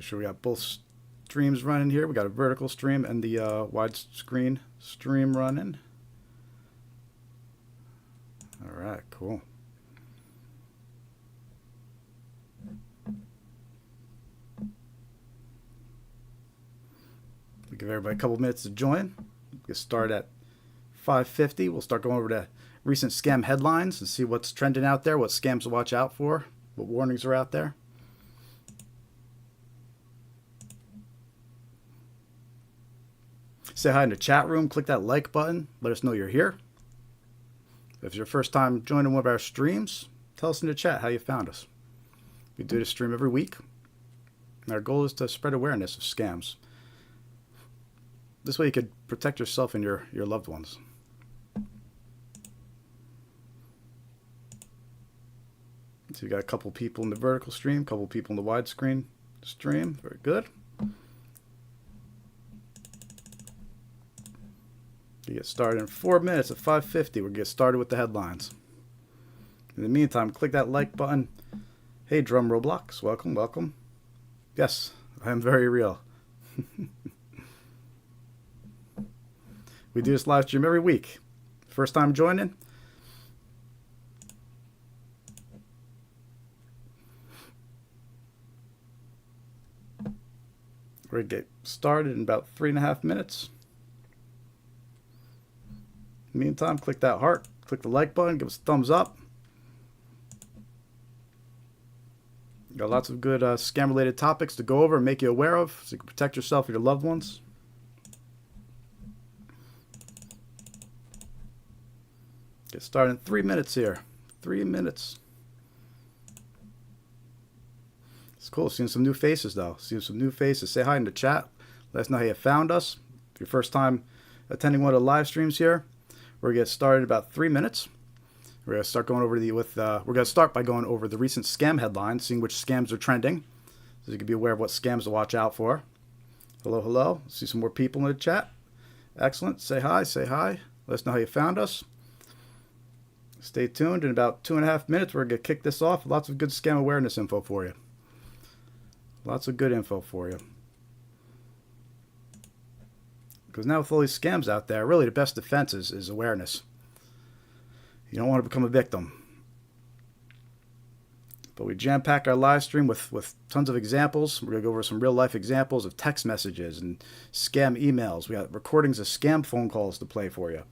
Make sure we got both streams running here. We got a vertical stream and the widescreen stream running. All right, cool. We give everybody a couple minutes to join. We'll start at 5:50. We'll start going over the recent scam headlines and see what's trending out there, what scams to watch out for, what warnings are out there. Say hi in the chat room. Click that like button. Let us know you're here. If it's your first time joining one of our streams, tell us in the chat how you found us. We do this stream every week. And our goal is to spread awareness of scams. This way you could protect yourself and your loved ones. So you got a couple people in the vertical stream, a couple people in the widescreen stream. Very good. We get started in 4 minutes at 5:50. We'll get started with the headlines. In the meantime, click that like button. Hey, Drum Roblox, welcome, welcome. Yes, I am very real. We do this live stream every week. First time joining? We're going to get started in about 3.5 minutes. In the meantime, click that heart, click the like button, give us a thumbs up. Got lots of good scam-related topics to go over and make you aware of so you can protect yourself and your loved ones. Get started in 3 minutes here. 3 minutes. It's cool seeing some new faces, though. Seeing some new faces. Say hi in the chat. Let us know how you found us. If your first time attending one of the live streams here, we're going to get started in about 3 minutes. We're going to start going over we're going to start by going over the recent scam headlines, seeing which scams are trending, so you can be aware of what scams to watch out for. Hello, hello. See some more people in the chat. Excellent. Say hi. Say hi. Let us know how you found us. Stay tuned. In about 2.5 minutes, we're going to kick this off. Lots of good scam awareness info for you. Lots of good info for you. Because now with all these scams out there, really the best defense is awareness. You don't want to become a victim. But we jam-pack our live stream with tons of examples. We're going to go over some real-life examples of text messages and scam emails. We got recordings of scam phone calls to play for you.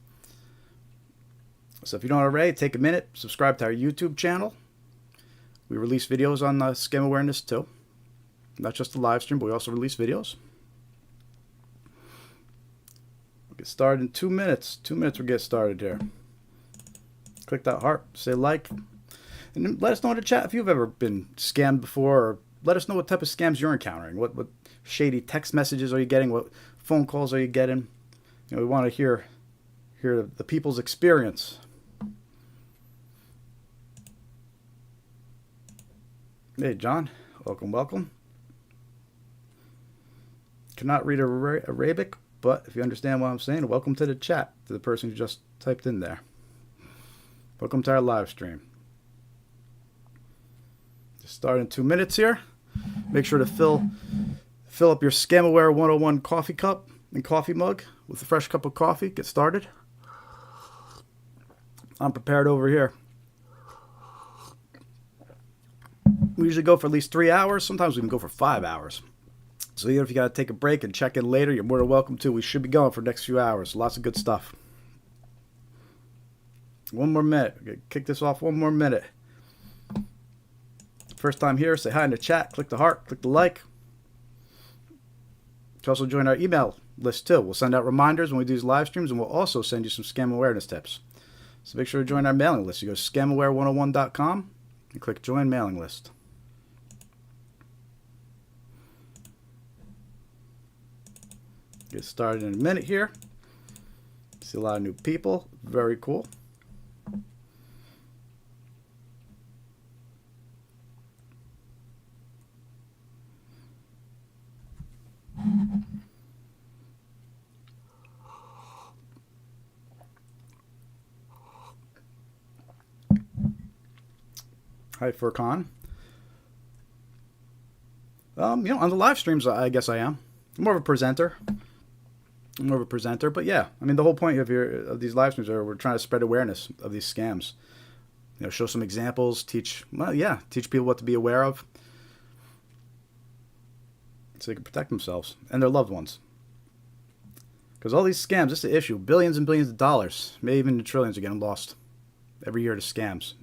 So if you don't already, take a minute, subscribe to our YouTube channel. We release videos on scam awareness too. Not just the live stream, but we also release videos. We'll get started in 2 minutes. 2 minutes we'll get started here. Click that heart, say like, and let us know in the chat if you've ever been scammed before, or let us know what type of scams you're encountering. What shady text messages are you getting? What phone calls are you getting? You know, we want to hear the people's experience. Hey, John, welcome, welcome. Cannot read Arabic, but if you understand what I'm saying, welcome to the chat, to the person who just typed in there. Welcome to our live stream. Just start in 2 minutes here. Make sure to fill up your ScamAware 101 coffee cup and coffee mug with a fresh cup of coffee. Get started. I'm prepared over here. We usually go for at least 3 hours. Sometimes we can go for 5 hours. So even if you got to take a break and check in later, you're more than welcome to. We should be going for the next few hours. Lots of good stuff. 1 more minute. We're gonna kick this off 1 more minute. First time here, say hi in the chat. Click the heart. Click the like. You can also join our email list too. We'll send out reminders when we do these live streams, and we'll also send you some scam awareness tips. So make sure to join our mailing list. You go to scamaware101.com and click join mailing list. Get started in a minute here. See a lot of new people. Very cool. Hi, Furkan. On the live streams, I guess I am. I'm more of a presenter. But yeah, I mean, the whole point of these live streams are we're trying to spread awareness of these scams. Show some examples, teach people what to be aware of, so they can protect themselves and their loved ones. Because all these scams, this is the issue. Billions and billions of dollars, maybe even trillions, are getting lost every year to scams.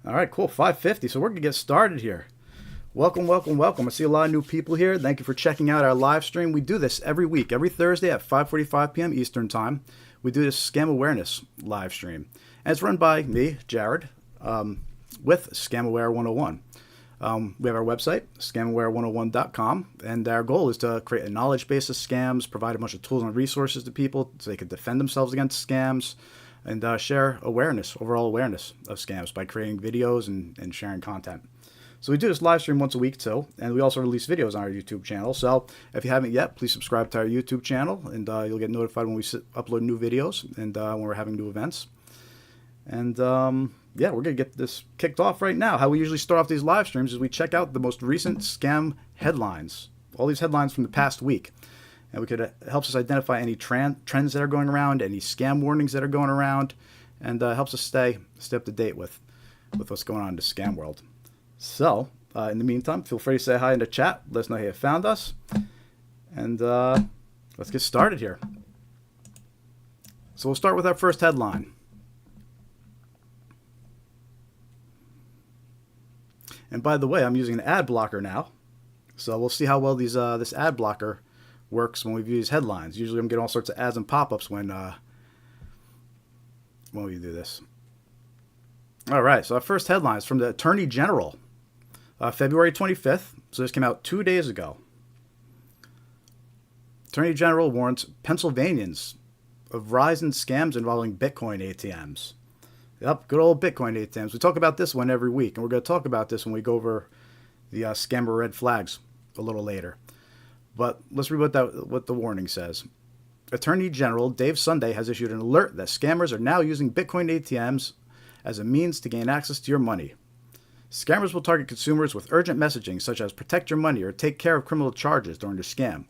All right, cool. 5:50. So we're gonna get started here. Welcome. I see a lot of new people here. Thank you for checking out our live stream. We do this every week, every Thursday at 5:45 p.m. Eastern Time. We do this scam awareness live stream. And it's run by me, Jared, with ScamAware 101. We have our website, scamaware101.com, and our goal is to create a knowledge base of scams, provide a bunch of tools and resources to people so they can defend themselves against scams, and share overall awareness of scams by creating videos and sharing content. So we do this live stream once a week too, and we also release videos on our YouTube channel. So if you haven't yet, please subscribe to our YouTube channel, and you'll get notified when we upload new videos and when we're having new events. And we're going to get this kicked off right now. How we usually start off these live streams is we check out the most recent scam headlines, all these headlines from the past week. And it helps us identify any trends that are going around, any scam warnings that are going around, and helps us stay up to date with what's going on in the scam world. So, in the meantime, feel free to say hi in the chat. Let us know how you found us. And let's get started here. So we'll start with our first headline. And by the way, I'm using an ad blocker now. So we'll see how well this ad blocker works when we view these headlines. Usually I'm getting all sorts of ads and pop-ups when we do this. All right, so our first headline is from the Attorney General. February 25th, so this came out 2 days ago. Attorney General warns Pennsylvanians of rise in scams involving Bitcoin ATMs. Yep, good old Bitcoin ATMs. We talk about this one every week, and we're going to talk about this when we go over the scammer red flags a little later. But let's read what the warning says. Attorney General Dave Sunday has issued an alert that scammers are now using Bitcoin ATMs as a means to gain access to your money. Scammers will target consumers with urgent messaging such as protect your money or take care of criminal charges during their scam.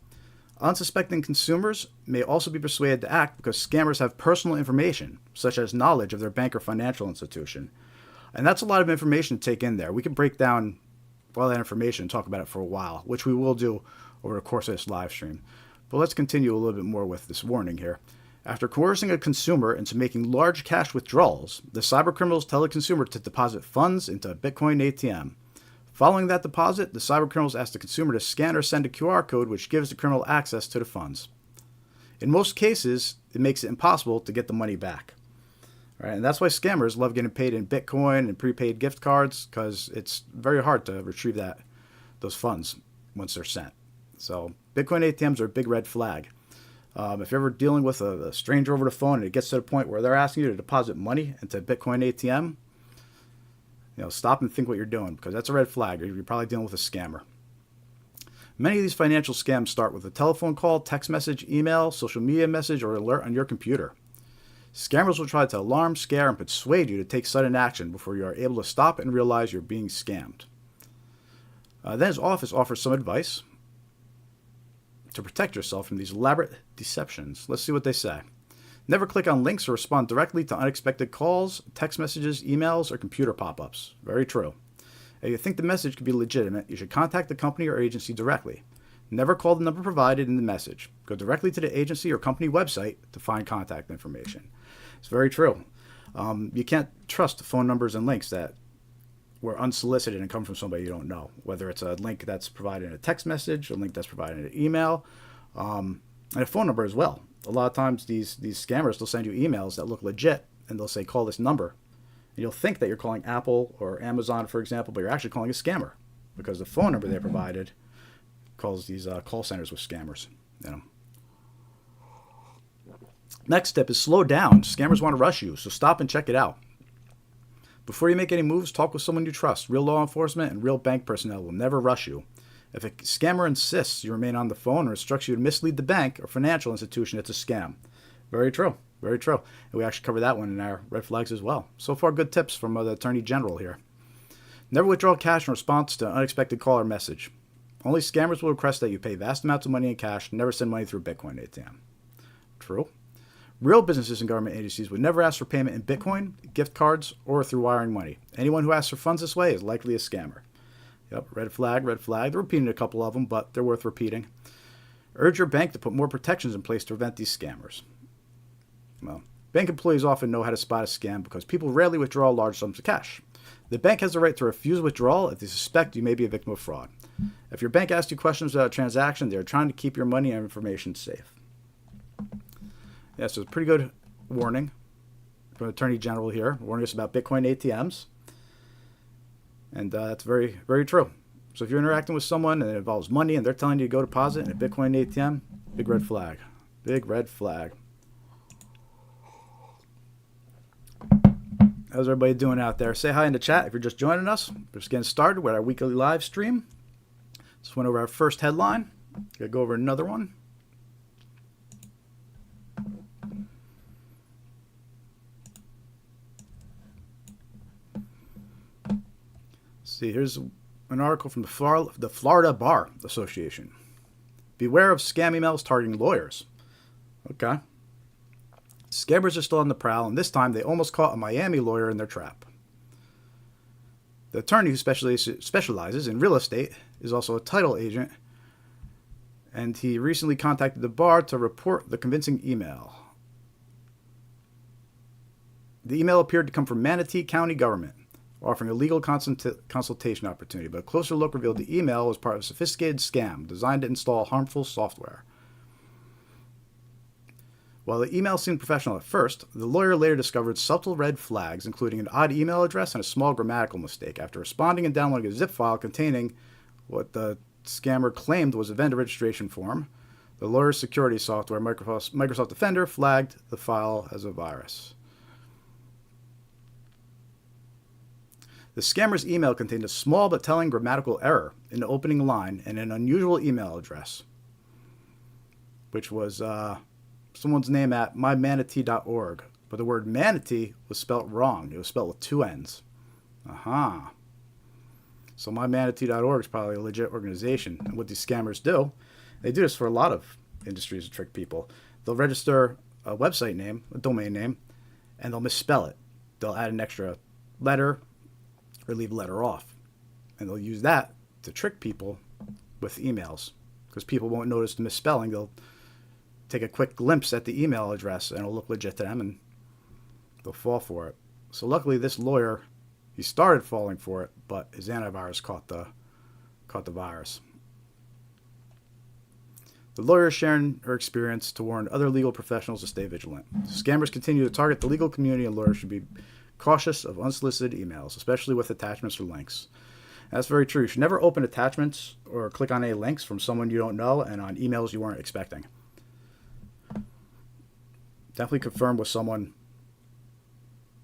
Unsuspecting consumers may also be persuaded to act because scammers have personal information, such as knowledge of their bank or financial institution. And that's a lot of information to take in there. We can break down all that information and talk about it for a while, which we will do over the course of this live stream. But let's continue a little bit more with this warning here. After coercing a consumer into making large cash withdrawals, the cybercriminals tell the consumer to deposit funds into a Bitcoin ATM. Following that deposit, the cybercriminals ask the consumer to scan or send a QR code which gives the criminal access to the funds. In most cases, it makes it impossible to get the money back. All right, and that's why scammers love getting paid in Bitcoin and prepaid gift cards, because it's very hard to retrieve those funds once they're sent. So Bitcoin ATMs are a big red flag. If you're ever dealing with a stranger over the phone and it gets to the point where they're asking you to deposit money into a Bitcoin ATM, stop and think what you're doing, because that's a red flag. You're probably dealing with a scammer. Many of these financial scams start with a telephone call, text message, email, social media message, or alert on your computer. Scammers will try to alarm, scare, and persuade you to take sudden action before you are able to stop and realize you're being scammed. Then his office offers some advice to protect yourself from these elaborate deceptions. Let's see what they say. Never click on links or respond directly to unexpected calls, text messages, emails, or computer pop-ups. Very true. If you think the message could be legitimate, you should contact the company or agency directly. Never call the number provided in the message. Go directly to the agency or company website to find contact information. It's very true. You can't trust phone numbers and links that were unsolicited and come from somebody you don't know, whether it's a link that's provided in a text message, a link that's provided in an email, and a phone number as well. A lot of times these scammers, they'll send you emails that look legit, and they'll say, call this number. And you'll think that you're calling Apple or Amazon, for example, but you're actually calling a scammer, because the phone number they provided calls these call centers with scammers. Next step is slow down. Scammers want to rush you, so stop and check it out. Before you make any moves, talk with someone you trust. Real law enforcement and real bank personnel will never rush you. If a scammer insists you remain on the phone or instructs you to mislead the bank or financial institution, it's a scam. Very true. Very true. And we actually cover that one in our red flags as well. So far, good tips from the Attorney General here. Never withdraw cash in response to an unexpected call or message. Only scammers will request that you pay vast amounts of money in cash. Never send money through Bitcoin ATM. True. Real businesses and government agencies would never ask for payment in Bitcoin, gift cards, or through wiring money. Anyone who asks for funds this way is likely a scammer. Yep, red flag, red flag. They're repeating a couple of them, but they're worth repeating. Urge your bank to put more protections in place to prevent these scammers. Well, bank employees often know how to spot a scam because people rarely withdraw large sums of cash. The bank has the right to refuse withdrawal if they suspect you may be a victim of fraud. If your bank asks you questions about a transaction, they are trying to keep your money and information safe. Yeah, so it's a pretty good warning from the Attorney General here, warning us about Bitcoin ATMs. And that's very, very true. So if you're interacting with someone and it involves money and they're telling you to go deposit in a Bitcoin ATM, big red flag. Big red flag. How's everybody doing out there? Say hi in the chat if you're just joining us. We're just getting started with our weekly live stream. Just went over our first headline. Gonna go over another one. See, here's an article from the Florida Bar Association. Beware of scam emails targeting lawyers. Okay. Scammers are still on the prowl, and this time they almost caught a Miami lawyer in their trap. The attorney who specializes in real estate is also a title agent, and he recently contacted the bar to report the convincing email. The email appeared to come from Manatee County government, offering a legal consultation opportunity, but a closer look revealed the email was part of a sophisticated scam designed to install harmful software. While the email seemed professional at first, the lawyer later discovered subtle red flags, including an odd email address and a small grammatical mistake, after responding and downloading a zip file containing what the scammer claimed was a vendor registration form. The lawyer's security software, Microsoft Defender, flagged the file as a virus. The scammer's email contained a small but telling grammatical error in the opening line and an unusual email address, which was someone's name at mymanatee.org, but the word manatee was spelt wrong. It was spelled with two N's. Aha. So mymanatee.org is probably a legit organization. And what these scammers do, they do this for a lot of industries to trick people. They'll register a website name, a domain name, and they'll misspell it. They'll add an extra letter or leave a letter off. And they'll use that to trick people with emails, because people won't notice the misspelling. They'll take a quick glimpse at the email address and it'll look legit to them and they'll fall for it. So luckily this lawyer, he started falling for it, but his antivirus caught the virus. The lawyer is sharing her experience to warn other legal professionals to stay vigilant. Scammers continue to target the legal community, and lawyers should be cautious of unsolicited emails, especially with attachments or links. And that's very true. You should never open attachments or click on any links from someone you don't know and on emails you weren't expecting. Definitely confirm with someone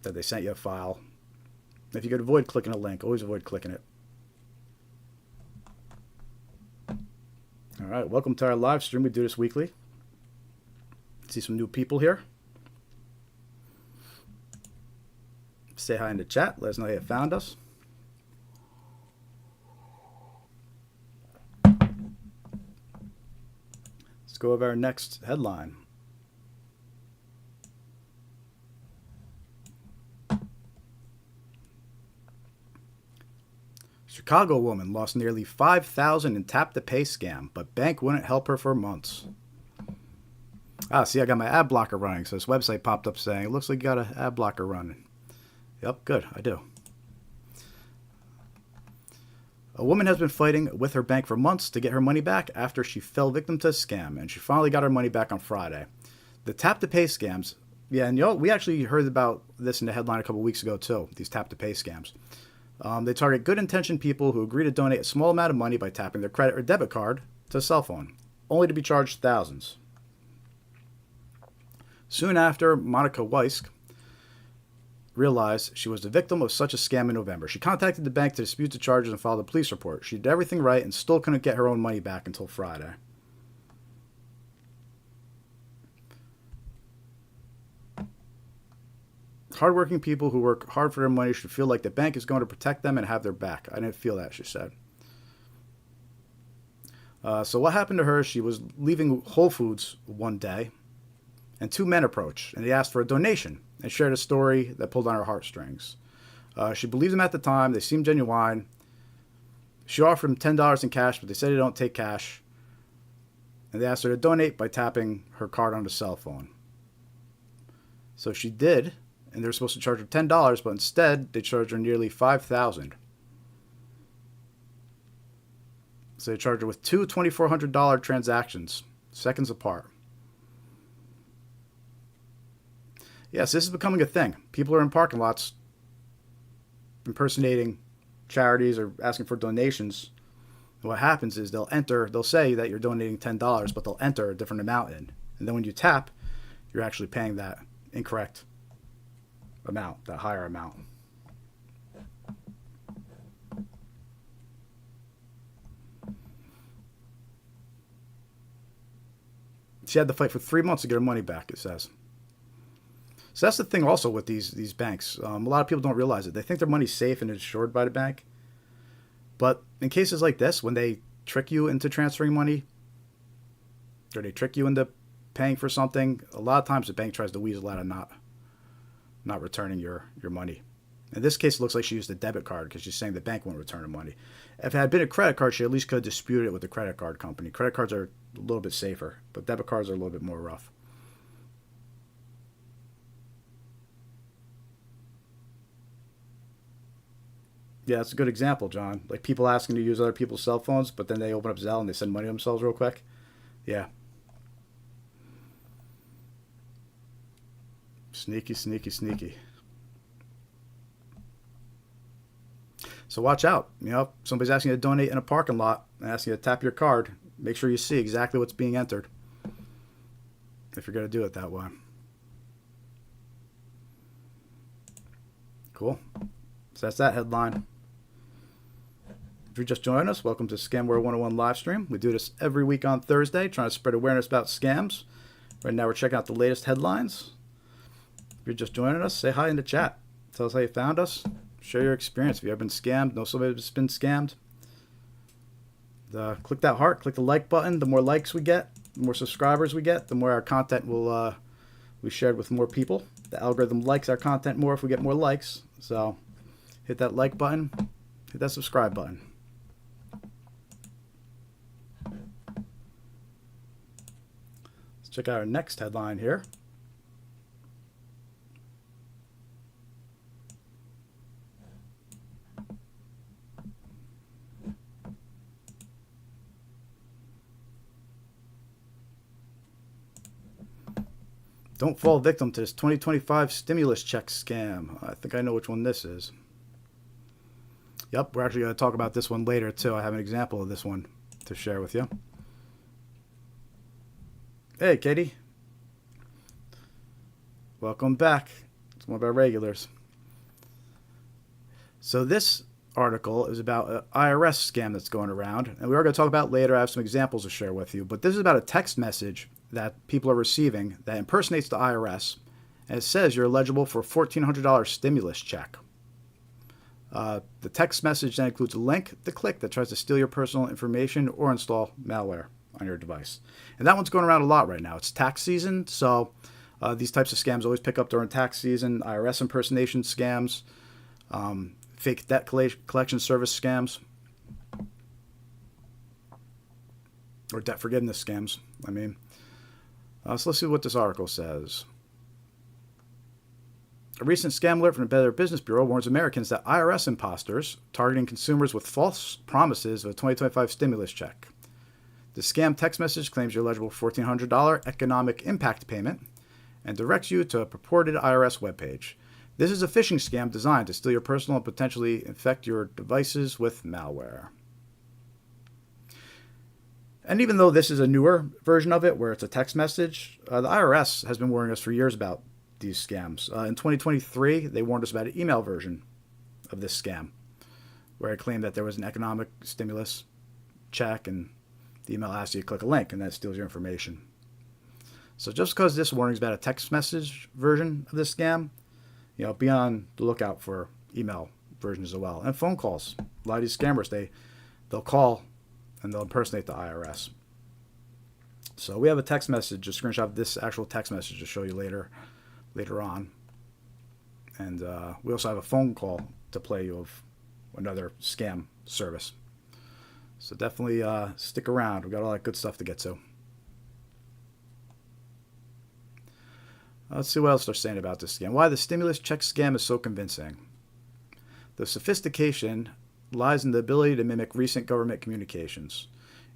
that they sent you a file. If you could avoid clicking a link, always avoid clicking it. All right, welcome to our live stream. We do this weekly. See some new people here. Say hi in the chat. Let us know you found us. Let's go over our next headline. Chicago woman lost nearly $5,000 in tap-to-pay scam, but bank wouldn't help her for months. See, I got my ad blocker running, so this website popped up saying, it looks like you got an ad blocker running. Yep, good, I do. A woman has been fighting with her bank for months to get her money back after she fell victim to a scam, and she finally got her money back on Friday. The tap-to-pay scams, yeah, and we actually heard about this in the headline a couple weeks ago too, these tap-to-pay scams. They target good-intentioned people who agree to donate a small amount of money by tapping their credit or debit card to a cell phone, only to be charged thousands. Soon after, Monica Weisk realized she was the victim of such a scam in November. She contacted the bank to dispute the charges and filed a police report. She did everything right and still couldn't get her own money back until Friday. Hardworking people who work hard for their money should feel like the bank is going to protect them and have their back. I didn't feel that, she said. So what happened to her, she was leaving Whole Foods one day, and two men approached, and they asked for a donation and shared a story that pulled on her heartstrings. She believed them at the time. They seemed genuine. She offered them $10 in cash, but they said they don't take cash. And they asked her to donate by tapping her card on the cell phone. So she did, and they were supposed to charge her $10, but instead they charged her nearly $5,000. So they charged her with two $2,400 transactions, seconds apart. Yes, this is becoming a thing. People are in parking lots impersonating charities or asking for donations. And what happens is they'll say that you're donating $10, but they'll enter a different amount in. And then when you tap, you're actually paying that incorrect amount, that higher amount. She had to fight for 3 months to get her money back, it says. So that's the thing also with these banks. A lot of people don't realize it. They think their money's safe and insured by the bank. But in cases like this, when they trick you into transferring money, or they trick you into paying for something, a lot of times the bank tries to weasel out of not returning your money. In this case, it looks like she used a debit card because she's saying the bank won't return her money. If it had been a credit card, she at least could have disputed it with the credit card company. Credit cards are a little bit safer, but debit cards are a little bit more rough. Yeah, that's a good example, John. Like people asking to use other people's cell phones, but then they open up Zelle and they send money to themselves real quick. Yeah. Sneaky, sneaky, sneaky. So watch out. You know, if somebody's asking you to donate in a parking lot and asking you to tap your card, make sure you see exactly what's being entered if you're going to do it that way. Cool. So that's that headline. If you're just joining us, welcome to Scamware 101 live stream. We do this every week on Thursday, trying to spread awareness about scams. Right now we're checking out the latest headlines. If you're just joining us, say hi in the chat. Tell us how you found us. Share your experience. If you've ever been scammed, know somebody that's been scammed, click that heart, click the like button. The more likes we get, the more subscribers we get, the more our content will be shared with more people. The algorithm likes our content more if we get more likes. So hit that like button, hit that subscribe button. Let's check out our next headline here. Don't fall victim to this 2025 stimulus check scam. I think I know which one this is. Yep, we're actually going to talk about this one later too. I have an example of this one to share with you. Hey, Katie. Welcome back. It's one of our regulars. So this article is about an IRS scam that's going around, and we are going to talk about it later. I have some examples to share with you, but this is about a text message that people are receiving that impersonates the IRS, and it says you're eligible for a $1,400 stimulus check. The text message then includes a link to click that tries to steal your personal information or install malware on your device. And that one's going around a lot right now. It's tax season, so these types of scams always pick up during tax season. IRS impersonation scams, fake debt collection service scams, or debt forgiveness scams, I mean. So let's see what this article says. A recent scam alert from the Better Business Bureau warns Americans that IRS imposters targeting consumers with false promises of a 2025 stimulus check. The scam text message claims you're eligible for $1,400 economic impact payment and directs you to a purported IRS webpage. This is a phishing scam designed to steal your personal and potentially infect your devices with malware. And even though this is a newer version of it, where it's a text message, the IRS has been warning us for years about these scams. In 2023, they warned us about an email version of this scam, where it claimed that there was an economic stimulus check, and the email asks you to click a link, and that steals your information. So just because this warning is about a text message version of this scam, Be on the lookout for email versions as well, and phone calls. A lot of these scammers, they'll call and they'll impersonate the IRS. So we have a text message, a screenshot of this actual text message to show you later on. And we also have a phone call to play you of another scam service. So definitely stick around. We've got all that good stuff to get to. Let's see what else they're saying about this scam. Why the stimulus check scam is so convincing. The sophistication lies in the ability to mimic recent government communications.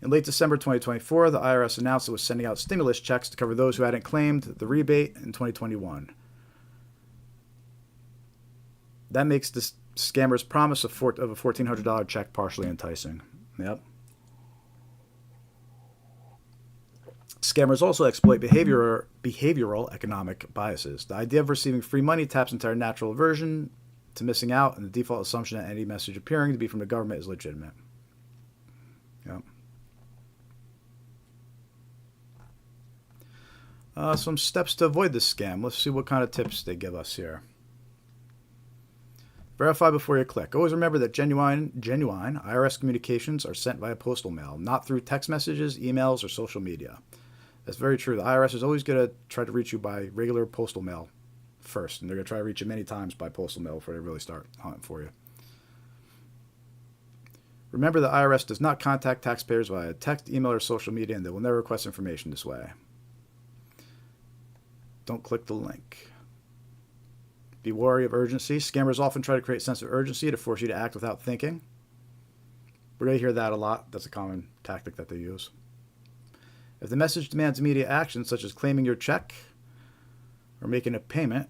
In late December 2024, the IRS announced it was sending out stimulus checks to cover those who hadn't claimed the rebate in 2021. That makes the scammer's promise of a $1,400 check partially enticing. Yep. Scammers also exploit behavioral economic biases. The idea of receiving free money taps into our natural aversion to missing out and the default assumption that any message appearing to be from the government is legitimate. Yep. Some steps to avoid this scam. Let's see what kind of tips they give us here. Verify before you click. Always remember that genuine IRS communications are sent via postal mail, not through text messages, emails, or social media. That's very true. The IRS is always going to try to reach you by regular postal mail first, and they're going to try to reach you many times by postal mail before they really start hunting for you. Remember, the IRS does not contact taxpayers via text, email, or social media, and they will never request information this way. Don't click the link. Be wary of urgency. Scammers often try to create a sense of urgency to force you to act without thinking. We're going to hear that a lot. That's a common tactic that they use. If the message demands immediate action, such as claiming your check or making a payment,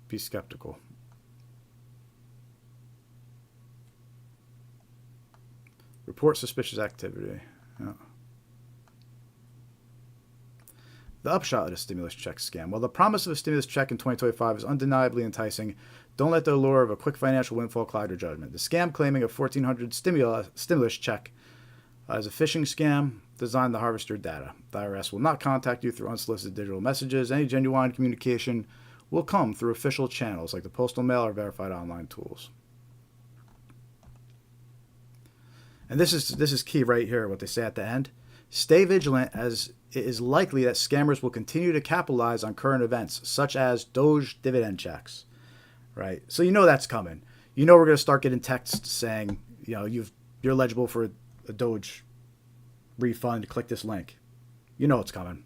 be skeptical. Report suspicious activity. Yeah. The upshot of the stimulus check scam. While the promise of a stimulus check in 2025 is undeniably enticing, don't let the allure of a quick financial windfall cloud your judgment. The scam claiming a $1,400 stimulus check is a phishing scam designed to harvest your data. The IRS will not contact you through unsolicited digital messages. Any genuine communication will come through official channels like the postal mail or verified online tools. And this is key right here, what they say at the end. Stay vigilant, as it is likely that scammers will continue to capitalize on current events, such as Doge dividend checks. Right? So that's coming. We're going to start getting texts saying, you're eligible for a Doge refund. Click this link. It's coming.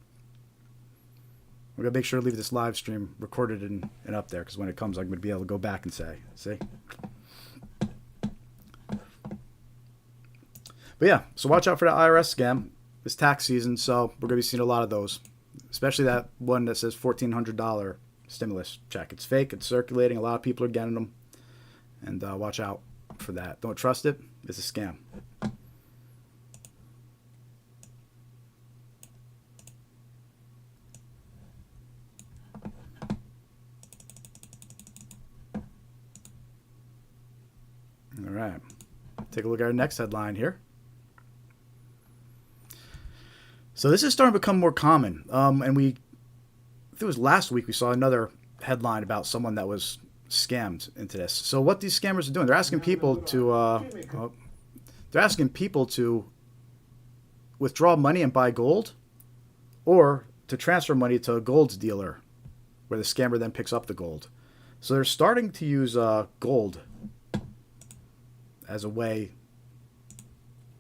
We're going to make sure to leave this live stream recorded and up there, because when it comes, I'm going to be able to go back and say, see? But yeah, so watch out for the IRS scam. It's tax season, so we're going to be seeing a lot of those, especially that one that says $1,400 stimulus check. It's fake. It's circulating. A lot of people are getting them, and watch out for that. Don't trust it. It's a scam. All right. Take a look at our next headline here. So this is starting to become more common. And I think it was last week we saw another headline about someone that was scammed into this. So what these scammers are doing, they're asking people to withdraw money and buy gold, or to transfer money to a gold dealer, where the scammer then picks up the gold. So they're starting to use gold as a way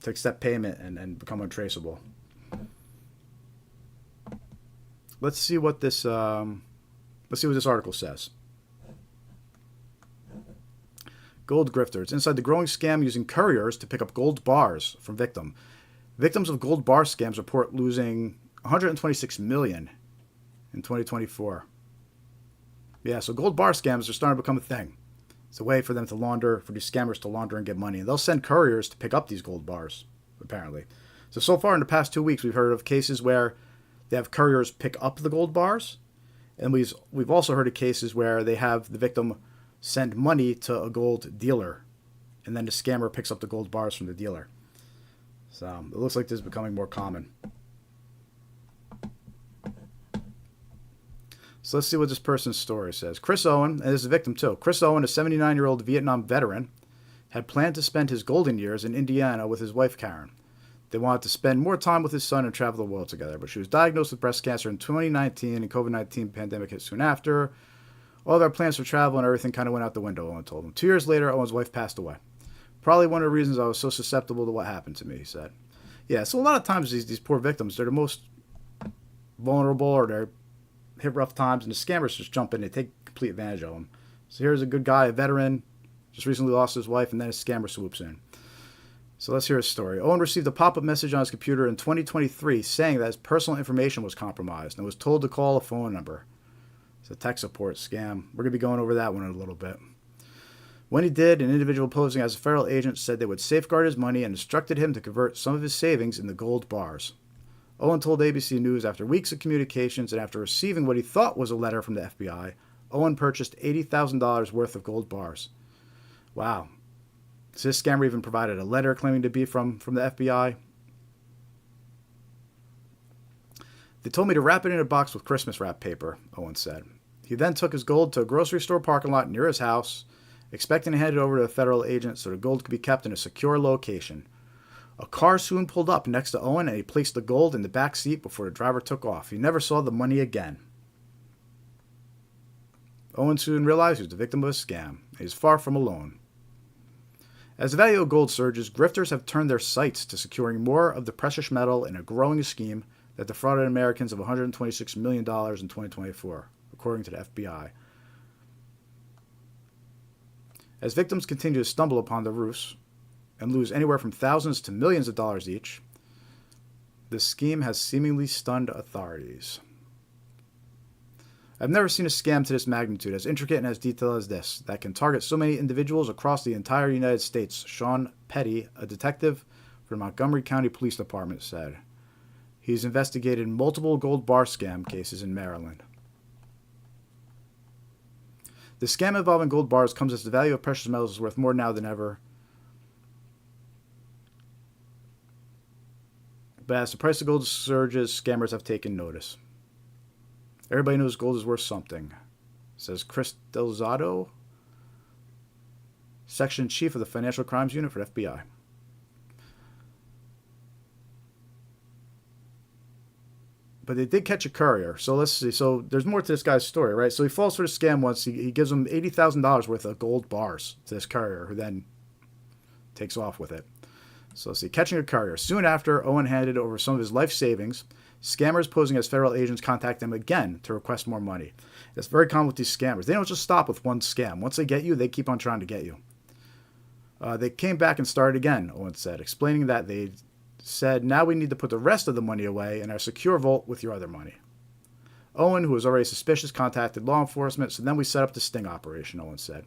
to accept payment and become untraceable. Let's see what this article says. Gold grifters. Inside the growing scam using couriers to pick up gold bars from victim. Victims of gold bar scams report losing $126 million in 2024. Yeah, so gold bar scams are starting to become a thing. It's a way for them to launder, for these scammers to launder and get money. And they'll send couriers to pick up these gold bars, apparently. So far in the past 2 weeks, we've heard of cases where they have couriers pick up the gold bars. And we've also heard of cases where they have the victim send money to a gold dealer, and then the scammer picks up the gold bars from the dealer. So it looks like this is becoming more common. So let's see what this person's story says. Chris Owen, and this is a victim too. Chris Owen, a 79-year-old Vietnam veteran, had planned to spend his golden years in Indiana with his wife Karen. They wanted to spend more time with his son and travel the world together, but she was diagnosed with breast cancer in 2019 and COVID-19 pandemic hit soon after. All of our plans for travel and everything kind of went out the window, Owen told him. 2 years later, Owen's wife passed away. Probably one of the reasons I was so susceptible to what happened to me, he said. Yeah, so a lot of times these poor victims, they're the most vulnerable, or they're hit rough times, and the scammers just jump in and take complete advantage of them. So here's a good guy, a veteran, just recently lost his wife, and then a scammer swoops in. So let's hear his story. Owen received a pop-up message on his computer in 2023 saying that his personal information was compromised and was told to call a phone number. It's a tech support scam. We're going to be going over that one in a little bit. When he did, an individual posing as a federal agent said they would safeguard his money and instructed him to convert some of his savings into gold bars. Owen told ABC News after weeks of communications and after receiving what he thought was a letter from the FBI, Owen purchased $80,000 worth of gold bars. Wow. So this scammer even provided a letter claiming to be from the FBI. They told me to wrap it in a box with Christmas wrap paper, Owen said. He then took his gold to a grocery store parking lot near his house, expecting to hand it over to a federal agent so the gold could be kept in a secure location. A car soon pulled up next to Owen, and he placed the gold in the back seat before the driver took off. He never saw the money again. Owen soon realized he was the victim of a scam. He is far from alone. As the value of gold surges, grifters have turned their sights to securing more of the precious metal in a growing scheme that defrauded Americans of $126 million in 2024, according to the FBI. As victims continue to stumble upon the ruse and lose anywhere from thousands to millions of dollars each, the scheme has seemingly stunned authorities. I've never seen a scam to this magnitude, as intricate and as detailed as this, that can target so many individuals across the entire United States, Sean Petty, a detective for the Montgomery County Police Department, said. He's investigated multiple gold bar scam cases in Maryland. The scam involving gold bars comes as the value of precious metals is worth more now than ever. But as the price of gold surges, scammers have taken notice. Everybody knows gold is worth something, says Chris Delzato, Section Chief of the Financial Crimes Unit for the FBI. But they did catch a courier. So let's see. So there's more to this guy's story, right? So he falls for the scam once. He gives him $80,000 worth of gold bars to this courier, who then takes off with it. So let's see. Catching a courier. Soon after, Owen handed over some of his life savings. Scammers posing as federal agents contact them again to request more money. It's very common with these scammers. They don't just stop with one scam. Once they get you, they keep on trying to get you. They came back and started again, Owen said, explaining that they said, now we need to put the rest of the money away in our secure vault with your other money. Owen, who was already suspicious, contacted law enforcement, so then we set up the sting operation, Owen said.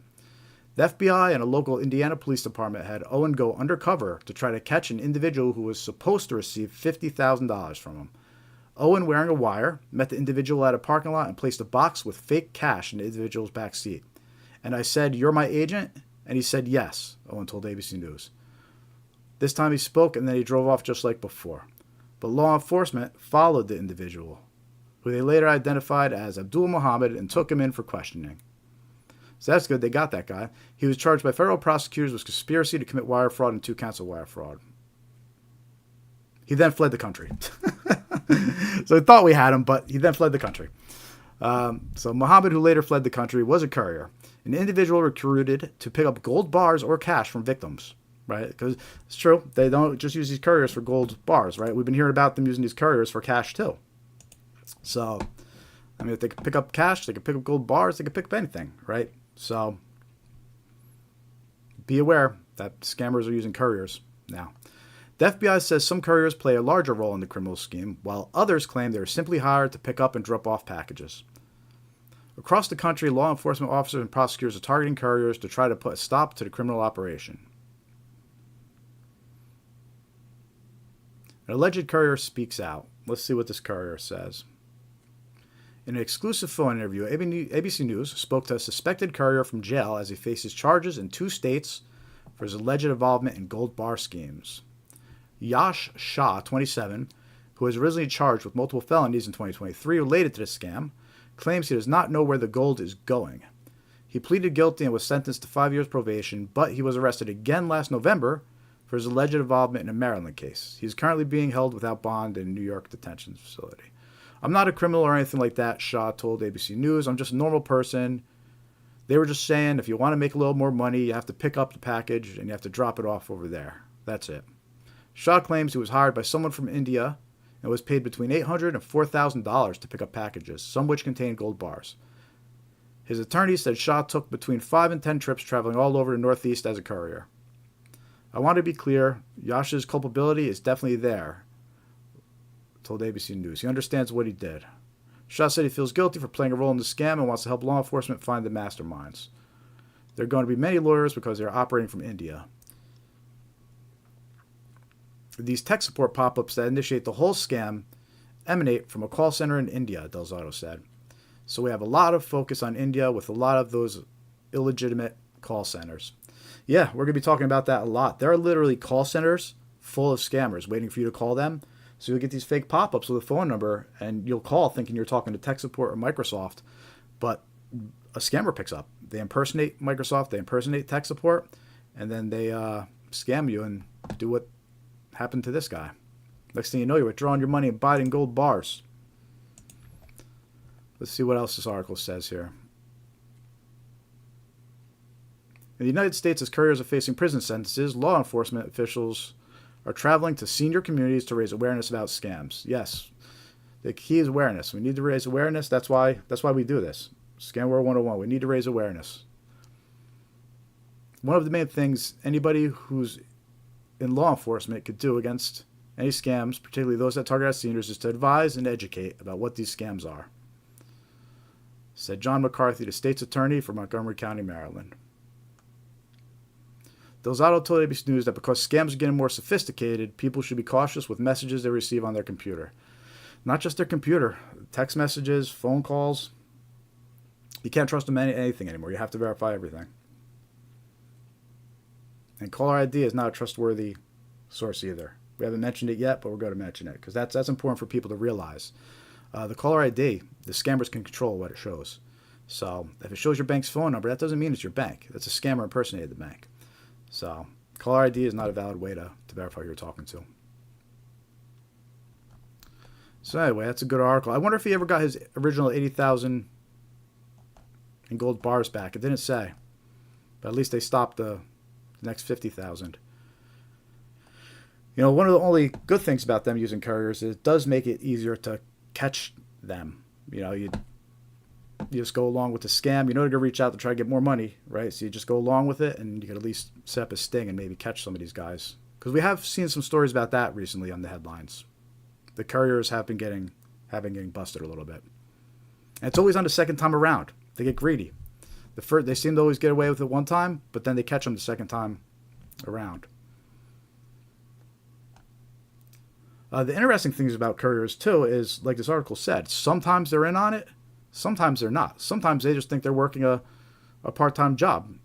The FBI and a local Indiana police department had Owen go undercover to try to catch an individual who was supposed to receive $50,000 from him. Owen, wearing a wire, met the individual at a parking lot and placed a box with fake cash in the individual's back seat. And I said, "You're my agent?" And he said, "Yes," Owen told ABC News. This time he spoke and then he drove off just like before. But law enforcement followed the individual, who they later identified as Abdul Muhammad, and took him in for questioning. So that's good, they got that guy. He was charged by federal prosecutors with conspiracy to commit wire fraud and 2 counts of wire fraud. He then fled the country. So we thought we had him, but he then fled the country. So Muhammad, who later fled the country, was a courier, an individual recruited to pick up gold bars or cash from victims, right? Because it's true, they don't just use these couriers for gold bars, right? We've been hearing about them using these couriers for cash too. So, I mean, if they could pick up cash, they could pick up gold bars, they could pick up anything, right? So, be aware that scammers are using couriers now. The FBI says some couriers play a larger role in the criminal scheme, while others claim they are simply hired to pick up and drop off packages. Across the country, law enforcement officers and prosecutors are targeting couriers to try to put a stop to the criminal operation. An alleged courier speaks out. Let's see what this courier says. In an exclusive phone interview, ABC News spoke to a suspected courier from jail as he faces charges in 2 states for his alleged involvement in gold bar schemes. Yash Shah, 27, who was originally charged with multiple felonies in 2023 related to the scam, claims he does not know where the gold is going. He pleaded guilty and was sentenced to 5 years probation, but he was arrested again last November for his alleged involvement in a Maryland case. He is currently being held without bond in a New York detention facility. I'm not a criminal or anything like that, Shah told ABC News. I'm just a normal person. They were just saying if you want to make a little more money, you have to pick up the package and you have to drop it off over there. That's it. Shah claims he was hired by someone from India and was paid between $800 and $4,000 to pick up packages, some which contained gold bars. His attorney said Shah took between 5 and 10 trips traveling all over the Northeast as a courier. I want to be clear, Yash's culpability is definitely there, told ABC News. He understands what he did. Shah said he feels guilty for playing a role in the scam and wants to help law enforcement find the masterminds. There are going to be many lawyers because they are operating from India. These tech support pop-ups that initiate the whole scam emanate from a call center in India, Delzato said. So we have a lot of focus on India with a lot of those illegitimate call centers. Yeah, we're going to be talking about that a lot. There are literally call centers full of scammers waiting for you to call them. So you'll get these fake pop-ups with a phone number, and you'll call thinking you're talking to tech support or Microsoft, but a scammer picks up. They impersonate Microsoft, they impersonate tech support, and then they scam you and do what happened to this guy. Next thing you know, you're withdrawing your money and buying gold bars. Let's see what else this article says here. In the United States, as couriers are facing prison sentences, law enforcement officials are traveling to senior communities to raise awareness about scams. Yes, the key is awareness. We need to raise awareness. That's why we do this. Scam World 101. We need to raise awareness. One of the main things anybody who's in law enforcement could do against any scams, particularly those that target our seniors, is to advise and educate about what these scams are, said John McCarthy, the state's attorney for Montgomery County, Maryland. Delzato told ABC News that because scams are getting more sophisticated, people should be cautious with messages they receive on their computer. Not just their computer, text messages, phone calls. You can't trust them anything anymore. You have to verify everything. And caller ID is not a trustworthy source either. We haven't mentioned it yet, but we're going to mention it because that's important for people to realize. The caller ID, the scammers can control what it shows. So if it shows your bank's phone number, that doesn't mean it's your bank. That's a scammer impersonated the bank. So caller ID is not a valid way to verify who you're talking to. So anyway, that's a good article. I wonder if he ever got his original 80,000 in gold bars back. It didn't say. But at least they stopped the next 50,000. You know, one of the only good things about them using couriers is it does make it easier to catch them. You know, you just go along with the scam. You know they're going to reach out to try to get more money, right? So you just go along with it, and you can at least set up a sting and maybe catch some of these guys. Because we have seen some stories about that recently on the headlines. The couriers have been getting busted a little bit. And it's always on the second time around. They get greedy. They seem to always get away with it one time, but then they catch them the second time around. The interesting things about couriers, too, is, like this article said, sometimes they're in on it, sometimes they're not. Sometimes they just think they're working a part-time job,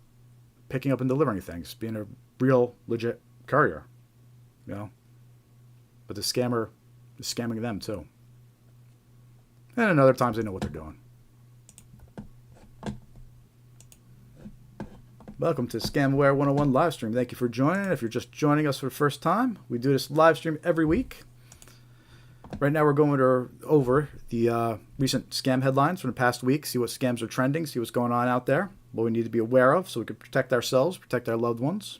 picking up and delivering things, being a real, legit courier, you know. But the scammer is scamming them, too. And in other times, they know what they're doing. Welcome to Scamware 101 live stream. Thank you for joining. If you're just joining us for the first time, we do this live stream every week. Right now we're going over the recent scam headlines from the past week, see what scams are trending, see what's going on out there, what we need to be aware of so we can protect ourselves, protect our loved ones.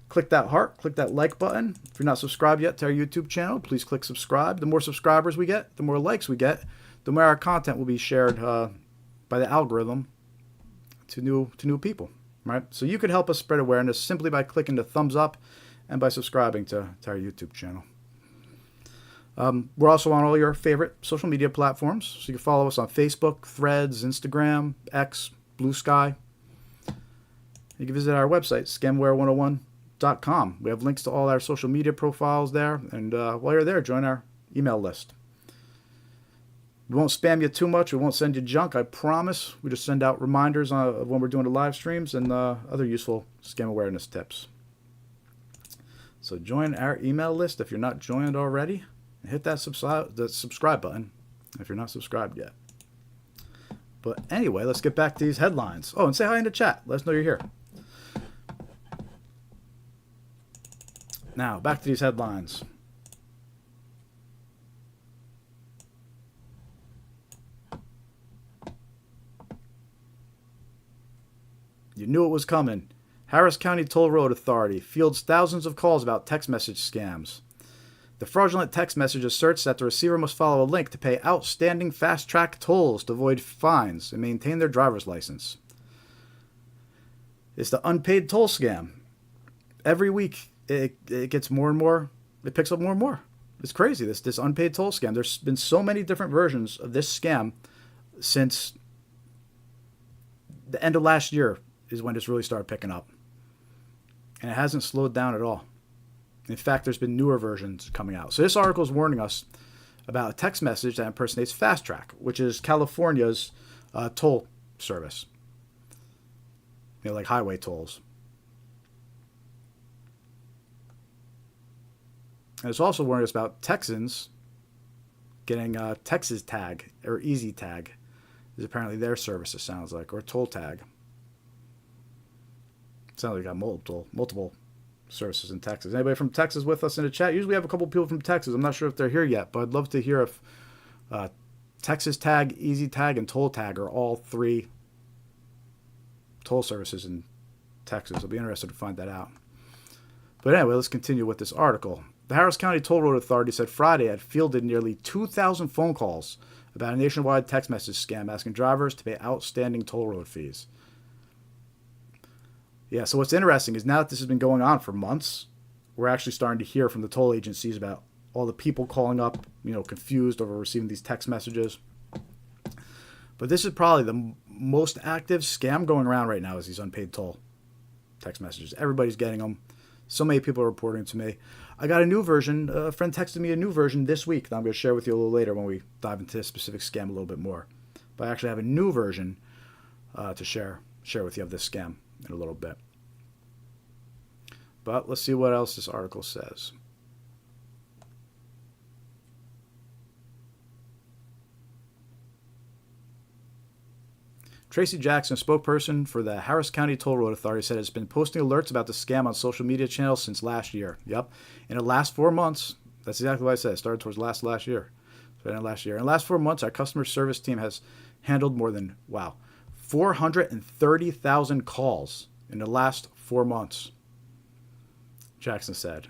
Click that heart, click that like button. If you're not subscribed yet to our YouTube channel, please click subscribe. The more subscribers we get, the more likes we get, the more our content will be shared by the algorithm to new people. Right? So you could help us spread awareness simply by clicking the thumbs up and by subscribing to our YouTube channel. We're also on all your favorite social media platforms. So you can follow us on Facebook, Threads, Instagram, X, Blue Sky. You can visit our website, scamware101.com. We have links to all our social media profiles there. And while you're there, join our email list. We won't spam you too much. We won't send you junk, I promise. We just send out reminders of when we're doing the live streams and other useful scam awareness tips. So join our email list if you're not joined already. And hit that subscribe button if you're not subscribed yet. But anyway, let's get back to these headlines. Oh, and say hi in the chat. Let us know you're here. Now, back to these headlines. You knew it was coming. Harris County Toll Road Authority fields thousands of calls about text message scams. The fraudulent text message asserts that the receiver must follow a link to pay outstanding fast-track tolls to avoid fines and maintain their driver's license. It's the unpaid toll scam. Every week, it gets more and more. It picks up more and more. It's crazy, this unpaid toll scam. There's been so many different versions of this scam since the end of last year is when it's really started picking up. And it hasn't slowed down at all. In fact, there's been newer versions coming out. So this article is warning us about a text message that impersonates Fast Track, which is California's toll service. You know, like highway tolls. And it's also warning us about Texans getting Texas Tag, or Easy Tag, is apparently their service, it sounds like, or Toll Tag. It sounds like we got multiple services in Texas. Anybody from Texas with us in the chat? Usually we have a couple people from Texas. I'm not sure if they're here yet, but I'd love to hear if Texas Tag, Easy Tag, and Toll Tag are all three toll services in Texas. I'll be interested to find that out. But anyway, let's continue with this article. The Harris County Toll Road Authority said Friday had fielded nearly 2,000 phone calls about a nationwide text message scam asking drivers to pay outstanding toll road fees. Yeah, so what's interesting is now that this has been going on for months, we're actually starting to hear from the toll agencies about all the people calling up, confused over receiving these text messages. But this is probably the most active scam going around right now is these unpaid toll text messages. Everybody's getting them. So many people are reporting to me. I got a new version. A friend texted me a new version this week that I'm going to share with you a little later when we dive into this specific scam a little bit more. But I actually have a new version to share with you of this scam in a little bit. But let's see what else this article says. Tracy Jackson, a spokesperson for the Harris County Toll Road Authority, said it's been posting alerts about the scam on social media channels since last year. Yep. In the last 4 months, that's exactly what I said. It started towards last year. So in the last year. In the last 4 months, our customer service team has handled more than, 430,000 calls in the last 4 months, Jackson said.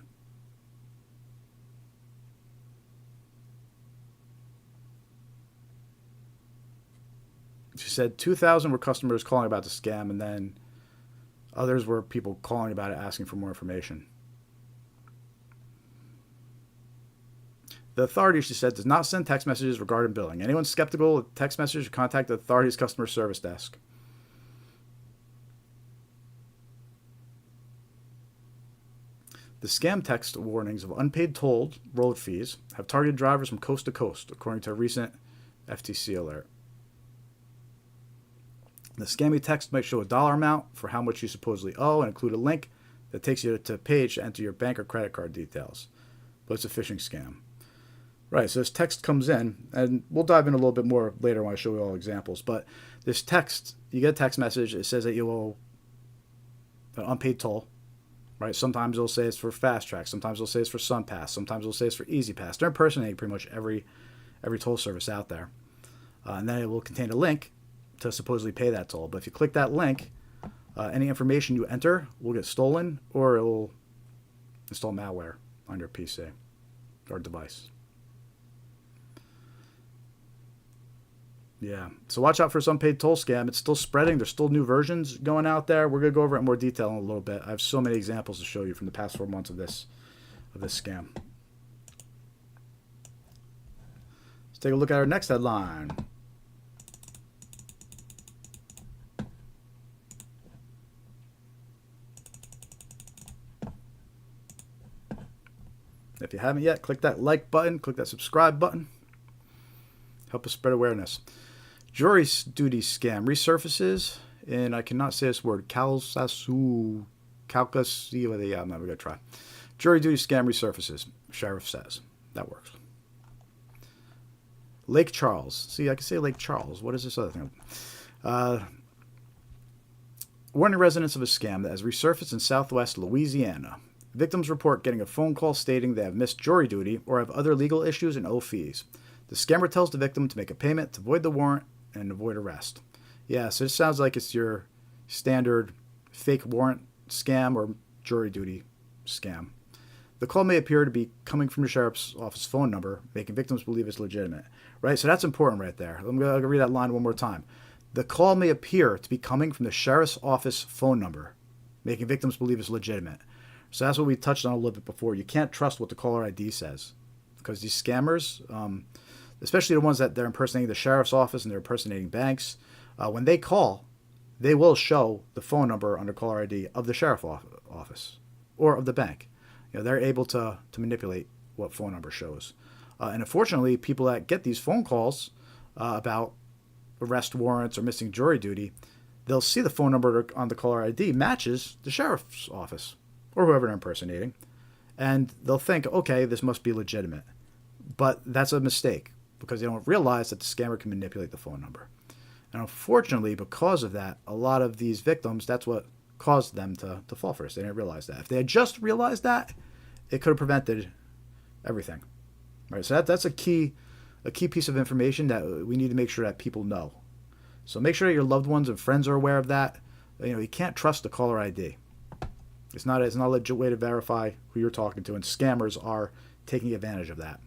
She said 2,000 were customers calling about the scam, and then others were people calling about it, asking for more information. The authority, she said, does not send text messages regarding billing. Anyone skeptical of text messages should contact the authority's customer service desk. The scam text warnings of unpaid toll road fees have targeted drivers from coast to coast, according to a recent FTC alert. The scammy text might show a dollar amount for how much you supposedly owe and include a link that takes you to a page to enter your bank or credit card details. But it's a phishing scam. Right, so this text comes in, and we'll dive in a little bit more later when I show you all examples. But this text, you get a text message, it says that you owe an unpaid toll. Right, sometimes it'll say it's for Fast Track, sometimes it'll say it's for SunPass, sometimes it'll say it's for Easy Pass. They're impersonating pretty much every toll service out there. And then it will contain a link to supposedly pay that toll. But if you click that link, any information you enter will get stolen, or it will install malware on your PC or device. Yeah, so watch out for some unpaid toll scam. It's still spreading. There's still new versions going out there. We're going to go over it in more detail in a little bit. I have so many examples to show you from the past 4 months of this scam. Let's take a look at our next headline. If you haven't yet, click that like button, click that subscribe button. Help us spread awareness. Jury duty scam resurfaces in, I cannot say this word, Calcasiva. Yeah, I'm not going to try. Jury duty scam resurfaces, sheriff says. That works. Lake Charles. See, I can say Lake Charles. What is this other thing? Warning residents of a scam that has resurfaced in southwest Louisiana. Victims report getting a phone call stating they have missed jury duty or have other legal issues and owe fees. The scammer tells the victim to make a payment to void the warrant and avoid arrest. Yeah, so it sounds like it's your standard fake warrant scam or jury duty scam. The call may appear to be coming from the sheriff's office phone number, making victims believe it's legitimate. Right? So that's important right there. I'm going to read that line one more time. The call may appear to be coming from the sheriff's office phone number, making victims believe it's legitimate. So that's what we touched on a little bit before. You can't trust what the caller ID says because these scammers, especially the ones that they're impersonating the sheriff's office and they're impersonating banks, when they call, they will show the phone number under caller ID of the sheriff's office or of the bank. They're able to manipulate what phone number shows. And unfortunately, people that get these phone calls about arrest warrants or missing jury duty, they'll see the phone number on the caller ID matches the sheriff's office or whoever they're impersonating. And they'll think, okay, this must be legitimate. But that's a mistake because they don't realize that the scammer can manipulate the phone number. And unfortunately, because of that, a lot of these victims, that's what caused them to fall for this. They didn't realize that. If they had just realized that, it could have prevented everything. Right? So that's a key piece of information that we need to make sure that people know. So make sure that your loved ones and friends are aware of that. You can't trust the caller ID. It's not a legit way to verify who you're talking to, and scammers are taking advantage of that.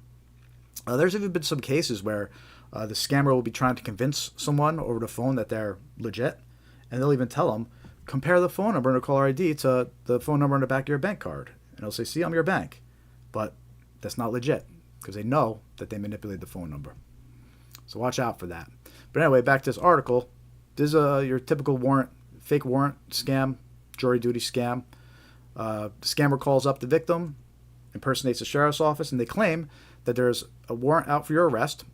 There's even been some cases where the scammer will be trying to convince someone over the phone that they're legit, and they'll even tell them, compare the phone number in the caller ID to the phone number on the back of your bank card. And they'll say, see, I'm your bank. But that's not legit because they know that they manipulate the phone number. So watch out for that. But anyway, back to this article. This is your typical fake warrant scam, jury duty scam. The scammer calls up the victim, impersonates the sheriff's office, and they claim that there's a warrant out for your arrest,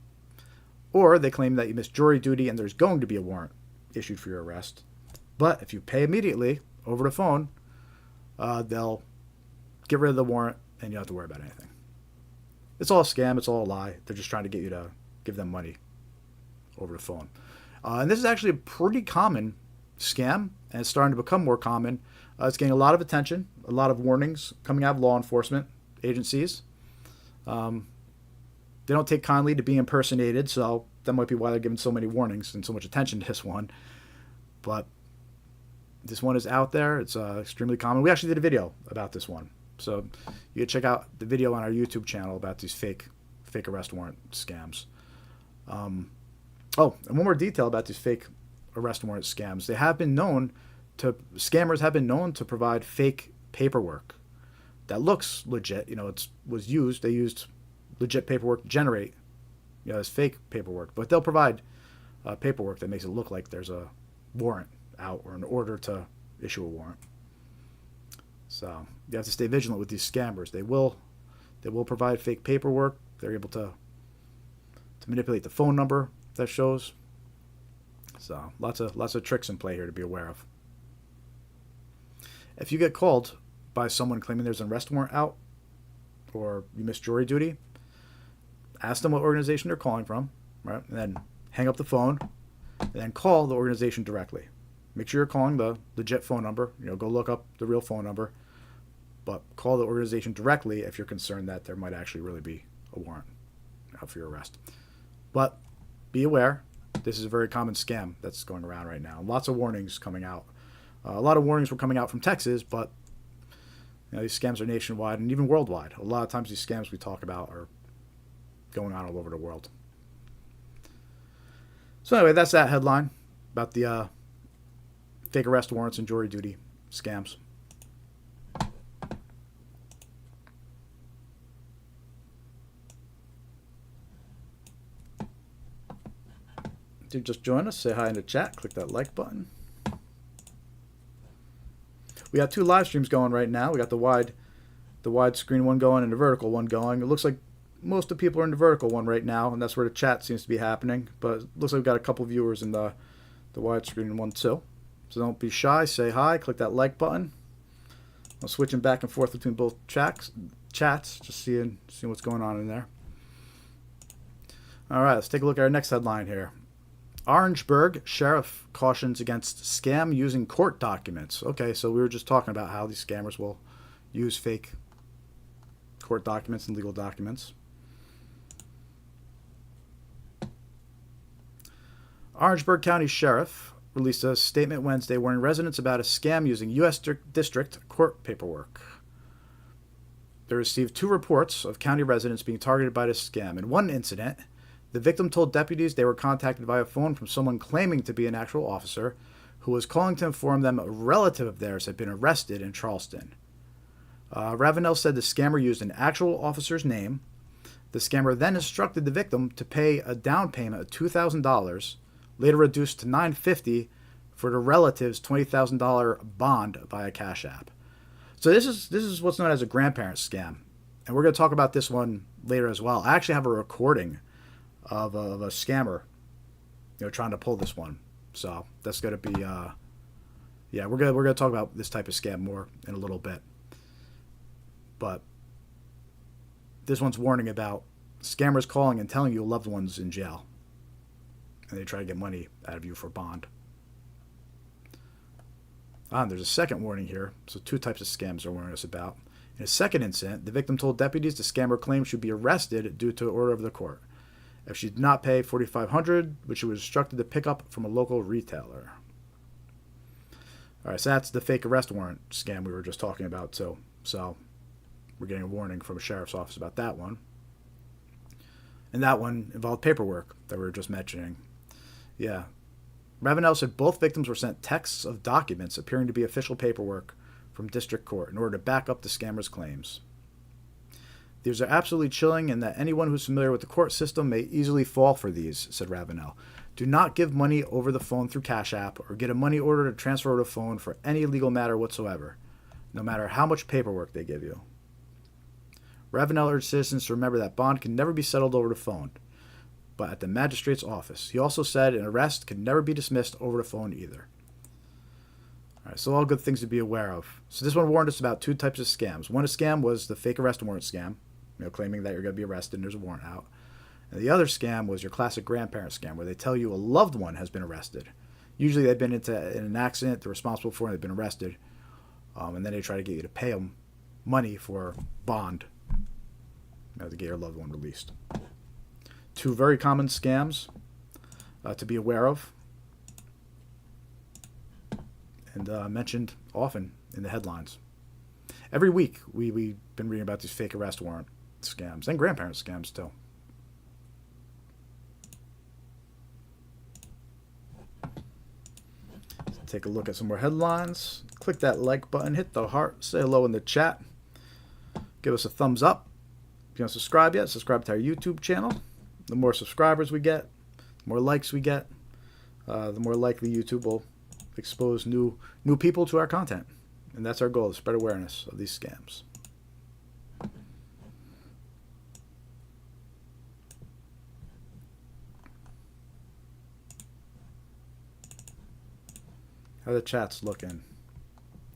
or they claim that you missed jury duty and there's going to be a warrant issued for your arrest. But if you pay immediately over the phone, they'll get rid of the warrant and you don't have to worry about anything. It's all a scam. It's all a lie. They're just trying to get you to give them money over the phone. And this is actually a pretty common scam, and it's starting to become more common. It's getting a lot of attention, a lot of warnings coming out of law enforcement agencies. They don't take kindly to being impersonated, so that might be why they're giving so many warnings and so much attention to this one. But this one is out there. It's extremely common. We actually did a video about this one. So you can check out the video on our YouTube channel about these fake arrest warrant scams. And one more detail about these fake arrest warrant scams. Scammers have been known to provide fake paperwork that looks legit. They used legit paperwork to generate, this fake paperwork. But they'll provide paperwork that makes it look like there's a warrant out or an order to issue a warrant. So you have to stay vigilant with these scammers. They will provide fake paperwork. They're able to manipulate the phone number that shows. So lots of tricks in play here to be aware of. If you get called by someone claiming there's an arrest warrant out or you missed jury duty, ask them what organization they're calling from, right? And then hang up the phone and then call the organization directly. Make sure you're calling the legit phone number. Go look up the real phone number. But call the organization directly if you're concerned that there might actually really be a warrant out for your arrest. But be aware, this is a very common scam that's going around right now. Lots of warnings coming out. A lot of warnings were coming out from Texas, but these scams are nationwide and even worldwide. A lot of times these scams we talk about are going on all over the world. So anyway, that's that headline about the fake arrest warrants and jury duty scams. If you just join us, say hi in the chat, click that like button. We got two live streams going right now. We got the widescreen one going and the vertical one going. It looks like most of the people are in the vertical one right now, and that's where the chat seems to be happening. But it looks like we've got a couple viewers in the widescreen one too. So don't be shy. Say hi. Click that like button. I'm switching back and forth between both chats, just seeing what's going on in there. All right, let's take a look at our next headline here. Orangeburg sheriff cautions against scam using court documents. Okay, so we were just talking about how these scammers will use fake court documents and legal documents. Orangeburg County Sheriff released a statement Wednesday warning residents about a scam using U.S. District Court paperwork. They received 2 reports of county residents being targeted by this scam. In one incident, the victim told deputies they were contacted via phone from someone claiming to be an actual officer who was calling to inform them a relative of theirs had been arrested in Charleston. Ravenel said the scammer used an actual officer's name. The scammer then instructed the victim to pay a down payment of $2,000, later reduced to $950 for the relative's $20,000 bond via Cash App. So this is what's known as a grandparent scam, and we're going to talk about this one later as well. I actually have a recording of a scammer, trying to pull this one. So that's going to be, we're going to talk about this type of scam more in a little bit. But this one's warning about scammers calling and telling you a loved one's in jail, and they try to get money out of you for bond. There's a second warning here. So 2 types of scams they're warning us about. In a second incident, the victim told deputies the scammer claimed she would be arrested due to order of the court if she did not pay $4,500, which she was instructed to pick up from a local retailer. All right, so that's the fake arrest warrant scam we were just talking about. So we're getting a warning from a sheriff's office about that one. And that one involved paperwork that we were just mentioning. Yeah. Ravenel said both victims were sent texts of documents appearing to be official paperwork from district court in order to back up the scammer's claims. These are absolutely chilling, and that anyone who's familiar with the court system may easily fall for these, said Ravenel. Do not give money over the phone through Cash App or get a money order to transfer over the phone for any legal matter whatsoever, no matter how much paperwork they give you. Ravenel urged citizens to remember that bond can never be settled over the phone, but at the magistrate's office. He also said an arrest can never be dismissed over the phone either. All right, so all good things to be aware of. So this one warned us about 2 types of scams. One scam was the fake arrest warrant scam, claiming that you're going to be arrested and there's a warrant out. And the other scam was your classic grandparent scam, where they tell you a loved one has been arrested. Usually they've been in an accident they're responsible for and they've been arrested. And then they try to get you to pay them money for bond to get your loved one released. 2 very common scams to be aware of and mentioned often in the headlines. Every week we've been reading about these fake arrest warrant scams and grandparent scams too. Let's take a look at some more headlines. Click that like button, hit the heart, say hello in the chat, give us a thumbs up. If you don't subscribe yet, subscribe to our YouTube channel. The more subscribers we get, the more likes we get, the more likely YouTube will expose new people to our content. And that's our goal, to spread awareness of these scams. How are the chats looking?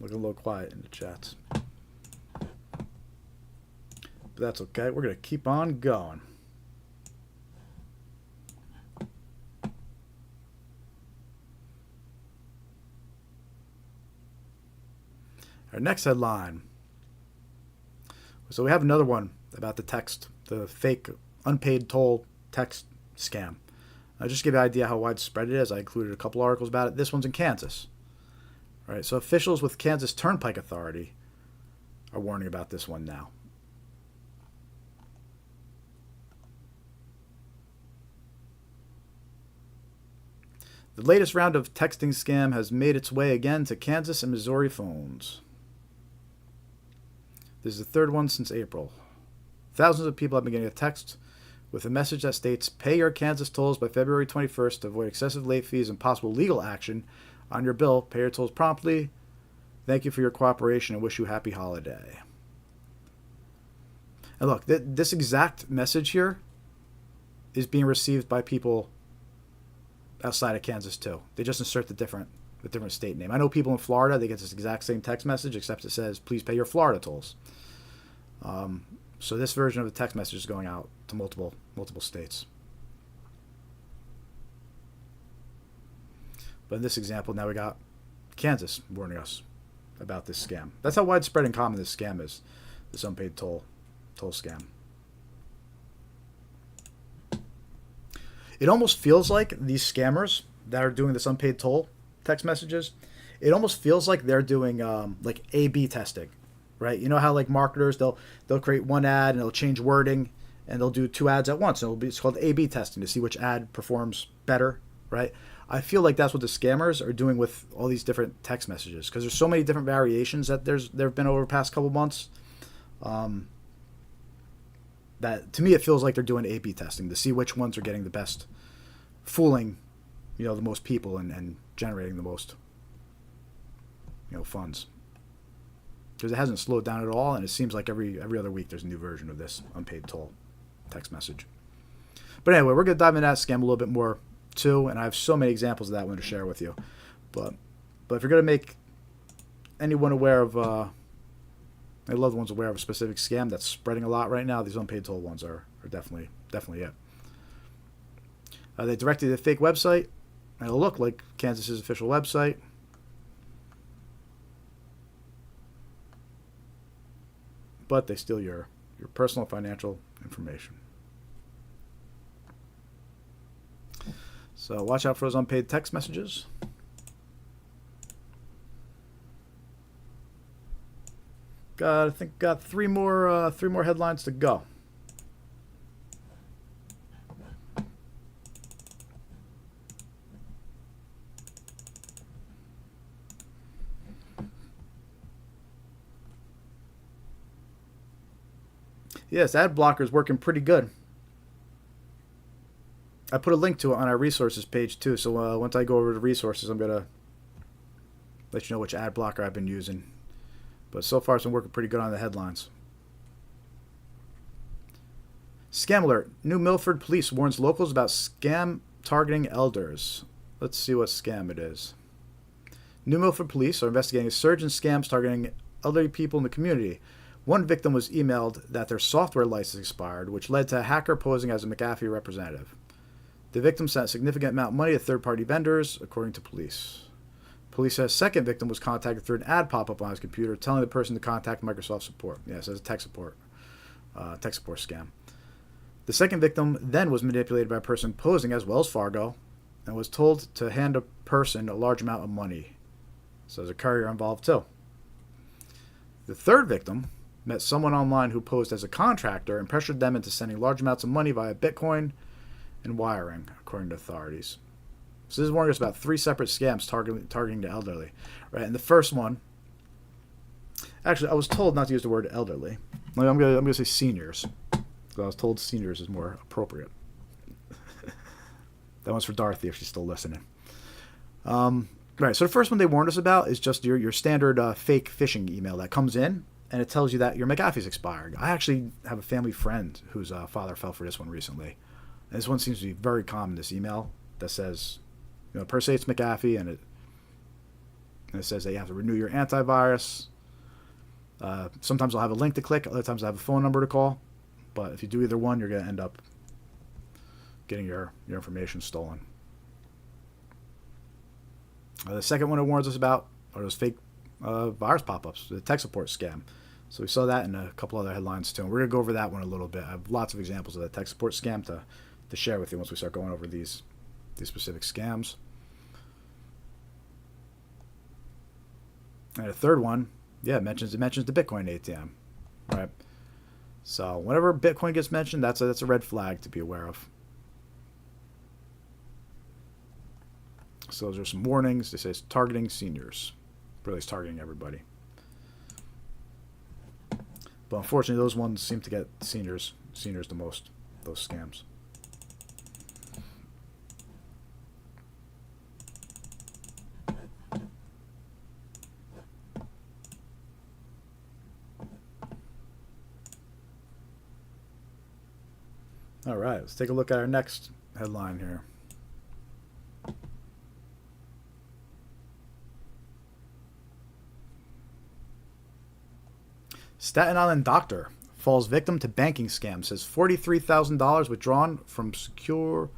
Looking a little quiet in the chats. But that's okay. We're going to keep on going. Our next headline. So we have another one about the fake unpaid toll text scam. Just to give you an idea how widespread it is, I included a couple articles about it. This one's in Kansas. All right, so officials with Kansas Turnpike Authority are warning about this one now. The latest round of texting scam has made its way again to Kansas and Missouri phones. This is the 3rd one since April. Thousands of people have been getting a text with a message that states, pay your Kansas tolls by February 21st to avoid excessive late fees and possible legal action on your bill. Pay your tolls promptly. Thank you for your cooperation and wish you a happy holiday. And look, this exact message here is being received by people outside of Kansas too. They just insert the different state name. I know people in Florida, they get this exact same text message, except it says, please pay your Florida tolls. So this version of the text message is going out to multiple states. But in this example, now we got Kansas warning us about this scam. That's how widespread and common this scam is, this unpaid toll scam. It almost feels like these scammers that are doing this unpaid toll text messages, it almost feels like they're doing like A/B testing, right? You know how like marketers, they'll create one ad and they'll change wording and they'll do 2 ads at once. And it's called A/B testing to see which ad performs better, right? I feel like that's what the scammers are doing with all these different text messages, because there's so many different variations that there have been over the past couple months. That to me it feels like they're doing A/B testing to see which ones are getting the best, fooling, the most people and generating the most, funds. Because it hasn't slowed down at all, and it seems like every other week there's a new version of this unpaid toll text message. But anyway, we're gonna dive into that scam a little bit more too, and I have so many examples of that one to share with you. But if you're gonna make anyone aware of, my loved ones aware of a specific scam that's spreading a lot right now, these unpaid toll ones are definitely it. They directed to a fake website, and it'll look like Kansas's official website. But they steal your personal financial information. So watch out for those unpaid text messages. I think got three more headlines to go. Yes, ad blocker is working pretty good. I put a link to it on our resources page too, so once I go over the resources, I'm going to let you know which ad blocker I've been using. But so far, it's been working pretty good on the headlines. Scam alert. New Milford police warns locals about scam targeting elders. Let's see what scam it is. New Milford police are investigating a surge in scams targeting elderly people in the community. One victim was emailed that their software license expired, which led to a hacker posing as a McAfee representative. The victim sent a significant amount of money to third-party vendors, according to police. Police said a second victim was contacted through an ad pop-up on his computer telling the person to contact Microsoft support. Yes, as a tech support scam. The second victim then was manipulated by a person posing as Wells Fargo and was told to hand a person a large amount of money. So there's a courier involved too. The third victim met someone online who posed as a contractor and pressured them into sending large amounts of money via Bitcoin and wiring, according to authorities. So this is warning us about 3 separate scams targeting the elderly, right? And the first one, actually, I was told not to use the word elderly. I'm gonna say seniors. So I was told seniors is more appropriate. That one's for Dorothy if she's still listening. Right. So the first one they warned us about is just your standard fake phishing email that comes in and it tells you that your McAfee's expired. I actually have a family friend whose father fell for this one recently. And this one seems to be very common, this email that says, per se it's McAfee, and it says that you have to renew your antivirus. Sometimes I'll have a link to click, other times I have a phone number to call. But if you do either one, you're going to end up getting your information stolen. The second one it warns us about are those fake virus pop-ups, the tech support scam. So we saw that in a couple other headlines too. And we're going to go over that one a little bit. I have lots of examples of the tech support scam to share with you once we start going over these specific scams. And the third one, it mentions the Bitcoin ATM, right? So whenever Bitcoin gets mentioned, that's a red flag to be aware of. So those are some warnings. They say it's targeting seniors. Really, it's targeting everybody. But unfortunately, those ones seem to get seniors the most, those scams. All right, let's take a look at our next headline here. Staten Island doctor falls victim to banking scam, says $43,000 withdrawn from secure.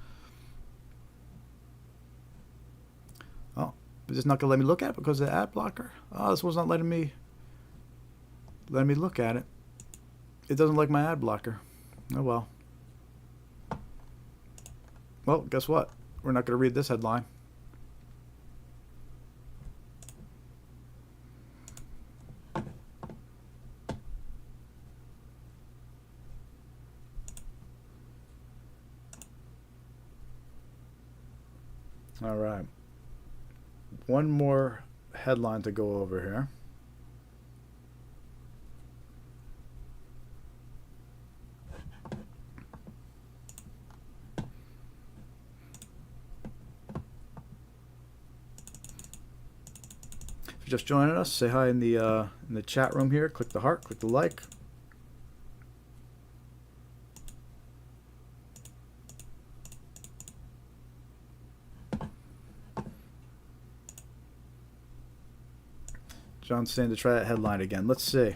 Oh, Is this not gonna let me look at it because of the ad blocker? Oh, this one's not letting me look at it. It doesn't like my ad blocker. Oh well. Well, guess what? We're not gonna read this headline. All right. One more headline to go over here. If you're just joining us, say hi in the chat room here. Click the heart, click the like. John's saying to try that headline again. Let's see.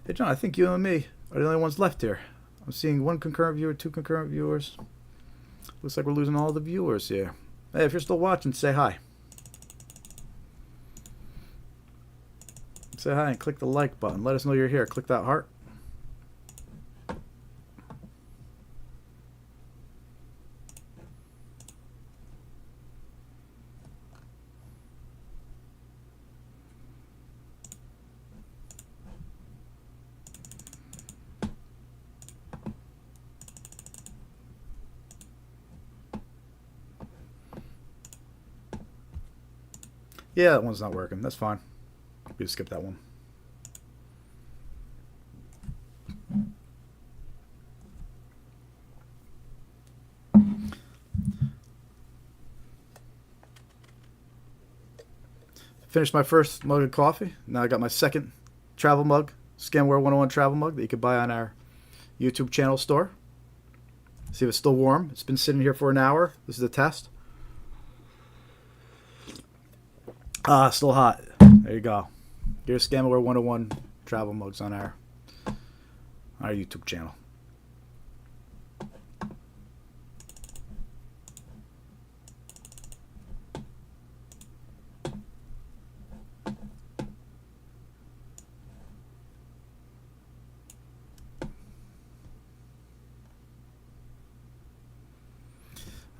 Hey, John, I think you and me are the only ones left here. I'm seeing one concurrent viewer, two concurrent viewers. Looks like we're losing all the viewers here. Hey, if you're still watching, say hi. Say hi and click the like button. Let us know you're here. Click that heart. Yeah, that one's not working. That's fine. We just skip that one. Finished my first mug of coffee. Now I got my second travel mug, Scamware 101 travel mug that you can buy on our YouTube channel store. See if it's still warm. It's been sitting here for an hour. This is a test. Still hot. There you go. Here's Scamware 101 travel mugs on our YouTube channel.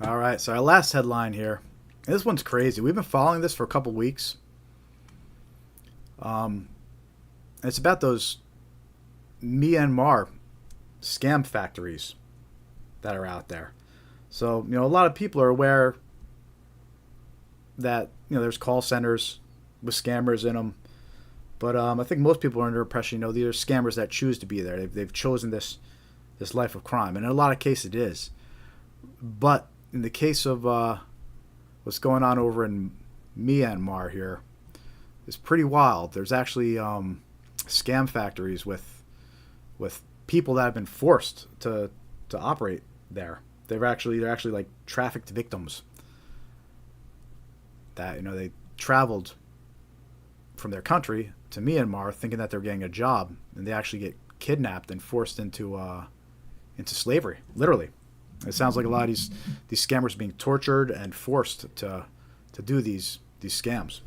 All right, so our last headline here. This one's crazy. We've been following this for a couple weeks. It's about those Myanmar scam factories that are out there. So, a lot of people are aware that, there's call centers with scammers in them. But I think most people are under the impression, these are scammers that choose to be there. They've chosen this life of crime. And in a lot of cases it is. But in the case of what's going on over in Myanmar here, is pretty wild. There's actually scam factories with people that have been forced to operate there. They're actually like trafficked victims that they traveled from their country to Myanmar thinking that they're getting a job, and they actually get kidnapped and forced into slavery, literally. It sounds like a lot of these scammers being tortured and forced to do these scams.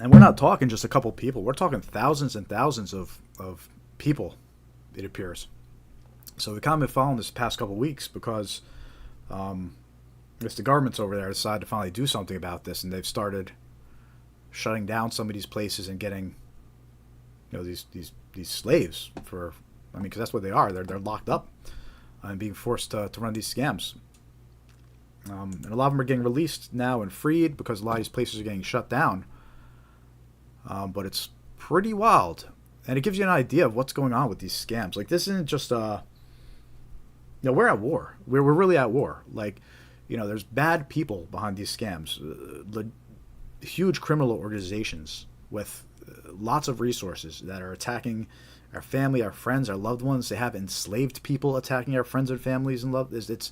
And we're not talking just a couple people. We're talking thousands and thousands of people, it appears. So we've kind of been following this past couple weeks because the governments over there decided to finally do something about this, and they've started shutting down some of these places and getting these slaves for, because that's what they are. They're locked up and being forced to run these scams. And a lot of them are getting released now and freed because a lot of these places are getting shut down. But it's pretty wild, and it gives you an idea of what's going on with these scams. Like, this isn't just we're at war. We're really at war. Like, there's bad people behind these scams, huge criminal organizations with lots of resources that are attacking our family, our friends, our loved ones. They have enslaved people attacking our friends and families and love. There's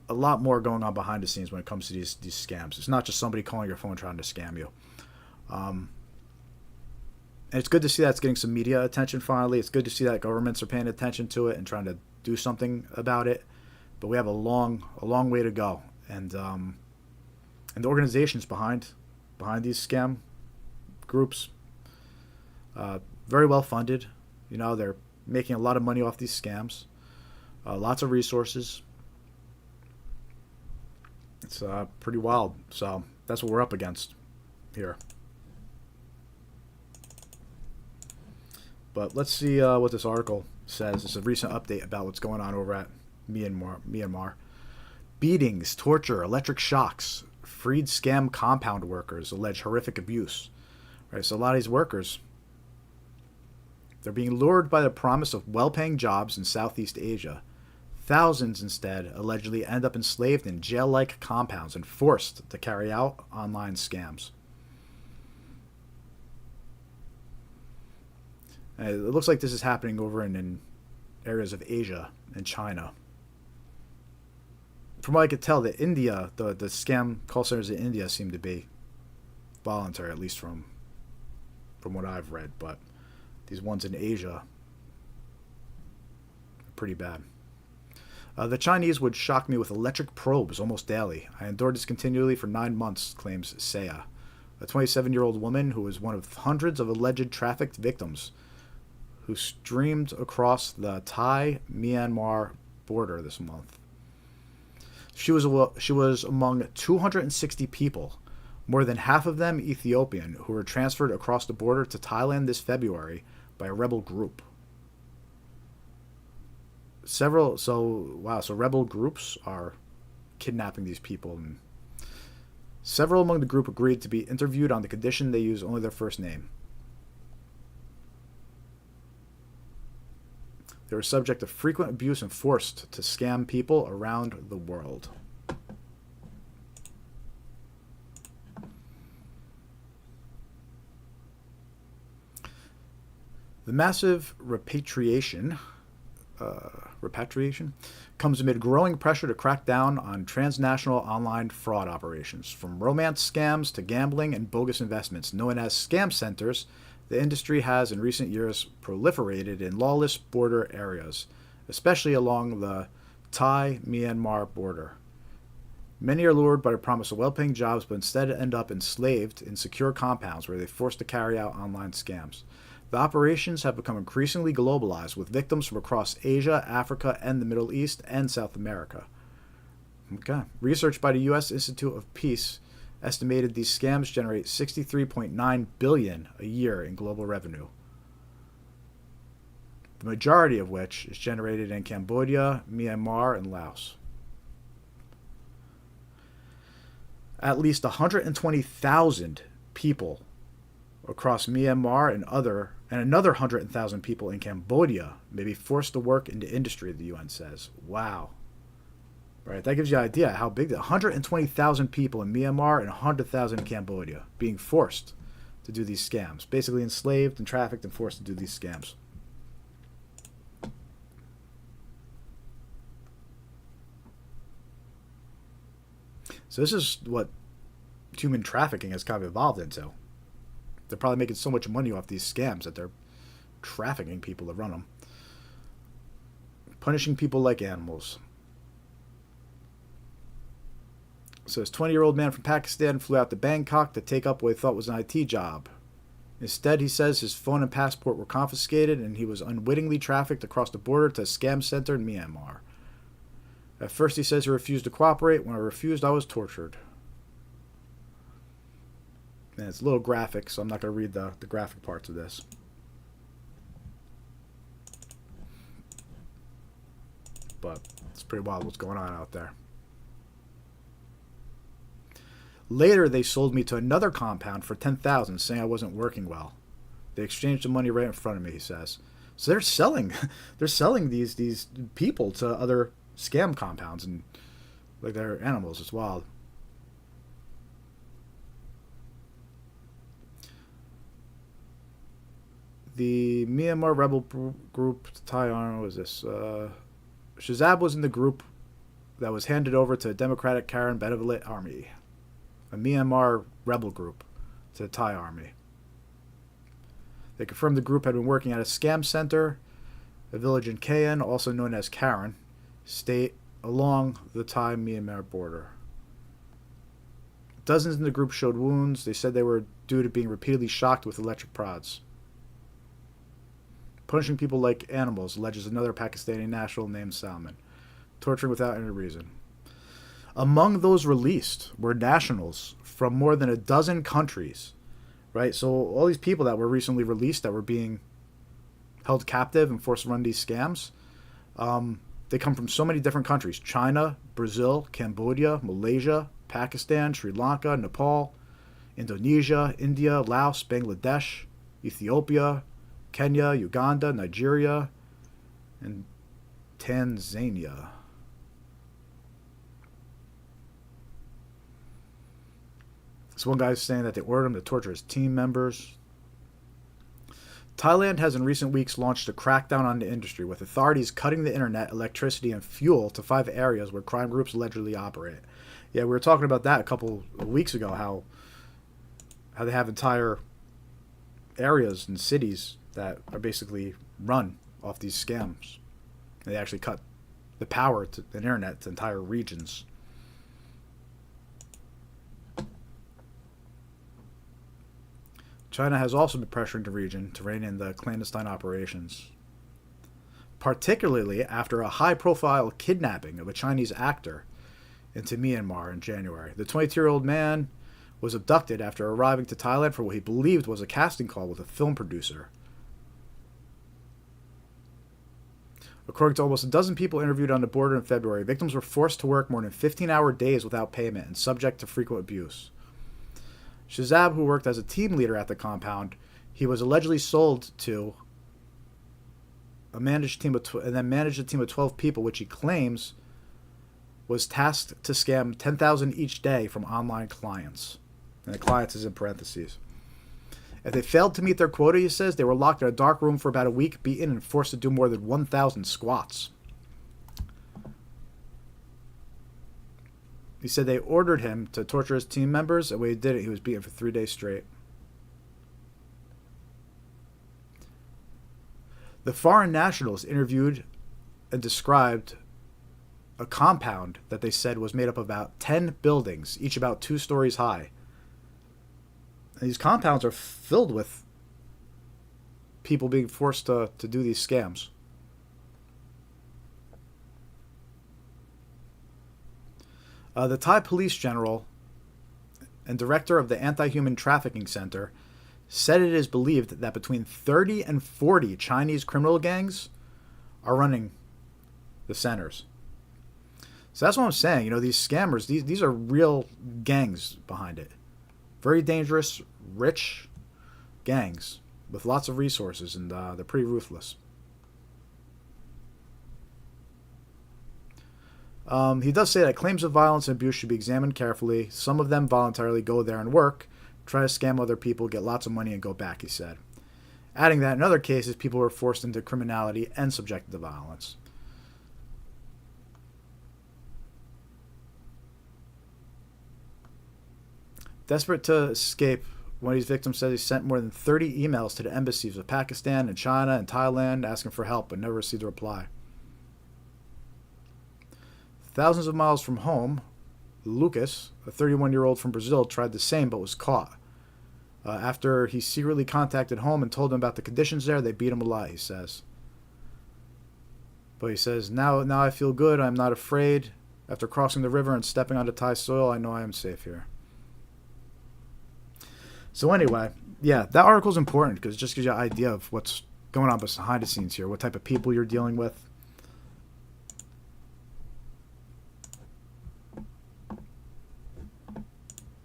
a lot more going on behind the scenes when it comes to these scams. It's not just somebody calling your phone trying to scam you. And it's good to see that it's getting some media attention finally. It's good to see that governments are paying attention to it and trying to do something about it. but we have a long way to go. And the organizations behind these scam groups, very well funded. You know, they're making a lot of money off these scams. Lots of resources. It's pretty wild. So that's what we're up against here. But let's see what this article says. It's a recent update about what's going on over at Myanmar. Beatings, torture, electric shocks. Freed scam compound workers allege horrific abuse. Right, so a lot of these workers, they're being lured by the promise of well-paying jobs in Southeast Asia. Thousands instead allegedly end up enslaved in jail-like compounds and forced to carry out online scams. It looks like this is happening over in areas of Asia and China. From what I could tell, the scam call centers in India seem to be voluntary, at least from what I've read. But these ones in Asia are pretty bad. The Chinese would shock me with electric probes almost daily. I endured this continually for 9 months, claims Saya, a 27-year-old woman who was one of hundreds of alleged trafficked victims who streamed across the Thai-Myanmar border this month. She was among 260 people, more than half of them Ethiopian, who were transferred across the border to Thailand this February by a rebel group. So rebel groups are kidnapping these people, and several among the group agreed to be interviewed on the condition they use only their first name. They were subject to frequent abuse and forced to scam people around the world. The massive repatriation comes amid growing pressure to crack down on transnational online fraud operations. From romance scams to gambling and bogus investments, known as scam centers, the industry has in recent years proliferated in lawless border areas, especially along the Thai-Myanmar border. Many are lured by the promise of well-paying jobs, but instead end up enslaved in secure compounds where they're forced to carry out online scams. The operations have become increasingly globalized, with victims from across Asia, Africa, and the Middle East and South America. Okay. Research by the U.S. Institute of Peace estimated these scams generate $63.9 billion a year in global revenue, the majority of which is generated in Cambodia, Myanmar, and Laos. At least 120,000 people across Myanmar and another 100,000 people in Cambodia may be forced to work in the industry, the UN says. Wow. Right, that gives you an idea how big 120,000 people in Myanmar and 100,000 in Cambodia being forced to do these scams. Basically enslaved and trafficked and forced to do these scams. So this is what human trafficking has kind of evolved into. They're probably making so much money off these scams that they're trafficking people to run them. Punishing people like animals. So this 20-year-old man from Pakistan flew out to Bangkok to take up what he thought was an IT job. Instead, he says his phone and passport were confiscated and he was unwittingly trafficked across the border to a scam center in Myanmar. At first, he says he refused to cooperate. When I refused, I was tortured. And it's a little graphic, so I'm not going to read the graphic parts of this. But it's pretty wild what's going on out there. Later, they sold me to another compound for $10,000, saying I wasn't working well. They exchanged the money right in front of me, he says. So they're selling these people to other scam compounds, and like they're animals. It's wild. The Myanmar rebel group, Thai Army, was this? Shazab was in the group that was handed over to the Democratic Karen Benevolent Army, a Myanmar rebel group to the Thai Army. They confirmed the group had been working at a scam center, a village in Kayan, also known as Karen, state along the Thai-Myanmar border. Dozens in the group showed wounds. They said they were due to being repeatedly shocked with electric prods. Punishing people like animals, alleges another Pakistani national named Salman. Torturing without any reason. Among those released were nationals from more than a dozen countries, right? So all these people that were recently released that were being held captive and forced to run these scams, they come from so many different countries. China, Brazil, Cambodia, Malaysia, Pakistan, Sri Lanka, Nepal, Indonesia, India, Laos, Bangladesh, Ethiopia, Kenya, Uganda, Nigeria, and Tanzania. This one guy's saying that they ordered him to torture his team members. Thailand has in recent weeks launched a crackdown on the industry, with authorities cutting the internet, electricity, and fuel to 5 areas where crime groups allegedly operate. Yeah, we were talking about that a couple of weeks ago, how they have entire areas and cities that are basically run off these scams. They actually cut the power to the internet to entire regions. China has also been pressuring the region to rein in the clandestine operations, particularly after a high-profile kidnapping of a Chinese actor into Myanmar in January. The 22-year-old man was abducted after arriving to Thailand for what he believed was a casting call with a film producer. According to almost a dozen people interviewed on the border in February, victims were forced to work more than 15-hour days without payment and subject to frequent abuse. Shazab, who worked as a team leader at the compound, he was allegedly sold to managed a team of 12 people, which he claims was tasked to scam $10,000 each day from online clients. And the clients is in parentheses. If they failed to meet their quota, he says, they were locked in a dark room for about a week, beaten, and forced to do more than 1,000 squats. He said they ordered him to torture his team members, and when he did it, he was beaten for 3 days straight. The foreign nationals interviewed and described a compound that they said was made up of about 10 buildings, each about 2 stories high. And these compounds are filled with people being forced to do these scams. The Thai police general and director of the Anti-Human Trafficking Center said it is believed that between 30 and 40 Chinese criminal gangs are running the centers. So that's what I'm saying. You know, these scammers, these are real gangs behind it. Very dangerous, rich gangs with lots of resources, and they're pretty ruthless. He does say that claims of violence and abuse should be examined carefully. Some of them voluntarily go there and work, try to scam other people, get lots of money, and go back, he said. Adding that in other cases, people were forced into criminality and subjected to violence. Desperate to escape, one of these victims says he sent more than 30 emails to the embassies of Pakistan and China and Thailand asking for help, but never received a reply. Thousands of miles from home, Lucas, a 31-year-old from Brazil, tried the same but was caught. After he secretly contacted home and told them about the conditions there, they beat him a lot, he says. But he says, now I feel good. I'm not afraid. After crossing the river and stepping onto Thai soil, I know I am safe here. So anyway, yeah, that article is important because it just gives you an idea of what's going on behind the scenes here, what type of people you're dealing with.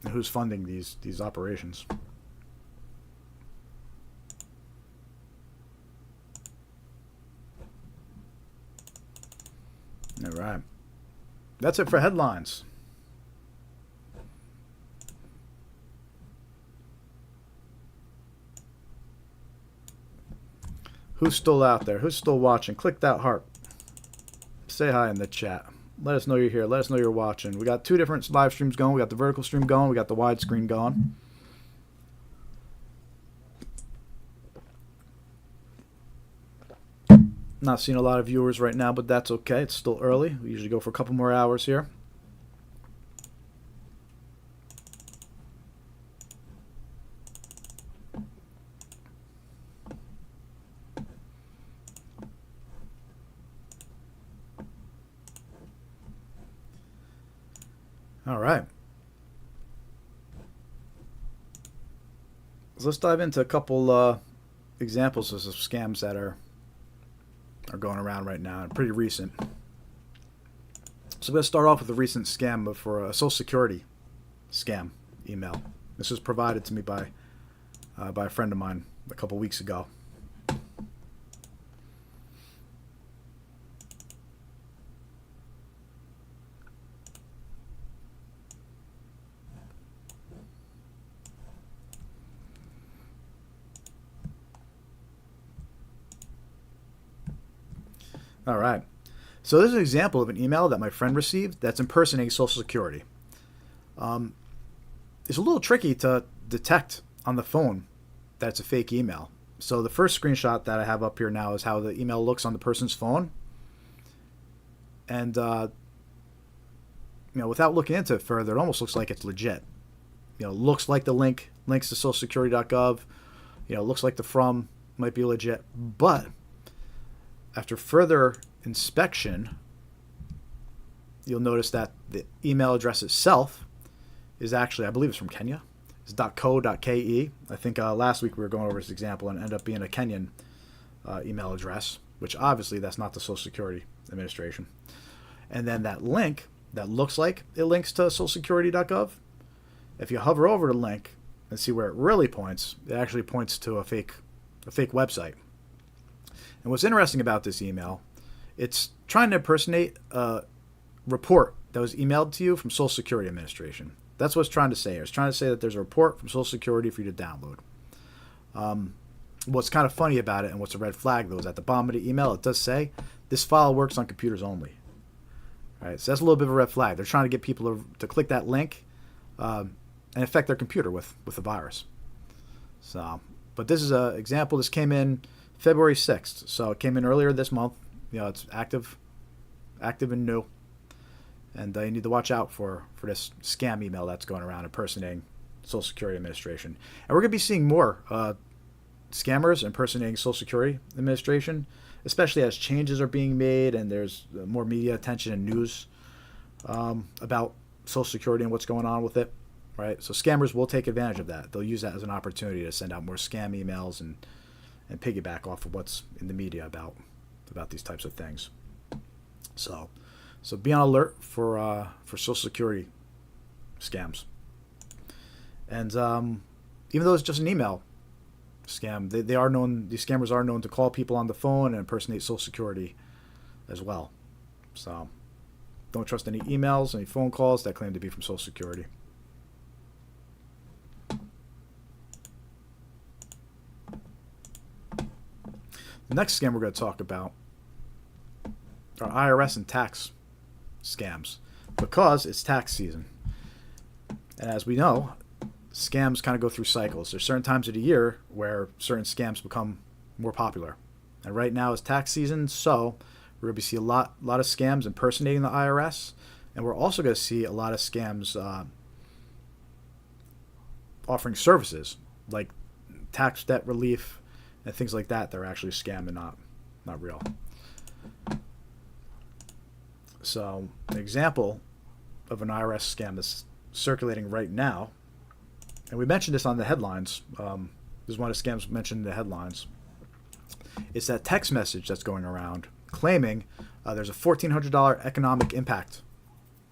And who's funding these operations. All right. That's it for headlines. Who's still out there? Who's still watching? Click that heart. Say hi in the chat. Let us know you're here. Let us know you're watching. We got 2 different live streams going. We got the vertical stream going. We got the widescreen going. Not seeing a lot of viewers right now, but that's okay. It's still early. We usually go for a couple more hours here. All right. So let's dive into a couple examples of some scams that are going around right now and pretty recent. So I'm going to start off with a recent scam for a Social Security scam email. This was provided to me by a friend of mine a couple weeks ago. All right. So this is an example of an email that my friend received that's impersonating Social Security. It's a little tricky to detect on the phone that it's a fake email. So the first screenshot that I have up here now is how the email looks on the person's phone. And, without looking into it further, it almost looks like it's legit. Looks like the links to socialsecurity.gov. Looks like the from might be legit. But after further inspection, you'll notice that the email address itself is actually, I believe it's from Kenya. It's .co.ke. I think last week we were going over this example and it ended up being a Kenyan email address, which obviously that's not the Social Security Administration. And then that link that looks like it links to socialsecurity.gov, if you hover over the link and see where it really points, it actually points to a fake website. And what's interesting about this email, it's trying to impersonate a report that was emailed to you from Social Security Administration. That's what it's trying to say here. It's trying to say that there's a report from Social Security for you to download. What's kind of funny about it and what's a red flag, though, is at the bottom of the email, it does say, this file works on computers only. All right, so that's a little bit of a red flag. They're trying to get people to click that link and infect their computer with a virus. So, but this is an example. This came in February 6th, so it came in earlier this month. It's active and new. And you need to watch out for this scam email that's going around impersonating Social Security Administration. And we're going to be seeing more scammers impersonating Social Security Administration, especially as changes are being made and there's more media attention and news about Social Security and what's going on with it. Right? So scammers will take advantage of that. They'll use that as an opportunity to send out more scam emails and piggyback off of what's in the media about these types of things. So be on alert for Social Security scams. And even though it's just an email scam, these scammers are known to call people on the phone and impersonate Social Security as well. So don't trust any emails, any phone calls that claim to be from Social Security. The next scam we're going to talk about are IRS and tax scams, because it's tax season. And as we know, scams kind of go through cycles. There's certain times of the year where certain scams become more popular. And right now is tax season, so we're going to see a lot of scams impersonating the IRS, and we're also going to see a lot of scams offering services like tax debt relief and things like that. They're actually a scam and not real. So an example of an IRS scam that's circulating right now, and we mentioned this on the headlines. This is one of the scams mentioned in the headlines. It's that text message that's going around claiming there's a $1,400 economic impact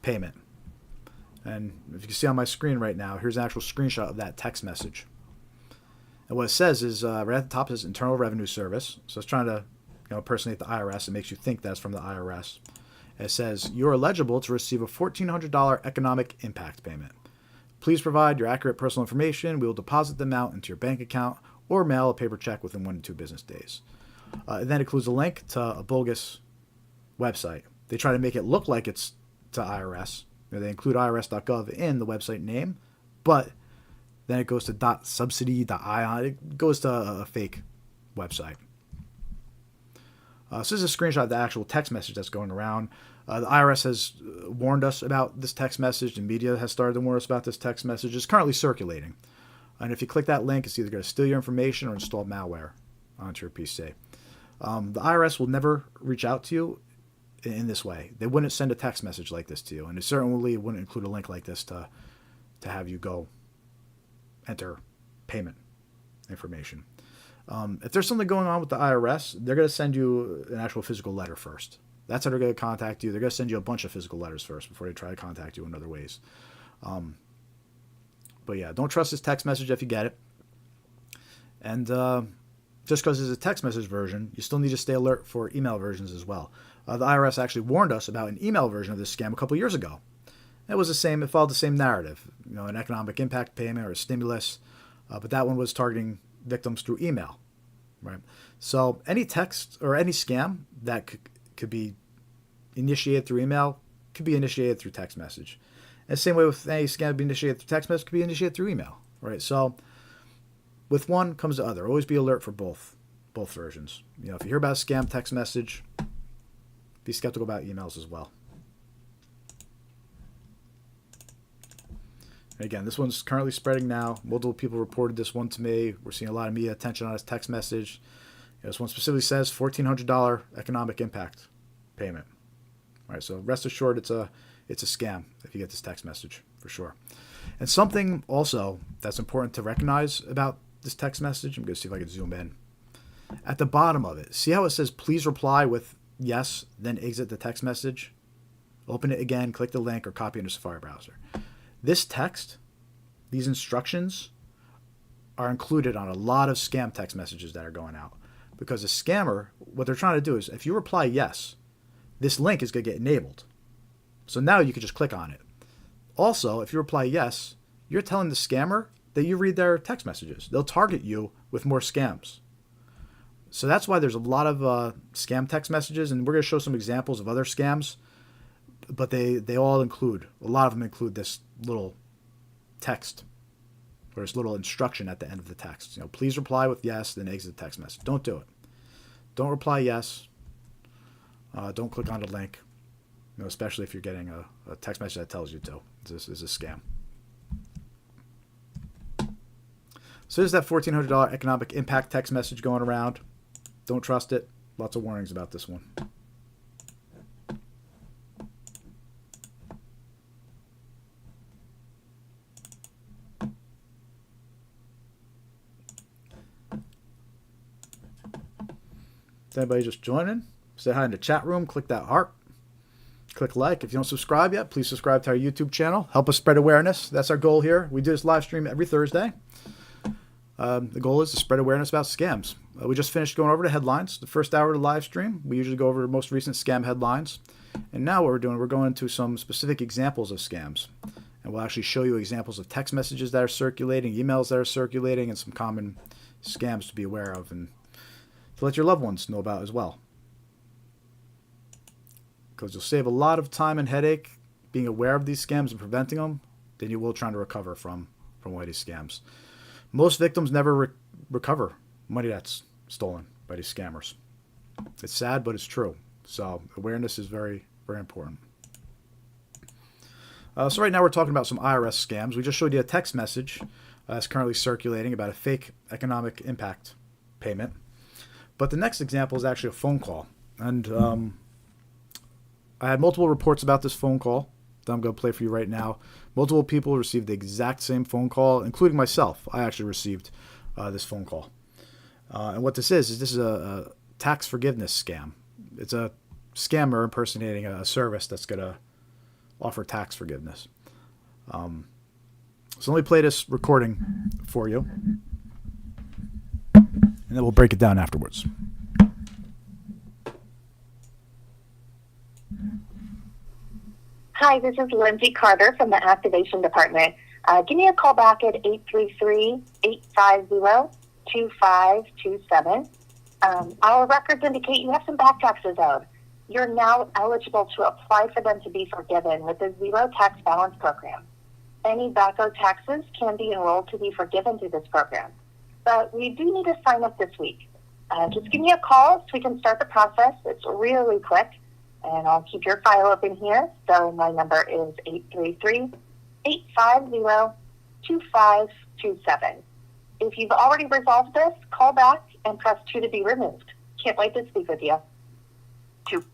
payment. And if you can see on my screen right now, here's an actual screenshot of that text message. And what it says is, right at the top, is Internal Revenue Service. So it's trying to impersonate the IRS. It makes you think that's from the IRS. And it says, you're eligible to receive a $1,400 economic impact payment. Please provide your accurate personal information. We will deposit the amount into your bank account or mail a paper check within 1 to 2 business days. It then includes a link to a bogus website. They try to make it look like it's to IRS. They include irs.gov in the website name, but then it goes to .subsidy.ion. It goes to a fake website. So this is a screenshot of the actual text message that's going around. The IRS has warned us about this text message. The media has started to warn us about this text message. It's currently circulating. And if you click that link, it's either going to steal your information or install malware onto your PC. The IRS will never reach out to you in this way. They wouldn't send a text message like this to you. And it certainly wouldn't include a link like this to have you go enter payment information. If there's something going on with the IRS, they're going to send you an actual physical letter first. That's how they're going to contact you. They're going to send you a bunch of physical letters first before they try to contact you in other ways. But yeah, don't trust this text message if you get it. And just because it's a text message version, you still need to stay alert for email versions as well. The IRS actually warned us about an email version of this scam a couple years ago. It was the same. It followed the same narrative, an economic impact payment or a stimulus, but that one was targeting victims through email, right? So any text or any scam that could be initiated through email could be initiated through text message. And the same way with any scam to be initiated through text message could be initiated through email, right? So with one comes the other. Always be alert for both versions. If you hear about a scam text message, be skeptical about emails as well. And again, this one's currently spreading now. Multiple people reported this one to me. We're seeing a lot of media attention on this text message. This one specifically says $1,400 economic impact payment. All right, so rest assured it's a scam if you get this text message for sure. And something also that's important to recognize about this text message, I'm going to see if I can zoom in. At the bottom of it, see how it says please reply with yes, then exit the text message? Open it again, click the link, or copy into Safari browser. This text, these instructions, are included on a lot of scam text messages that are going out. Because a scammer, what they're trying to do is, if you reply yes, this link is going to get enabled. So now you can just click on it. Also, if you reply yes, you're telling the scammer that you read their text messages. They'll target you with more scams. So that's why there's a lot of scam text messages, and we're going to show some examples of other scams. But they all include, a lot of them include this little text, or this little instruction at the end of the text. Please reply with yes, then exit the text message. Don't do it. Don't reply yes. Don't click on the link, especially if you're getting a text message that tells you to. This is a scam. So there's that $1,400 economic impact text message going around. Don't trust it. Lots of warnings about this one. Is anybody just joining? Say hi in the chat room. Click that heart. Click like. If you don't subscribe yet, please subscribe to our YouTube channel. Help us spread awareness. That's our goal here. We do this live stream every Thursday. The goal is to spread awareness about scams. We just finished going over the headlines. The first hour of the live stream, we usually go over the most recent scam headlines. And now what we're going into some specific examples of scams. And we'll actually show you examples of text messages that are circulating, emails that are circulating, and some common scams to be aware of and to let your loved ones know about as well. Because you'll save a lot of time and headache being aware of these scams and preventing them than you will trying to recover from one of these scams. Most victims never recover money that's stolen by these scammers. It's sad, but it's true. So awareness is very, very important. So right now we're talking about some IRS scams. We just showed you a text message that's currently circulating about a fake economic impact payment. But the next example is actually a phone call. And I had multiple reports about this phone call that I'm going to play for you right now. Multiple people received the exact same phone call, including myself. I actually received this phone call. And what this is a tax forgiveness scam. It's a scammer impersonating a service that's going to offer tax forgiveness. So let me play this recording for you, and then we'll break it down afterwards. Hi, this is Lindsay Carter from the Activation Department. Give me a call back at 833-850-2527. Our records indicate you have some back taxes owed. You're now eligible to apply for them to be forgiven with the Zero Tax Balance Program. Any back owed taxes can be enrolled to be forgiven through this program. But we do need to sign up this week. Just give me a call so we can start the process. It's really quick, and I'll keep your file open here. So my number is 833-850-2527. If you've already resolved this, call back and press 2 to be removed. Can't wait to speak with you. 2.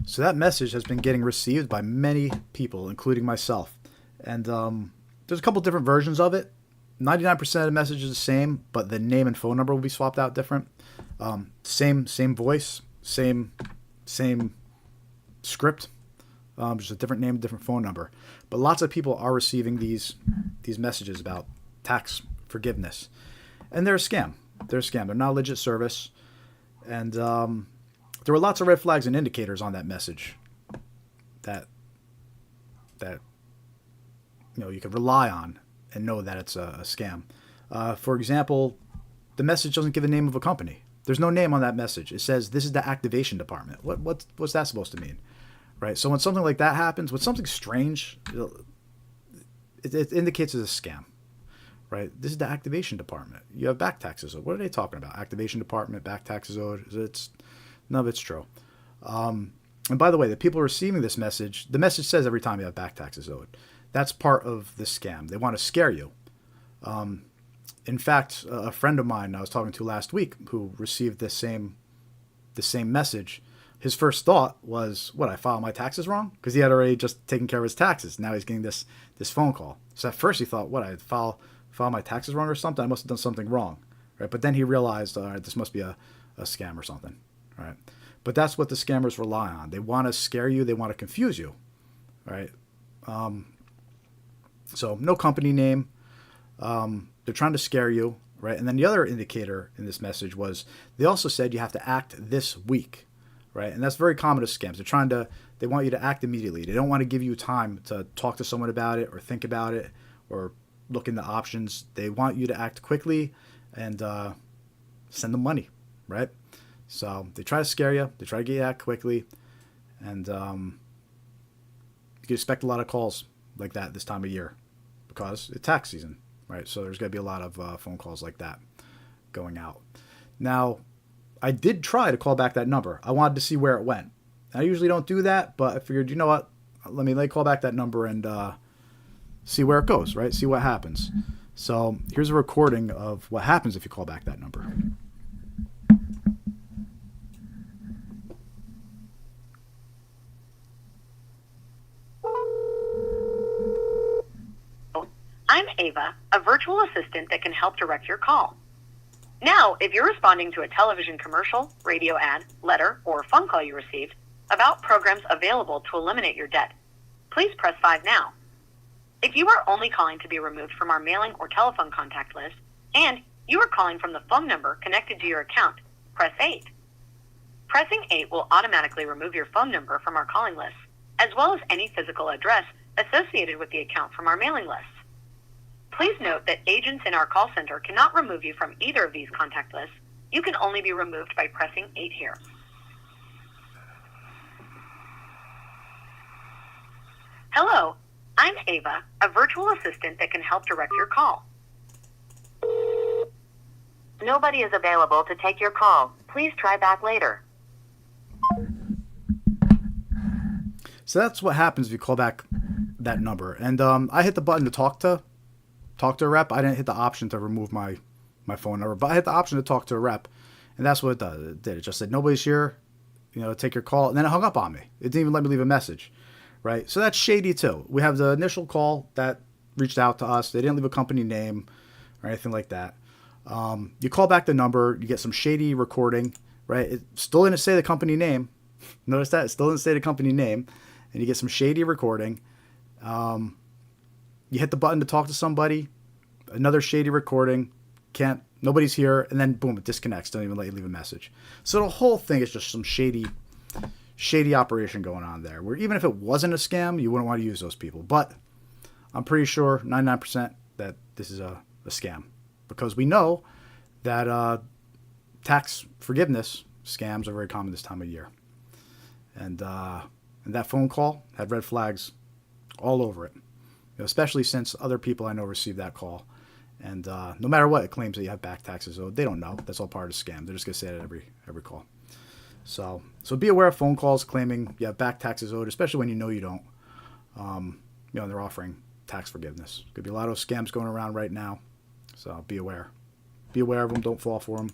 So that message has been getting received by many people, including myself. And there's a couple different versions of it. 99% of the message is the same, but the name and phone number will be swapped out different. Same voice, same script, just a different name, different phone number. But lots of people are receiving these messages about tax forgiveness, and they're a scam. They're a scam. They're not a legit service, and there were lots of red flags and indicators on that message that you could rely on and know that it's a scam. For example, the message doesn't give the name of a company. There's no name on that message. It says this is the activation department. What's that supposed to mean, right? So when something like that happens, when something strange, it indicates it's a scam, right? This is the activation department. You have back taxes owed. What are they talking about? Activation department, back taxes owed. None of it's true. And by the way, the people receiving this message, the message says every time you have back taxes owed. That's part of the scam. They want to scare you. In fact, a friend of mine I was talking to last week who received the same message, his first thought was, what, I filed my taxes wrong? Because he had already just taken care of his taxes. Now he's getting this phone call. So at first he thought, what, I file my taxes wrong or something? I must have done something wrong, right? But then he realized, all right, this must be a scam or something, right? But that's what the scammers rely on. They want to scare you. They want to confuse you, right? So no company name. They're trying to scare you, right? And then the other indicator in this message was they also said you have to act this week, right? And that's very common to scams. They want you to act immediately. They don't want to give you time to talk to someone about it or think about it or look into options. They want you to act quickly and send them money, right? So they try to scare you. They try to get you to act quickly. And you can expect a lot of calls like that this time of year because it's tax season, right? So there's going to be a lot of phone calls like that going out. Now, I did try to call back that number. I wanted to see where it went. I usually don't do that, but I figured, you know what? Let me call back that number and see where it goes, right? See what happens. So here's a recording of what happens if you call back that number. I'm Ava, a virtual assistant that can help direct your call. Now, if you're responding to a television commercial, radio ad, letter, or phone call you received about programs available to eliminate your debt, please press 5 now. If you are only calling to be removed from our mailing or telephone contact list, and you are calling from the phone number connected to your account, press 8. Pressing 8 will automatically remove your phone number from our calling list, as well as any physical address associated with the account from our mailing list. Please note that agents in our call center cannot remove you from either of these contact lists. You can only be removed by pressing 8 here. Hello, I'm Ava, a virtual assistant that can help direct your call. Nobody is available to take your call. Please try back later. So that's what happens if you call back that number. And I hit the button to talk to a rep. I didn't hit the option to remove my phone number, but I hit the option to talk to a rep, and that's what it did. It just said, nobody's here, take your call, and then it hung up on me. It didn't even let me leave a message, right? So that's shady too. We have the initial call that reached out to us. They didn't leave a company name or anything like that. You call back the number, you get some shady recording, right? It still didn't say the company name. Notice that? It still didn't say the company name, and you get some shady recording. You hit the button to talk to somebody, another shady recording, nobody's here, and then boom, it disconnects. Don't even let you leave a message. So the whole thing is just some shady operation going on there, where even if it wasn't a scam, you wouldn't want to use those people. But I'm pretty sure 99% that this is a scam, because we know that tax forgiveness scams are very common this time of year. And that phone call had red flags all over it. Especially since other people I know received that call, And no matter what, it claims that you have back taxes owed. They don't know. That's all part of the scam. They're just going to say it every call. So be aware of phone calls claiming you have back taxes owed, especially when you don't. And they're offering tax forgiveness. Could be a lot of scams going around right now. So be aware. Be aware of them. Don't fall for them.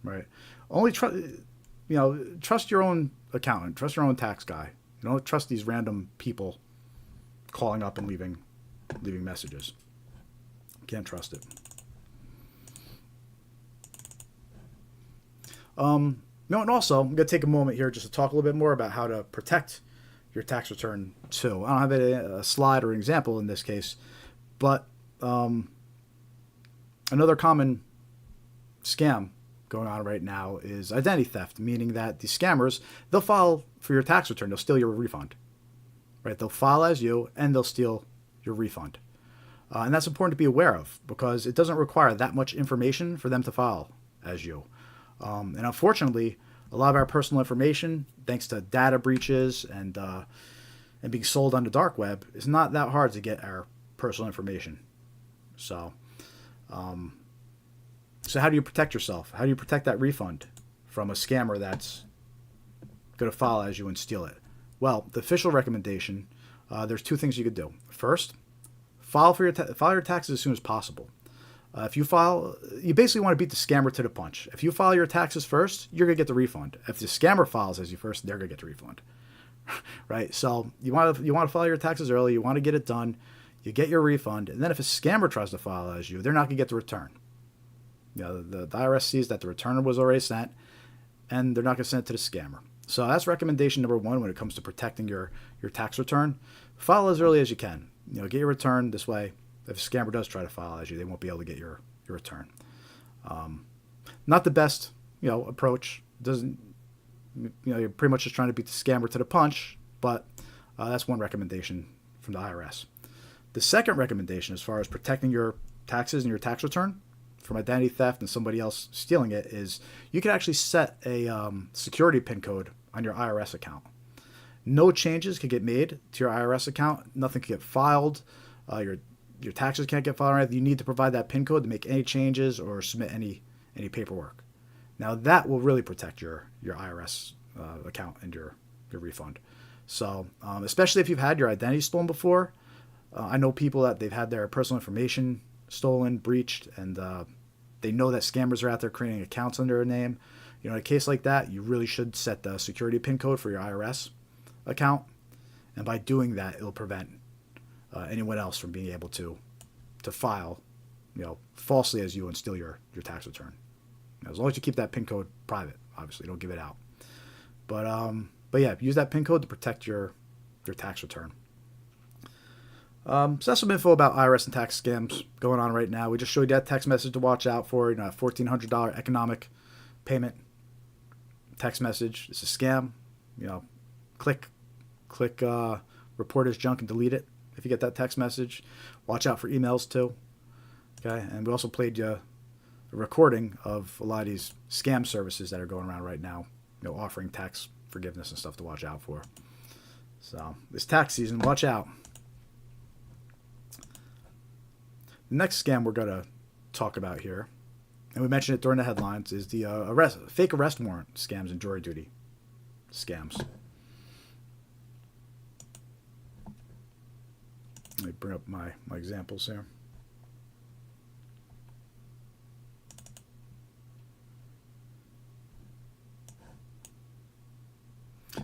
Right. Only trust your own accountant. Trust your own tax guy. Don't trust these random people calling up and leaving messages. Can't trust it. And also, I'm going to take a moment here just to talk a little bit more about how to protect your tax return too. I don't have a slide or an example in this case, but another common scam going on right now is identity theft, meaning that the scammers, they'll file for your tax return. They'll steal your refund. Right? They'll file as you, and they'll steal your refund. And that's important to be aware of because it doesn't require that much information for them to file as you. And unfortunately, a lot of our personal information, thanks to data breaches and being sold on the dark web, is not that hard to get our personal information. So how do you protect yourself? How do you protect that refund from a scammer that's going to file as you and steal it? Well, the official recommendation, there's two things you could do. First, file your taxes as soon as possible. If you file, you basically want to beat the scammer to the punch. If you file your taxes first, you're going to get the refund. If the scammer files as you first, they're going to get the refund. Right? So you want to file your taxes early. You want to get it done. You get your refund. And then if a scammer tries to file as you, they're not going to get the return. The IRS sees that the return was already sent, and they're not going to send it to the scammer. So that's recommendation number one when it comes to protecting your tax return. File as early as you can. Get your return this way. If a scammer does try to file as you, they won't be able to get your return. Not the best, approach. Doesn't, you're pretty much just trying to beat the scammer to the punch, but that's one recommendation from the IRS. The second recommendation as far as protecting your taxes and your tax return from identity theft and somebody else stealing it is you can actually set a security PIN code on your IRS account. No changes can get made to your IRS account. Nothing can get filed. Your taxes can't get filed or anything. You need to provide that PIN code to make any changes or submit any paperwork. Now that will really protect your IRS account and your refund. So especially if you've had your identity stolen before, I know people that they've had their personal information stolen, breached, and they know that scammers are out there creating accounts under a name. In a case like that, you really should set the security PIN code for your IRS account, and by doing that, it'll prevent anyone else from being able to file, falsely as you and steal your tax return. As long as you keep that PIN code private, obviously, don't give it out. But yeah, use that PIN code to protect your tax return. So that's some info about IRS and tax scams going on right now. We just showed you that text message to watch out for. $1,400 economic payment text message. It's a scam. Click report as junk and delete it if you get that text message. Watch out for emails too. Okay, and we also played you a recording of a lot of these scam services that are going around right now, offering tax forgiveness and stuff to watch out for. So this tax season, watch out. The next scam we're going to talk about here, and we mentioned it during the headlines, is the fake arrest warrant scams and jury duty scams. Let me bring up my examples here.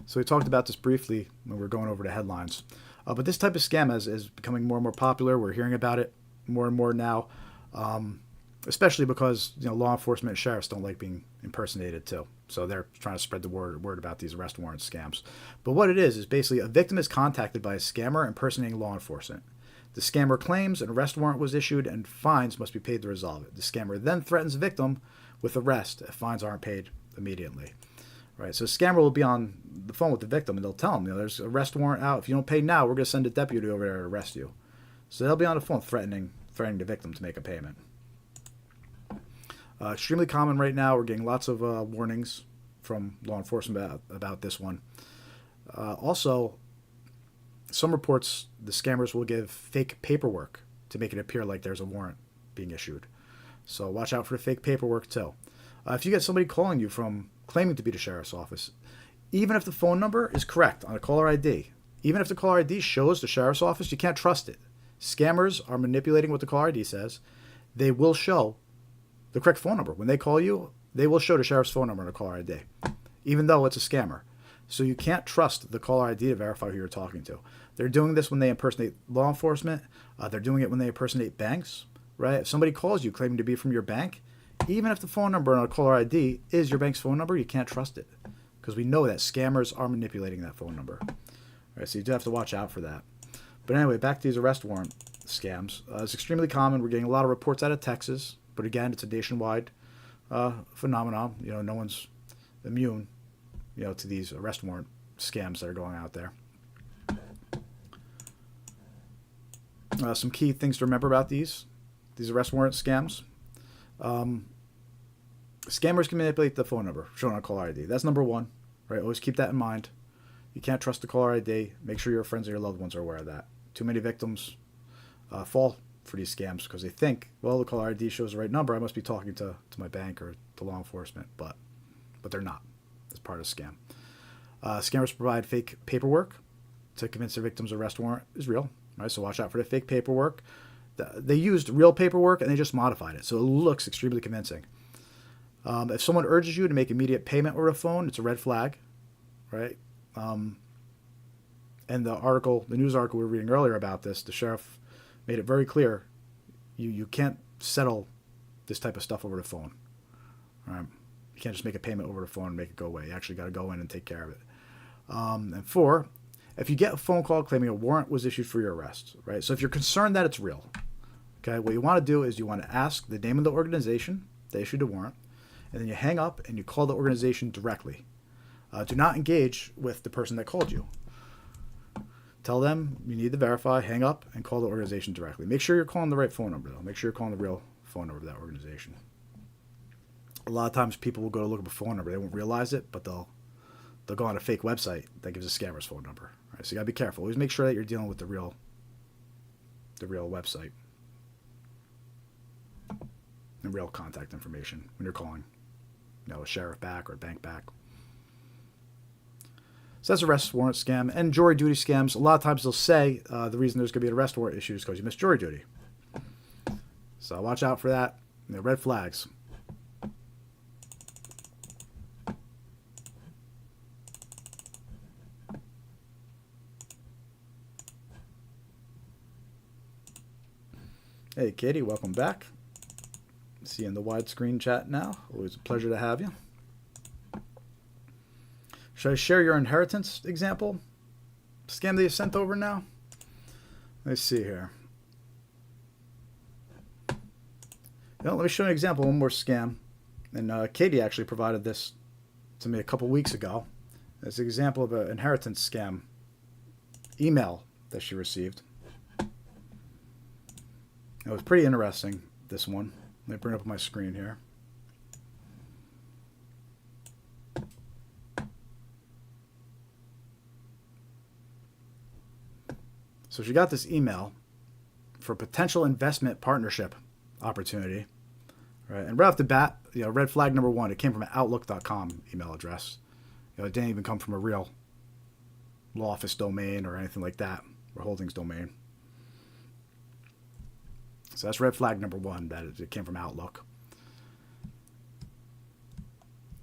So we talked about this briefly when we were going over the headlines. But this type of scam is becoming more and more popular. We're hearing about it more and more now, especially because law enforcement and sheriffs don't like being impersonated too. So they're trying to spread the word about these arrest warrant scams. But what it is basically a victim is contacted by a scammer impersonating law enforcement. The scammer claims an arrest warrant was issued and fines must be paid to resolve it. The scammer then threatens the victim with arrest if fines aren't paid immediately. Right, so a scammer will be on the phone with the victim and they'll tell him, there's an arrest warrant out. If you don't pay now, we're going to send a deputy over there to arrest you. So they'll be on the phone threatening the victim to make a payment. Extremely common right now. We're getting lots of warnings from law enforcement about this one. Also, some reports the scammers will give fake paperwork to make it appear like there's a warrant being issued. So watch out for the fake paperwork too. If you get somebody calling you from claiming to be the sheriff's office, even if the phone number is correct on a caller ID, even if the caller ID shows the sheriff's office, you can't trust it. Scammers are manipulating what the caller ID says. They will show the correct phone number. When they call you, they will show the sheriff's phone number on a caller ID, even though it's a scammer. So you can't trust the caller ID to verify who you're talking to. They're doing this when they impersonate law enforcement. They're doing it when they impersonate banks, right? If somebody calls you claiming to be from your bank, even if the phone number on a caller ID is your bank's phone number, you can't trust it because we know that scammers are manipulating that phone number. All right, so you do have to watch out for that. But anyway, back to these arrest warrant scams. It's extremely common. We're getting a lot of reports out of Texas, but again, it's a nationwide phenomenon. No one's immune, to these arrest warrant scams that are going out there. Some key things to remember about these arrest warrant scams. Scammers can manipulate the phone number shown on caller ID. That's number one, right? Always keep that in mind. You can't trust the caller ID. Make sure your friends and your loved ones are aware of that. Too many victims fall for these scams because they think, well, the caller ID shows the right number. I must be talking to my bank or to law enforcement, but they're not. It's part of a scam. Scammers provide fake paperwork to convince their victims' arrest warrant is real. Right? So watch out for the fake paperwork. They used real paperwork and they just modified it, so it looks extremely convincing. If someone urges you to make immediate payment over the phone, it's a red flag, right? And the news article we were reading earlier about this, the sheriff made it very clear you can't settle this type of stuff over the phone. Right? You can't just make a payment over the phone and make it go away. You actually got to go in and take care of it. And 4, if you get a phone call claiming a warrant was issued for your arrest, right? So if you're concerned that it's real, okay, what you want to do is you want to ask the name of the organization that issued the warrant, and then you hang up and you call the organization directly. Do not engage with the person that called you. Tell them you need to verify, hang up, and call the organization directly. Make sure you're calling the right phone number, though. Make sure you're calling the real phone number of that organization. A lot of times people will go to look up a phone number. They won't realize it, but they'll go on a fake website that gives a scammer's phone number. All right, so you got to be careful. Always make sure that you're dealing with the real website and real contact information when you're calling, a sheriff back or a bank back. So that's arrest warrant scam and jury duty scams. A lot of times they'll say the reason there's going to be an arrest warrant issue is because you missed jury duty. So watch out for that. Red flags. Hey, Katie, welcome back. See you in the widescreen chat now. Always a pleasure to have you. Should I share your inheritance example? Scam that you sent over now? Let's see here. Let me show you an example, one more scam. And Katie actually provided this to me a couple weeks ago. It's an example of an inheritance scam email that she received. It was pretty interesting, this one. Let me bring it up on my screen here. So she got this email for a potential investment partnership opportunity. Right? And right off the bat, red flag number 1, it came from an Outlook.com email address. It didn't even come from a real law office domain or anything like that, or holdings domain. So that's red flag number 1, that it came from Outlook.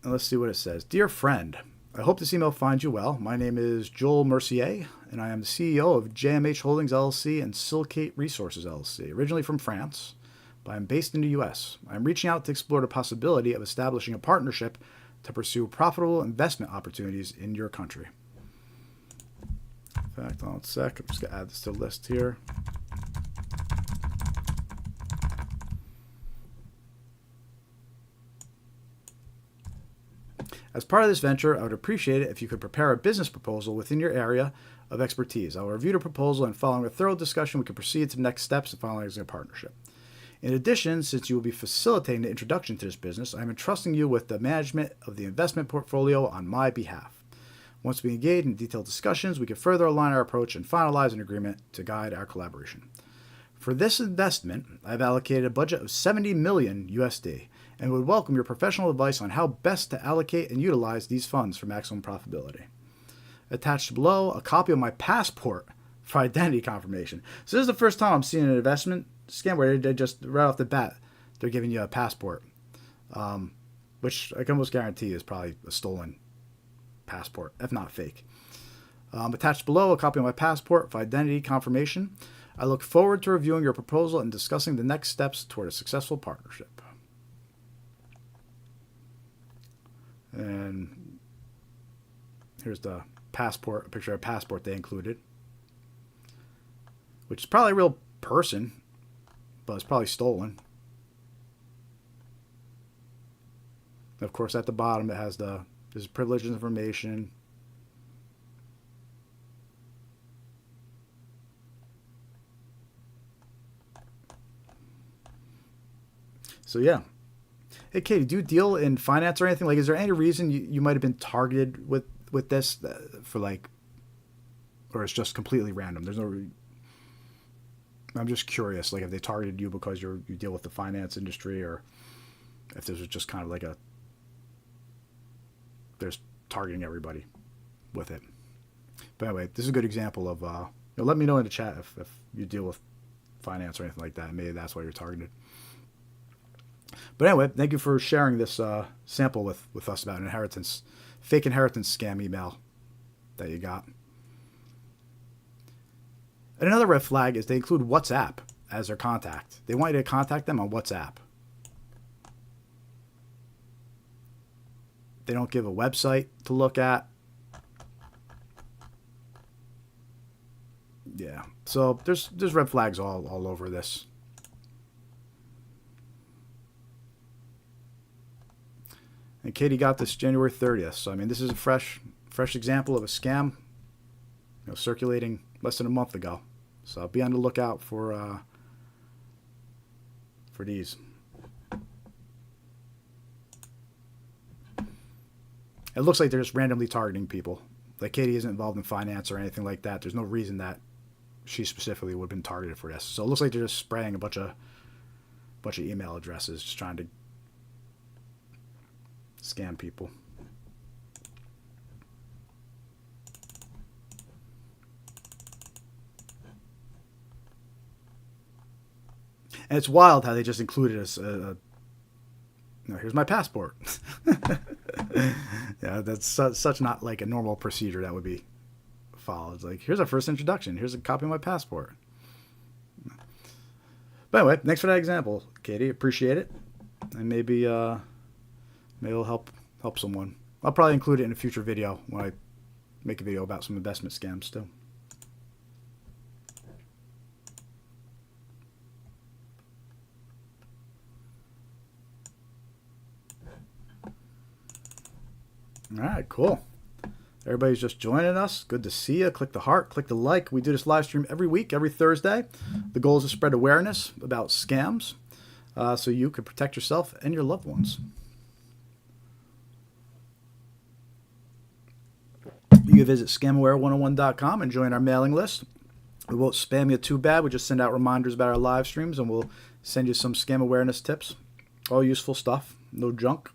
And let's see what it says. Dear friend, I hope this email finds you well. My name is Joel Mercier, and I am the CEO of JMH Holdings LLC and Circulating Resources LLC, originally from France, but I'm based in the U.S. I'm reaching out to explore the possibility of establishing a partnership to pursue profitable investment opportunities in your country. In fact, hold on a sec. I'm just going to add this to the list here. As part of this venture, I would appreciate it if you could prepare a business proposal within your area of expertise. I will review the proposal, and following a thorough discussion, we can proceed to the next steps of finalizing a partnership. In addition, since you will be facilitating the introduction to this business, I am entrusting you with the management of the investment portfolio on my behalf. Once we engage in detailed discussions, we can further align our approach and finalize an agreement to guide our collaboration. For this investment, I've allocated a budget of 70 million USD and would welcome your professional advice on how best to allocate and utilize these funds for maximum profitability. Attached below, a copy of my passport for identity confirmation. So this is the first time I'm seeing an investment scam where they just, right off the bat, they're giving you a passport, which I can almost guarantee is probably a stolen passport, if not fake. Attached below, a copy of my passport for identity confirmation. I look forward to reviewing your proposal and discussing the next steps toward a successful partnership. And here's the passport, a picture of a passport they included, which is probably a real person, but it's probably stolen. And of course, at the bottom, it has this privileged information. So yeah. Hey, Katie, do you deal in finance or anything? Like, is there any reason you might have been targeted with this for like, or it's just completely random? There's no. I'm just curious, like, if they targeted you because you deal with the finance industry, or if this was just kind of like there's targeting everybody with it. But anyway, this is a good example of. Let me know in the chat if you deal with finance or anything like that. Maybe that's why you're targeted. But anyway, thank you for sharing this sample with us about fake inheritance scam email that you got. And another red flag is they include WhatsApp as their contact. They want you to contact them on WhatsApp. They don't give a website to look at. Yeah, so there's red flags all over this. And Katie got this January 30th. So, I mean, this is a fresh example of a scam, circulating less than a month ago. So be on the lookout for these. It looks like they're just randomly targeting people. Like, Katie isn't involved in finance or anything like that. There's no reason that she specifically would have been targeted for this. So it looks like they're just spraying a bunch of email addresses, just trying to scam people. And it's wild how they just included us. Here's my passport. Yeah, that's such not like a normal procedure that would be followed. It's like, here's our first introduction. Here's a copy of my passport. But anyway, thanks for that example, Katie. Appreciate it. And maybe it'll help someone. I'll probably include it in a future video when I make a video about some investment scams too. All right, cool. Everybody's just joining us. Good to see you. Click the heart, click the like. We do this live stream every week, every Thursday. The goal is to spread awareness about scams so you can protect yourself and your loved ones. You can visit scamaware101.com and join our mailing list. We won't spam you too bad. We just send out reminders about our live streams, and we'll send you some scam awareness tips. All useful stuff. No junk.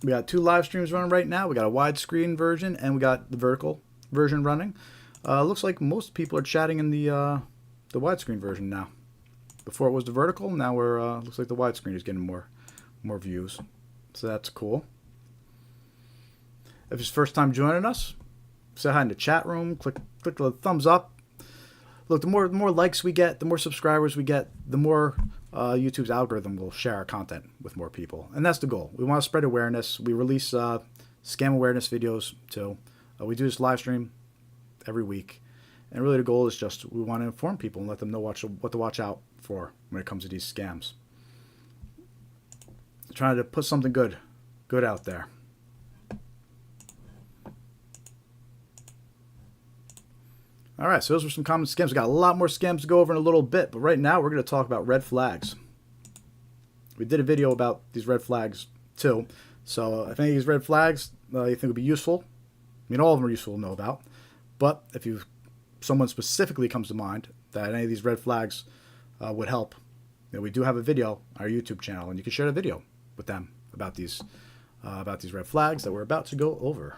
We got 2 live streams running right now. We got a widescreen version, and we got the vertical version running. Looks like most people are chatting in the widescreen version now. Before it was the vertical. Now we're looks like the widescreen is getting more views. So that's cool. If it's first time joining us, say hi in the chat room. Click the thumbs up. Look, the more likes we get, the more subscribers we get, the more YouTube's algorithm will share our content with more people. And that's the goal. We want to spread awareness. We release scam awareness videos too. We do this live stream every week. And really the goal is just we want to inform people and let them know what to watch out for when it comes to these scams. Trying to put something good out there. All right, so those were some common scams. We got a lot more scams to go over in a little bit, but right now we're going to talk about red flags. We did a video about these red flags too. So if any of these red flags you think would be useful, I mean, all of them are useful to know about. But if you someone specifically comes to mind that any of these red flags would help, we do have a video on our YouTube channel, and you can share the video with them about these red flags that we're about to go over.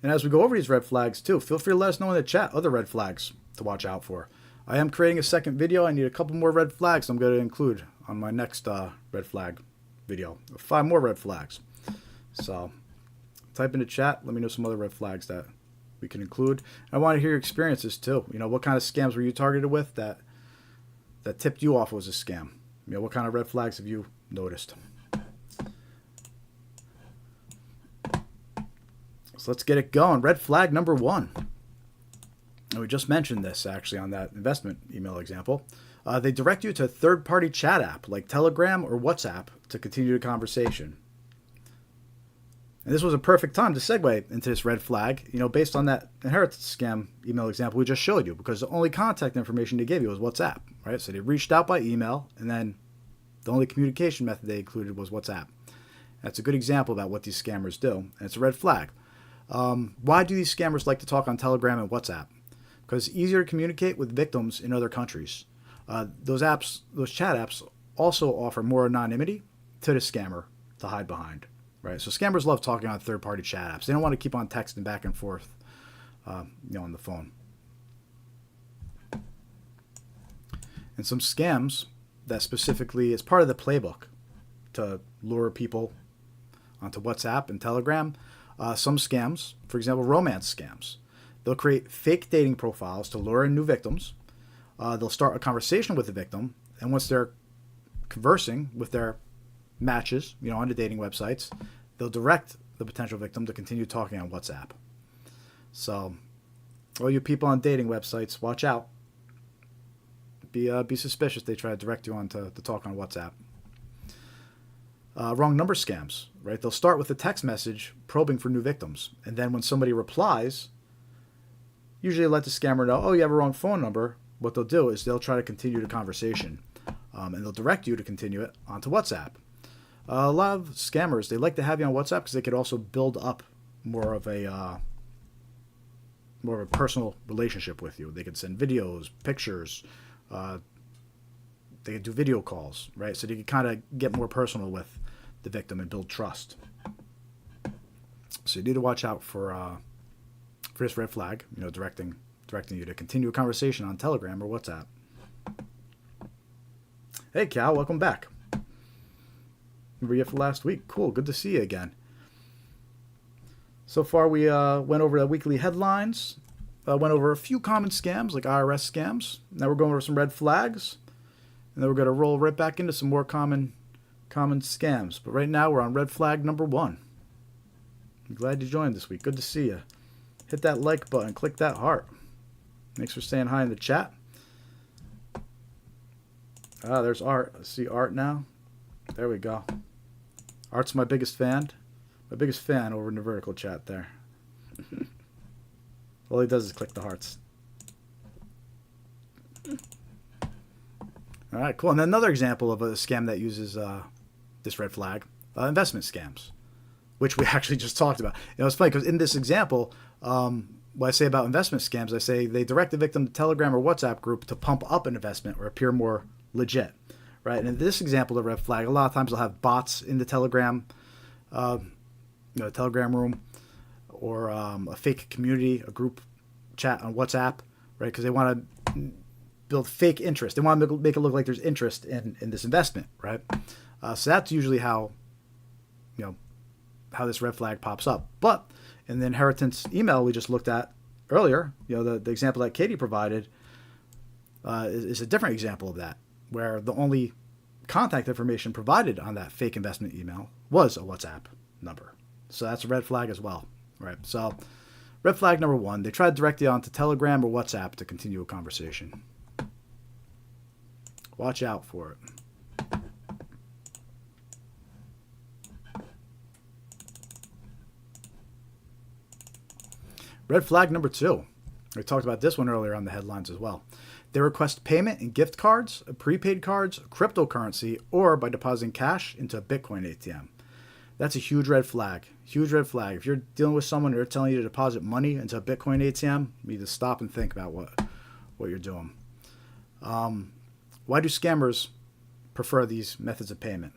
And as we go over these red flags too, feel free to let us know in the chat other red flags to watch out for. I am creating a second video. I need a couple more red flags I'm going to include on my next red flag video. 5 more red flags. So type in the chat. Let me know some other red flags that we can include. I want to hear your experiences too. What kind of scams were you targeted with that tipped you off was a scam? What kind of red flags have you noticed? So let's get it going. Red flag number 1. And we just mentioned this actually on that investment email example. They direct you to a third-party chat app like Telegram or WhatsApp to continue the conversation. And this was a perfect time to segue into this red flag, based on that inheritance scam email example we just showed you, because the only contact information they gave you was WhatsApp, right? So they reached out by email, and then the only communication method they included was WhatsApp. That's a good example about what these scammers do, and it's a red flag. Why do these scammers like to talk on Telegram and WhatsApp? Because it's easier to communicate with victims in other countries. Those chat apps also offer more anonymity to the scammer to hide behind. Right, so scammers love talking on third-party chat apps. They don't want to keep on texting back and forth, on the phone. And some scams that specifically is part of the playbook to lure people onto WhatsApp and Telegram. Some scams, for example, romance scams. They'll create fake dating profiles to lure in new victims. They'll start a conversation with the victim, and once they're conversing with their matches, on the dating websites, they'll direct the potential victim to continue talking on WhatsApp. So, all you people on dating websites, watch out. Be suspicious they try to direct you on to talk on WhatsApp. Wrong number scams, right? They'll start with a text message probing for new victims, and then when somebody replies, usually let the scammer know, oh, you have a wrong phone number. What they'll do is they'll try to continue the conversation, and they'll direct you to continue it onto WhatsApp. A lot of scammers, they like to have you on WhatsApp because they could also build up more of a personal relationship with you. They could send videos, pictures. They could do video calls, right? So they could kind of get more personal with the victim and build trust. So you need to watch out for this red flag, directing you to continue a conversation on Telegram or WhatsApp. Hey, Cal, welcome back. Remember you for last week. Cool, good to see you again. So far, we went over the weekly headlines, went over a few common scams like IRS scams. Now we're going over some red flags, and then we're going to roll right back into some more common scams. But right now, we're on red flag number 1. I'm glad you joined this week. Good to see you. Hit that like button, click that heart. Thanks for saying hi in the chat. There's Art. I see Art now. There we go. Art's my biggest fan. My biggest fan over in the vertical chat there. All he does is click the hearts. All right, cool. And then another example of a scam that uses this red flag, investment scams, which we actually just talked about. It's funny because in this example, what I say about investment scams, I say they direct the victim to Telegram or WhatsApp group to pump up an investment or appear more legit. Right, and in this example of red flag, a lot of times they'll have bots in the Telegram, Telegram room, or a fake community, a group chat on WhatsApp, right? Because they want to build fake interest. They want to make it look like there's interest in this investment, right? So that's usually how this red flag pops up. But in the inheritance email we just looked at earlier, the example that Katie provided is a different example of that, where the only contact information provided on that fake investment email was a WhatsApp number. So that's a red flag as well, right? So red flag number 1, they try to direct you onto Telegram or WhatsApp to continue a conversation. Watch out for it. Red flag number 2. We talked about this one earlier on the headlines as well. They request payment in gift cards, prepaid cards, cryptocurrency, or by depositing cash into a Bitcoin ATM. That's a huge red flag. Huge red flag. If you're dealing with someone and they're telling you to deposit money into a Bitcoin ATM, you need to stop and think about what you're doing. Why do scammers prefer these methods of payment?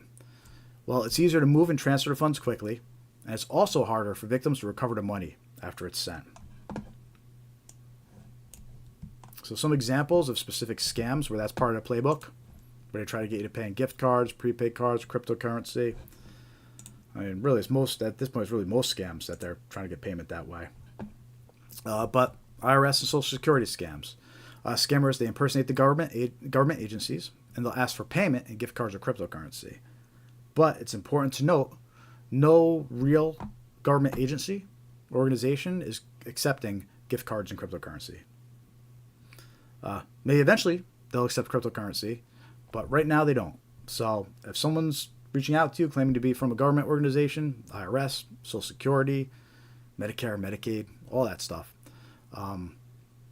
Well, it's easier to move and transfer the funds quickly, and it's also harder for victims to recover the money after it's sent. So some examples of specific scams where that's part of the playbook, where they try to get you to pay in gift cards, prepaid cards, cryptocurrency. I mean, really, at this point, it's really most scams that they're trying to get payment that way. But IRS and Social Security scams. Scammers, they impersonate the government agencies, and they'll ask for payment in gift cards or cryptocurrency. But it's important to note, no real government agency or organization is accepting gift cards and cryptocurrency. Maybe eventually they'll accept cryptocurrency, but right now they don't. So if someone's reaching out to you claiming to be from a government organization, IRS, Social Security, Medicare, Medicaid, all that stuff, and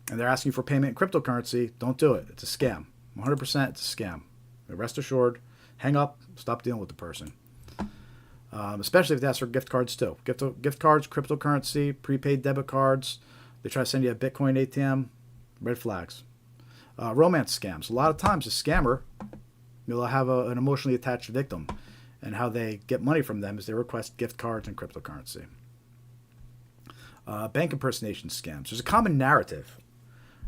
they're asking for payment in cryptocurrency, don't do it. It's a scam. 100% it's a scam. Rest assured, hang up, stop dealing with the person. Especially if they ask for gift cards too. Gift cards, cryptocurrency, prepaid debit cards. They try to send you a Bitcoin ATM. Red flags. Romance scams. A lot of times a scammer will have an emotionally attached victim, and how they get money from them is they request gift cards and cryptocurrency. Bank impersonation scams. There's a common narrative,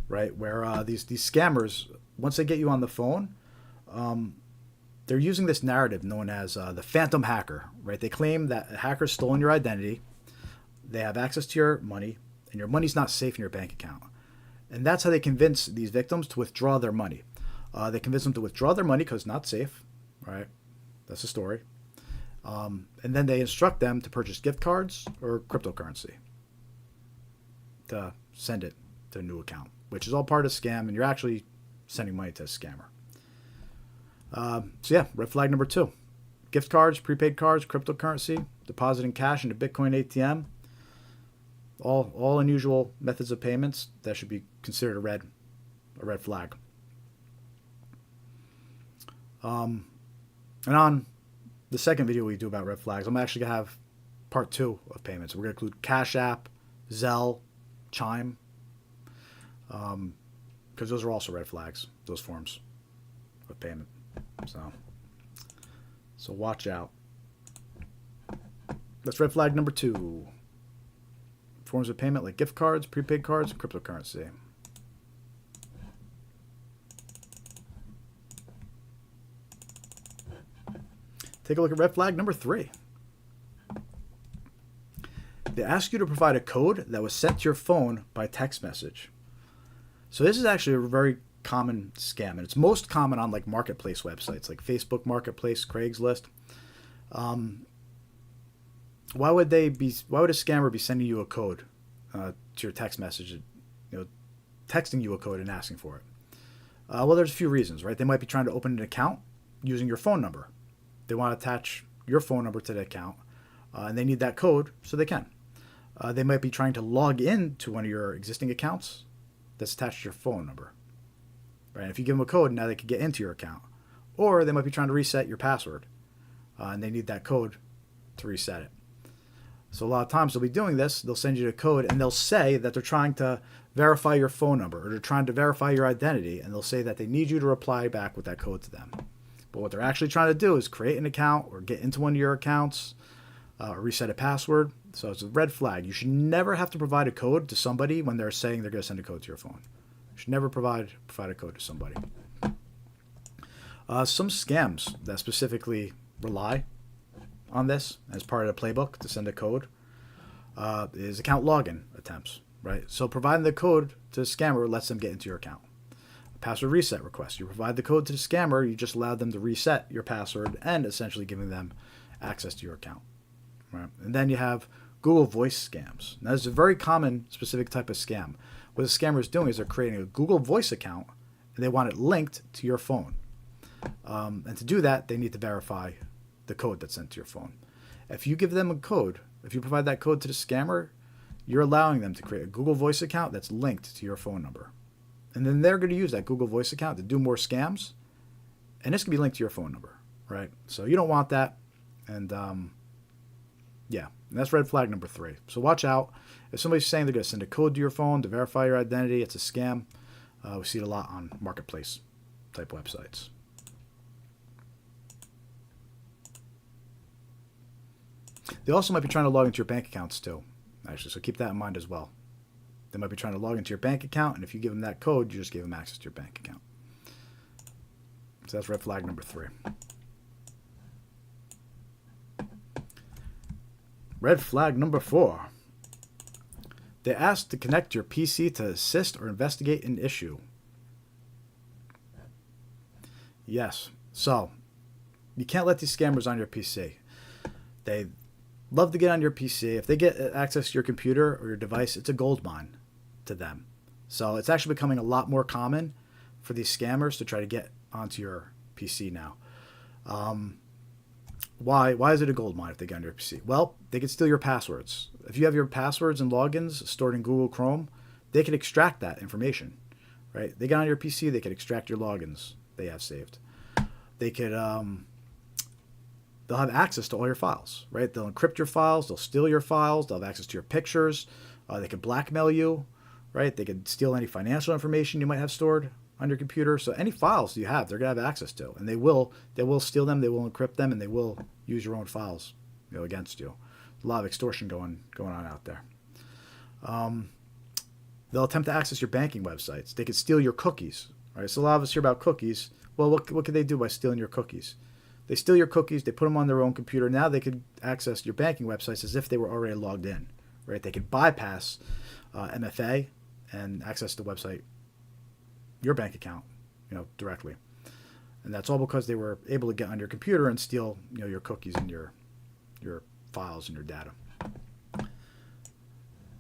right, where these scammers, once they get you on the phone, they're using this narrative known as the phantom hacker, right? They claim that a hacker's stolen your identity, they have access to your money, and your money's not safe in your bank account. And that's how they convince these victims to withdraw their money. They convince them to withdraw their money because it's not safe, right? That's the story. And then they instruct them to purchase gift cards or cryptocurrency to send it to a new account, which is all part of a scam, and you're actually sending money to a scammer. So yeah, red flag number 2. Gift cards, prepaid cards, cryptocurrency, depositing cash into Bitcoin ATM. All unusual methods of payments that should be considered a red flag. And on the second video we do about red flags, I'm actually going to have part 2 of payments. We're going to include Cash App, Zelle, Chime, because those are also red flags, those forms of payment. So watch out. That's red flag number 2. Forms of payment like gift cards, prepaid cards, and cryptocurrency. Take a look at red flag number 3. They ask you to provide a code that was sent to your phone by text message. So this is actually a very common scam, and it's most common on like marketplace websites like Facebook Marketplace, Craigslist. Why would a scammer be sending you a code to your text message, texting you a code and asking for it? Well, there's a few reasons, right? They might be trying to open an account using your phone number. They want to attach your phone number to the account, and they need that code so they can. They might be trying to log in to one of your existing accounts that's attached to your phone number. Right? And if you give them a code, now they can get into your account. Or they might be trying to reset your password, and they need that code to reset it. So a lot of times they'll be doing this. They'll send you the code, and they'll say that they're trying to verify your phone number, or they're trying to verify your identity, and they'll say that they need you to reply back with that code to them. But what they're actually trying to do is create an account or get into one of your accounts, or reset a password. So it's a red flag. You should never have to provide a code to somebody when they're saying they're going to send a code to your phone. You should never provide a code to somebody. Some scams that specifically rely on this as part of the playbook to send a code is account login attempts, right? So providing the code to the scammer lets them get into your account. Password reset request. You provide the code to the scammer, you just allowed them to reset your password and essentially giving them access to your account. Right? And then you have Google Voice scams. Now, this is a very common specific type of scam. What the scammer is doing is they're creating a Google Voice account and they want it linked to your phone. And to do that, they need to verify the code that's sent to your phone. If you give them a code, if you provide that code to the scammer, you're allowing them to create a Google Voice account that's linked to your phone number. And then they're going to use that Google Voice account to do more scams. And this can be linked to your phone number, right? So you don't want that. And Yeah, and that's red flag number 3. So watch out. If somebody's saying they're going to send a code to your phone to verify your identity, it's a scam. We see it a lot on marketplace type websites. They also might be trying to log into your bank accounts too, actually, so keep that in mind as well. They might be trying to log into your bank account, and if you give them that code, you just give them access to your bank account. So that's red flag number 3. Red flag number 4. They ask to connect your PC to assist or investigate an issue. Yes. So, you can't let these scammers on your PC. They love to get on your PC. If they get access to your computer or your device, it's a gold mine to them. So it's actually becoming a lot more common for these scammers to try to get onto your PC now. Why is it a gold mine if they get on your PC? Well, they can steal your passwords. If you have your passwords and logins stored in Google Chrome, they can extract that information, right? They get on your PC, they can extract your logins they have saved. They could, they'll have access to all your files, right? They'll encrypt your files, they'll steal your files, they'll have access to your pictures, they could blackmail you, right? They could steal any financial information you might have stored on your computer. So any files you have, they're going to have access to, and they will steal them, they will encrypt them, and they will use your own files, against you. A lot of extortion going on out there. They'll attempt to access your banking websites. They could steal your cookies, right? So a lot of us hear about cookies. Well, what could they do by stealing your cookies? They steal your cookies, they put them on their own computer. Now they could access your banking websites as if they were already logged in, right? They could bypass MFA and access the website, your bank account, directly. And that's all because they were able to get on your computer and steal, your cookies and your files and your data.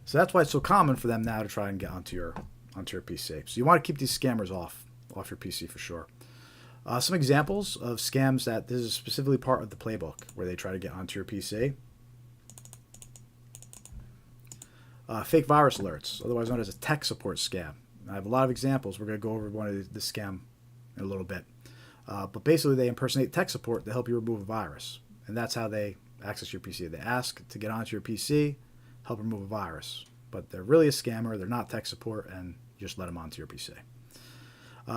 So that's why it's so common for them now to try and get onto your PC. So you want to keep these scammers off your PC for sure. Some examples of scams that this is specifically part of the playbook where they try to get onto your PC. Fake virus alerts, otherwise known as a tech support scam. I have a lot of examples. We're going to go over one of the scam in a little bit. But basically, they impersonate tech support to help you remove a virus. And that's how they access your PC. They ask to get onto your PC, help remove a virus. But they're really a scammer. They're not tech support, and you just let them onto your PC.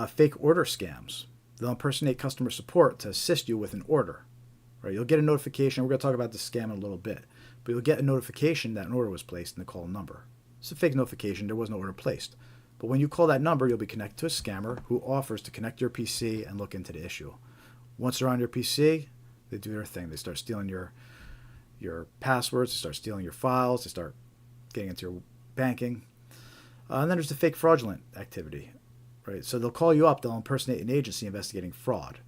Fake order scams. They'll impersonate customer support to assist you with an order. Right? You'll get a notification. We're going to talk about this scam in a little bit. But you'll get a notification that an order was placed in the call number. It's a fake notification. There was no order placed. But when you call that number, you'll be connected to a scammer who offers to connect your PC and look into the issue. Once they're on your PC, they do their thing. They start stealing your passwords. They start stealing your files. They start getting into your banking. And then there's the fake fraudulent activity. Right? So they'll call you up. They'll impersonate an agency investigating fraud.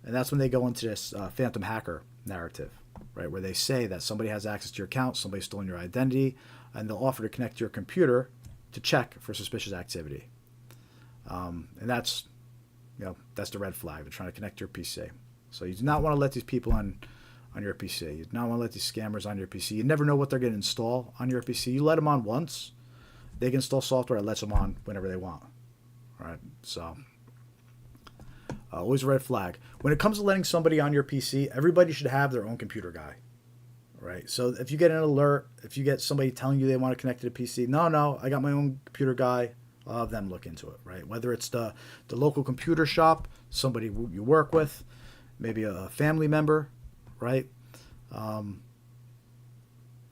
And that's when they go into this phantom hacker narrative, right? Where they say that somebody has access to your account, somebody's stolen your identity, and they'll offer to connect to your computer to check for suspicious activity. And that's the red flag. They're trying to connect to your PC. So you do not want to let these people on your PC. You do not want to let these scammers on your PC. You never know what they're going to install on your PC. You let them on once, they can install software that lets them on whenever they want. All right, so always a red flag. When it comes to letting somebody on your PC, everybody should have their own computer guy. Right. So if you get an alert, if you get somebody telling you they want to connect to the PC, no, I got my own computer guy. I'll have them look into it. Right. Whether it's the local computer shop, somebody you work with, maybe a family member. Right. You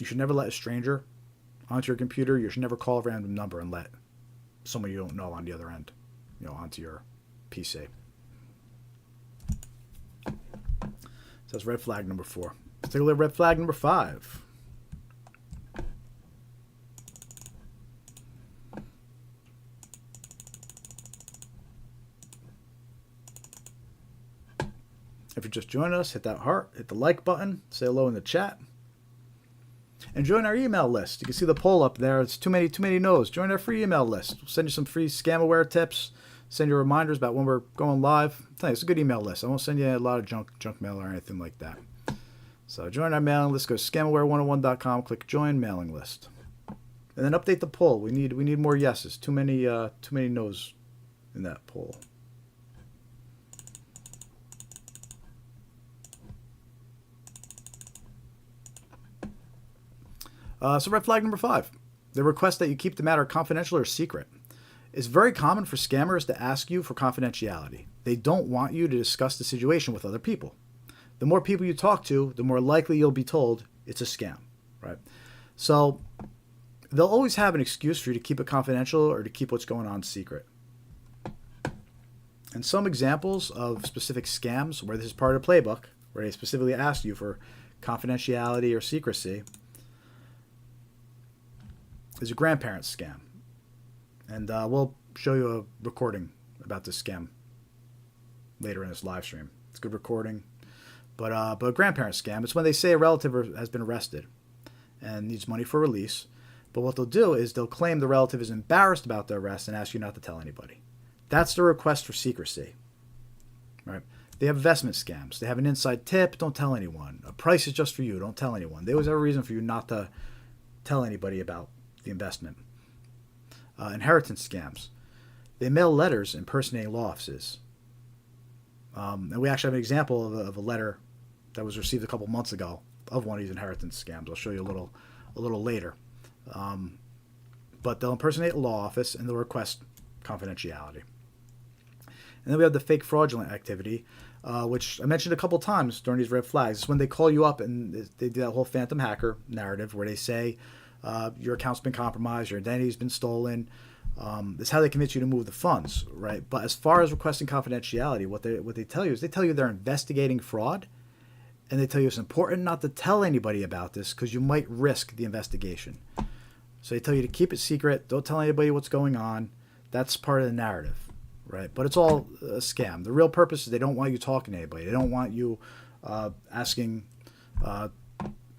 should never let a stranger onto your computer. You should never call a random number and let somebody you don't know on the other end, onto your PC. So that's red flag number 4. Let's take a look at red flag number 5. If you're just joining us, hit that heart, hit the like button, say hello in the chat, and join our email list. You can see the poll up there. It's too many no's. Join our free email list. We'll send you some free scam aware tips, send you reminders about when we're going live. I'm telling you, it's a good email list. I won't send you a lot of junk mail or anything like that. So join our mailing list. Go to scamaware101.com. Click join mailing list, and then update the poll. We need more yeses. Too many no's in that poll. So red flag number 5, they request that you keep the matter confidential or secret. It's very common for scammers to ask you for confidentiality. They don't want you to discuss the situation with other people. The more people you talk to, the more likely you'll be told it's a scam, right? So they'll always have an excuse for you to keep it confidential or to keep what's going on secret. And some examples of specific scams where this is part of the playbook, where they specifically ask you for confidentiality or secrecy, is a grandparent scam. And we'll show you a recording about this scam later in this live stream. It's a good recording. But a grandparent scam, it's when they say a relative has been arrested and needs money for release. But what they'll do is they'll claim the relative is embarrassed about the arrest and ask you not to tell anybody. That's the request for secrecy. Right? They have investment scams. They have an inside tip, don't tell anyone. A price is just for you, don't tell anyone. They always have a reason for you not to tell anybody about the investment. Inheritance scams. They mail letters impersonating law offices. And we actually have an example of a letter that was received a couple months ago of one of these inheritance scams. I'll show you a little later. But they'll impersonate a law office and they'll request confidentiality. And then we have the fake fraudulent activity, which I mentioned a couple times during these red flags. It's when they call you up and they do that whole phantom hacker narrative where they say your account's been compromised, your identity's been stolen. It's how they convince you to move the funds, right? But as far as requesting confidentiality, what they tell you is they tell you they're investigating fraud, and they tell you it's important not to tell anybody about this because you might risk the investigation. So they tell you to keep it secret, don't tell anybody what's going on. That's part of the narrative, right? But it's all a scam. The real purpose is they don't want you talking to anybody. They don't want you asking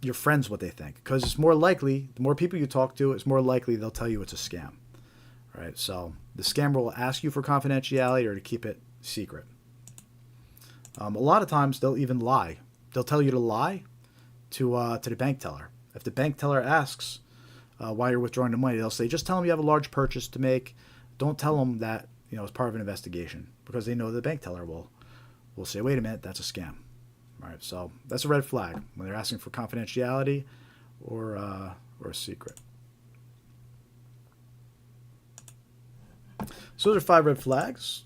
your friends what they think, because it's more likely, the more people you talk to, it's more likely they'll tell you it's a scam, right? So the scammer will ask you for confidentiality or to keep it secret. A lot of times they'll even lie. They'll tell you to lie to the bank teller. If the bank teller asks why you're withdrawing the money, they'll say, just tell them you have a large purchase to make. Don't tell them that it's part of an investigation, because they know the bank teller will say, wait a minute, that's a scam. All right, so that's a red flag when they're asking for confidentiality or a secret. So those are 5 red flags.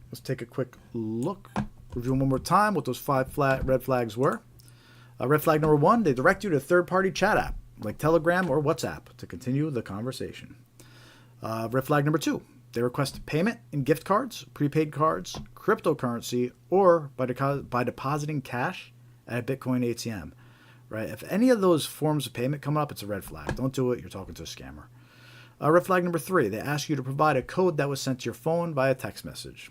Let's take a quick look. Review them one more time what those 5 red flags were. Red flag number 1, they direct you to a third-party chat app like Telegram or WhatsApp to continue the conversation. Red flag number 2, they request payment in gift cards, prepaid cards, cryptocurrency, or by depositing cash at a Bitcoin ATM. Right? If any of those forms of payment come up, it's a red flag. Don't do it. You're talking to a scammer. Red flag number 3, they ask you to provide a code that was sent to your phone via text message.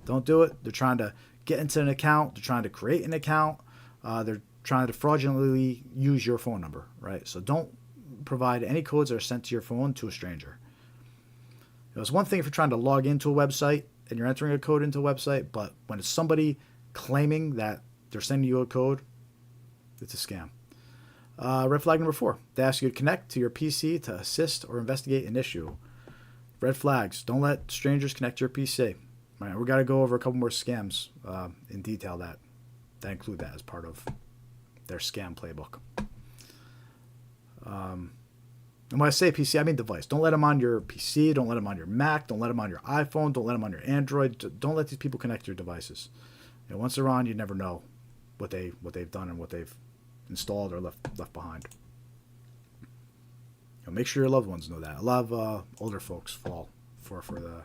Don't do it. They're trying to get into an account. They're trying to create an account. They're trying to fraudulently use your phone number. Right? So don't provide any codes that are sent to your phone to a stranger. It's one thing if you're trying to log into a website and you're entering a code into a website, but when it's somebody claiming that they're sending you a code, it's a scam. Red flag number 4, they ask you to connect to your PC to assist or investigate an issue. Red flags, don't let strangers connect to your PC. All right, we got to go over a couple more scams in detail that include that as part of their scam playbook. And when I say PC, I mean device. Don't let them on your PC. Don't let them on your Mac. Don't let them on your iPhone. Don't let them on your Android. Don't let these people connect to your devices. Once they're on, you never know what they've done and what they've installed or left behind. Make sure your loved ones know that. A lot of older folks fall for the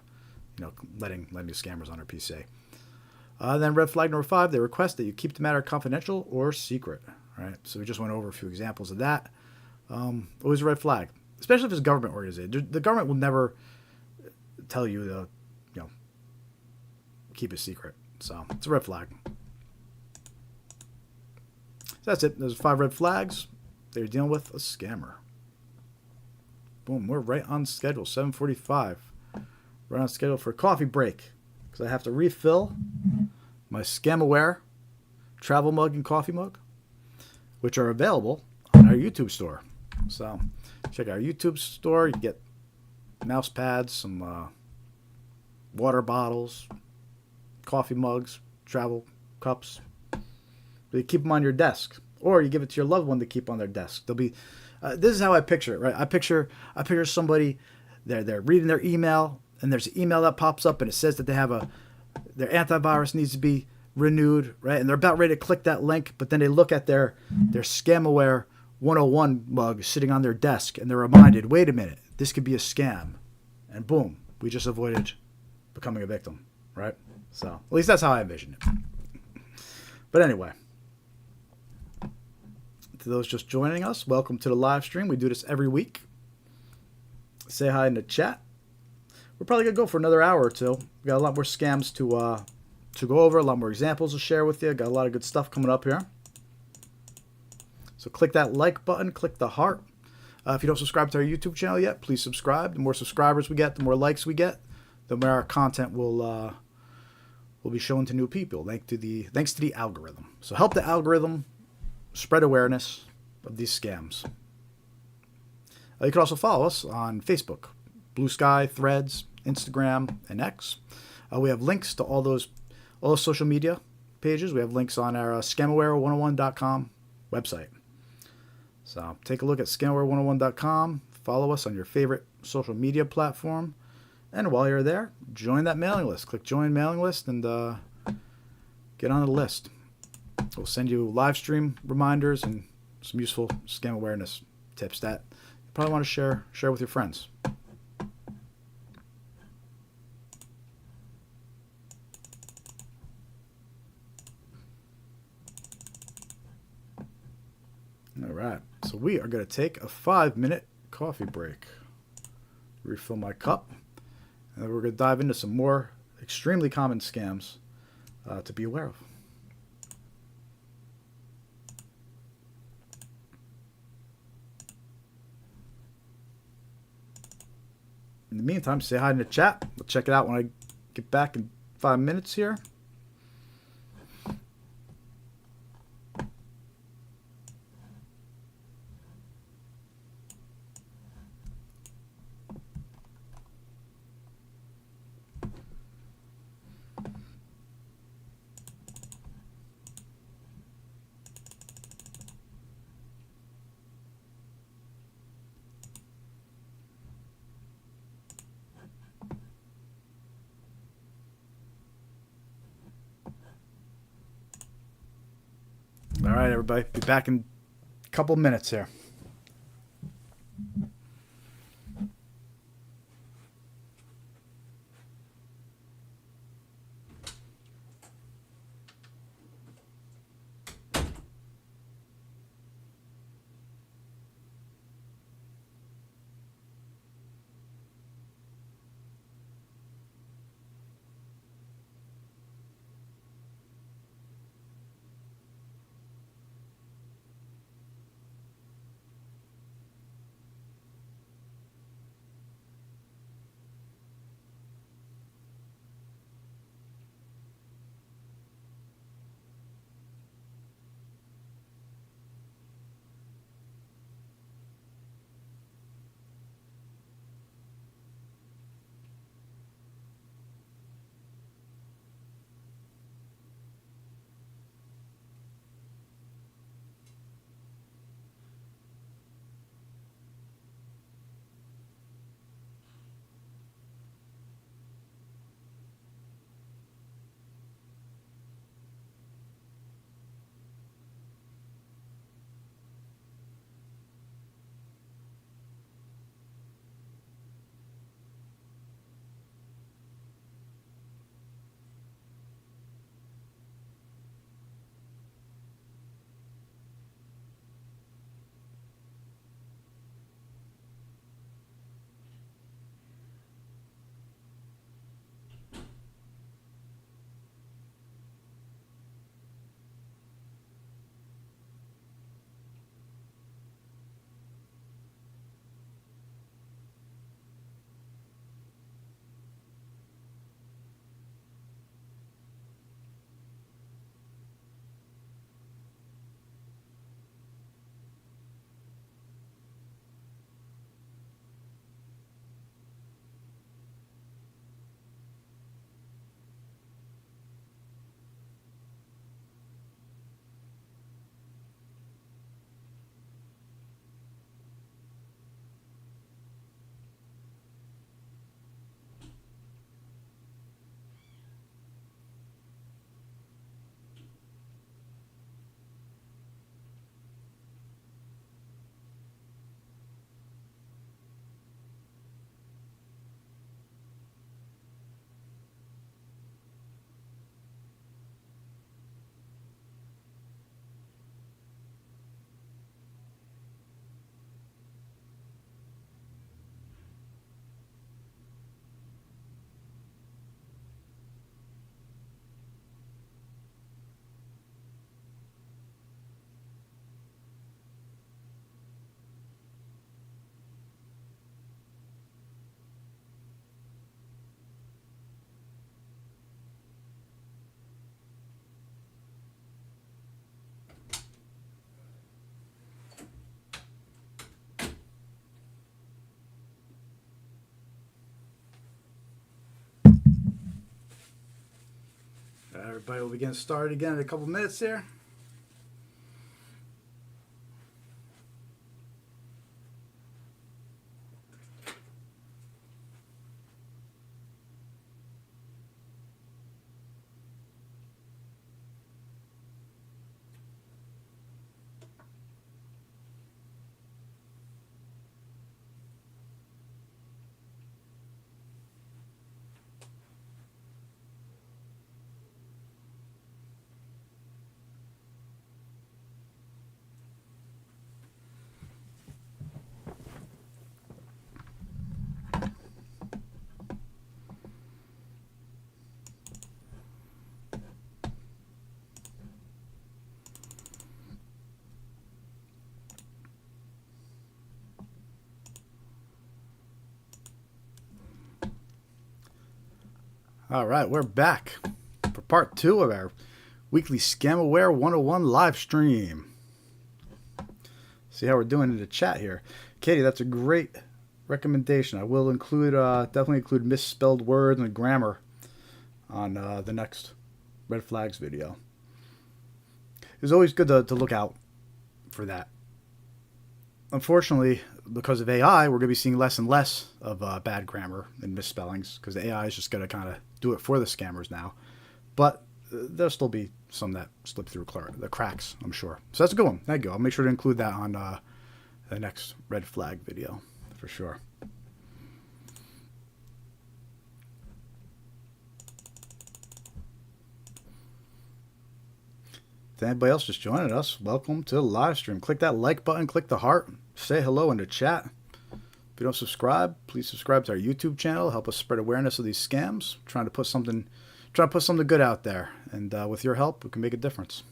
letting these scammers on their PC. Then red flag number 5, they request that you keep the matter confidential or secret. All right, so we just went over a few examples of that. Always a red flag, especially if it's government organization. The government will never tell you to, keep it secret. So it's a red flag. So that's it. There's 5 red flags. They're dealing with a scammer. Boom, we're right on schedule. 7:45. Right on schedule for a coffee break because I have to refill my Scam-aware travel mug and coffee mug, which are available on our YouTube store. So check out our YouTube store. You get mouse pads, some water bottles, coffee mugs, travel cups. You keep them on your desk or you give it to your loved one to keep on their desk. They'll be. This is how I picture it, right? I picture somebody. They're reading their email, and there's an email that pops up, and it says that they have their antivirus needs to be renewed, right? And they're about ready to click that link, but then they look at their Scamaware 101 mug sitting on their desk, and they're reminded, wait a minute, this could be a scam. And boom, we just avoided becoming a victim, right? So at least that's how I envision it. But anyway, to those just joining us, welcome to the live stream. We do this every week. Say hi in the chat. We're probably going to go for another hour or two. We got a lot more scams to go over, a lot more examples to share with you. Got a lot of good stuff coming up here. So click that like button, click the heart. If you don't subscribe to our YouTube channel yet, please subscribe. The more subscribers we get, the more likes we get, the more our content will be shown to new people, thanks to the algorithm. So help the algorithm spread awareness of these scams. You can also follow us on Facebook, Blue Sky, Threads, Instagram, and X. We have links to all those social media pages. We have links on our scamaware101.com website. So take a look at scamaware101.com. Follow us on your favorite social media platform. And while you're there, join that mailing list. Click join mailing list and get on the list. We'll send you live stream reminders and some useful scam awareness tips that you probably want to share with your friends. All right, so we are going to take a 5-minute coffee break. Refill my cup, and then we're going to dive into some more extremely common scams to be aware of. In the meantime, say hi in the chat. We'll check it out when I get back in 5 minutes here. All right, everybody. Be back in a couple minutes here. Everybody will be getting started again in a couple minutes here. All right, we're back for part 2 of our weekly Scam Aware 101 live stream. See how we're doing in the chat here. Katie, that's a great recommendation. I will include, definitely include misspelled words and grammar on the next red flags video. It's always good to look out for that. Unfortunately, because of AI, we're going to be seeing less and less of bad grammar and misspellings because the AI is just going to kind of do it for the scammers now. But there'll still be some that slip through the cracks, I'm sure. So that's a good one. Thank you. I'll make sure to include that on the next red flag video for sure. To anybody else just joining us, welcome to the live stream. Click that like button, click the heart, say hello in the chat. If you don't subscribe, please subscribe to our YouTube channel. Help us spread awareness of these scams. Trying to put something good out there, and with your help, we can make a difference.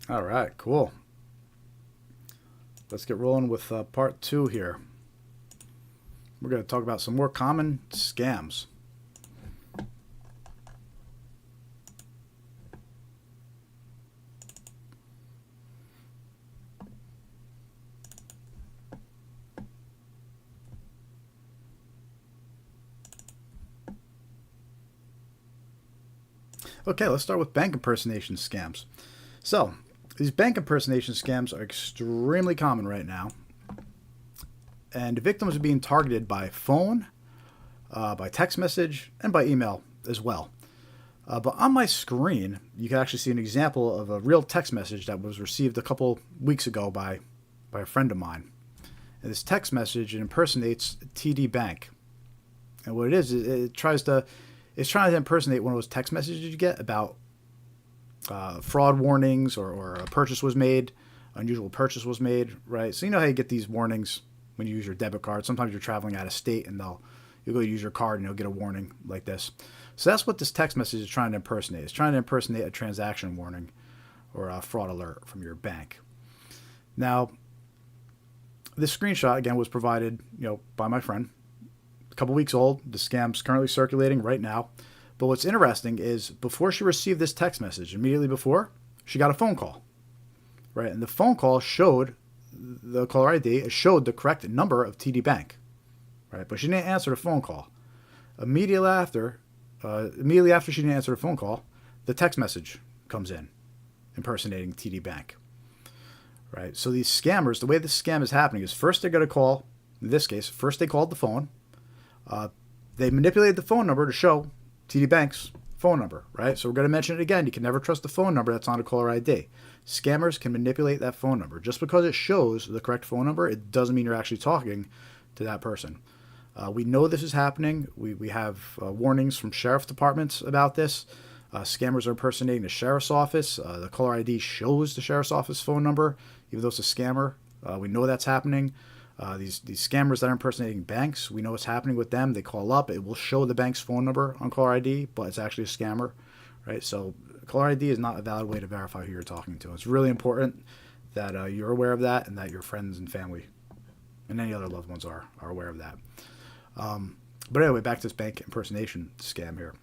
All right, cool. Let's get rolling with part 2 here. We're going to talk about some more common scams. Okay, let's start with bank impersonation scams. So, these bank impersonation scams are extremely common right now. And victims are being targeted by phone, by text message, and by email as well. But on my screen, you can actually see an example of a real text message that was received a couple weeks ago by a friend of mine. And this text message impersonates TD Bank. And what it is, it's trying to impersonate one of those text messages you get about fraud warnings or a purchase was made, unusual purchase was made, right? So you know how you get these warnings when you use your debit card. Sometimes you're traveling out of state and you'll go use your card and you'll get a warning like this. So that's what this text message is trying to impersonate. It's trying to impersonate a transaction warning or a fraud alert from your bank. Now, this screenshot again was provided, by my friend. A couple weeks old. The scam's currently circulating right now. But what's interesting is before she received this text message, immediately before, she got a phone call, right? And the phone call showed the caller ID, it showed the correct number of TD Bank, right? But she didn't answer the phone call. Immediately after she didn't answer the phone call, the text message comes in, impersonating TD Bank, right? So these scammers, the way this scam is happening is first they're going to call, in this case, first they called the phone. They manipulated the phone number to show TD Bank's phone number, right? So we're going to mention it again. You can never trust the phone number that's on a caller ID. Scammers can manipulate that phone number. Just because it shows the correct phone number, it doesn't mean you're actually talking to that person. We know this is happening. We have warnings from sheriff departments about this. Scammers are impersonating the sheriff's office. The caller ID shows the sheriff's office phone number, even though it's a scammer. We know that's happening. These scammers that are impersonating banks, we know what's happening with them. They call up, it will show the bank's phone number on caller ID, but it's actually a scammer, right? So caller ID is not a valid way to verify who you're talking to. It's really important that you're aware of that and that your friends and family and any other loved ones are aware of that. But anyway, back to this bank impersonation scam here.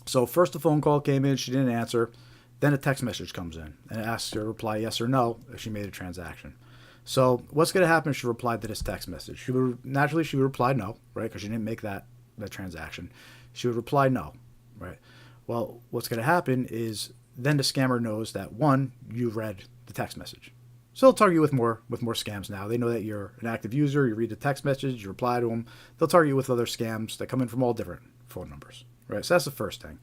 So first the phone call came in, she didn't answer. Then a text message comes in and it asks her to reply yes or no if she made a transaction. So what's going to happen if she replied to this text message? She would reply no, right? Because she didn't make that transaction. She would reply no, right? Well, what's going to happen is then the scammer knows that, one, you read the text message. So they'll target you with more scams now. They know that you're an active user. You read the text message, you reply to them. They'll target you with other scams that come in from all different phone numbers, right? So that's the first thing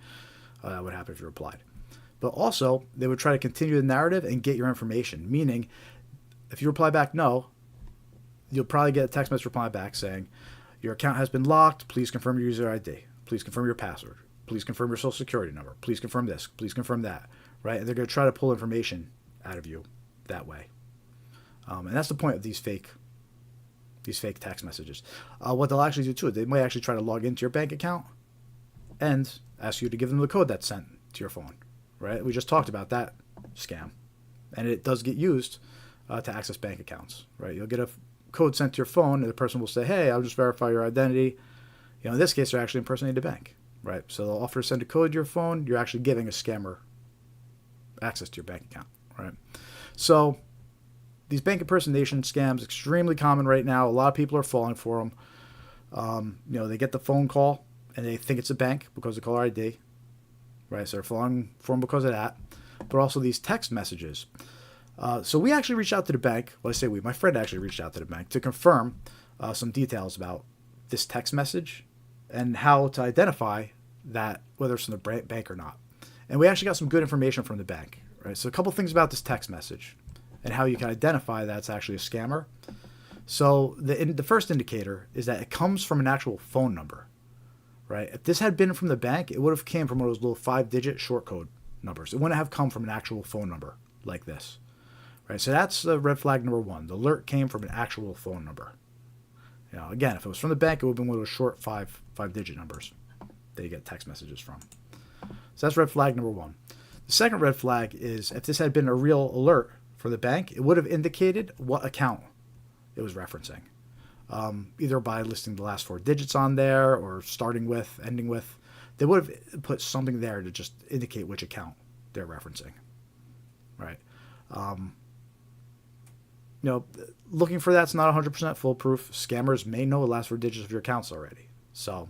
that would happen if you replied. But also, they would try to continue the narrative and get your information, meaning if you reply back no, you'll probably get a text message reply back saying, your account has been locked. Please confirm your user ID. Please confirm your password. Please confirm your social security number. Please confirm this. Please confirm that, right? And they're going to try to pull information out of you that way. And that's the point of these fake text messages. What they'll actually do too, they might actually try to log into your bank account and ask you to give them the code that's sent to your phone, right? We just talked about that scam. And it does get used to access bank accounts, right? You'll get a code sent to your phone and the person will say, hey, I'll just verify your identity. You know, in this case, they're actually impersonating the bank, right? So they'll offer to send a code to your phone. You're actually giving a scammer access to your bank account, right? So these bank impersonation scams, extremely common right now. A lot of people are falling for them. You know, they get the phone call and they think it's a bank because of caller ID, right? So they're falling for them because of that. But also these text messages. So we actually reached out to the bank. Well, I say we. My friend actually reached out to the bank to confirm some details about this text message and how to identify that, whether it's from the bank or not. And we actually got some good information from the bank, right? So a couple things about this text message and how you can identify that it's actually a scammer. So the first indicator is that it comes from an actual phone number, right? If this had been from the bank, it would have came from one of those little 5-digit short code numbers. It wouldn't have come from an actual phone number like this, right? So that's red flag number one. The alert came from an actual phone number. You know, again, if it was from the bank, it would have been one of those short 5-digit numbers that you get text messages from. So that's red flag number one. The second red flag is if this had been a real alert for the bank, it would have indicated what account it was referencing, either by listing the last 4 digits on there or starting with, ending with. They would have put something there to just indicate which account they're referencing, right? You know, looking for that's not 100% foolproof. Scammers may know the last 4 digits of your accounts already. So,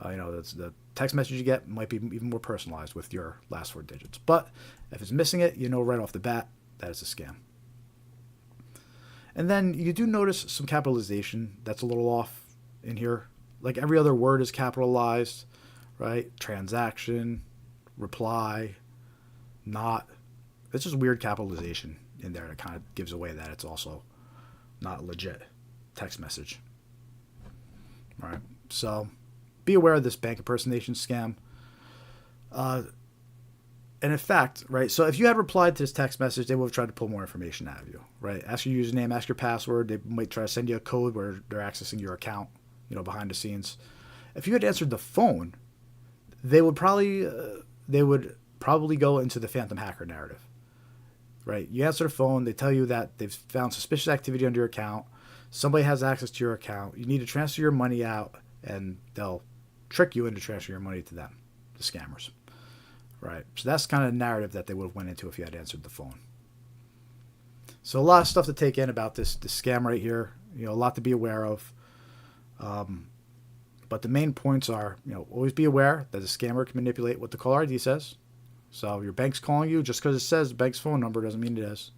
you know, that's the text message you get might be even more personalized with your last 4 digits. But if it's missing it, you know right off the bat that it's a scam. And then you do notice some capitalization that's a little off in here. Like every other word is capitalized, right? Transaction, reply, not. It's just weird capitalization in there that kind of gives away that it's also not a legit text message. All right. So be aware of this bank impersonation scam. And in fact, right, so if you had replied to this text message, they would have tried to pull more information out of you, right? Ask your username, ask your password. They might try to send you a code where they're accessing your account, you know, behind the scenes. If you had answered the phone, they would probably go into the phantom hacker narrative, right? You answer the phone, they tell you that they've found suspicious activity on your account. Somebody has access to your account. You need to transfer your money out, and they'll trick you into transferring your money to them, the scammers. Right, so that's kind of the narrative that they would have went into if you had answered the phone. So a lot of stuff to take in about this scam right here. You know, a lot to be aware of. But the main points are, you know, always be aware that a scammer can manipulate what the caller ID says. So your bank's calling you, just because it says the bank's phone number doesn't mean it is.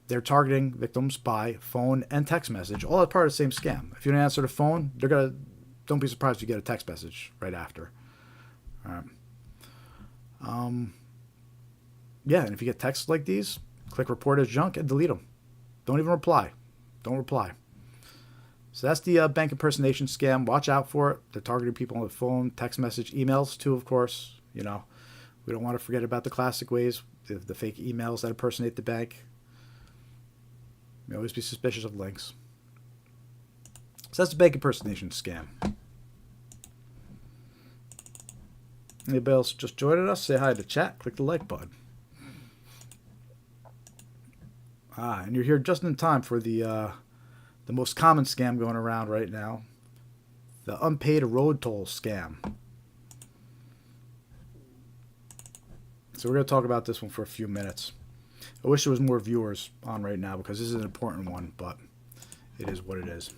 They're targeting victims by phone and text message, all as part of the same scam. If you don't answer the phone, don't be surprised if you get a text message right after. All right. Yeah, and if you get texts like these, click report as junk and delete them. Don't even reply. Don't reply. So that's the bank impersonation scam. Watch out for it. They're targeting people on the phone, text message, emails too, of course. You know, we don't want to forget about the classic ways, the fake emails that impersonate the bank. You always be suspicious of links. So that's the bank impersonation scam. Anybody else just joining us? Say hi to chat. Click the like button. And you're here just in time for the most common scam going around right now. the unpaid road toll scam. So we're going to talk about this one for a few minutes. I wish there was more viewers on right now because this is an important one, but it is what it is.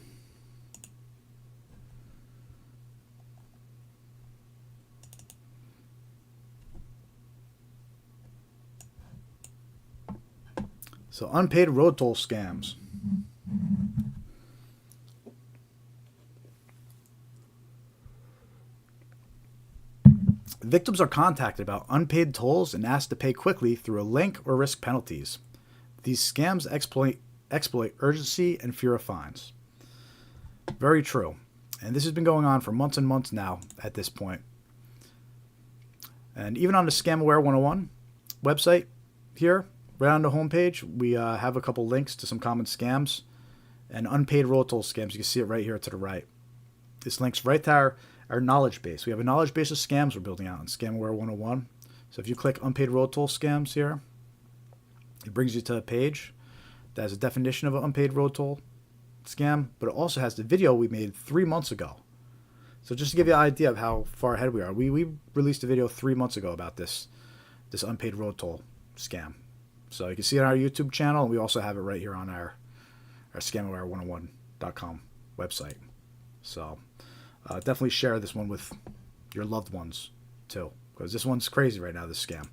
So unpaid road toll scams. Victims are contacted about unpaid tolls and asked to pay quickly through a link or risk penalties. These scams exploit urgency and fear of fines. Very true. And this has been going on for months and months now at this point. And even on the ScamAware 101 website here, right on the homepage, we have a couple links to some common scams and unpaid road toll scams. You can see it right here to the right. This links right to our knowledge base. We have a knowledge base of scams we're building out in ScamAware 101. So if you click unpaid road toll scams here, it brings you to a page that has a definition of an unpaid road toll scam, but it also has the video we made 3 months ago. So just to give you an idea of how far ahead we are, we released a video 3 months ago about this unpaid road toll scam. So you can see it on our YouTube channel, and we also have it right here on our ScamAware101.com website. So definitely share this one with your loved ones too, because this one's crazy right now, this scam.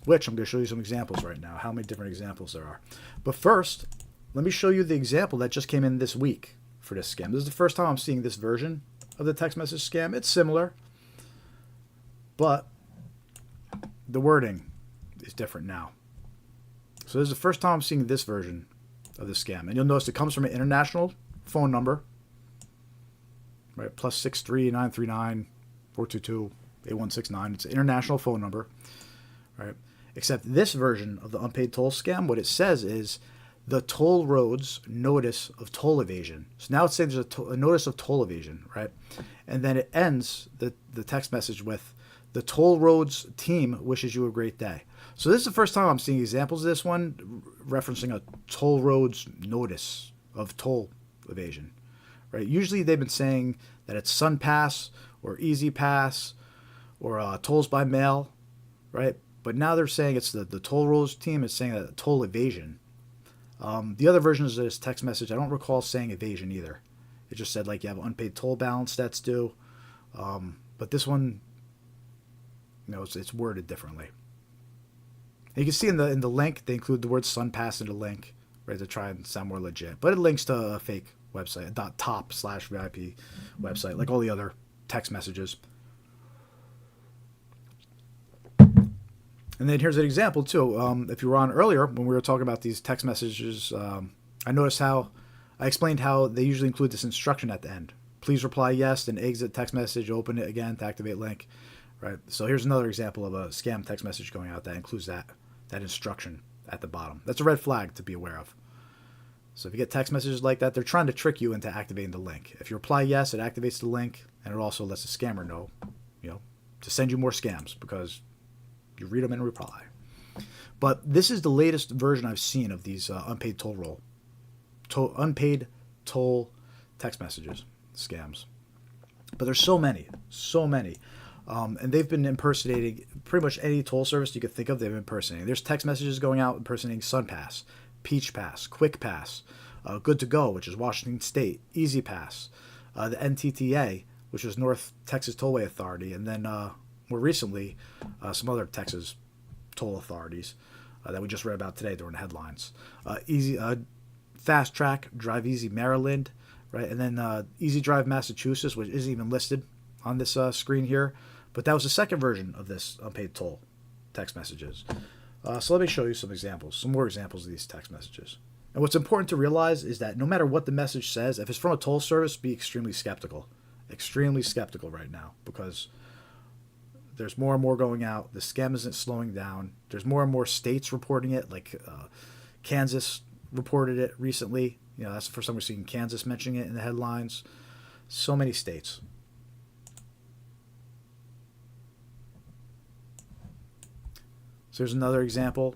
Which I'm going to show you some examples right now, how many different examples there are. But first, let me show you the example that just came in this week for this scam. This is the first time I'm seeing this version of the text message scam. It's similar, but the wording is different now. So this is the first time I'm seeing this version of the scam. And you'll notice it comes from an international phone number, right? +63 939 422 8169. It's an international phone number, right? Except this version of the unpaid toll scam, what it says is the toll roads notice of toll evasion. So now it's saying there's a notice of toll evasion, right? And then it ends the text message with the toll roads team wishes you a great day. So this is the first time I'm seeing examples of this one referencing a toll roads notice of toll evasion, right? Usually they've been saying that it's SunPass or Easy Pass or tolls by mail, right? But now they're saying it's the toll roads team is saying that toll evasion. The other versions of this text message, I don't recall saying evasion either. It just said like you have an unpaid toll balance that's due. But this one, you know, it's worded differently. And you can see in the link they include the word SunPass in the link, right, to try and sound more legit. But it links to a fake website, a .top/VIP website, like all the other text messages. And then here's an example too. If you were on earlier when we were talking about these text messages, I noticed how I explained how they usually include this instruction at the end. Please reply yes, then exit text message, open it again to activate link. Right. So here's another example of a scam text message going out that includes that instruction at the bottom. That's a red flag to be aware of. So if you get text messages like that, they're trying to trick you into activating the link. If you reply yes, it activates the link, and it also lets the scammer know, you know, to send you more scams because you read them and reply. But this is the latest version I've seen of these unpaid toll text messages scams. But there's so many. And they've been impersonating pretty much any toll service you could think of. They've been impersonating. There's text messages going out impersonating SunPass, Peach Pass, Quick Pass, Good to Go, which is Washington State, Easy Pass, the NTTA, which was North Texas Tollway Authority, and then more recently some other Texas toll authorities that we just read about today during the headlines. Fast Track, Drive Easy Maryland, right, and then Easy Drive Massachusetts, which isn't even listed on this screen here. But that was the second version of this unpaid toll text messages. So let me show you some more examples of these text messages. And what's important to realize is that no matter what the message says, if it's from a toll service, be extremely skeptical. Extremely skeptical right now because there's more and more going out. The scam isn't slowing down. There's more and more states reporting it, like Kansas reported it recently. You know, that's the first time we're seeing Kansas mentioning it in the headlines. So many states. So here's another example.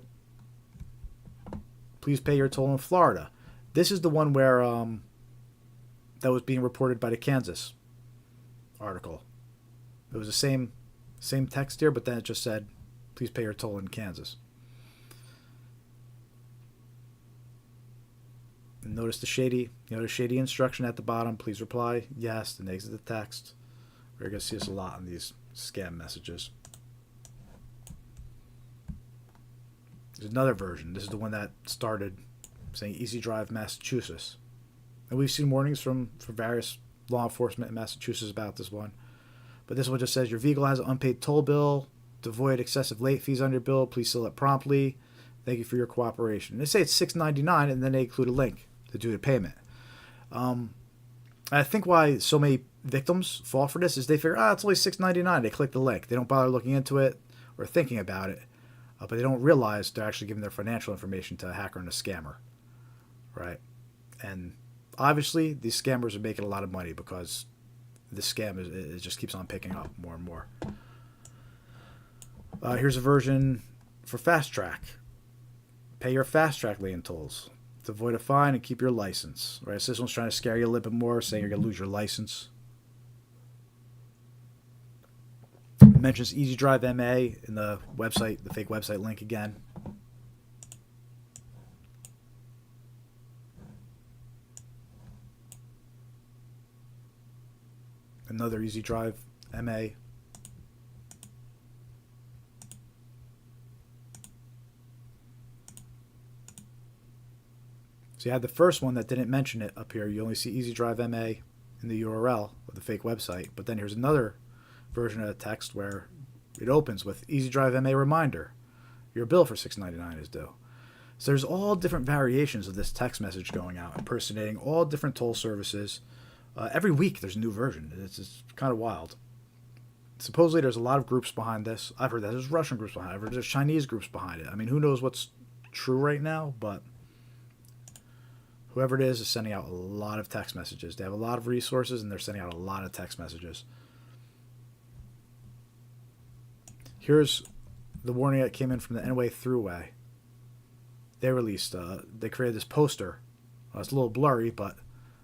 Please pay your toll in Florida. This is the one where that was being reported by the Kansas article. It was the same text here, but then it just said, please pay your toll in Kansas. And notice the shady instruction at the bottom. Please reply yes, and exit the text. We're going to see this a lot in these scam messages. There's another version. This is the one that started saying Easy Drive, Massachusetts. And we've seen warnings from various law enforcement in Massachusetts about this one. But this one just says, your vehicle has an unpaid toll bill. To avoid excessive late fees on your bill, please fill it promptly. Thank you for your cooperation. And they say it's $6.99, and then they include a link to do the payment. I think why so many victims fall for this is they figure, it's only $6.99. They click the link. They don't bother looking into it or thinking about it. But they don't realize they're actually giving their financial information to a hacker and a scammer. Right? And obviously, these scammers are making a lot of money because this scam it just keeps on picking up more and more. Here's a version for Fast Track. Pay your Fast Track lane tolls to avoid a fine and keep your license. Right? So this one's trying to scare you a little bit more, saying you're going to lose your license. It mentions Easy Drive MA in the website, the fake website link again. Another Easy Drive MA. So you had the first one that didn't mention it up here. You only see Easy Drive MA in the URL of the fake website. But then here's another version of the text where it opens with Easy Drive MA reminder. Your bill for $6.99 is due. So there's all different variations of this text message going out, impersonating all different toll services. Every week there's a new version. It's kind of wild. Supposedly there's a lot of groups behind this. I've heard that there's Russian groups behind it. I've heard there's Chinese groups behind it. I mean, who knows what's true right now, but whoever it is sending out a lot of text messages. They have a lot of resources, and they're sending out a lot of text messages. Here's the warning that came in from the N-Way Thruway. They released, they created this poster. It's a little blurry, but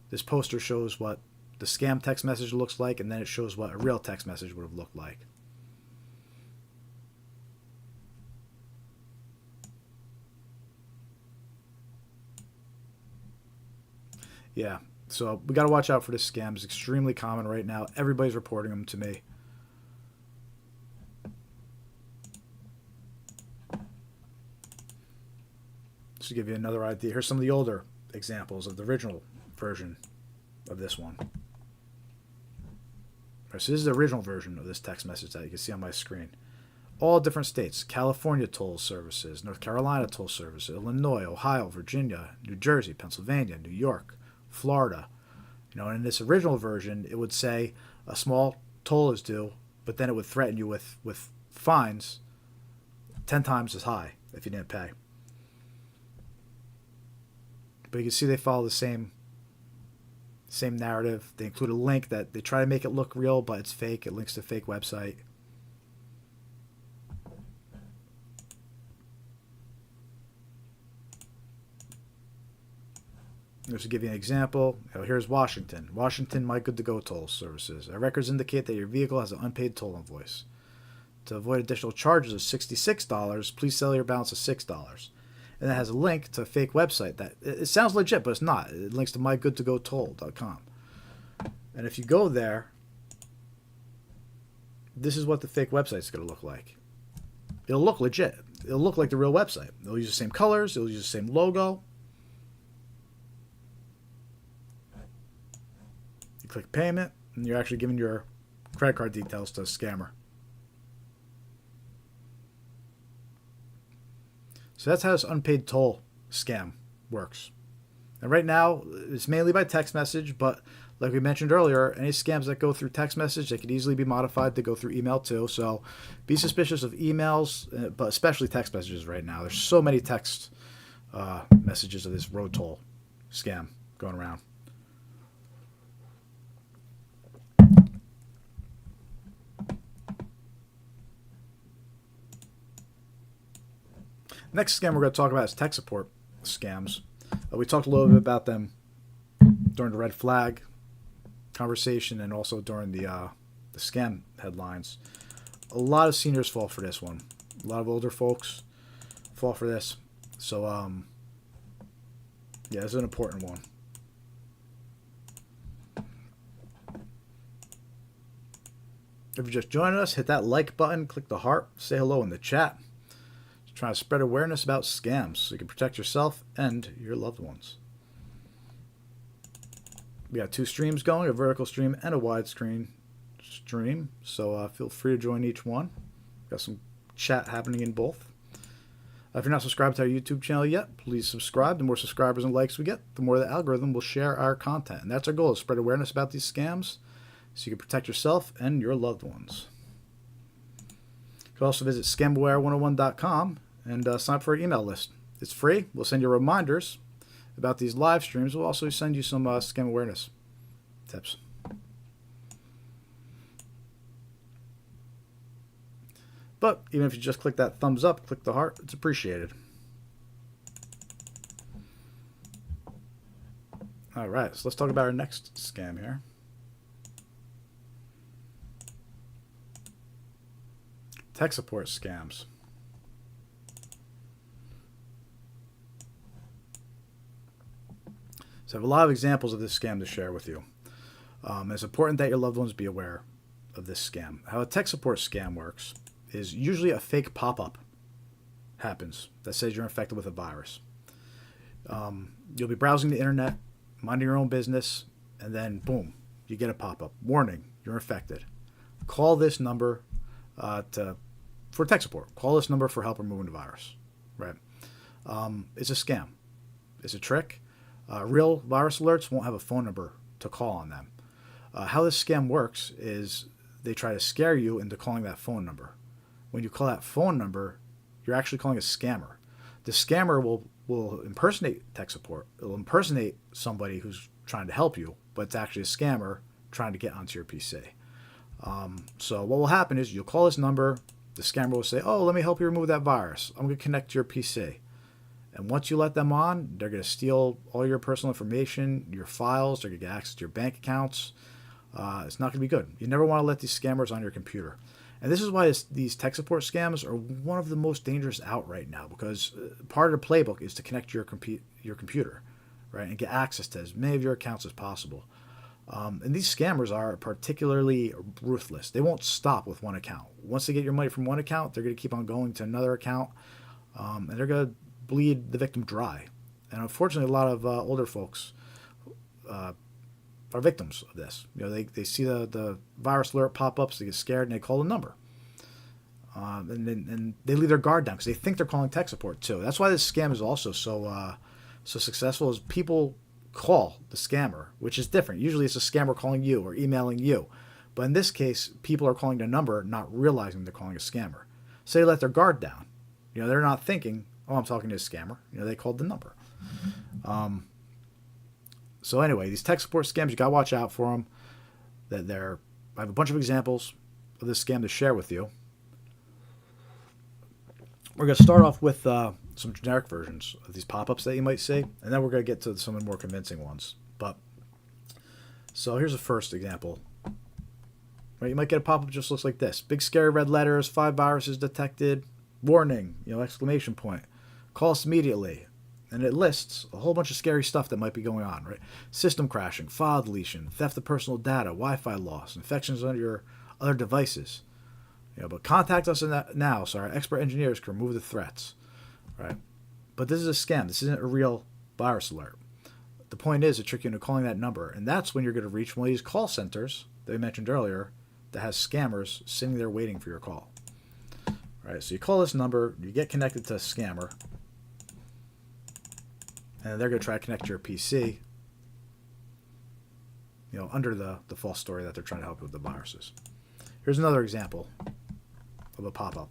this poster shows what the scam text message looks like, and then it shows what a real text message would have looked like. Yeah, so we got to watch out for this scam. It's extremely common right now. Everybody's reporting them to me. Just to give you another idea, here's some of the older examples of the original version of this one. Right, so this is the original version of this text message that you can see on my screen. All different states: California toll services, North Carolina toll services, Illinois, Ohio, Virginia, New Jersey, Pennsylvania, New York, Florida. And in this original version, it would say a small toll is due, but then it would threaten you with fines 10 times as high if you didn't pay. But you can see they follow the same narrative. They include a link that they try to make it look real, but it's fake. It links to a fake website. Just to give you an example, here's Washington. Washington, My Good to Go toll services. Our records indicate that your vehicle has an unpaid toll invoice. To avoid additional charges of $66, please sell your balance of $6. And it has a link to a fake website that it sounds legit, but it's not. It links to mygoodtogotoll.com. And if you go there, this is what the fake website's going to look like. It'll look legit. It'll look like the real website. It'll use the same colors. It'll use the same logo. You click payment, and you're actually giving your credit card details to a scammer. So that's how this unpaid toll scam works. And right now, it's mainly by text message, but like we mentioned earlier, any scams that go through text message, they could easily be modified to go through email too. So be suspicious of emails, but especially text messages right now. There's so many text messages of this road toll scam going around. Next scam we're going to talk about is tech support scams. We talked a little bit about them during the red flag conversation and also during the scam headlines, a lot of seniors fall for this one. A lot of older folks fall for this. So, yeah, it's an important one. If you're just joining us, hit that like button, click the heart, say hello in the chat. Just trying to spread awareness about scams so you can protect yourself and your loved ones. We got 2 streams going, a vertical stream and a widescreen stream, so feel free to join each one. Got some chat happening in both. If you're not subscribed to our YouTube channel yet, please subscribe. The more subscribers and likes we get, the more the algorithm will share our content. And that's our goal, is spread awareness about these scams so you can protect yourself and your loved ones. You can also visit scamaware101.com and sign up for our email list. It's free. We'll send you reminders about these live streams. We'll also send you some scam awareness tips. But even if you just click that thumbs up, click the heart, it's appreciated. All right, so let's talk about our next scam here. Tech support scams. So I have a lot of examples of this scam to share with you. It's important that your loved ones be aware of this scam. How a tech support scam works is usually a fake pop-up happens that says you're infected with a virus. You'll be browsing the internet, minding your own business, and then boom, you get a pop-up. Warning, you're infected. Call this number for tech support. Call this number for help removing the virus. Right? It's a scam. It's a trick. Real virus alerts won't have a phone number to call on them. How this scam works is they try to scare you into calling that phone number. When you call that phone number, you're actually calling a scammer. The scammer will impersonate tech support. It'll impersonate somebody who's trying to help you, but it's actually a scammer trying to get onto your PC. So what will happen is you'll call this number. The scammer will say, oh, let me help you remove that virus. I'm going to connect to your PC. And once you let them on, they're going to steal all your personal information, your files. They're going to get access to your bank accounts. It's not going to be good. You never want to let these scammers on your computer. And this is why these tech support scams are one of the most dangerous out right now, because part of the playbook is to connect to your computer, right, and get access to as many of your accounts as possible. And these scammers are particularly ruthless. They won't stop with one account. Once they get your money from one account, they're going to keep on going to another account, and they're going to bleed the victim dry. And unfortunately, a lot of older folks are victims of this. You know, they see the virus alert pop up, so they get scared and they call the number. And they leave their guard down because they think they're calling tech support too. That's why this scam is also so successful, is people call the scammer, which is different. Usually it's a scammer calling you or emailing you. But in this case, people are calling the number, not realizing they're calling a scammer. So they let their guard down. You know, they're not thinking, oh, I'm talking to a scammer. You know, they called the number. So anyway, these tech support scams, you got to watch out for them. I have a bunch of examples of this scam to share with you. We're going to start off with some generic versions of these pop-ups that you might see, and then we're going to get to some of the more convincing ones. So here's the first example. Right, you might get a pop-up that just looks like this. Big scary red letters, 5 viruses detected, warning, exclamation point. Call us immediately. And it lists a whole bunch of scary stuff that might be going on, right? System crashing, file deletion, theft of personal data, Wi-Fi loss, infections on your other devices. But contact us now so our expert engineers can remove the threats, right? But this is a scam. This isn't a real virus alert. The point is to trick you into calling that number, and that's when you're going to reach one of these call centers that we mentioned earlier that has scammers sitting there waiting for your call. Right? So you call this number, you get connected to a scammer, and they're going to try to connect to your PC, under the false story that they're trying to help you with the viruses. Here's another example of a pop-up.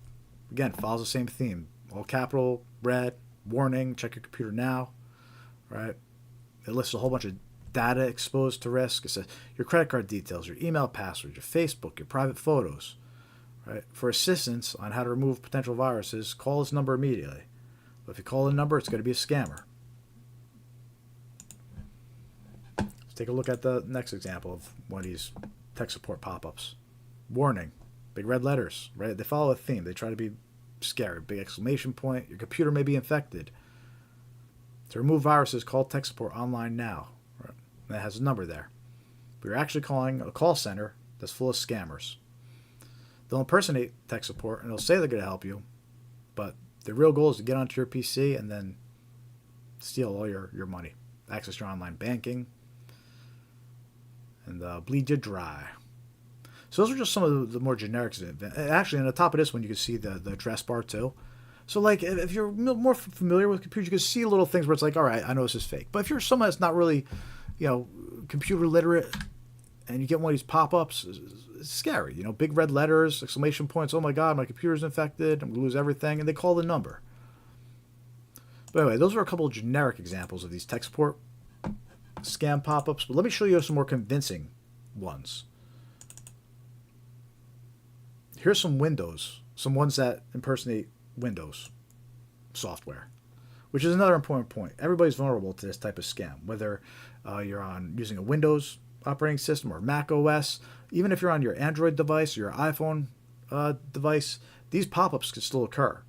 Again, follows the same theme. All capital, red, warning, check your computer now, right? It lists a whole bunch of data exposed to risk. It says your credit card details, your email passwords, your Facebook, your private photos, right? For assistance on how to remove potential viruses, call this number immediately. But if you call the number, it's going to be a scammer. Let's Take a look at the next example of one of these tech support pop-ups. Warning, big red letters, right? They follow a theme. They try to be scary. Big exclamation point. Your computer may be infected. To remove viruses, call tech support online now. Right? And it has a number there. But you're actually calling a call center that's full of scammers. They'll impersonate tech support and they'll say they're going to help you, but the real goal is to get onto your PC and then steal all your money, access your online banking, and bleed you dry. So those are just some of the more generic. Actually, on the top of this one, you can see the address bar too. So like, if you're more familiar with computers, you can see little things where it's like, all right, I know this is fake. But if you're someone that's not really, computer literate, and you get one of these pop-ups, it's scary. Big red letters, exclamation points. Oh my God, my computer's infected. I'm gonna lose everything, and they call the number. But anyway, those are a couple of generic examples of these tech support scam pop-ups. But let me show you some more convincing ones. Here's some ones that impersonate Windows software, which is another important point. Everybody's vulnerable to this type of scam, whether you're using a Windows operating system or Mac OS. Even if you're on your Android device or your iPhone device, these pop-ups can still occur.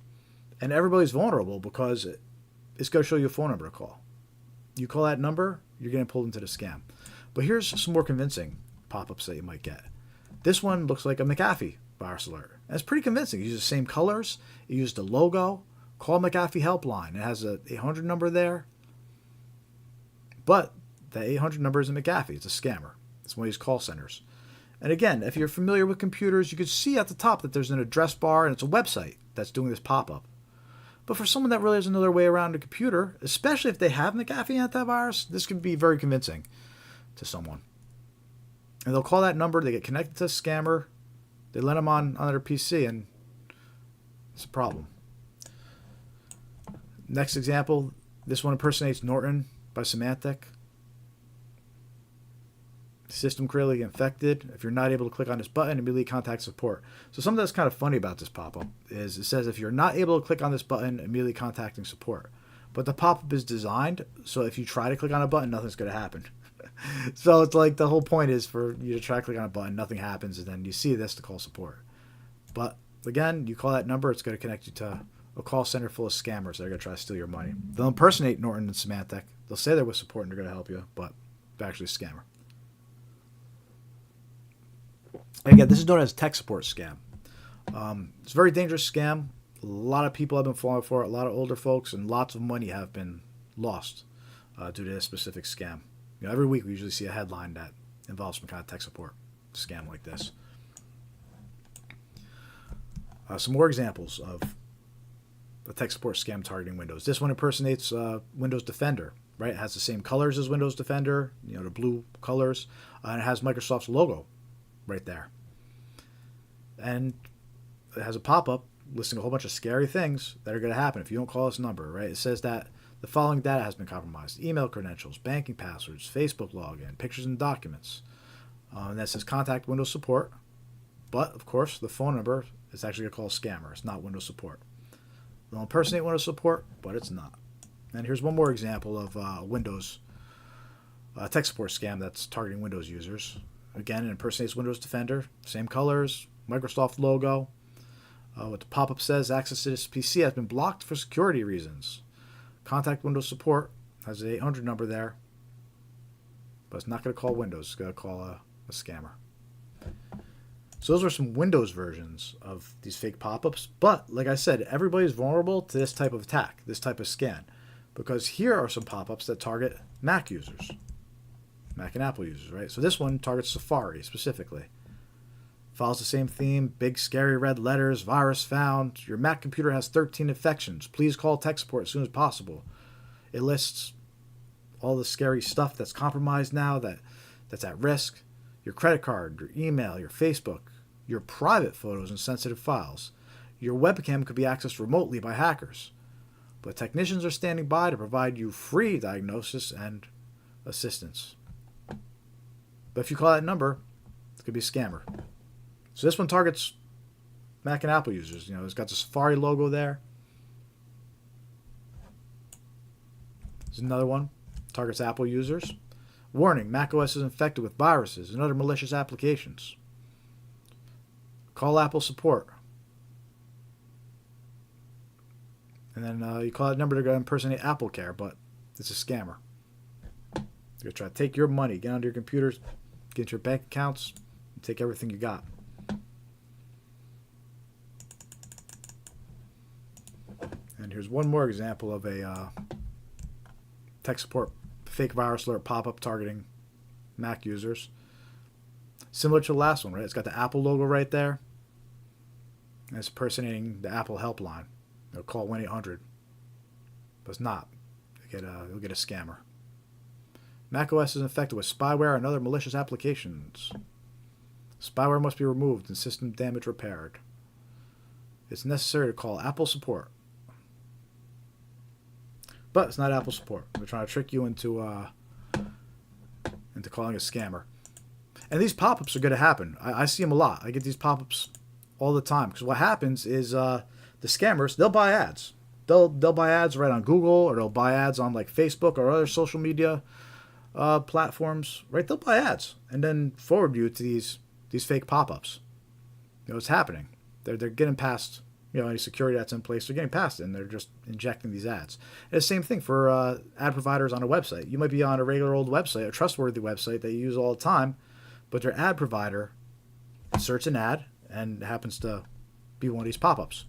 And everybody's vulnerable because it's going to show you a phone number to call. You call that number, you're getting pulled into the scam. But here's some more convincing pop-ups that you might get. This one looks like a McAfee virus alert. And it's pretty convincing. It uses the same colors. It uses the logo. Call McAfee helpline. It has a 800 number there. But that 800 number isn't McAfee. It's a scammer. It's one of these call centers. And again, if you're familiar with computers, you can see at the top that there's an address bar and it's a website that's doing this pop-up. But for someone that really has another way around a computer, especially if they have McAfee antivirus, this can be very convincing to someone. And they'll call that number, they get connected to a scammer, they let them on their PC, and it's a problem. Next example, this one impersonates Norton by Symantec. System critically infected. If you're not able to click on this button, immediately contact support. So something that's kind of funny about this pop-up is it says if you're not able to click on this button, immediately contacting support. But the pop-up is designed so if you try to click on a button, nothing's going to happen. So it's like the whole point is for you to try to click on a button, nothing happens, and then you see this to call support. But again, you call that number, it's going to connect you to a call center full of scammers that are going to try to steal your money. They'll impersonate Norton and Symantec. They'll say they're with support and they're going to help you, but they're actually a scammer. Again, this is known as tech support scam. It's a very dangerous scam. A lot of people have been falling for it, a lot of older folks, and lots of money have been lost due to this specific scam. Every week we usually see a headline that involves some kind of tech support scam like this. Some more examples of the tech support scam targeting Windows. This one impersonates Windows Defender, right? It has the same colors as Windows Defender, the blue colors, and it has Microsoft's logo right there. And it has a pop-up listing a whole bunch of scary things that are going to happen if you don't call this number, right? It says that the following data has been compromised: email credentials, banking passwords, Facebook login, pictures and documents. And that says contact Windows support. But, of course, the phone number is actually going to call a scammer. It's not Windows support. They'll impersonate Windows support, but it's not. And here's one more example of Windows tech support scam that's targeting Windows users. Again, it impersonates Windows Defender. Same colors, Microsoft logo. What the pop-up says, access to this PC has been blocked for security reasons. Contact Windows support. Has an 800 number there. But it's not going to call Windows. It's going to call a scammer. So those are some Windows versions of these fake pop-ups. But, like I said, everybody's vulnerable to this type of attack, this type of scan. Because here are some pop-ups that target Mac users. Mac and Apple users, right? So this one targets Safari specifically. Follows the same theme: big scary red letters, virus found, your Mac computer has 13 infections, please call tech support as soon as possible. It lists all the scary stuff that's compromised now, that's at risk: your credit card, your email, your Facebook, your private photos and sensitive files. Your webcam could be accessed remotely by hackers, but technicians are standing by to provide you free diagnosis and assistance. But if you call that number, it could be a scammer. So this one targets Mac and Apple users. It's got the Safari logo there. There's another one. Targets Apple users. Warning, macOS is infected with viruses and other malicious applications. Call Apple support. And then you call that number to impersonate AppleCare, but it's a scammer. They're going to try to take your money, get onto your computers, get into your bank accounts, and take everything you got. And here's one more example of a tech support fake virus alert pop-up targeting Mac users. Similar to the last one, right? It's got the Apple logo right there. And it's impersonating the Apple helpline. They'll call 1-800. But it's not. You'll get a scammer. macOS is infected with spyware and other malicious applications. Spyware must be removed and system damage repaired. It's necessary to call Apple support. But it's not Apple support. They're trying to trick you into calling a scammer. And these pop-ups are going to happen. I see them a lot. I get these pop-ups all the time. Because what happens is the scammers, they'll buy ads. They'll buy ads right on Google, or they'll buy ads on like Facebook or other social media platforms. Right? They'll buy ads and then forward you to these fake pop-ups. It's happening. They're getting past any security that's in place. They're getting past it, and they're just injecting these ads. And the same thing for ad providers on a website. You might be on a regular old website, a trustworthy website that you use all the time, but your ad provider inserts an ad and happens to be one of these pop-ups.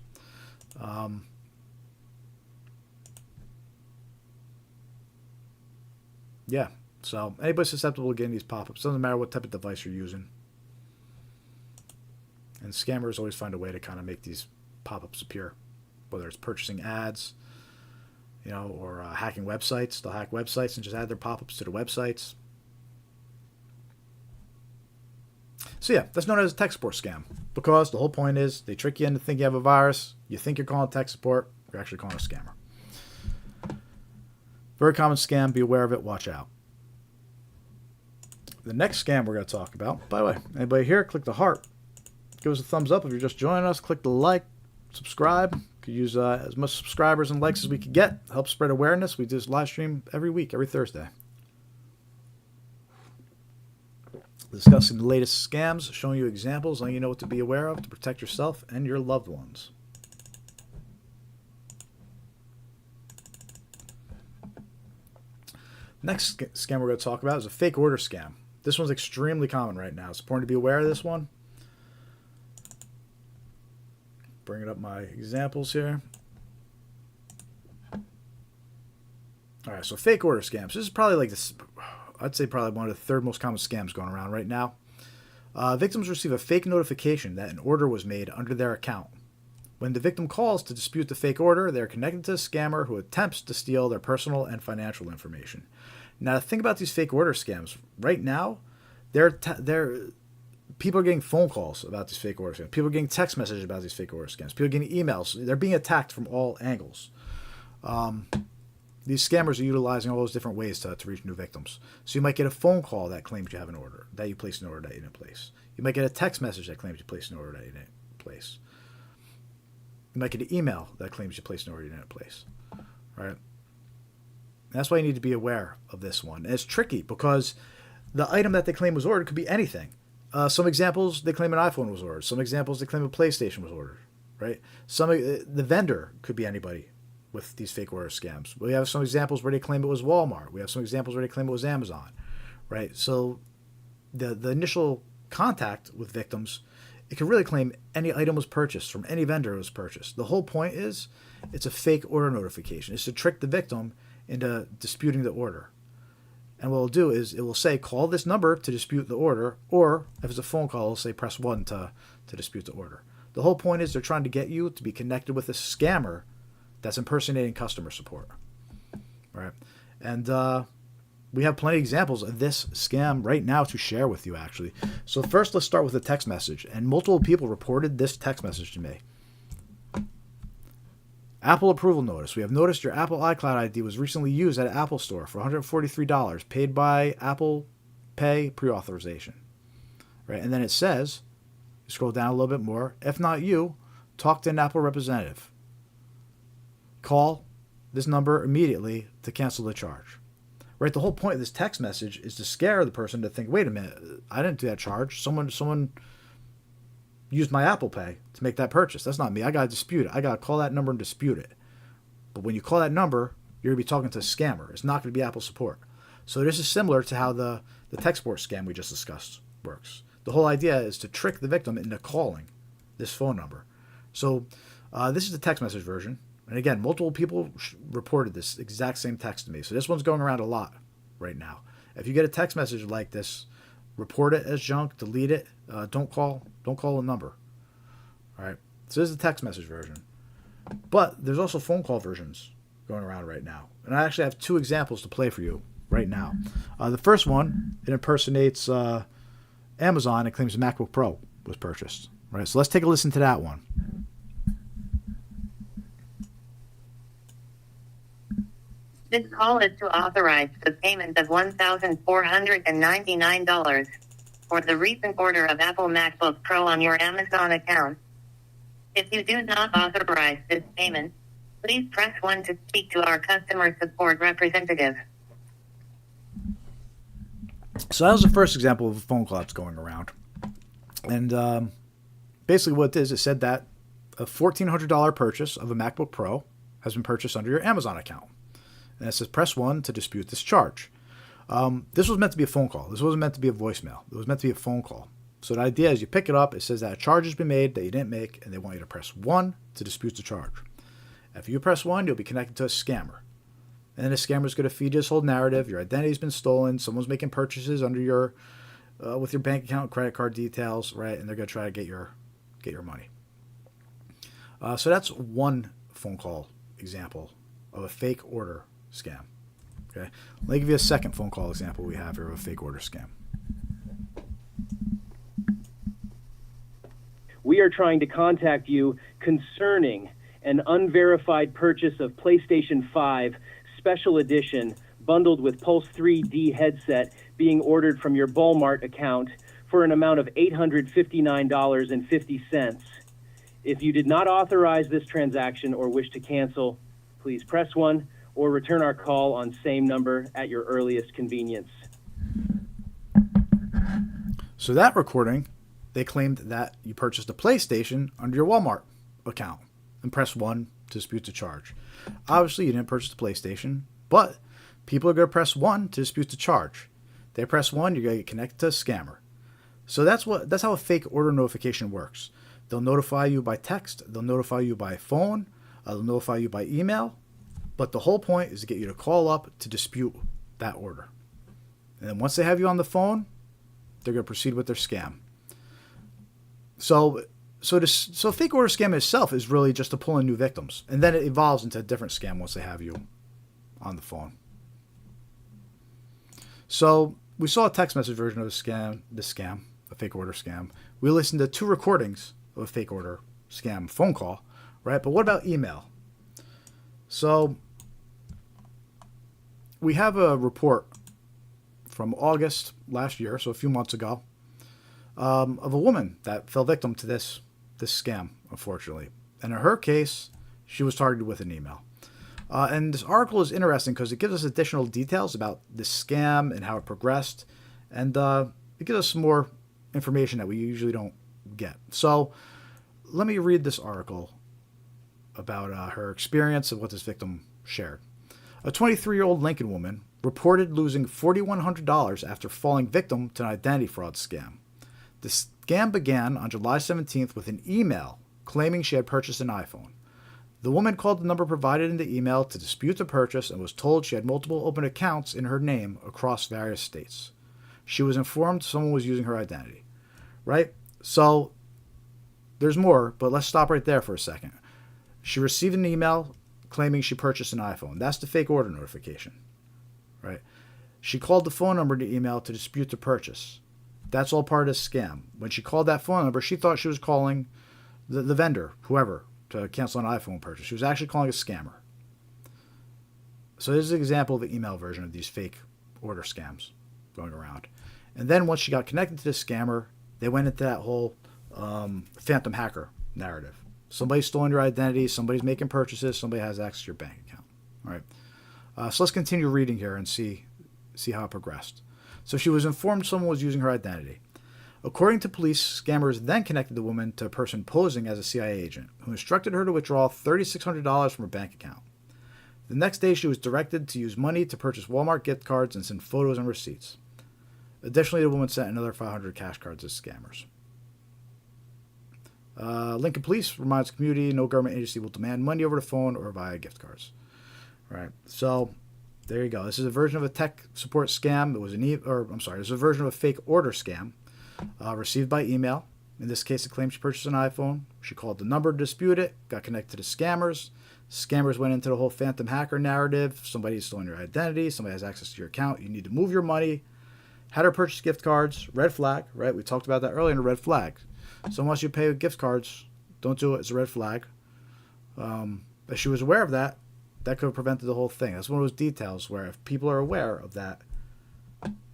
Yeah, so anybody's susceptible to getting these pop-ups. Doesn't matter what type of device you're using. And scammers always find a way to kind of make these pop-ups appear, whether it's purchasing ads, or hacking websites. They'll hack websites and just add their pop-ups to the websites. So yeah, that's known as a tech support scam, because the whole point is they trick you into thinking you have a virus. You think you're calling tech support. You're actually calling a scammer. Very common scam. Be aware of it. Watch out. The next scam we're going to talk about, by the way, anybody here, click the heart. Give us a thumbs up if you're just joining us. Click the like. Subscribe. Could use as much subscribers and likes as we could get. Help spread awareness. We do this live stream every week, every Thursday. Discussing the latest scams, showing you examples, letting you know what to be aware of to protect yourself and your loved ones. Next scam we're going to talk about is a fake order scam. This one's extremely common right now. It's important to be aware of this one. Bringing up my examples here. All right, so fake order scams. This is probably like this. I'd say probably one of the third most common scams going around right now. Victims receive a fake notification that an order was made under their account. When the victim calls to dispute the fake order, they are connected to a scammer who attempts to steal their personal and financial information. Now, think about these fake order scams. Right now, people are getting phone calls about these fake order scams. People are getting text messages about these fake order scams. People are getting emails. They're being attacked from all angles. These scammers are utilizing all those different ways to reach new victims. So you might get a phone call that claims you have an order, that you placed an order that you didn't place. You might get a text message that claims you placed an order that you didn't place. You might get an email that claims you placed an order you didn't place. Right? And that's why you need to be aware of this one. And it's tricky because the item that they claim was ordered could be anything. Some examples, they claim an iPhone was ordered. Some examples, they claim a PlayStation was ordered. Right? The vendor could be anybody with these fake order scams. We have some examples where they claim it was Walmart. We have some examples where they claim it was Amazon, right? So the initial contact with victims, it can really claim any item was purchased from any vendor it was purchased. The whole point is it's a fake order notification. It's to trick the victim into disputing the order. And what it'll do is it will say, call this number to dispute the order, or if it's a phone call, it'll say press 1 to dispute the order. The whole point is they're trying to get you to be connected with a scammer that's impersonating customer support, right? And we have plenty of examples of this scam right now to share with you, actually. So first, let's start with a text message. And multiple people reported this text message to me. Apple approval notice. We have noticed your Apple iCloud ID was recently used at an Apple store for $143, paid by Apple Pay pre-authorization, right? And then it says, you scroll down a little bit more, if not you, talk to an Apple representative. Call this number immediately to cancel the charge. right? The whole point of this text message is to scare the person to think, wait a minute, I didn't do that charge. Someone used my Apple Pay to make that purchase. That's not me. I got to dispute it. I got to call that number and dispute it. But when you call that number, you're going to be talking to a scammer. It's not going to be Apple support. So this is similar to how the tech support scam we just discussed works. The whole idea is to trick the victim into calling this phone number. So this is the text message version. And again, multiple people reported this exact same text to me. So this one's going around a lot right now. If you get a text message like this, report it as junk, delete it. Don't call a number. All right. So this is the text message version. But there's also phone call versions going around right now. And I actually have 2 examples to play for you right now. The first one, it impersonates Amazon and claims a MacBook Pro was purchased. Right. So let's take a listen to that one. This call is to authorize the payment of $1,499 for the recent order of Apple MacBook Pro on your Amazon account. If you do not authorize this payment, please press 1 to speak to our customer support representative. So that was the first example of a phone call that's going around. And basically what it is, it said that a $1,400 purchase of a MacBook Pro has been purchased under your Amazon account. And it says press 1 to dispute this charge. This was meant to be a phone call. This wasn't meant to be a voicemail. It was meant to be a phone call. So the idea is you pick it up, it says that a charge has been made that you didn't make, and they want you to press 1 to dispute the charge. If you press 1, you'll be connected to a scammer. And then the scammer is going to feed you this whole narrative. Your identity's been stolen. Someone's making purchases under your, with your bank account, credit card details, right? And they're going to try to get your money. So that's one phone call example of a fake order scam. Okay, let me give you a second phone call example we have here of a fake order scam. We are trying to contact you concerning an unverified purchase of PlayStation 5 Special Edition bundled with Pulse 3D headset being ordered from your Walmart account for an amount of $859.50. If you did not authorize this transaction or wish to cancel, please press 1 or return our call on same number at your earliest convenience. So that recording, they claimed that you purchased a PlayStation under your Walmart account and press 1 to dispute the charge. Obviously, you didn't purchase the PlayStation, but people are going to press 1 to dispute the charge. They press 1, you're going to get connected to a scammer. So that's how a fake order notification works. They'll notify you by text, they'll notify you by phone, they'll notify you by email, but the whole point is to get you to call up to dispute that order. And then once they have you on the phone, they're going to proceed with their scam. So a fake order scam itself is really just to pull in new victims. And then it evolves into a different scam once they have you on the phone. So we saw a text message version of this scam, a fake order scam. We listened to 2 recordings of a fake order scam phone call, right? But what about email? So we have a report from August last year, so a few months ago, of a woman that fell victim to this scam, unfortunately. And in her case, she was targeted with an email. And this article is interesting because it gives us additional details about this scam and how it progressed. And it gives us some more information that we usually don't get. So let me read this article about her experience and what this victim shared. A 23-year-old Lincoln woman reported losing $4,100 after falling victim to an identity fraud scam. The scam began on July 17th with an email claiming she had purchased an iPhone. The woman called the number provided in the email to dispute the purchase and was told she had multiple open accounts in her name across various states. She was informed someone was using her identity. Right? So there's more, but let's stop right there for a second. She received an email claiming she purchased an iPhone. That's the fake order notification. Right? She called the phone number in the email to dispute the purchase. That's all part of the scam. When she called that phone number, she thought she was calling the vendor, whoever, to cancel an iPhone purchase. She was actually calling a scammer. So this is an example of the email version of these fake order scams going around. And then once she got connected to the scammer, they went into that whole phantom hacker narrative. Somebody's stolen your identity, somebody's making purchases, somebody has access to your bank account. All right. So let's continue reading here and see see how it progressed. So she was informed someone was using her identity. According to police, scammers then connected the woman to a person posing as a CIA agent, who instructed her to withdraw $3,600 from her bank account. The next day, she was directed to use money to purchase Walmart gift cards and send photos and receipts. Additionally, the woman sent another 500 cash cards as scammers. Lincoln Police reminds the community no government agency will demand money over the phone or via gift cards. All right, so there you go. This is a version of a tech support scam. It was this is a version of a fake order scam received by email. In this case, it claimed she purchased an iPhone. She called the number to dispute it, got connected to scammers. Scammers went into the whole phantom hacker narrative. Somebody's stolen your identity. Somebody has access to your account. You need to move your money. Had her purchase gift cards. Red flag, right? We talked about that earlier in a red flag. So unless you pay with gift cards, don't do it. It's a red flag. If she was aware of that, that could have prevented the whole thing. That's one of those details where if people are aware of that,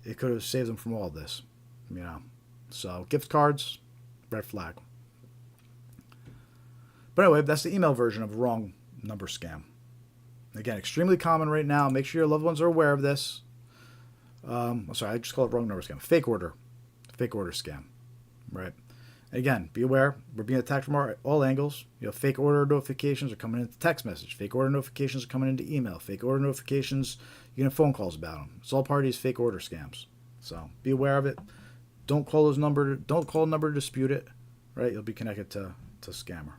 it could have saved them from all of this. So gift cards, red flag. But anyway, that's the email version of a wrong number scam. Again, extremely common right now. Make sure your loved ones are aware of this. I just call it wrong number scam. Fake order scam, right? And again, be aware, we're being attacked from all angles. Fake order notifications are coming into text message. Fake order notifications are coming into email. Fake order notifications, you're getting phone calls about them. It's all part of these fake order scams. So be aware of it. Don't call a number to dispute it, right? You'll be connected to scammer.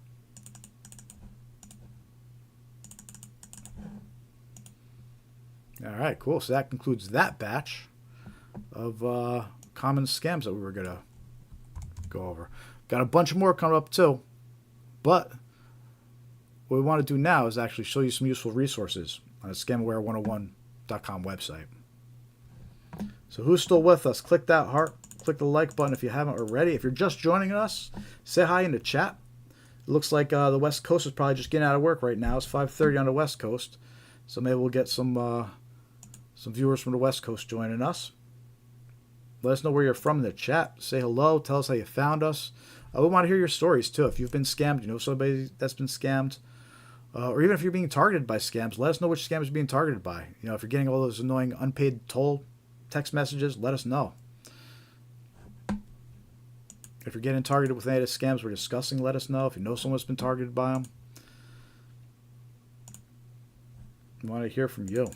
All right, cool. So that concludes that batch of common scams that we were going to go over. Got a bunch more coming up too. But what we want to do now is actually show you some useful resources on the scamaware101.com website. So who's still with us? Click that heart. Click the like button if you haven't already. If you're just joining us, say hi in the chat. It looks like the West Coast is probably just getting out of work right now. It's 5:30 on the West Coast. So maybe we'll get some viewers from the West Coast joining us. Let us know where you're from in the chat. Say hello. Tell us how you found us. We want to hear your stories, too. If you've been scammed, you know somebody that's been scammed. Or even if you're being targeted by scams, let us know which scams you're being targeted by. If you're getting all those annoying unpaid toll text messages, let us know. If you're getting targeted with any of the scams we're discussing, let us know. If you know someone's been targeted by them, we want to hear from you.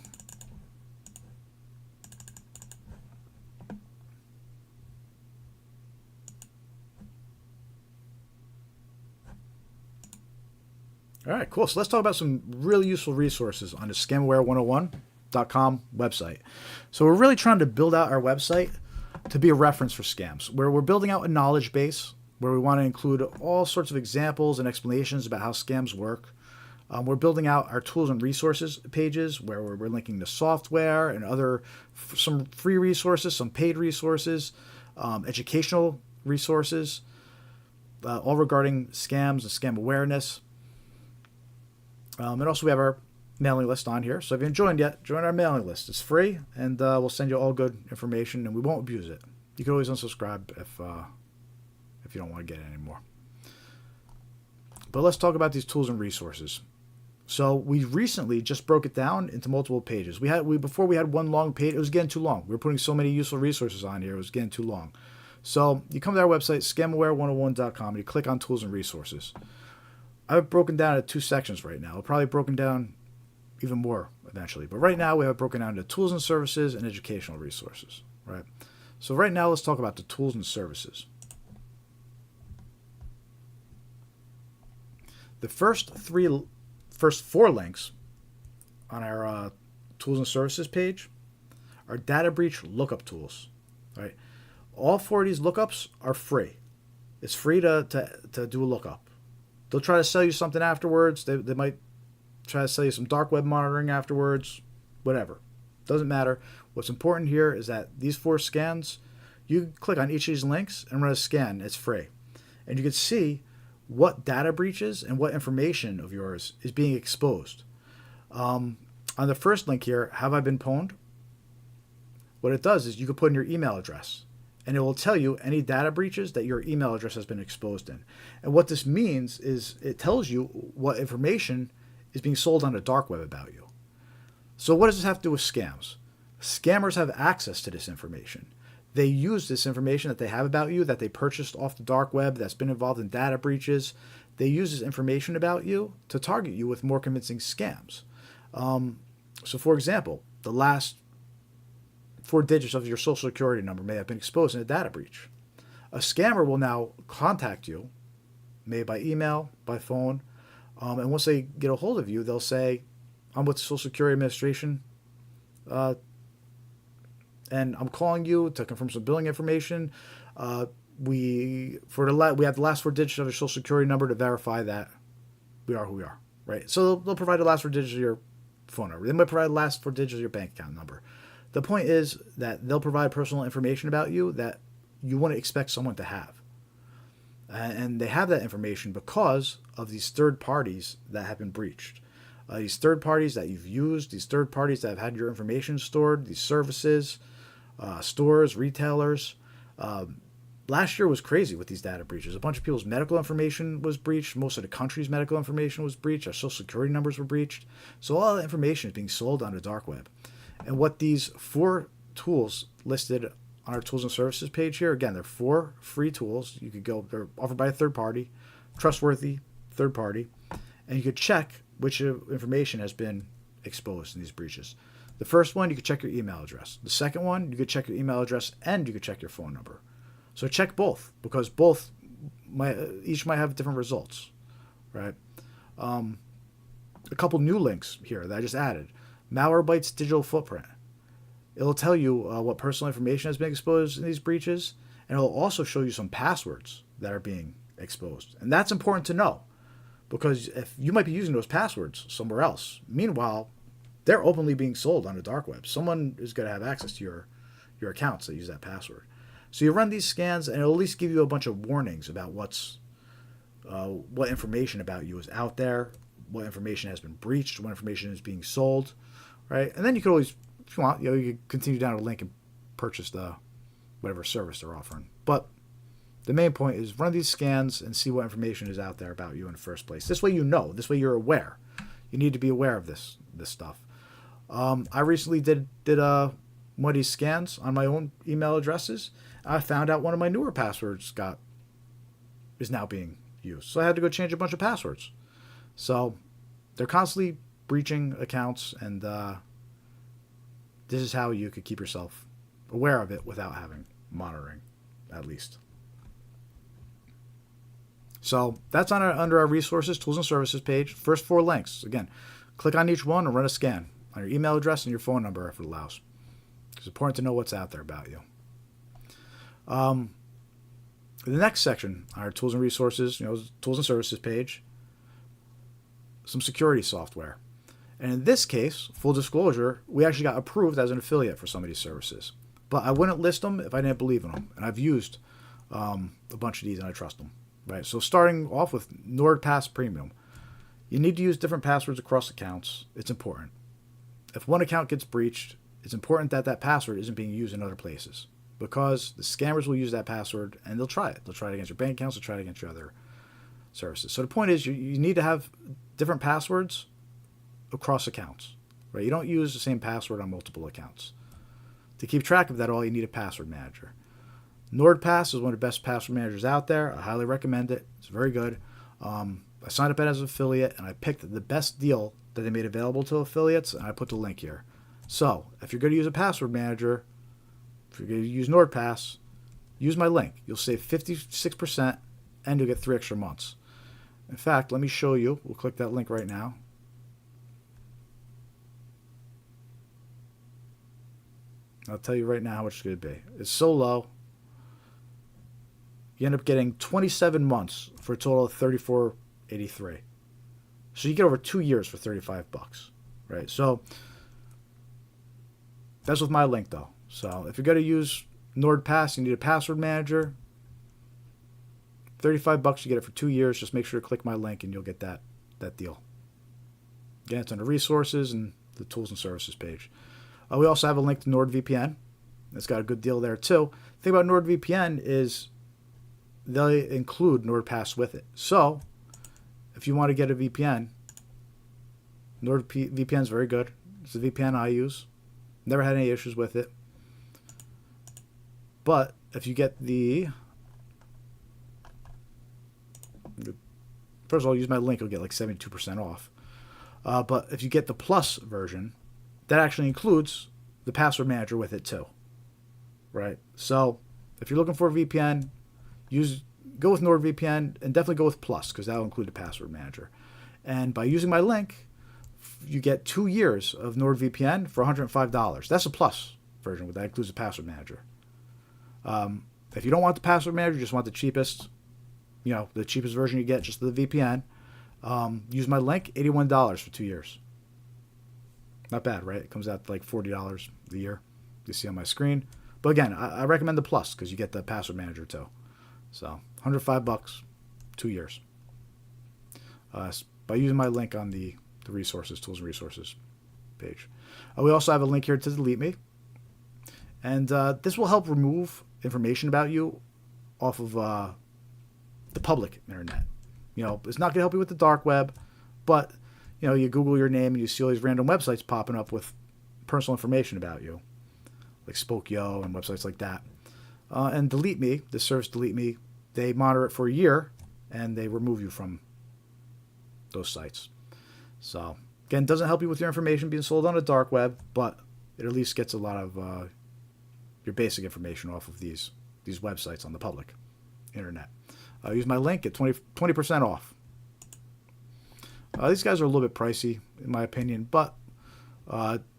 All right, cool. So let's talk about some really useful resources on the scamaware101.com website. So we're really trying to build out our website to be a reference for scams, where we're building out a knowledge base, where we want to include all sorts of examples and explanations about how scams work. We're building out our tools and resources pages, where we're linking to software and some free resources, some paid resources, educational resources, all regarding scams and scam awareness. And also we have our mailing list on here. So if you haven't joined yet, join our mailing list. It's free, and we'll send you all good information, and we won't abuse it. You can always unsubscribe if you don't want to get it anymore. But let's talk about these tools and resources. So we recently just broke it down into multiple pages. Before we had one long page. It was getting too long. We were putting so many useful resources on here. It was getting too long. So you come to our website, scamaware101.com, and you click on tools and resources. I've broken down into two sections right now. I've probably broken down even more eventually. But right now we have it broken down into tools and services and educational resources. Right. So right now let's talk about the tools and services. The first four links on our tools and services page are data breach lookup tools. Right. All four of these lookups are free. It's free to do a lookup. They'll try to sell you something afterwards. They might try to sell you some dark web monitoring afterwards. Whatever. Doesn't matter. What's important here is that these four scans, you click on each of these links and run a scan. It's free. And you can see what data breaches and what information of yours is being exposed. On the first link here, have I been pwned? What it does is you can put in your email address, and it will tell you any data breaches that your email address has been exposed in. And what this means is it tells you what information is being sold on the dark web about you. So what does this have to do with scams? Scammers have access to this information. They use this information that they have about you, that they purchased off the dark web, that's been involved in data breaches. They use this information about you to target you with more convincing scams. So, for example, the last 4 digits of your social security number may have been exposed in a data breach. A scammer will now contact you, maybe by email, by phone, and once they get a hold of you, they'll say, I'm with the Social Security Administration, and I'm calling you to confirm some billing information. We have the last 4 digits of your social security number to verify that we are who we are, right? So they'll provide the last 4 digits of your phone number. They might provide the last 4 digits of your bank account number. The point is that they'll provide personal information about you that you wouldn't expect someone to have. And they have that information because of these third parties that have been breached. These third parties that you've used, these third parties that have had your information stored, these services, stores, retailers. Last year was crazy with these data breaches. A bunch of people's medical information was breached. Most of the country's medical information was breached. Our social security numbers were breached. So all that information is being sold on the dark web. And what these 4 tools listed on our tools and services page here, again, they're 4 free tools. You could go, they're offered by a third party, trustworthy third party, and you could check which information has been exposed in these breaches. The first one, you could check your email address. The second one, you could check your email address and you could check your phone number. So check both, because both each might have different results, right? A couple new links here that I just added. Malwarebytes digital footprint. It'll tell you what personal information has been exposed in these breaches, and it'll also show you some passwords that are being exposed. And that's important to know, because if you might be using those passwords somewhere else. Meanwhile, they're openly being sold on the dark web. Someone is going to have access to your accounts that use that password. So you run these scans, and it'll at least give you a bunch of warnings about what information about you is out there, what information has been breached, what information is being sold, right? And then you could always, if you want, you could continue down a link and purchase the whatever service they're offering. But the main point is run these scans and see what information is out there about you in the first place. This way you know. This way you're aware. You need to be aware of this stuff. I recently did one of these scans on my own email addresses. I found out one of my newer passwords is now being used. So I had to go change a bunch of passwords. So they're constantly breaching accounts, and this is how you could keep yourself aware of it without having monitoring, at least. So that's under our resources, tools and services page. First 4 links. Again, click on each one and run a scan on your email address and your phone number if it allows. It's important to know what's out there about you. The next section, our tools and resources, tools and services page, some security software. And in this case, full disclosure, we actually got approved as an affiliate for some of these services. But I wouldn't list them if I didn't believe in them. And I've used a bunch of these and I trust them. Right? So starting off with NordPass Premium. You need to use different passwords across accounts. It's important. If one account gets breached, it's important that that password isn't being used in other places, because the scammers will use that password and they'll try it. They'll try it against your bank accounts. They'll try it against your other services. So the point is you need to have different passwords across accounts. Right? You don't use the same password on multiple accounts. To keep track of that all, you need a password manager. NordPass is one of the best password managers out there. I highly recommend it. It's very good. I signed up as an affiliate, and I picked the best deal that they made available to affiliates, and I put the link here. So if you're going to use a password manager, if you're going to use NordPass, use my link. You'll save 56%, and you'll get 3 extra months. In fact, let me show you. We'll click that link right now. I'll tell you right now how much it's going to be. It's so low. You end up getting 27 months for a total of $34.83. So you get over 2 years for $35, right? So that's with my link, though. So if you're going to use NordPass, you need a password manager. $35, you get it for 2 years. Just make sure to click my link, and you'll get that deal. Again, it's under resources and the tools and services page. We also have a link to NordVPN. It's got a good deal there, too. The thing about NordVPN is they include NordPass with it. So if you want to get a VPN, NordVPN is very good. It's the VPN I use. Never had any issues with it. But if you get the... First of all, use my link, you'll get like 72% off. But if you get the Plus version, that actually includes the password manager with it too. Right? So if you're looking for a VPN, go with NordVPN and definitely go with Plus because that'll include the password manager. And by using my link, you get 2 years of NordVPN for $105. That's a Plus version. That includes the password manager. If you don't want the password manager, you just want the cheapest, the cheapest version you get, just the VPN, use my link, $81 for 2 years. Not bad, right? It comes out to like $40 a year. You see on my screen. But again, I recommend the Plus because you get the password manager too. So $105, 2 years. By using my link on the resources, tools and resources page. We also have a link here to Delete Me. And this will help remove information about you off of the public internet. It's not going to help you with the dark web, but, you Google your name and you see all these random websites popping up with personal information about you, like Spokeo and websites like that. And Delete Me, this service Delete Me, they monitor it for a year and they remove you from those sites. So, again, it doesn't help you with your information being sold on the dark web, but it at least gets a lot of your basic information off of these websites on the public internet. Use my link, get 20% off. These guys are a little bit pricey, in my opinion, but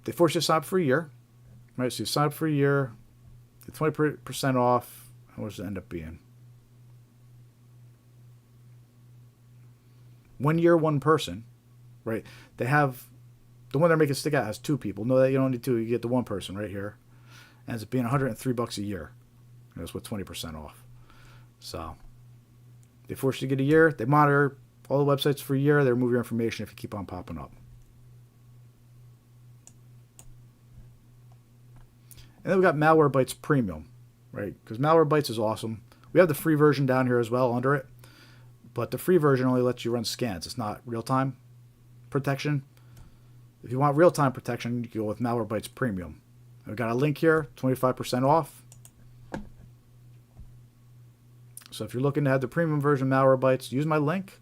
they force you to sign up for a year. Right, so you sign up for a year, get 20% off. How much does it end up being? 1 year, one person. Right? They have the one they're making stick out has 2 people. No, that you don't need 2. You get the one person right here. Ends up being $103 a year. And that's with 20% off. So they force you to get a year. They monitor all the websites for a year. They remove your information if you keep on popping up. And then we got Malwarebytes Premium, right? Because Malwarebytes is awesome. We have the free version down here as well under it. But the free version only lets you run scans. It's not real-time protection. If you want real-time protection, you can go with Malwarebytes Premium. I've got a link here, 25% off. So if you're looking to have the premium version of Malwarebytes, use my link,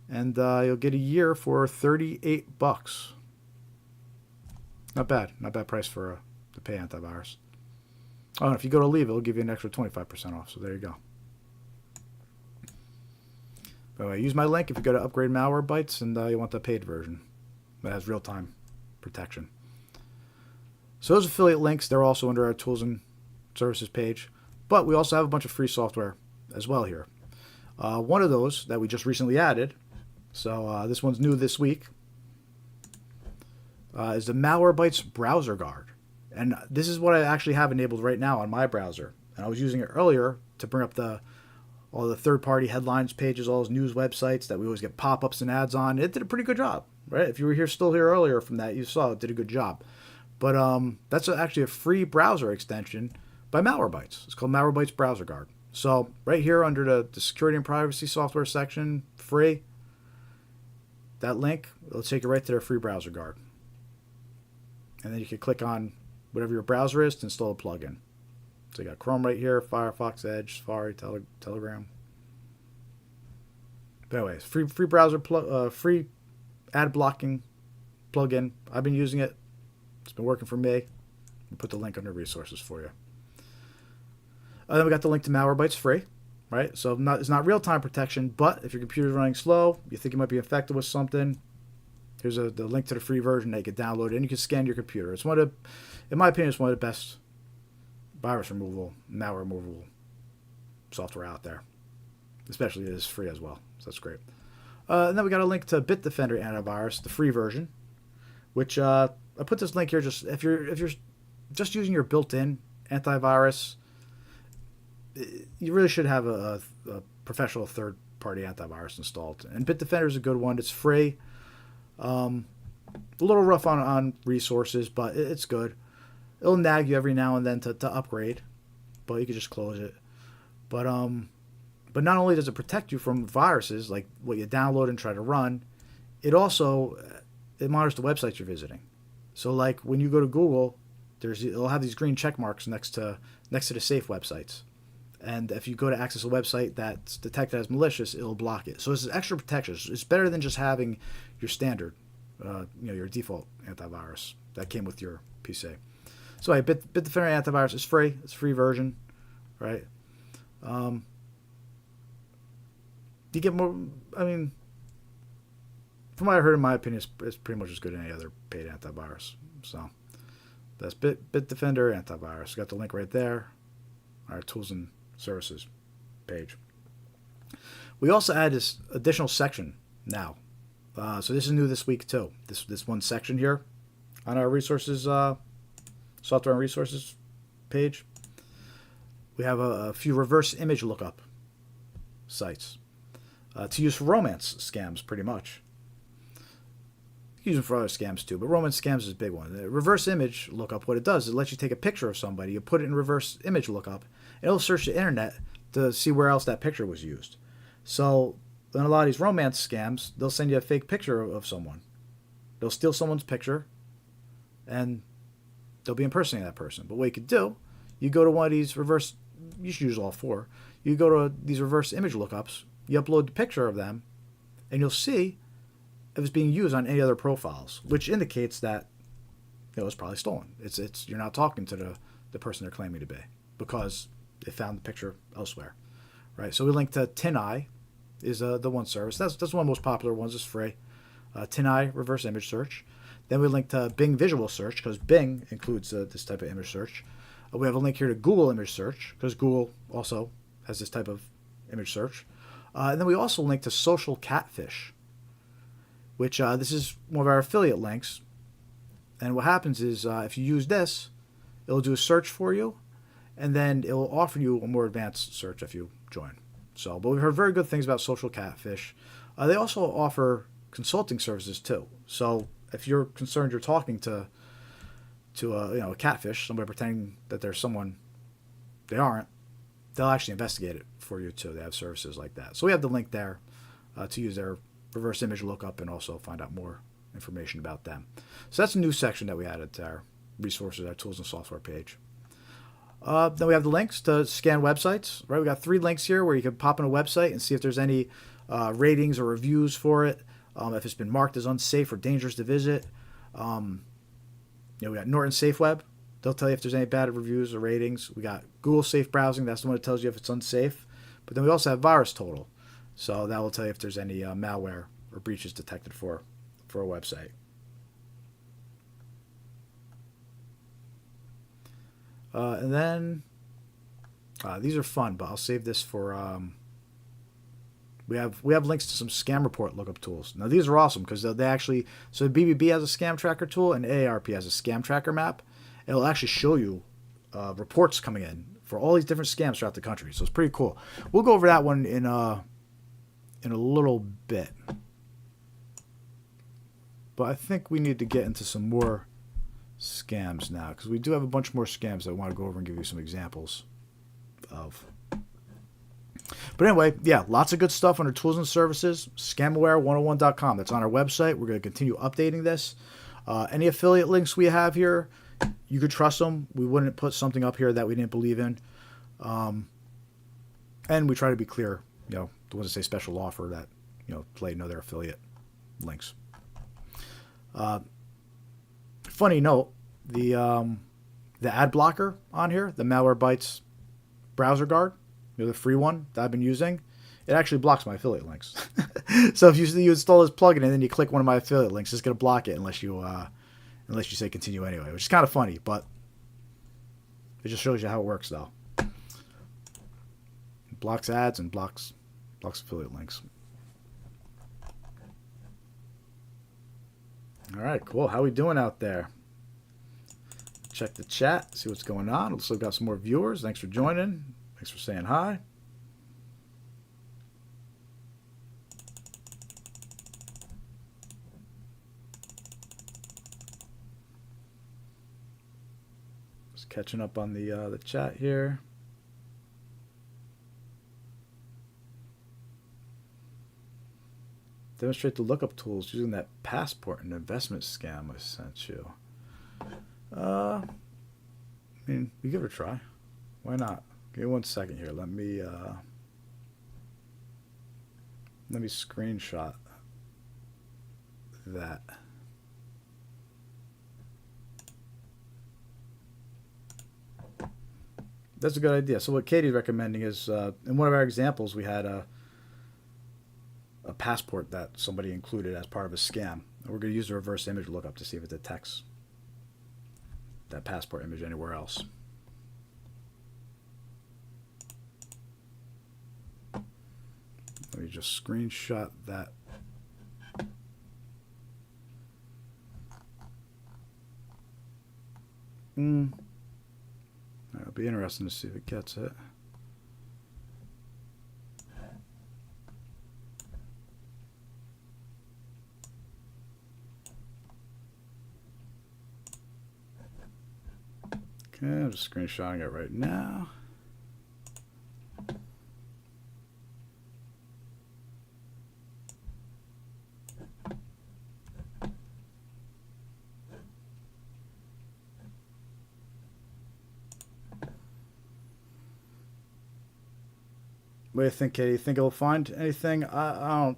and you'll get a year for $38. Not bad price for to pay antivirus. Oh, and if you go to leave, it'll give you an extra 25% off. So there you go. By the way, use my link if you go to upgrade Malwarebytes and you want the paid version that has real-time protection. So those affiliate links, they're also under our tools and services page. But we also have a bunch of free software as well here. One of those that we just recently added, so this one's new this week, is the Malwarebytes Browser Guard. And this is what I actually have enabled right now on my browser. And I was using it earlier to bring up all the third-party headlines pages, all those news websites that we always get pop-ups and ads on. It did a pretty good job, right? If you were still here earlier from that, you saw it did a good job. But that's actually a free browser extension by Malwarebytes. It's called Malwarebytes Browser Guard. So right here under the security and privacy software section, free, that link, it'll take you right to their free browser guard. And then you can click on whatever your browser is to install a plugin. So you got Chrome right here, Firefox, Edge, Safari, Telegram. But anyways, free browser, free ad blocking plugin. I've been using it. It's been working for me. I'll put the link under resources for you. Then we got the link to Malwarebytes free, right? So it's not real-time protection, but if your computer's running slow, you think you might be infected with something, here's the link to the free version that you can download, and you can scan your computer. It's in my opinion, it's one of the best virus removal, malware removal software out there. Especially it is free as well, so that's great. And then we got a link to Bitdefender Antivirus, the free version, which I put this link here just if you're just using your built-in antivirus. You really should have a professional third-party antivirus installed. And Bitdefender is a good one. It's free. A little rough on resources, but it's good. It'll nag you every now and then to upgrade, but you can just close it. But not only does it protect you from viruses, like what you download and try to run, it monitors the websites you're visiting. So like when you go to Google it'll have these green check marks next to the safe websites. And if you go to access a website that's detected as malicious, it'll block it. So it's extra protection. It's better than just having your standard, your default antivirus that came with your PC. So Bitdefender antivirus is free. It's a free version, right? You get more. I mean, from what I heard, in my opinion, it's pretty much as good as any other paid antivirus. So that's Bitdefender antivirus. Got the link right there. Our tools and services page. We also add this additional section now. So this is new this week too. This one section here on our resources, software and resources page. We have a few reverse image lookup sites to use for romance scams, pretty much. You can use them for other scams too, but romance scams is a big one. The reverse image lookup, what it does is it lets you take a picture of somebody, you put it in reverse image lookup, and it'll search the internet to see where else that picture was used. So in a lot of these romance scams, they'll send you a fake picture of someone. They'll steal someone's picture, and they'll be impersonating that person. But what you could do, you go to one of these reverse, you should use all four, you go to these reverse image lookups, you upload the picture of them, and you'll see if it's being used on any other profiles, which indicates that it's probably stolen. It's you're not talking to the person they're claiming to be because they found the picture elsewhere, right? So we link to TinEye, is the one service. That's one of the most popular ones. It's free. TinEye reverse image search. Then we link to Bing visual search because Bing includes this type of image search. We have a link here to Google image search because Google also has this type of image search. And then we also link to Social Catfish, which this is one of our affiliate links. And what happens is if you use this, it'll do a search for you, and then it will offer you a more advanced search if you join. So, but we've heard very good things about Social Catfish. They also offer consulting services too. So if you're concerned you're talking to a catfish, somebody pretending that they're someone they aren't, they'll actually investigate it for you too. They have services like that. So we have the link there to use their reverse image lookup and also find out more information about them. So that's a new section that we added to our resources, our tools and software page. Then we have the links to scan websites, right? We got 3 links here where you can pop in a website and see if there's any ratings or reviews for it, if it's been marked as unsafe or dangerous to visit. We got Norton Safe Web. They'll tell you if there's any bad reviews or ratings. We got Google Safe Browsing. That's the one that tells you if it's unsafe. But then we also have Virus Total. So that will tell you if there's any malware or breaches detected for a website. And then these are fun, but I'll save this for. We have links to some scam report lookup tools. Now these are awesome because they actually BBB has a scam tracker tool and AARP has a scam tracker map. It'll actually show you reports coming in for all these different scams throughout the country. So it's pretty cool. We'll go over that one in a little bit. But I think we need to get into some more scams now because we do have a bunch more scams that I want to go over and give you some examples of. But anyway, yeah, lots of good stuff under tools and services. Scamaware101.com. That's on our website. We're going to continue updating this. Any affiliate links we have here, you could trust them. We wouldn't put something up here that we didn't believe in. And we try to be clear, the ones that say special offer that, let you know their affiliate links. Funny note, the ad blocker on here, the Malwarebytes browser guard, the free one that I've been using, it actually blocks my affiliate links. So if you install this plugin and then you click one of my affiliate links, it's going to block it unless you say continue anyway, which is kind of funny, but it just shows you how it works though. It blocks ads and blocks affiliate links. All right, cool. How we doing out there? Check the chat, see what's going on. Looks like we've got some more viewers. Thanks for joining. Thanks for saying hi. Just catching up on the chat here. Demonstrate the lookup tools using that passport and investment scam I sent you. I mean, you give it a try. Why not? Give me 1 second here. Let me screenshot that. That's a good idea. So what Katie's recommending is, in one of our examples, we had a passport that somebody included as part of a scam. And we're going to use the reverse image lookup to see if it detects that passport image anywhere else. Let me just screenshot that. It'll be interesting to see if it gets it. Okay, I'm just screenshotting it right now. What do you think, Katie? You think it'll find anything? I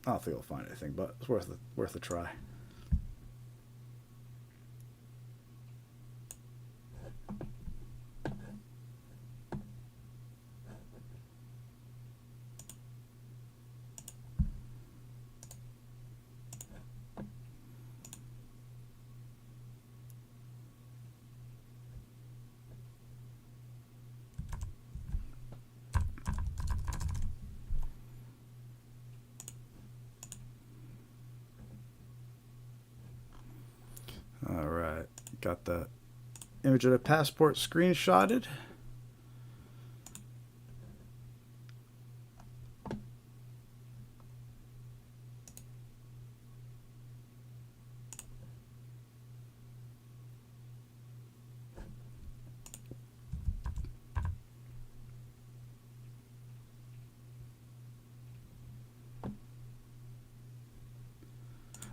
don't think it'll find anything, but it's worth a try. All right, got the image of the passport screenshotted.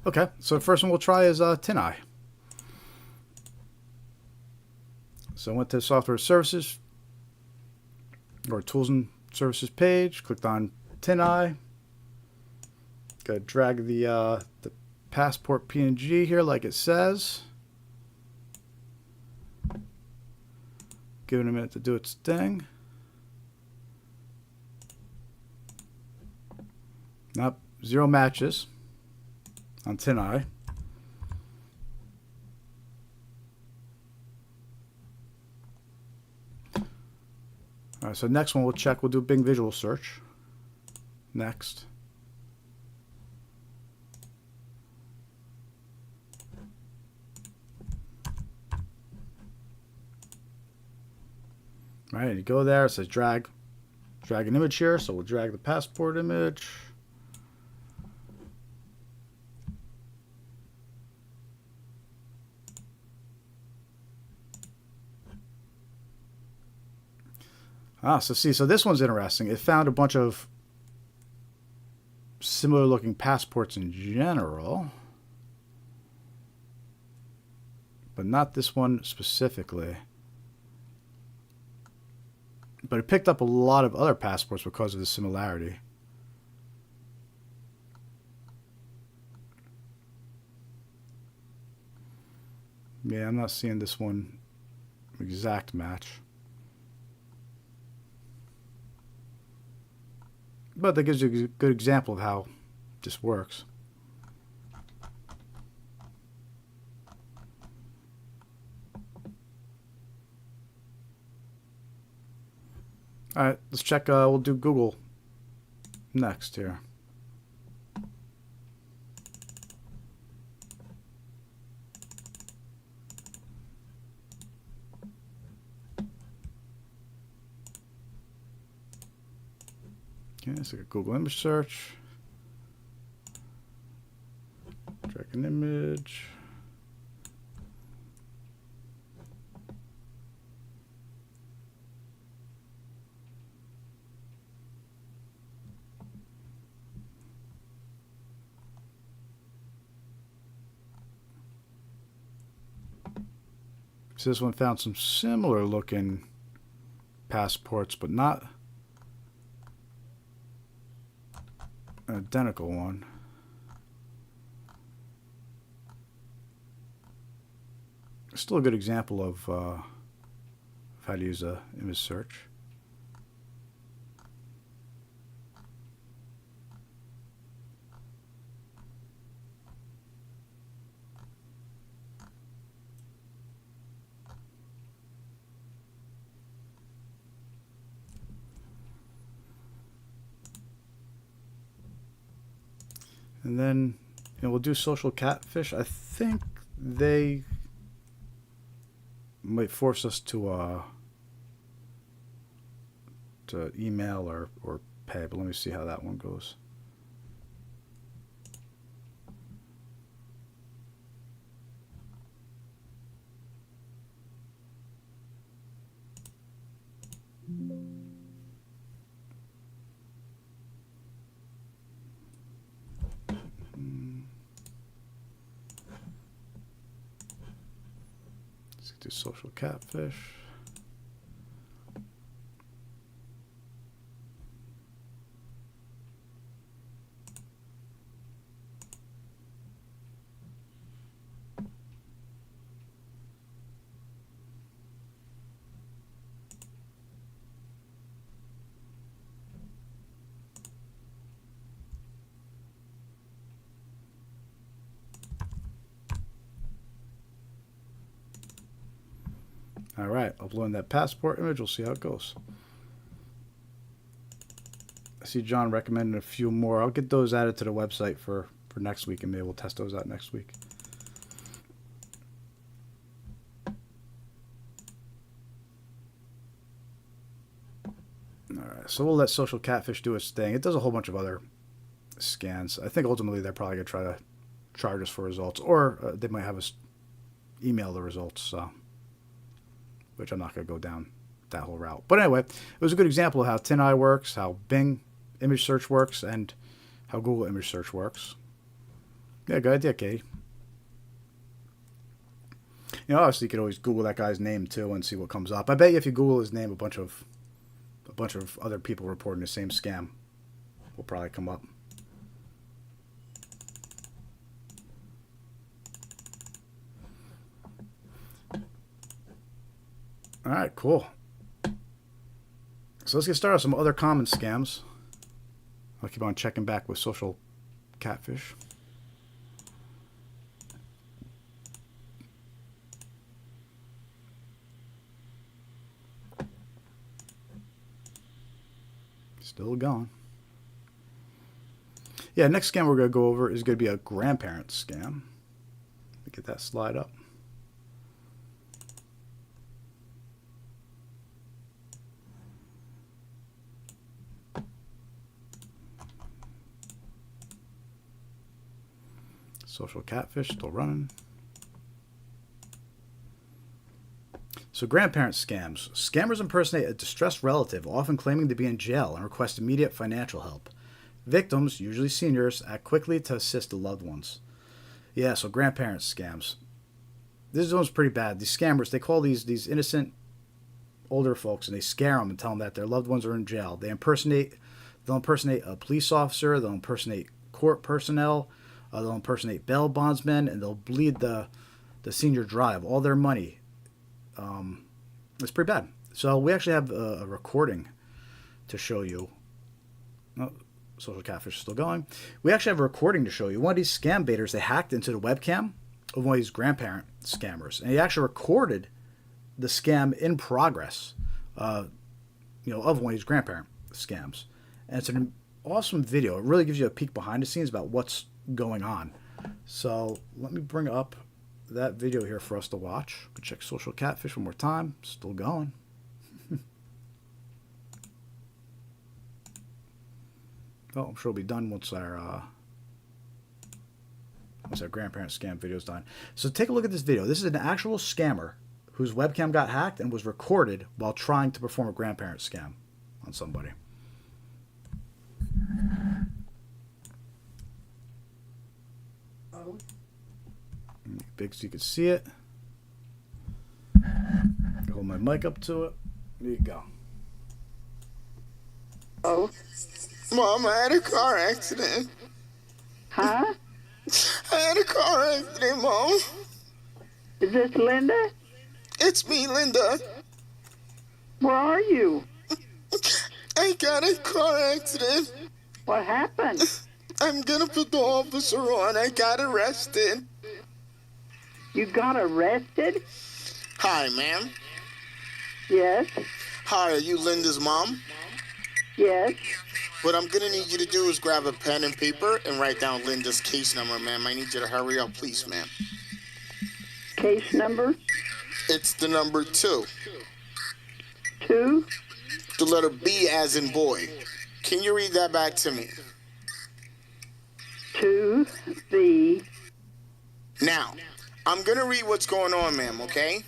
Okay, so the first one we'll try is TinEye. So I went to Software Services, or Tools and Services page, clicked on TinEye. Got to drag the passport PNG here like it says. Give it a minute to do its thing. Nope, 0 matches on TinEye. All right, so next one we'll check. We'll do Bing Visual Search. Next. All right, you go there. It says drag an image here. So we'll drag the passport image. So this one's interesting. It found a bunch of similar looking passports in general, but not this one specifically. But it picked up a lot of other passports because of the similarity. Yeah, I'm not seeing this one exact match. But that gives you a good example of how this works. All right, let's check. We'll do Google next here. Okay, so Google image search. Drag an image. So this one found some similar looking passports, but not an identical one. Still a good example of how to use a image search. And then, we'll do social catfish. I think they might force us to email or pay, but let me see how that one goes. Let's do social catfish. All right, uploading that passport image. We'll see how it goes. I see John recommended a few more. I'll get those added to the website for next week, and maybe we'll test those out next week. All right, so we'll let social catfish do its thing. It does a whole bunch of other scans. I think ultimately they're probably going to try to charge us for results, or they might have us email the results. So, which I'm not going to go down that whole route. But anyway, it was a good example of how TinEye works, how Bing image search works, and how Google image search works. Yeah, good idea, Katie. Obviously you could always Google that guy's name too and see what comes up. I bet you if you Google his name, a bunch of other people reporting the same scam will probably come up. All right, cool. So let's get started with some other common scams. I'll keep on checking back with social catfish. Still going. Yeah, next scam we're going to go over is going to be a grandparent scam. Let me get that slide up. Social catfish still running. So grandparent scams. Scammers impersonate a distressed relative, often claiming to be in jail, and request immediate financial help. Victims, usually seniors, act quickly to assist the loved ones. Yeah, so grandparent scams. This one's pretty bad. These scammers, they call these innocent older folks and they scare them and tell them that their loved ones are in jail. They'll impersonate a police officer, they'll impersonate court personnel, they'll impersonate bail bondsmen, and they'll bleed the senior dry of all their money. It's pretty bad. So we actually have a recording to show you. Oh, social catfish is still going. We actually have a recording to show you. One of these scam baiters, they hacked into the webcam of one of these grandparent scammers, and he actually recorded the scam in progress, of one of these grandparent scams. And it's an awesome video. It really gives you a peek behind the scenes about what's going on. So let me bring up that video here for us to watch. Check social catfish one more time. Still going. Oh, I'm sure it'll be done once our grandparent scam video is done. So take a look at this video. This is an actual scammer whose webcam got hacked and was recorded while trying to perform a grandparent scam on somebody. Big so you can see it. Hold my mic up to it. There you go. Oh. Mom, I had a car accident. Huh? I had a car accident, Mom. Is this Linda? It's me, Linda. Where are you? I got a car accident. What happened? I'm gonna put the officer on. I got arrested. You got arrested? Hi, ma'am. Yes. Hi, are you Linda's mom? Yes. What I'm gonna need you to do is grab a pen and paper and write down Linda's case number, ma'am. I need you to hurry up, please, ma'am. Case number? It's the number 2. 2? The letter B as in boy. Can you read that back to me? 2 B. Now, I'm gonna read what's going on, ma'am, okay?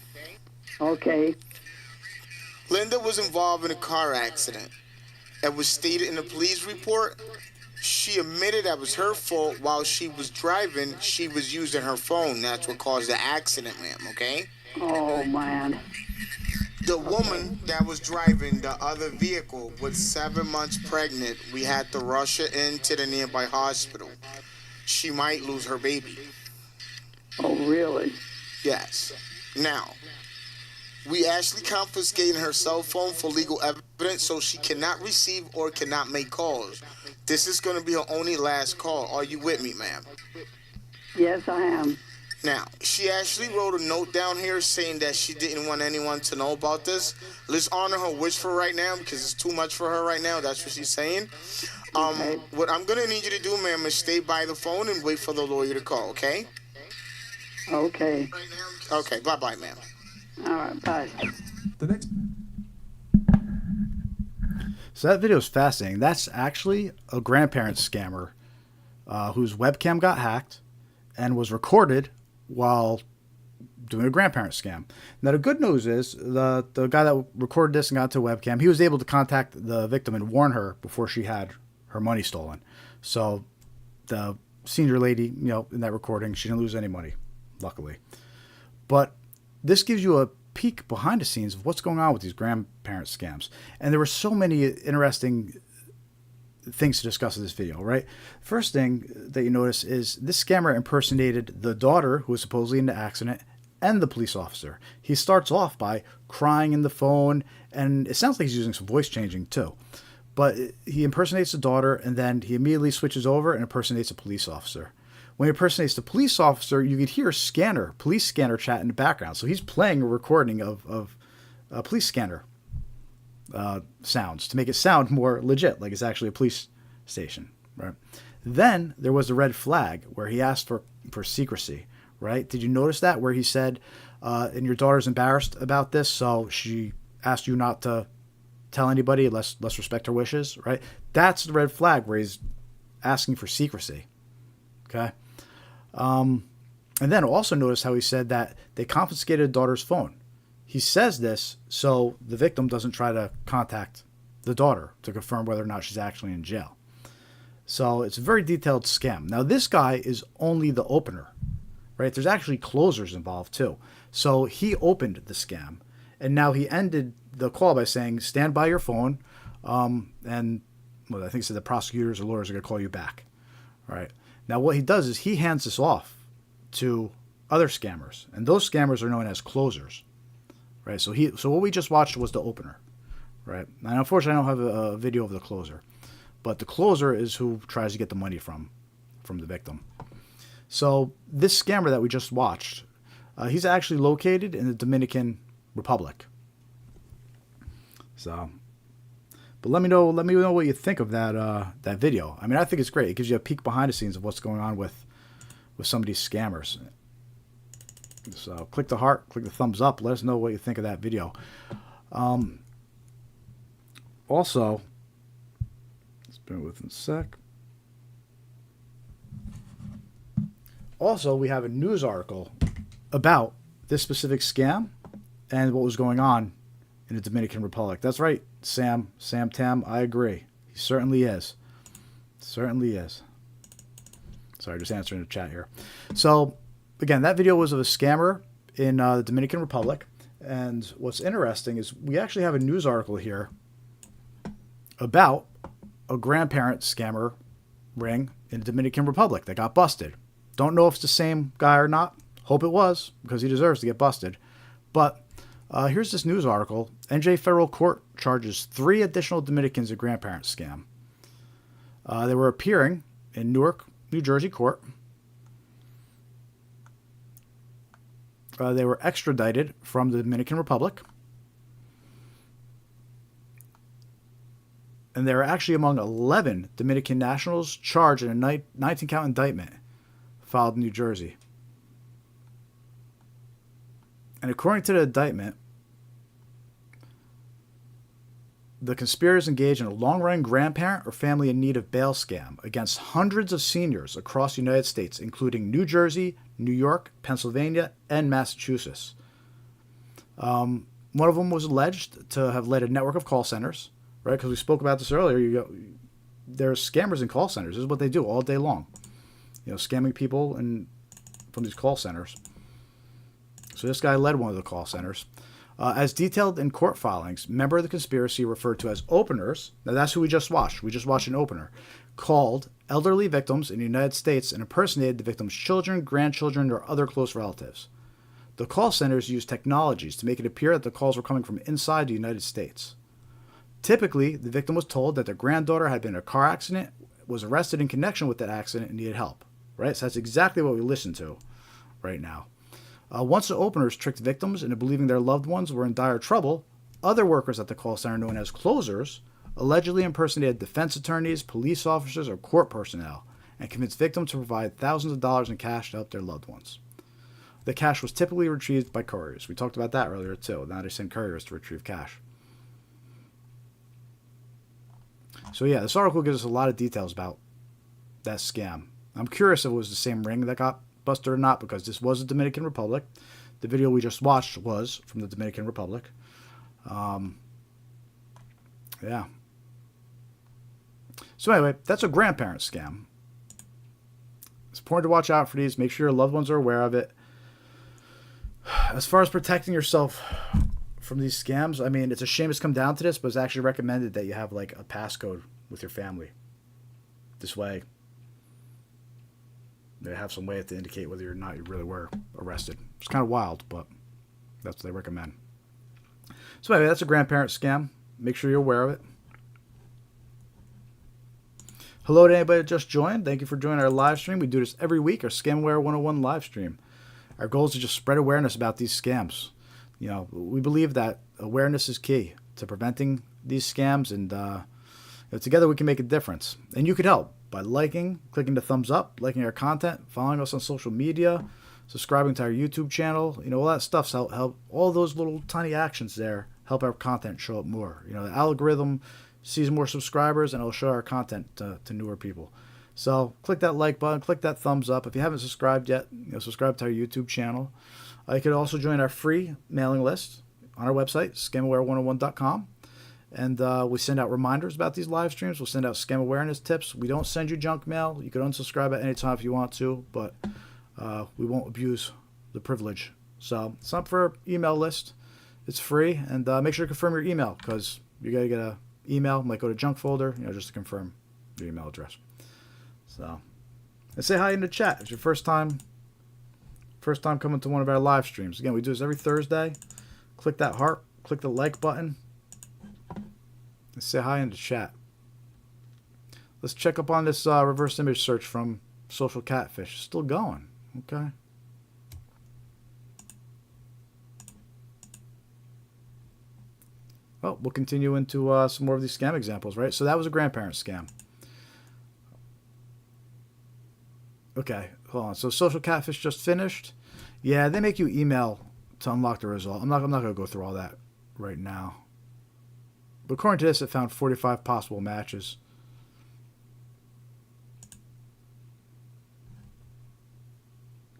Okay. Linda was involved in a car accident. It was stated in the police report. She admitted that was her fault. While she was driving, she was using her phone. That's what caused the accident, ma'am, okay? Oh, man. The woman that was driving the other vehicle was 7 months pregnant. We had to rush her into the nearby hospital. She might lose her baby. Oh, really? Yes. Now, we actually confiscated her cell phone for legal evidence, so she cannot receive or cannot make calls. This is going to be her only last call. Are you with me, ma'am? Yes, I am. Now, she actually wrote a note down here saying that she didn't want anyone to know about this. Let's honor her wish for right now because it's too much for her right now. That's what she's saying. Okay. What I'm going to need you to do, ma'am, is stay by the phone and wait for the lawyer to call, okay? Okay. Okay, bye-bye, ma'am. All right, bye. The next. So that video is fascinating. That's actually a grandparent scammer whose webcam got hacked and was recorded while doing a grandparent scam. Now, the good news is the guy that recorded this and got to a webcam, he was able to contact the victim and warn her before she had her money stolen. So the senior lady, in that recording, she didn't lose any money, luckily. But this gives you a peek behind the scenes of what's going on with these grandparent scams. And there were so many interesting things to discuss in this video, right? First thing that you notice is this scammer impersonated the daughter who was supposedly in the accident and the police officer. He starts off by crying in the phone, and it sounds like he's using some voice changing too. But he impersonates the daughter, and then he immediately switches over and impersonates a police officer. When he impersonates the police officer, you could hear police scanner chat in the background. So he's playing a recording of police scanner sounds to make it sound more legit, like it's actually a police station, right? Then there was the red flag where he asked for secrecy, right? Did you notice that where he said, and your daughter's embarrassed about this, so she asked you not to tell anybody, let's respect her wishes, right? That's the red flag where he's asking for secrecy, okay? And then also notice how he said that they confiscated daughter's phone. He says this so the victim doesn't try to contact the daughter to confirm whether or not she's actually in jail. So it's a very detailed scam. Now this guy is only the opener, right? There's actually closers involved too. So he opened the scam, and now he ended the call by saying, stand by your phone, and well, I think he said the prosecutors or lawyers are going to call you back, right? Now what he does is he hands this off to other scammers, and those scammers are known as closers, right? So what we just watched was the opener, right? And unfortunately, I don't have a video of the closer, but the closer is who tries to get the money from the victim. So this scammer that we just watched, he's actually located in the Dominican Republic. So, but let me know what you think of that video. I mean, I think it's great. It gives you a peek behind the scenes of what's going on with some of these scammers. So click the heart, click the thumbs up. Let us know what you think of that video. Also, let's bear with me a sec. Also, we have a news article about this specific scam and what was going on in the Dominican Republic. That's right, Sam Tam, I agree. He certainly is. Certainly is. Sorry, just answering the chat here. So, again, that video was of a scammer in the Dominican Republic. And what's interesting is we actually have a news article here about a grandparent scammer ring in the Dominican Republic that got busted. Don't know if it's the same guy or not. Hope it was, because he deserves to get busted. But here's this news article. NJ Federal Court charges 3 additional Dominicans a grandparent scam. They were appearing in Newark, New Jersey court. They were extradited from the Dominican Republic. And they were actually among 11 Dominican nationals charged in a 19-count indictment filed in New Jersey. And according to the indictment, the conspirators engaged in a long-running grandparent or family in need of bail scam against hundreds of seniors across the United States, including New Jersey, New York, Pennsylvania, and Massachusetts. One of them was alleged to have led a network of call centers, right? Because we spoke about this earlier. There's scammers in call centers. This is what they do all day long. Scamming people from these call centers. So this guy led one of the call centers. As detailed in court filings, member of the conspiracy referred to as openers, now that's who we just watched. We just watched an opener, called elderly victims in the United States and impersonated the victims' children, grandchildren, or other close relatives. The call centers used technologies to make it appear that the calls were coming from inside the United States. Typically, the victim was told that their granddaughter had been in a car accident, was arrested in connection with that accident, and needed help. Right? So that's exactly what we listened to right now. Once the openers tricked victims into believing their loved ones were in dire trouble, other workers at the call center, known as closers, allegedly impersonated defense attorneys, police officers, or court personnel, and convinced victims to provide thousands of dollars in cash to help their loved ones. The cash was typically retrieved by couriers. We talked about that earlier too. Now they send couriers to retrieve cash. So yeah, this article gives us a lot of details about that scam. I'm curious if it was the same ring that got busted or not, because this was the Dominican Republic. The video we just watched was from the Dominican Republic. Yeah. So anyway, that's a grandparent scam. It's important to watch out for these. Make sure your loved ones are aware of it. As far as protecting yourself from these scams, I mean, it's a shame it's come down to this, but it's actually recommended that you have like a passcode with your family. This way, they have some way to indicate whether or not you really were arrested. It's kind of wild, but that's what they recommend. So anyway, that's a grandparent scam. Make sure you're aware of it. Hello to anybody that just joined. Thank you for joining our live stream. We do this every week, our Scamware 101 live stream. Our goal is to just spread awareness about these scams. We believe that awareness is key to preventing these scams, and together we can make a difference. And you could help by clicking the thumbs up, liking our content, following us on social media, subscribing to our YouTube channel. All that stuff's help. All those little tiny actions there help our content show up more. The algorithm sees more subscribers, and it'll show our content to newer people. So click that like button, click that thumbs up. If you haven't subscribed yet, subscribe to our YouTube channel. You can also join our free mailing list on our website, scamaware101.com. And we send out reminders about these live streams. We'll send out scam awareness tips. We don't send you junk mail. You can unsubscribe at any time if you want to, but we won't abuse the privilege. So sign up for our email list. It's free, and make sure to confirm your email, because you got to get an email. It might go to junk folder, just to confirm your email address. So, and say hi in the chat. It's your first time coming to one of our live streams. Again, we do this every Thursday. Click that heart, click the like button, and say hi in the chat. Let's check up on this reverse image search from Social Catfish. It's still going. Okay. Well, we'll continue into some more of these scam examples, right? So that was a grandparent scam. Okay, hold on. So Social Catfish just finished. Yeah, they make you email to unlock the result. I'm not going to go through all that right now. But according to this, it found 45 possible matches.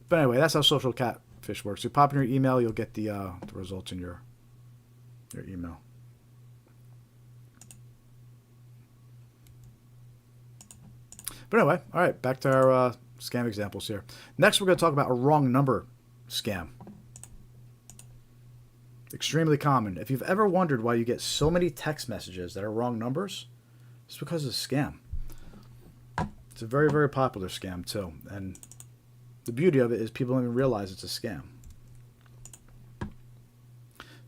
But anyway, that's how Social Catfish works. You pop in your email, you'll get the results in your email. But anyway, all right, back to our scam examples here. Next, we're going to talk about a wrong number scam. Extremely common. If you've ever wondered why you get so many text messages that are wrong numbers, it's because it's a scam. It's a very, very popular scam too. And the beauty of it is people don't even realize it's a scam.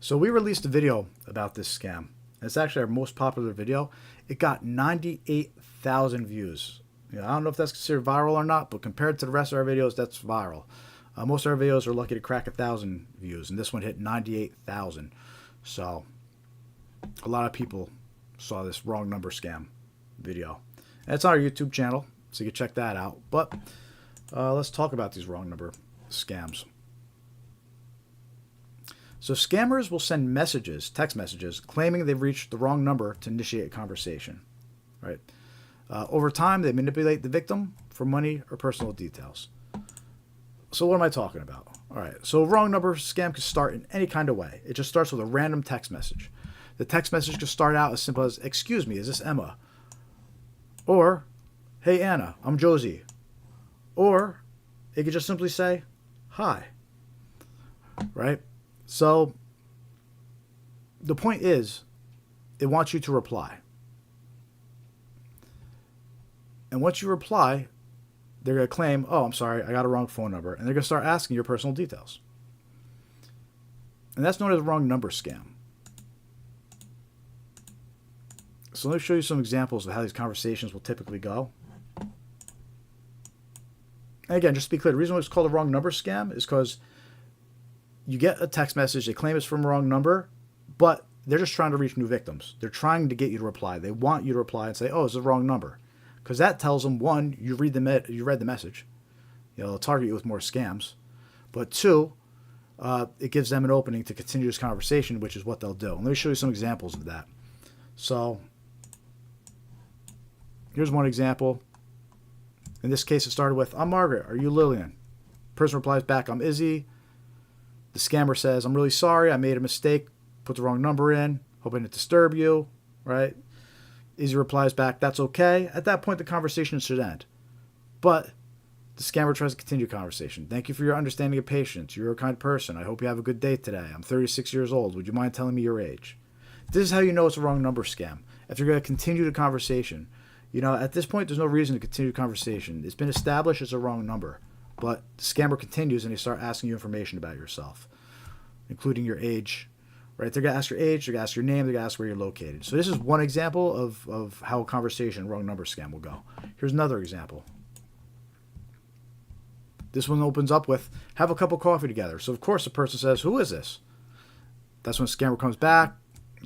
So we released a video about this scam. It's actually our most popular video. It got 98,000 views. I don't know if that's considered viral or not, but compared to the rest of our videos, that's viral. Most of our videos are lucky to crack 1,000 views, and this one hit 98,000. So a lot of people saw this wrong number scam video. And it's on our YouTube channel, so you can check that out. But let's talk about these wrong number scams. So scammers will send messages, text messages, claiming they've reached the wrong number to initiate a conversation. Right? Over time, they manipulate the victim for money or personal details. So what am I talking about? All right. So a wrong number scam can start in any kind of way. It just starts with a random text message. The text message can start out as simple as, "Excuse me, is this Emma?" Or, "Hey Anna, I'm Josie." Or it could just simply say, "Hi." Right? So the point is, it wants you to reply. And once you reply, they're going to claim, "Oh, I'm sorry, I got a wrong phone number." And they're going to start asking your personal details. And that's known as a wrong number scam. So let me show you some examples of how these conversations will typically go. And again, just to be clear, the reason why it's called a wrong number scam is because you get a text message, they claim it's from a wrong number, but they're just trying to reach new victims. They're trying to get you to reply. They want you to reply and say, "Oh, it's the wrong number." Because that tells them, one, you read the message. They'll target you with more scams. But two, it gives them an opening to continue this conversation, which is what they'll do. And let me show you some examples of that. So here's one example. In this case, it started with, "I'm Margaret. Are you Lillian?" Person replies back, "I'm Izzy." The scammer says, "I'm really sorry. I made a mistake. Put the wrong number in. Hope I didn't disturb you." Right? Izzy replies back, "That's okay." At that point, the conversation should end. But the scammer tries to continue the conversation. "Thank you for your understanding and patience. You're a kind person. I hope you have a good day today. I'm 36 years old. Would you mind telling me your age?" This is how you know it's a wrong number scam. If you're going to continue the conversation, at this point, there's no reason to continue the conversation. It's been established it's a wrong number. But the scammer continues and they start asking you information about yourself, including your age. Right? They're going to ask your age, they're going to ask your name, they're going to ask where you're located. So this is one example of how a conversation, wrong number scam will go. Here's another example. This one opens up with, "Have a cup of coffee together." So of course the person says, "Who is this?" That's when the scammer comes back.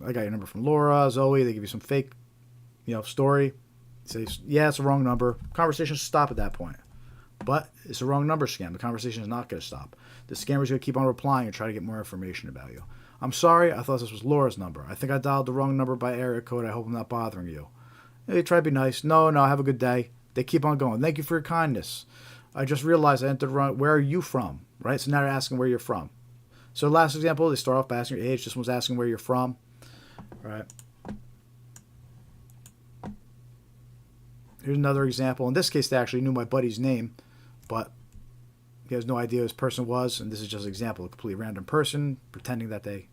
"I got your number from Laura, Zoe." They give you some fake, story. Say, "Yeah, it's a wrong number." Conversation should stop at that point. But it's a wrong number scam. The conversation is not going to stop. The scammer's going to keep on replying and try to get more information about you. "I'm sorry, I thought this was Laura's number. I think I dialed the wrong number by area code. I hope I'm not bothering you." They try to be nice. No, have a good day." They keep on going. "Thank you for your kindness. I just realized I entered wrong. Where are you from?" Right? So now they're asking where you're from. So last example, they start off by asking your age. This one's asking where you're from. Right? Here's another example. In this case, they actually knew my buddy's name, but he has no idea who this person was. And this is just an example. A completely random person pretending that they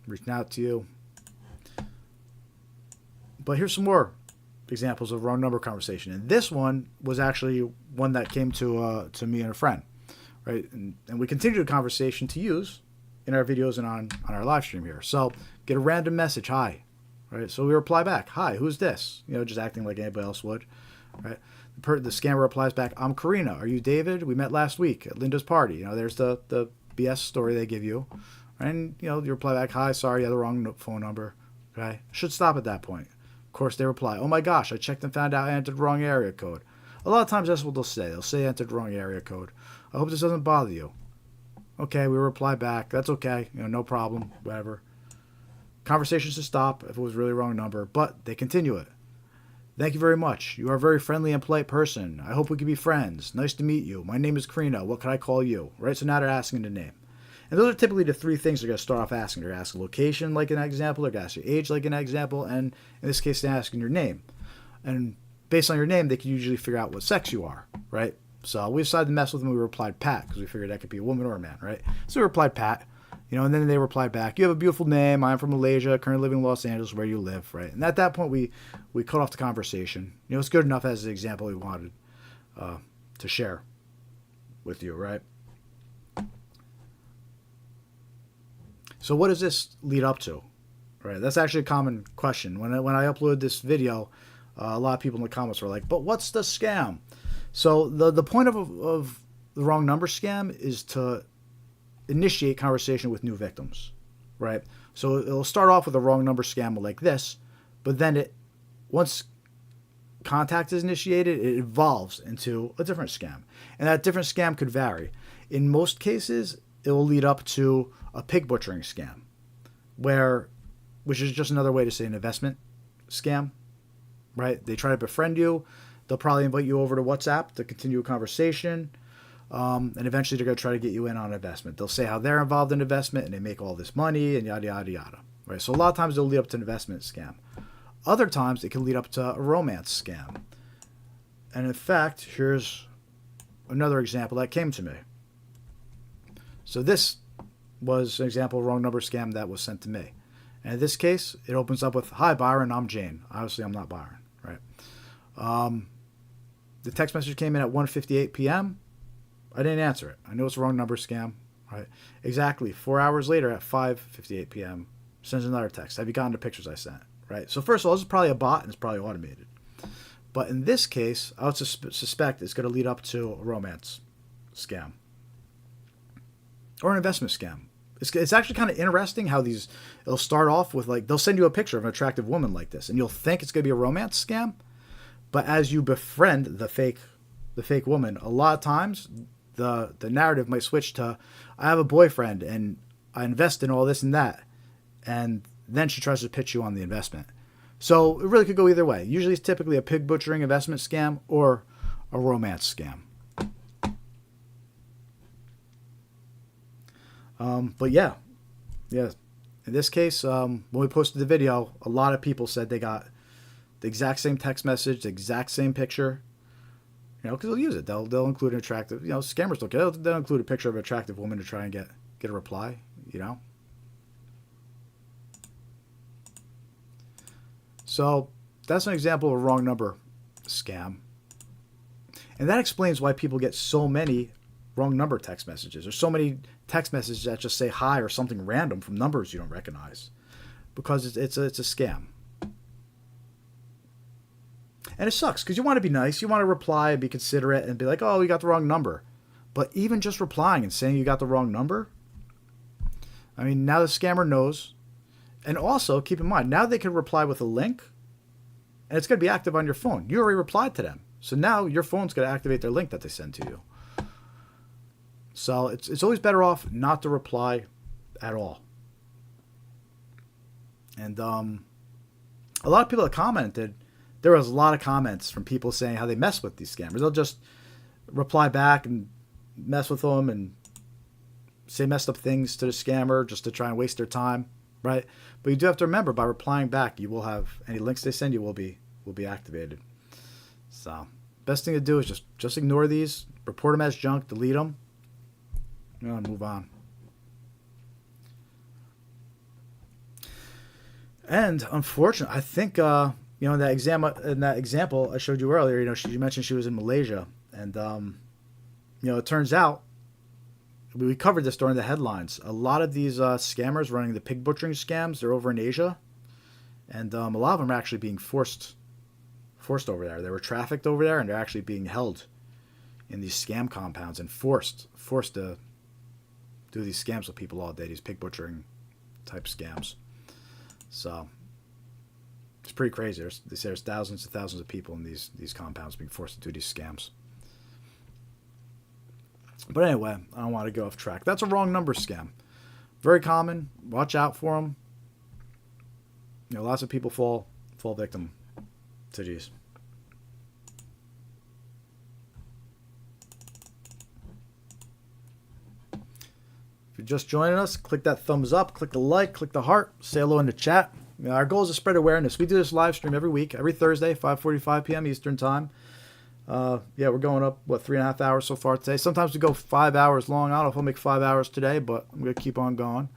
reached out to you. But here's some more examples of wrong number conversation. And this one was actually one that came to me and a friend. Right? And we continue the conversation to use in our videos and on our live stream here. So get a random message, "Hi." Right? So we reply back, "Hi, who's this?" Just acting like anybody else would. Right? The scammer replies back, "I'm Karina. Are you David? We met last week at Linda's party." There's the BS story they give you. And, you reply back, "Hi, sorry, you had the wrong phone number." Okay? Should stop at that point. Of course, they reply, "Oh my gosh, I checked and found out I entered the wrong area code." A lot of times that's what they'll say. They'll say I entered the wrong area code. "I hope this doesn't bother you." Okay, we reply back. "That's okay. No problem. Whatever." Conversation should stop if it was really wrong number, but they continue it. "Thank you very much. You are a very friendly and polite person. I hope we can be friends. Nice to meet you. My name is Karina. What can I call you?" Right? So now they're asking the name. And those are typically the three things they're going to start off asking. They're going to ask a location, like in that example. They're going to ask your age, like in that example. And in this case, they're asking your name. And based on your name, they can usually figure out what sex you are, right? So we decided to mess with them. We replied Pat because we figured that could be a woman or a man, right? So we replied Pat. You know, and then they reply back, you have a beautiful name. I'm from Malaysia, currently living in Los Angeles, where you live, right? And at that point, we cut off the conversation. You know, it's good enough as an example we wanted to share with you, right? So what does this lead up to? Right, that's actually a common question. When I uploaded this video, a lot of people in the comments were like, but what's the scam? So the point of the wrong number scam is to initiate conversation with new victims, right? So it'll start off with a wrong number scam like this, but then once contact is initiated, it evolves into a different scam. And that different scam could vary. In most cases, it will lead up to a pig butchering scam, which is just another way to say an investment scam, right? They try to befriend you. They'll probably invite you over to WhatsApp to continue a conversation. And eventually they're going to try to get you in on investment. They'll say how they're involved in investment and they make all this money and yada, yada, yada, right? So a lot of times they'll lead up to an investment scam. Other times it can lead up to a romance scam. And in fact, here's another example that came to me. So this was an example of wrong number scam that was sent to me. And in this case, it opens up with, hi, Byron, I'm Jane. Obviously, I'm not Byron, right? The text message came in at 1:58 p.m. I didn't answer it. I know it's a wrong number scam, right? Exactly 4 hours later at 5:58 p.m., sends another text. Have you gotten the pictures I sent, right? So first of all, this is probably a bot and it's probably automated. But in this case, I would suspect it's going to lead up to a romance scam or an investment scam. It's actually kind of interesting how it'll start off with like, they'll send you a picture of an attractive woman like this and you'll think it's going to be a romance scam. But as you befriend the fake woman, a lot of times the narrative might switch to, I have a boyfriend and I invest in all this and that. And then she tries to pitch you on the investment. So it really could go either way. Usually it's typically a pig butchering investment scam or a romance scam. But yeah. In this case, when we posted the video, a lot of people said they got the exact same text message, the exact same picture. You know, because they'll use it. They'll include an attractive. You know, scammers don't care. They'll include a picture of an attractive woman to try and get a reply. You know. So that's an example of a wrong number scam, and that explains why people get so many wrong number text messages. There's so many text messages that just say hi or something random from numbers you don't recognize, because it's a scam. And it sucks because you want to be nice, you want to reply and be considerate and be like, oh, you got the wrong number. But even just replying and saying you got the wrong number, I mean, now the scammer knows. And also, keep in mind, now they can reply with a link and it's going to be active on your phone. You already replied to them. So now your phone's going to activate their link that they send to you. So it's always better off not to reply at all. And a lot of people that commented, there was a lot of comments from people saying how they mess with these scammers. They'll just reply back and mess with them and say messed up things to the scammer just to try and waste their time, right? But you do have to remember, by replying back, you will have any links they send you will be activated. So best thing to do is just ignore these, report them as junk, delete them, and move on. And unfortunately, I think in that example I showed you earlier, you mentioned she was in Malaysia, and it turns out we covered this during the headlines. A lot of these scammers running the pig butchering scams, they're over in Asia, and a lot of them are actually being forced over there. They were trafficked over there, and they're actually being held in these scam compounds and forced to do these scams with people all day, these pig butchering type scams. So it's pretty crazy. They say there's thousands and thousands of people in these compounds being forced to do these scams. But anyway, I don't want to go off track. That's a wrong number scam. Very common. Watch out for them. Lots of people fall victim to these. If you're just joining us, click that thumbs up, click the like, click the heart, say hello in the chat. Our goal is to spread awareness. We do this live stream every week, every Thursday, 5:45 p.m. Eastern Time. Yeah, we're going up, 3.5 hours so far today. Sometimes we go 5 hours long. I don't know if I'll make 5 hours today, but I'm going to keep on going.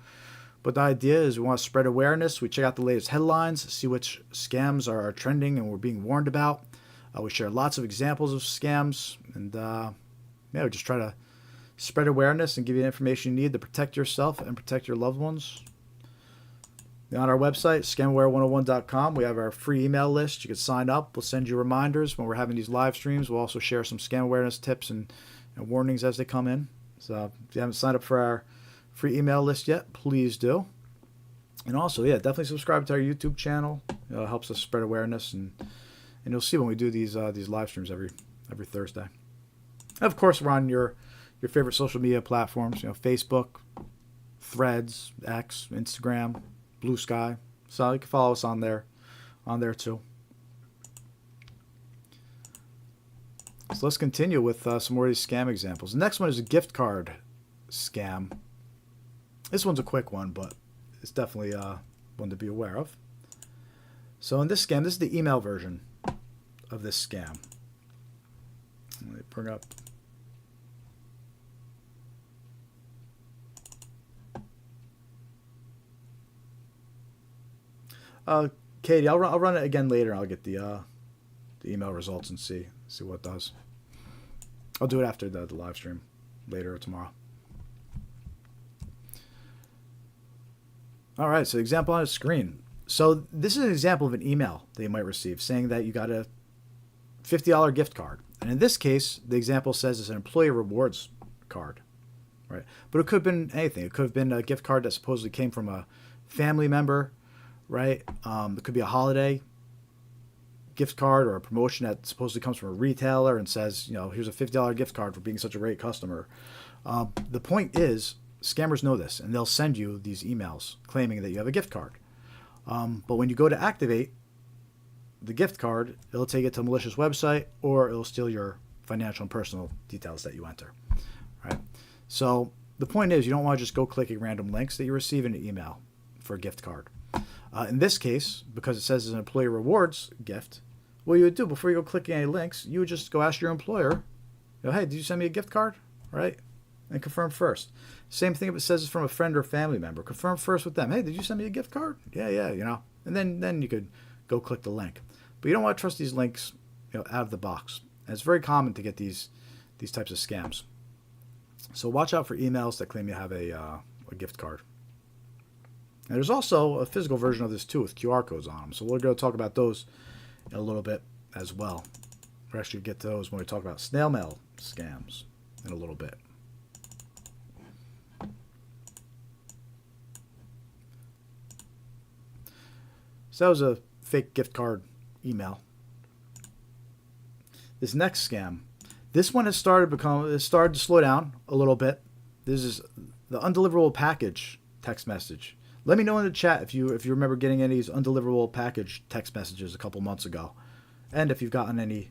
But the idea is we want to spread awareness. We check out the latest headlines, see which scams are trending and we're being warned about. We share lots of examples of scams. And yeah, we just try to spread awareness and give you the information you need to protect yourself and protect your loved ones. On our website, scamware101.com, we have our free email list. You can sign up. We'll send you reminders when we're having these live streams. We'll also share some scam awareness tips and warnings as they come in. So if you haven't signed up for our free email list yet, please do. And also, yeah, definitely subscribe to our YouTube channel. It helps us spread awareness, and you'll see when we do these live streams every Thursday. And of course, we're on your favorite social media platforms. Facebook, Threads, X, Instagram, Blue Sky. So you can follow us on there too. So let's continue with some more of these scam examples. The next one is a gift card scam. This one's a quick one, but it's definitely one to be aware of. So in this scam, this is the email version of this scam. Let me bring up. Katie, I'll run it again later. I'll get the email results and see what it does. I'll do it after the live stream later or tomorrow. All right, so example on the screen. So this is an example of an email that you might receive saying that you got a $50 gift card. And in this case, the example says it's an employee rewards card, right? But it could have been anything. It could have been a gift card that supposedly came from a family member, right? It could be a holiday gift card or a promotion that supposedly comes from a retailer and says, here's a $50 gift card for being such a great customer. The point is, scammers know this, and they'll send you these emails claiming that you have a gift card. But when you go to activate the gift card, it'll take it to a malicious website, or it'll steal your financial and personal details that you enter. Right? So the point is, you don't want to just go clicking random links that you receive in an email for a gift card. In this case, because it says it's an employee rewards gift, what you would do before you go clicking any links, you would just go ask your employer, hey, did you send me a gift card? Right? And confirm first. Same thing if it says it's from a friend or family member. Confirm first with them. Hey, did you send me a gift card? Yeah. And then you could go click the link. But you don't want to trust these links, out of the box. And it's very common to get these types of scams. So watch out for emails that claim you have a gift card. And there's also a physical version of this too with QR codes on them. So we're going to talk about those in a little bit as well. We'll actually get to those when we talk about snail mail scams in a little bit. So that was a fake gift card email. This next scam, this one has started to slow down a little bit. This is the undeliverable package text message. Let me know in the chat if you remember getting any of these undeliverable package text messages a couple months ago, and if you've gotten any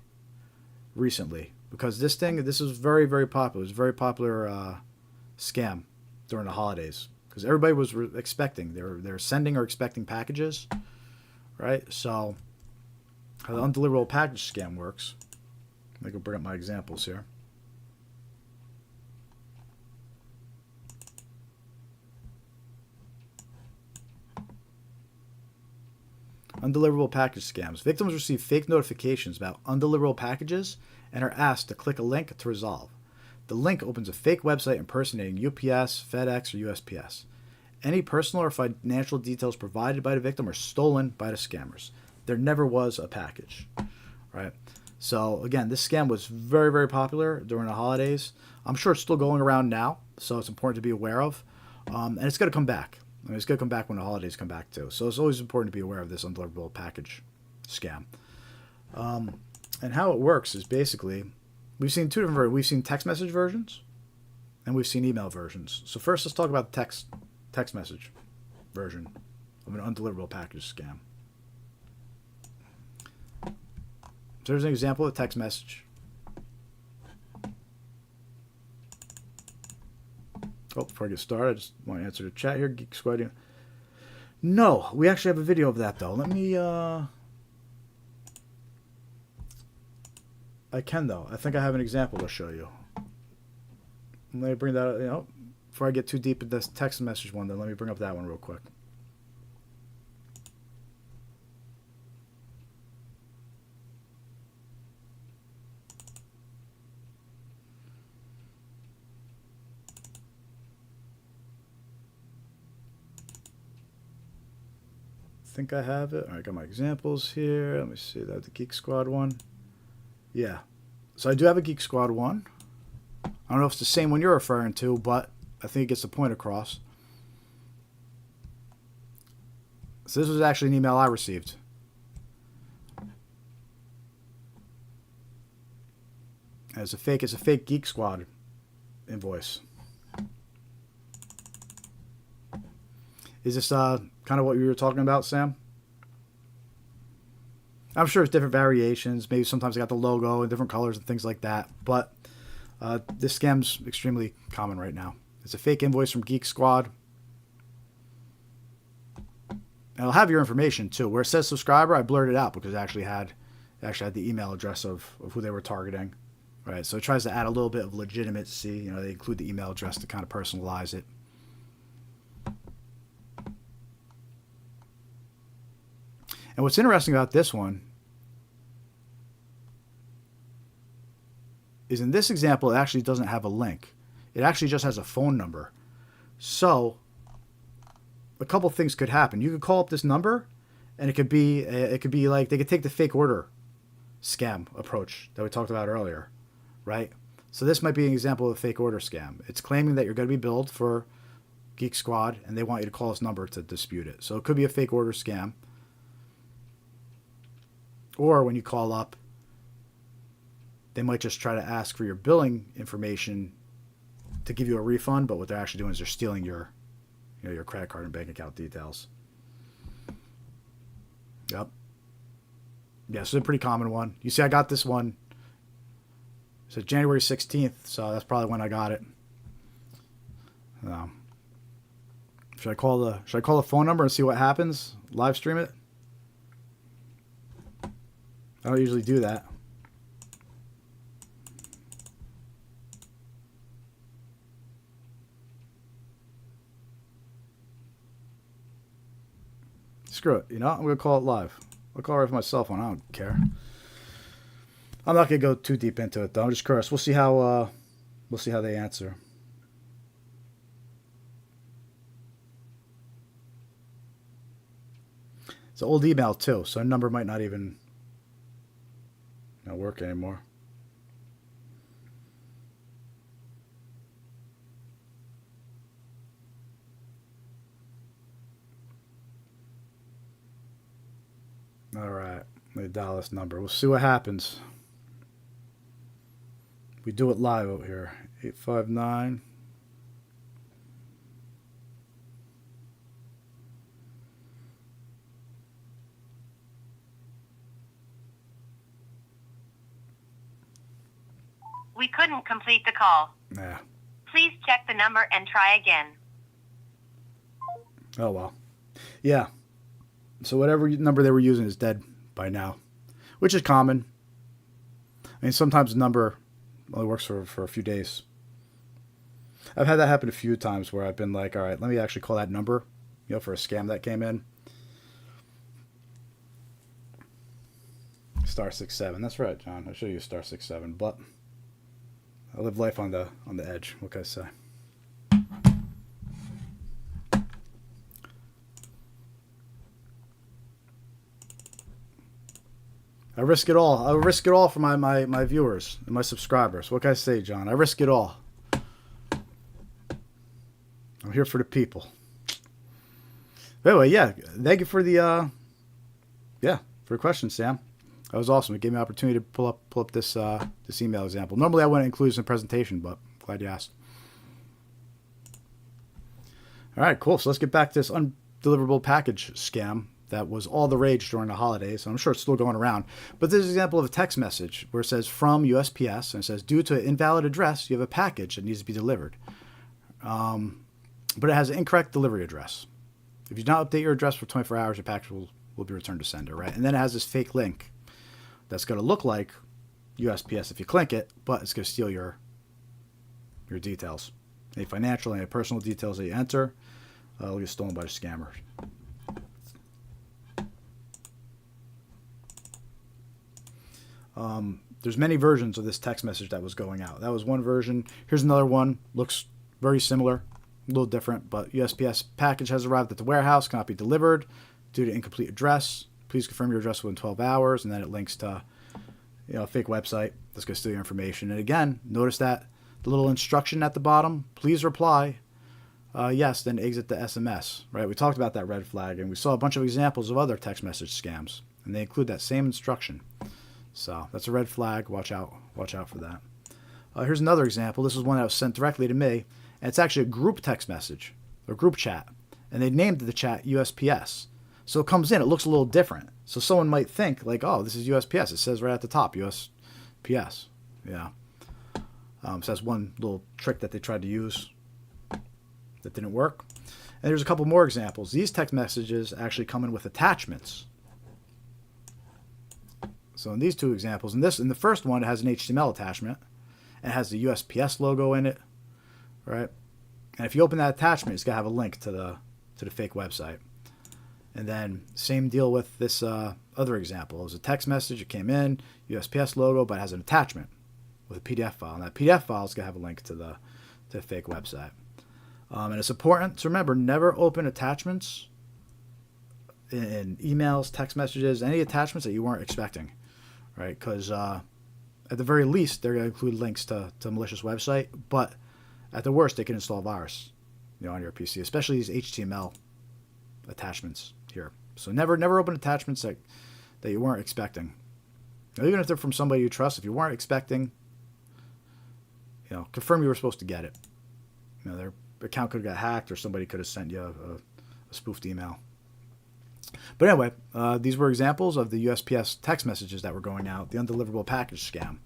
recently. Because this is very, very popular. It was a very popular scam during the holidays because everybody was expecting. They're sending or expecting packages. Right, so how the undeliverable package scam works. I can bring up my examples here. Undeliverable package scams. Victims receive fake notifications about undeliverable packages and are asked to click a link to resolve. The link opens a fake website impersonating UPS, FedEx, or USPS. Any personal or financial details provided by the victim are stolen by the scammers. There never was a package, right? So again, this scam was very, very popular during the holidays. I'm sure it's still going around now, so it's important to be aware of. And it's going to come back. It's going to come back when the holidays come back too. So it's always important to be aware of this undeliverable package scam. And how it works is basically, we've seen two different versions. We've seen text message versions, and we've seen email versions. So first, let's talk about the text message version of an undeliverable package scam. So there's an example of a text message. Oh, before I get started, I just want to answer the chat here. Geek Squad. No, we actually have a video of that though. Let me. I I can though. I think I have an example to show you. Let me bring that up, before I get too deep in this text message one, then let me bring up that one real quick. I think I have it. All right, got my examples here. Let me see that the Geek Squad one. Yeah. So I do have a Geek Squad one. I don't know if it's the same one you're referring to, but I think it gets the point across. So this was actually an email I received. And it's a fake Geek Squad invoice. Is this kind of what you were talking about, Sam? I'm sure it's different variations. Maybe sometimes they got the logo in different colors and things like that. But this scam's extremely common right now. It's a fake invoice from Geek Squad. And it'll have your information too. Where it says subscriber, I blurred it out because it actually had the email address of who they were targeting. Right. So it tries to add a little bit of legitimacy. They include the email address to kind of personalize it. And what's interesting about this one is in this example, it actually doesn't have a link. It actually just has a phone number. So a couple things could happen. You could call up this number, and it could be like they could take the fake order scam approach that we talked about earlier, right? So this might be an example of a fake order scam. It's claiming that you're going to be billed for Geek Squad, and they want you to call this number to dispute it. So it could be a fake order scam. Or when you call up, they might just try to ask for your billing information to give you a refund, but what they're actually doing is they're stealing your credit card and bank account details. Yep. Yeah, so it's a pretty common one. You see, I got this one. It said January 16th, so that's probably when I got it. Should I call the phone number and see what happens? Live stream it? I don't usually do that. Screw it. I'm going to call it live. I'll call it with my cell phone. I don't care. I'm not going to go too deep into it, though. I'm just curious. We'll see how they answer. It's an old email, too, so a number might not even work anymore. All right, let me dial this number. We'll see what happens. We do it live out here. 859. We couldn't complete the call. Yeah. Please check the number and try again. Oh, well. Yeah. So whatever number they were using is dead by now, which is common. I mean, sometimes the number only works for a few days. I've had that happen a few times where I've been like, all right, let me actually call that number, for a scam that came in. *67. That's right, John. I'll show you *67, but I live life on the edge. What can I say? I risk it all. I risk it all for my viewers and my subscribers. What can I say, John? I risk it all. I'm here for the people. Anyway, yeah. Thank you for the question, Sam. That was awesome. It gave me an opportunity to pull up this email example. Normally I wouldn't include this in the presentation, but glad you asked. All right, cool. So let's get back to this undeliverable package scam that was all the rage during the holidays. I'm sure it's still going around. But this is an example of a text message where it says from USPS, and it says, due to an invalid address, you have a package that needs to be delivered. But it has an incorrect delivery address. If you do not update your address for 24 hours, your package will be returned to sender, right? And then it has this fake link that's going to look like USPS if you click it, but it's going to steal your details. Any financial, any personal details that you enter will get stolen by the scammer. There's many versions of this text message that was going out. That was one version. Here's another one. Looks very similar, a little different, but USPS package has arrived at the warehouse, cannot be delivered due to incomplete address. Please confirm your address within 12 hours, and then it links to a fake website that's going to steal your information. And again, notice that the little instruction at the bottom, please reply yes, then exit the SMS, right? We talked about that red flag, and we saw a bunch of examples of other text message scams, and they include that same instruction. So that's a red flag. Watch out for that. Here's another example. This is one that was sent directly to me, and it's actually a group text message, a group chat, and they named the chat USPS. So it comes in, it looks a little different. So someone might think like, oh, this is USPS. It says right at the top, USPS. Yeah. So that's one little trick that they tried to use that didn't work. And there's a couple more examples. These text messages actually come in with attachments. So in these two examples, in the first one, it has an HTML attachment and it has the USPS logo in it, right? And if you open that attachment, it's gonna have a link to the fake website. And then same deal with this other example. It was a text message. It came in, USPS logo, but it has an attachment with a PDF file. And that PDF file is gonna have a link to the fake website. And it's important to remember, never open attachments in emails, text messages, any attachments that you weren't expecting, right? Because at the very least, they're going to include links to a malicious website, but at the worst, they can install a virus, on your PC, especially these HTML attachments here. So never open attachments that you weren't expecting. Now, even if they're from somebody you trust, if you weren't expecting, confirm you were supposed to get it. Their account could have got hacked, or somebody could have sent you a spoofed email. But anyway, these were examples of the USPS text messages that were going out, the undeliverable package scam.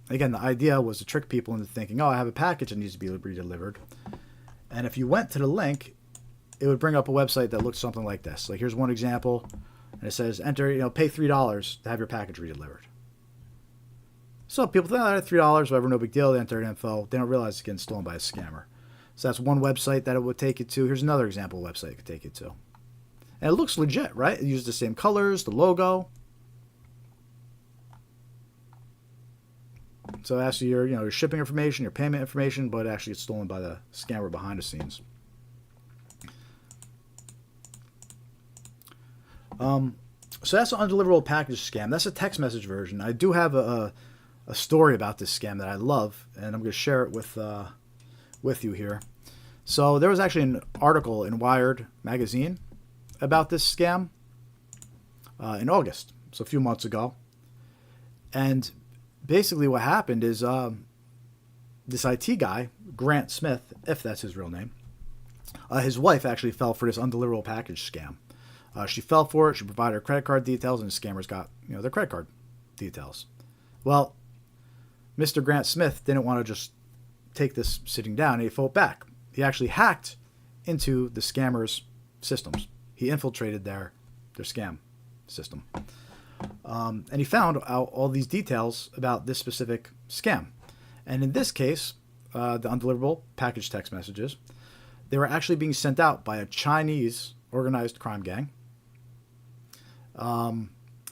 Again, the idea was to trick people into thinking, oh, I have a package that needs to be redelivered. And if you went to the link, it would bring up a website that looks something like this. Like here's one example, and it says, enter, pay $3 to have your package redelivered. So people think, oh, $3, whatever, no big deal. They enter info. They don't realize it's getting stolen by a scammer. So that's one website that it would take you to. Here's another example website it could take you to. And it looks legit, right? It uses the same colors, the logo. So it asks you your shipping information, your payment information, but it actually gets stolen by the scammer behind the scenes. So that's an undeliverable package scam. That's a text message version. I do have a story about this scam that I love, and I'm going to share it with you here. So there was actually an article in Wired magazine about this scam in August, so a few months ago. And basically what happened is this IT guy, Grant Smith, if that's his real name, his wife actually fell for this undeliverable package scam. She fell for it. She provided her credit card details, and the scammers got their credit card details. Well, Mr. Grant Smith didn't want to just take this sitting down, and he fought back. He actually hacked into the scammers' systems. He infiltrated their scam system. And he found out all these details about this specific scam. And in this case, the undeliverable package text messages, they were actually being sent out by a Chinese organized crime gang.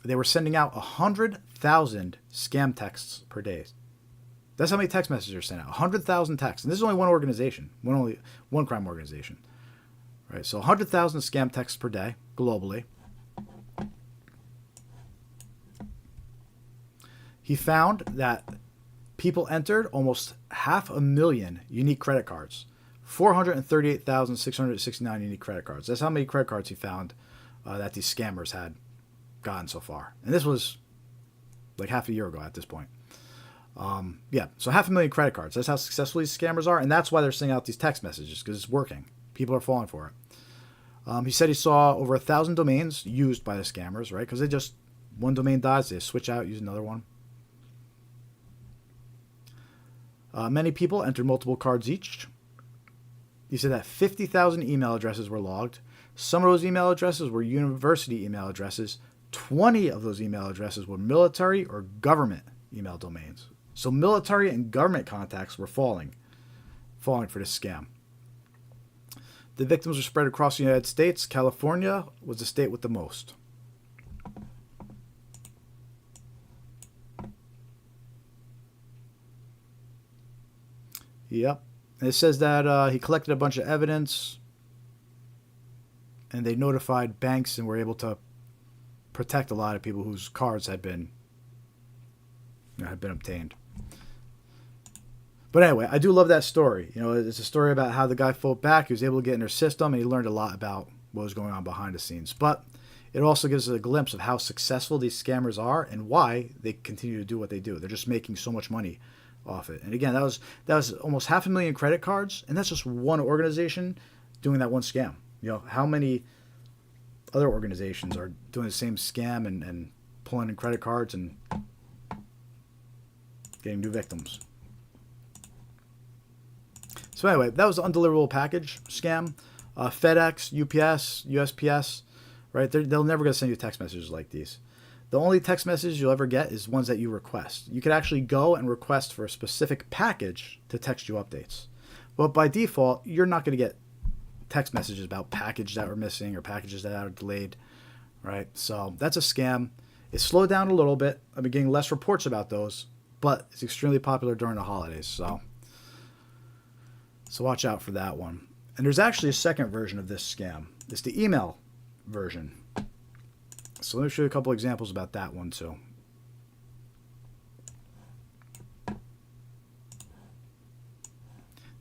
They were sending out 100,000 scam texts per day. That's how many text messages are sent out. 100,000 texts. And this is only one organization, one crime organization. Right, so 100,000 scam texts per day globally. He found that people entered almost 500,000 unique credit cards. 438,669 unique credit cards. That's how many credit cards he found that these scammers had gotten so far. And this was like half a year ago at this point. So 500,000 credit cards. That's how successful these scammers are. And that's why they're sending out these text messages, because it's working. People are falling for it. He said he saw over 1,000 domains used by the scammers, right? Because one domain dies, they switch out, use another one. Many people entered multiple cards each. He said that 50,000 email addresses were logged. Some of those email addresses were university email addresses 20 of those email addresses were military or government email domains. So military and government contacts were falling for this scam. The victims were spread across the United States. California was the state with the most. Yep. And it says that he collected a bunch of evidence, and they notified banks and were able to protect a lot of people whose cards had been obtained. But anyway, I do love that story. You know, it's a story about how the guy fought back. He was able to get in their system, and he learned a lot about what was going on behind the scenes. But it also gives us a glimpse of how successful these scammers are and why they continue to do what they do. They're just making so much money off it. And again, that was almost 500,000 credit cards, and that's just one organization doing that one scam. You know, how many other organizations are doing the same scam and pulling in credit cards and getting new victims? So anyway, that was the undeliverable package scam. FedEx, UPS, USPS, right? They'll never going to send you text messages like these. The only text messages you'll ever get is ones that you request. You could actually go and request for a specific package to text you updates. But by default, you're not going to get text messages about packages that were missing or packages that are delayed, right? So that's a scam. It's slowed down a little bit. I've been getting less reports about those, but it's extremely popular during the holidays. So watch out for that one. And there's actually a second version of this scam. It's the email version. So let me show you a couple examples about that one too.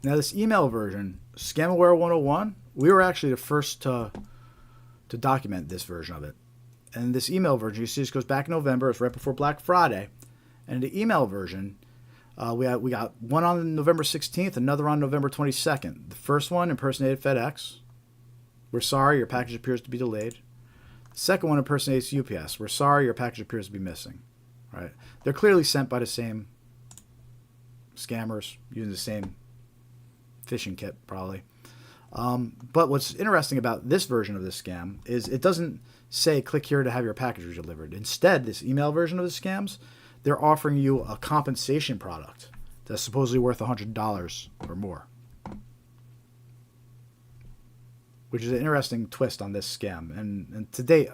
Now this email version, Scamaware 101, we were actually the first to document this version of it. And this email version, you see this goes back in November, it's right before Black Friday. And the email version, we got one on November 16th, another on November 22nd. The first one impersonated FedEx. We're sorry, your package appears to be delayed. Second one impersonates UPS. We're sorry, your package appears to be missing. Right? They're clearly sent by the same scammers using the same phishing kit, probably. But what's interesting about this version of this scam is it doesn't say click here to have your package delivered. Instead, this email version of the scams, they're offering you a compensation product that's supposedly worth $100 or more. Which is an interesting twist on this scam. And to date,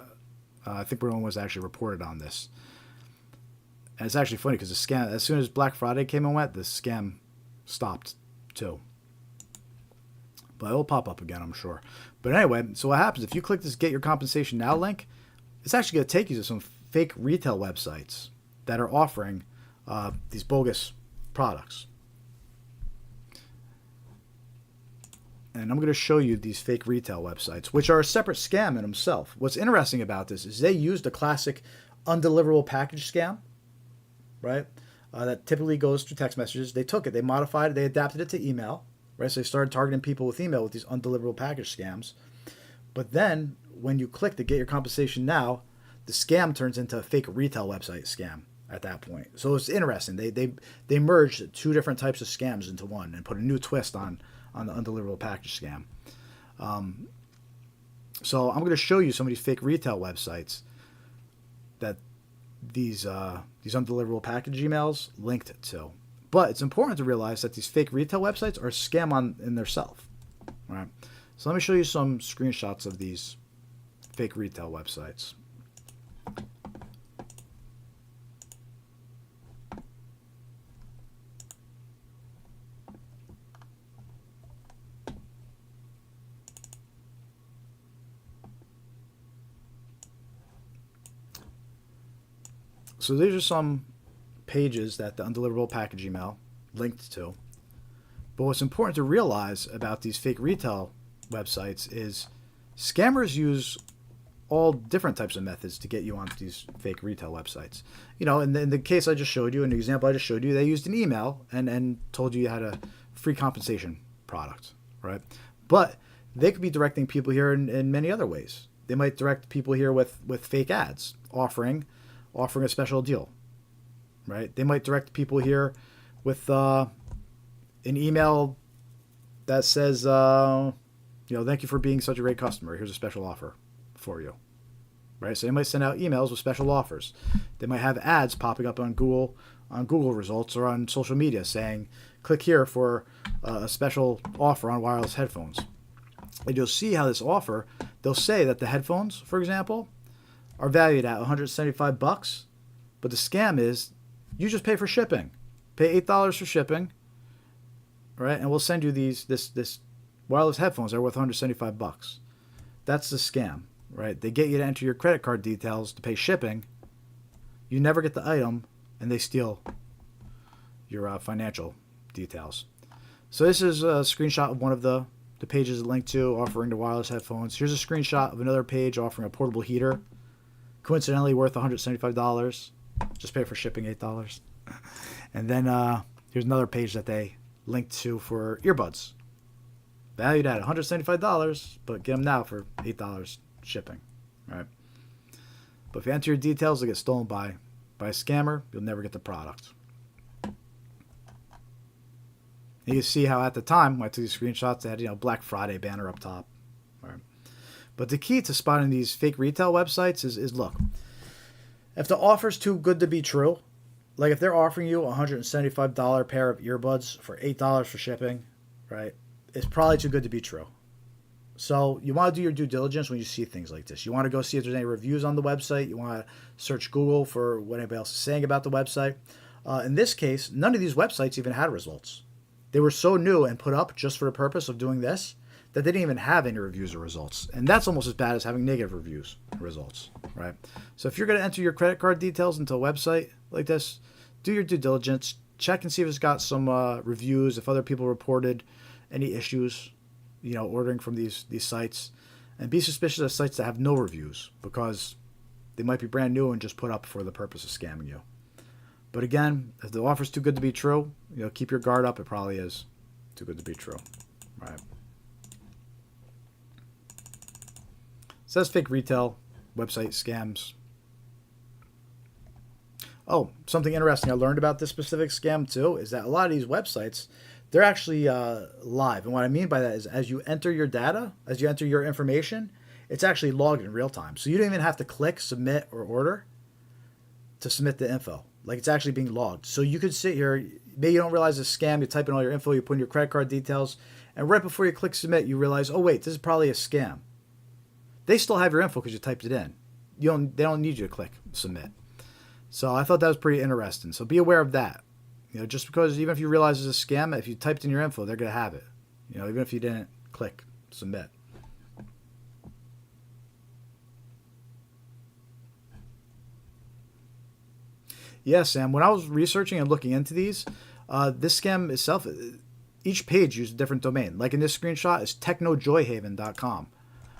I think we're the only ones that actually reported on this. And it's actually funny because the scam, as soon as Black Friday came and went, the scam stopped too. But it'll pop up again, I'm sure. But anyway, so what happens if you click this Get Your Compensation Now link, it's actually going to take you to some fake retail websites that are offering these bogus products. And I'm going to show you these fake retail websites, which are a separate scam in themselves. What's interesting about this is they used a classic undeliverable package scam, right? That typically goes through text messages. They took it, they modified it, they adapted it to email, right? So they started targeting people with email with these undeliverable package scams. But then when you click to Get Your Compensation Now, the scam turns into a fake retail website scam at that point. So it's interesting. They merged two different types of scams into one and put a new twist on the undeliverable package scam. So I'm going to show you some of these fake retail websites that these undeliverable package emails linked to. But it's important to realize that these fake retail websites are a scam in themselves. All right. So let me show you some screenshots of these fake retail websites. So these are some pages that the undeliverable package email linked to. But what's important to realize about these fake retail websites is scammers use all different types of methods to get you onto these fake retail websites. You know, in the case I just showed you, in the example I just showed you, they used an email and told you had a free compensation product, right? But they could be directing people here in many other ways. They might direct people here with fake ads, offering a special deal, right? They might direct people here with an email that says, thank you for being such a great customer. Here's a special offer for you, right? So they might send out emails with special offers. They might have ads popping up on Google results or on social media saying, click here for a special offer on wireless headphones. And you'll see how this offer, they'll say that the headphones, for example, are valued at $175, but the scam is you just pay for shipping. Pay $8 for shipping, right? And we'll send you this wireless headphones that are worth $175. That's the scam, right? They get you to enter your credit card details to pay shipping. You never get the item, and they steal your financial details. So this is a screenshot of one of the pages linked to offering the wireless headphones. Here's a screenshot of another page offering a portable heater, coincidentally worth $175. Just pay for shipping $8. And then here's another page that they linked to for earbuds, valued at $175, but get them now for $8 shipping, right? But if you enter your details, they get stolen by a scammer. You'll never get the product. You can see how at the time, when I took these screenshots, they had Black Friday banner up top. Right? But the key to spotting these fake retail websites is look, if the offer's too good to be true, like if they're offering you a $175 pair of earbuds for $8 for shipping, right, it's probably too good to be true. So you want to do your due diligence when you see things like this. You want to go see if there's any reviews on the website. You want to search Google for what anybody else is saying about the website. In this case, none of these websites even had results. They were so new and put up just for the purpose of doing this that they didn't even have any reviews or results. And that's almost as bad as having negative reviews or results, right? So if you're going to enter your credit card details into a website like this, do your due diligence. Check and see if it's got some reviews, if other people reported any issues, ordering from these sites. And be suspicious of sites that have no reviews because they might be brand new and just put up for the purpose of scamming you. But again, if the offer's too good to be true, keep your guard up. It probably is too good to be true, right? It says fake retail website scams. Oh, something interesting I learned about this specific scam too is that a lot of these websites, they're actually live. And what I mean by that is as you enter your data, as you enter your information, it's actually logged in real time. So you don't even have to click submit or order to submit the info. Like it's actually being logged. So you could sit here, maybe you don't realize it's a scam, you type in all your info, you put in your credit card details, and right before you click submit, you realize, oh wait, this is probably a scam. They still have your info because you typed it in. They don't need you to click submit. So I thought that was pretty interesting. So be aware of that. Just because even if you realize it's a scam, if you typed in your info, they're going to have it. Even if you didn't click submit. Yeah, Sam, when I was researching and looking into these, this scam itself, each page used a different domain. Like in this screenshot, it's technojoyhaven.com.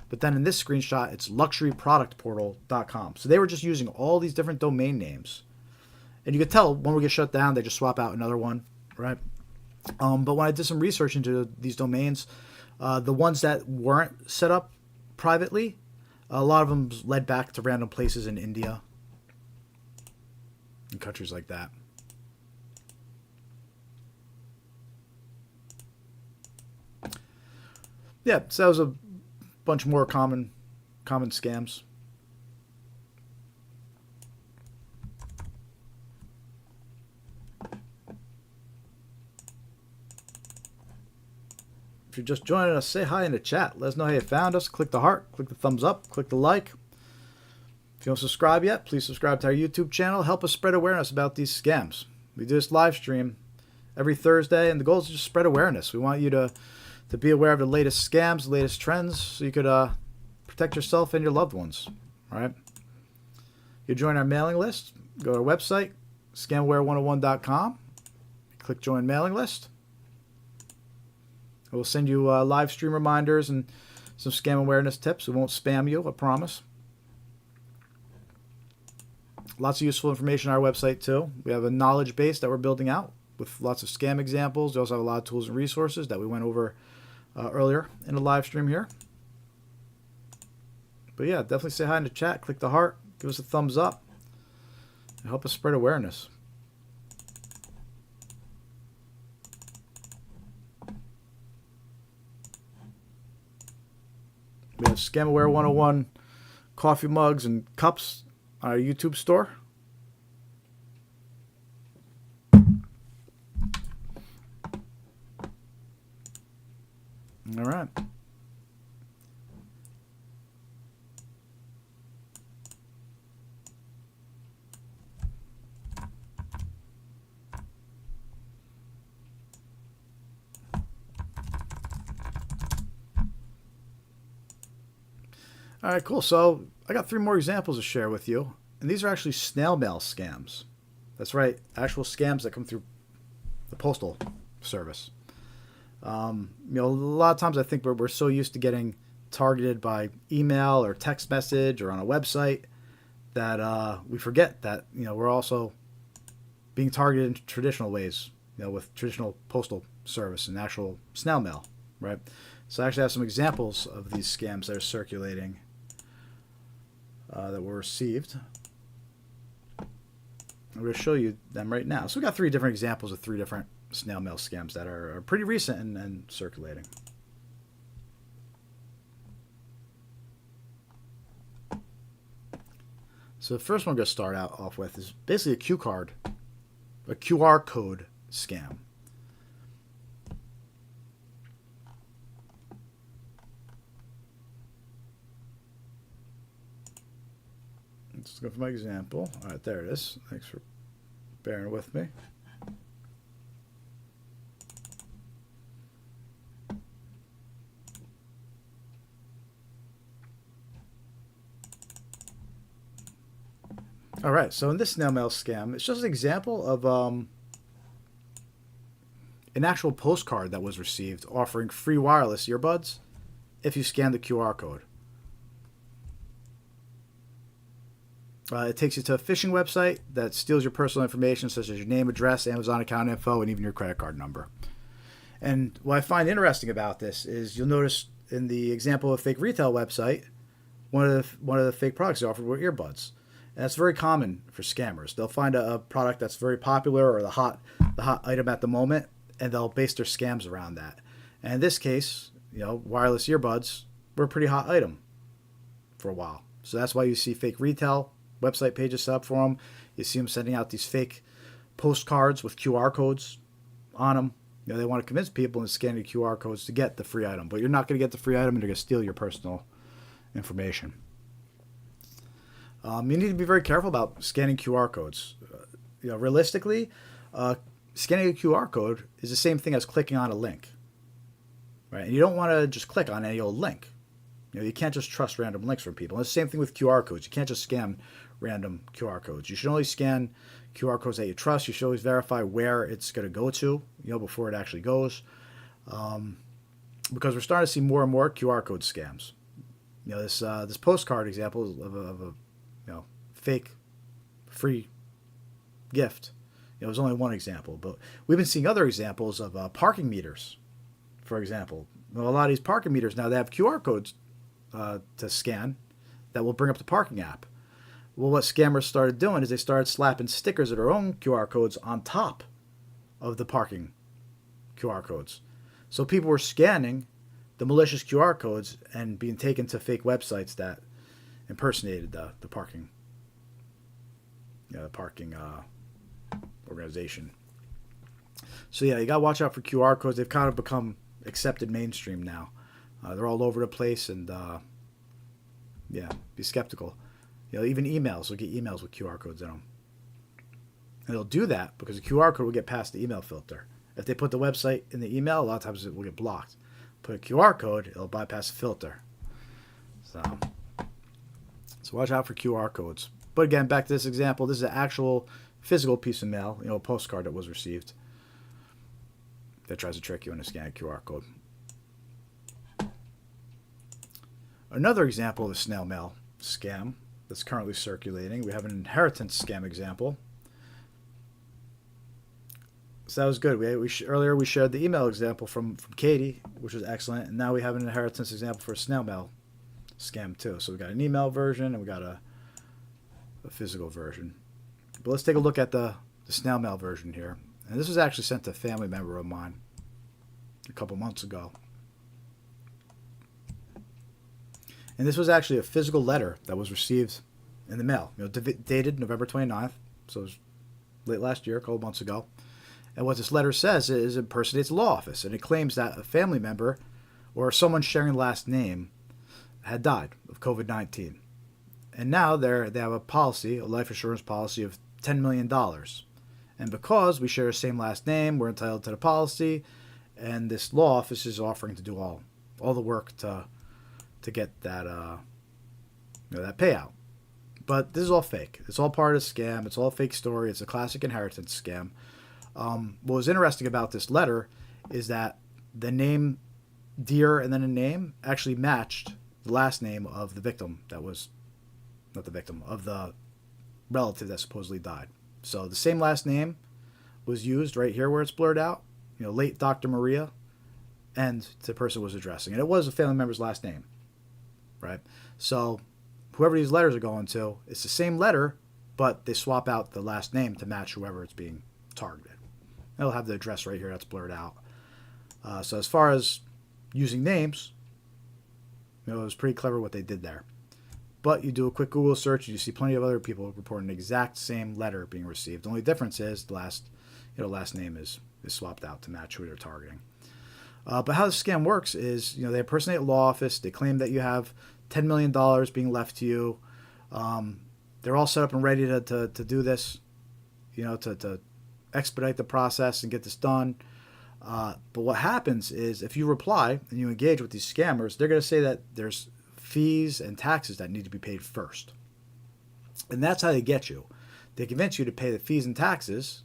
But then in this screenshot, it's luxuryproductportal.com. So they were just using all these different domain names. And you could tell when we get shut down, they just swap out another one, right? But when I did some research into these domains, the ones that weren't set up privately, a lot of them led back to random places in India and countries like that. Yeah, so that was a bunch more common scams. If you're just joining us, say hi in the chat. Let us know how you found us. Click the heart, click the thumbs up, click the like. If you don't subscribe yet, please subscribe to our YouTube channel. Help us spread awareness about these scams. We do this live stream every Thursday, and the goal is to just spread awareness. We want you to be aware of the latest scams, the latest trends, so you could protect yourself and your loved ones. All right? You join our mailing list. Go to our website, scamware101.com. Click join mailing list. We'll send you live stream reminders and some scam awareness tips. We won't spam you, I promise. Lots of useful information on our website, too. We have a knowledge base that we're building out with lots of scam examples. We also have a lot of tools and resources that we went over earlier in the live stream here. But yeah, definitely say hi in the chat. Click the heart. Give us a thumbs up. And help us spread awareness. We have Scamaware 101 coffee mugs and cups on our YouTube store. All right. All right, cool. So I got 3 more examples to share with you. And these are actually snail mail scams. That's right, actual scams that come through the postal service. A lot of times I think we're so used to getting targeted by email or text message or on a website that we forget that, we're also being targeted in traditional ways, with traditional postal service and actual snail mail, right? So I actually have some examples of these scams that are circulating that were received. I'm going to show you them right now. So we got 3 different examples of 3 different snail mail scams that are pretty recent and circulating. So the first one I'm going to start out off with is basically a QR code scam. Let's go for my example. All right, there it is. Thanks for bearing with me. All right, so in this snail mail scam, it's just an example of an actual postcard that was received offering free wireless earbuds if you scan the QR code. It takes you to a phishing website that steals your personal information, such as your name, address, Amazon account info, and even your credit card number. And what I find interesting about this is you'll notice in the example of a fake retail website, one of the fake products they offered were earbuds. And that's very common for scammers. They'll find a product that's very popular or the hot item at the moment, and they'll base their scams around that. And in this case, wireless earbuds were a pretty hot item for a while. So that's why you see fake retail website pages set up for them. You see them sending out these fake postcards with QR codes on them. They want to convince people and scan the QR codes to get the free item. But you're not going to get the free item, and they're going to steal your personal information. You need to be very careful about scanning QR codes. Realistically, scanning a QR code is the same thing as clicking on a link, right? And you don't want to just click on any old link. You can't just trust random links from people. And it's the same thing with QR codes. You can't just scan random QR codes. You should only scan QR codes that you trust. You should always verify where it's going to go to, before it actually goes, because we're starting to see more and more QR code scams. This postcard example of a fake free gift. It was only one example, but we've been seeing other examples of parking meters, for example. A lot of these parking meters now, they have QR codes to scan that will bring up the parking app. Well, what scammers started doing is they started slapping stickers of their own QR codes on top of the parking QR codes. So people were scanning the malicious QR codes and being taken to fake websites that impersonated the parking organization. So yeah, you gotta watch out for QR codes. They've kind of become accepted mainstream now. They're all over the place, and be skeptical. Even emails will get emails with QR codes in them, and they'll do that because the QR code will get past the email filter. If they put the website in the email, a lot of times it will get blocked. Put a QR code, it'll bypass the filter. So watch out for QR codes. But again, back to this example, this is an actual physical piece of mail, a postcard that was received that tries to trick you into scanning a QR code. Another example of a snail mail scam that's currently circulating, we have an inheritance scam example. So that was good. Earlier we shared the email example from Katie, which was excellent, and now we have an inheritance example for a snail mail scam too. So we got an email version and we got a physical version. But let's take a look at the snail mail version here. And this was actually sent to a family member of mine a couple months ago. And this was actually a physical letter that was received in the mail, dated November 29th, so it was late last year, a couple months ago. And what this letter says is it impersonates a law office, and it claims that a family member or someone sharing the last name had died of COVID-19. And now they have a policy, a life insurance policy of $10 million. And because we share the same last name, we're entitled to the policy, and this law office is offering to do all the work to get that that payout. But this is all fake. It's all part of a scam. It's all a fake story. It's a classic inheritance scam. What was interesting about this letter is that the name Deer and then a name actually matched the last name of the victim that was, not the victim, of the relative that supposedly died. So the same last name was used right here where it's blurred out, late Dr. Maria, and the person was addressing. And it was a family member's last name, right? So whoever these letters are going to, it's the same letter, but they swap out the last name to match whoever it's being targeted. It'll have the address right here that's blurred out. So as far as using names, it was pretty clever what they did there. But you do a quick Google search and you see plenty of other people reporting the exact same letter being received. The only difference is the last name is swapped out to match who they're targeting. But how the scam works is, they impersonate a law office. They claim that you have $10 million being left to you. They're all set up and ready to do this, to expedite the process and get this done. But what happens is if you reply and you engage with these scammers, they're going to say that there's fees and taxes that need to be paid first. And that's how they get you. They convince you to pay the fees and taxes,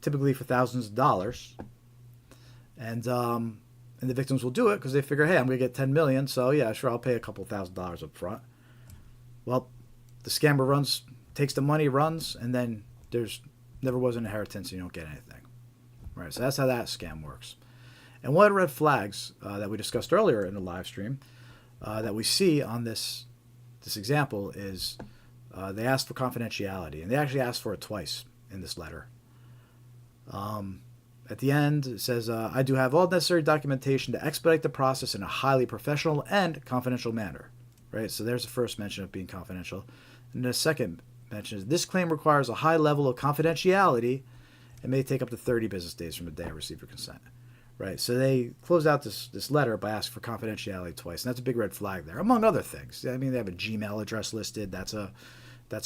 typically for thousands of dollars. And the victims will do it because they figure, hey, I'm going to get $10 million, so yeah, sure, I'll pay a couple $1,000s up front. Well, the scammer takes the money, runs, and then there's never was an inheritance and you don't get anything. Right, so that's how that scam works. And one of the red flags that we discussed earlier in the live stream that we see on this example is they asked for confidentiality, and they actually asked for it twice in this letter. At the end, it says, I do have all necessary documentation to expedite the process in a highly professional and confidential manner. Right, so there's the first mention of being confidential. And the second mention is, this claim requires a high level of confidentiality and may take up to 30 business days from the day I receive your consent. Right, so they closed out this letter by asking for confidentiality twice, and that's a big red flag there, among other things. I mean, they have a Gmail address listed. That's a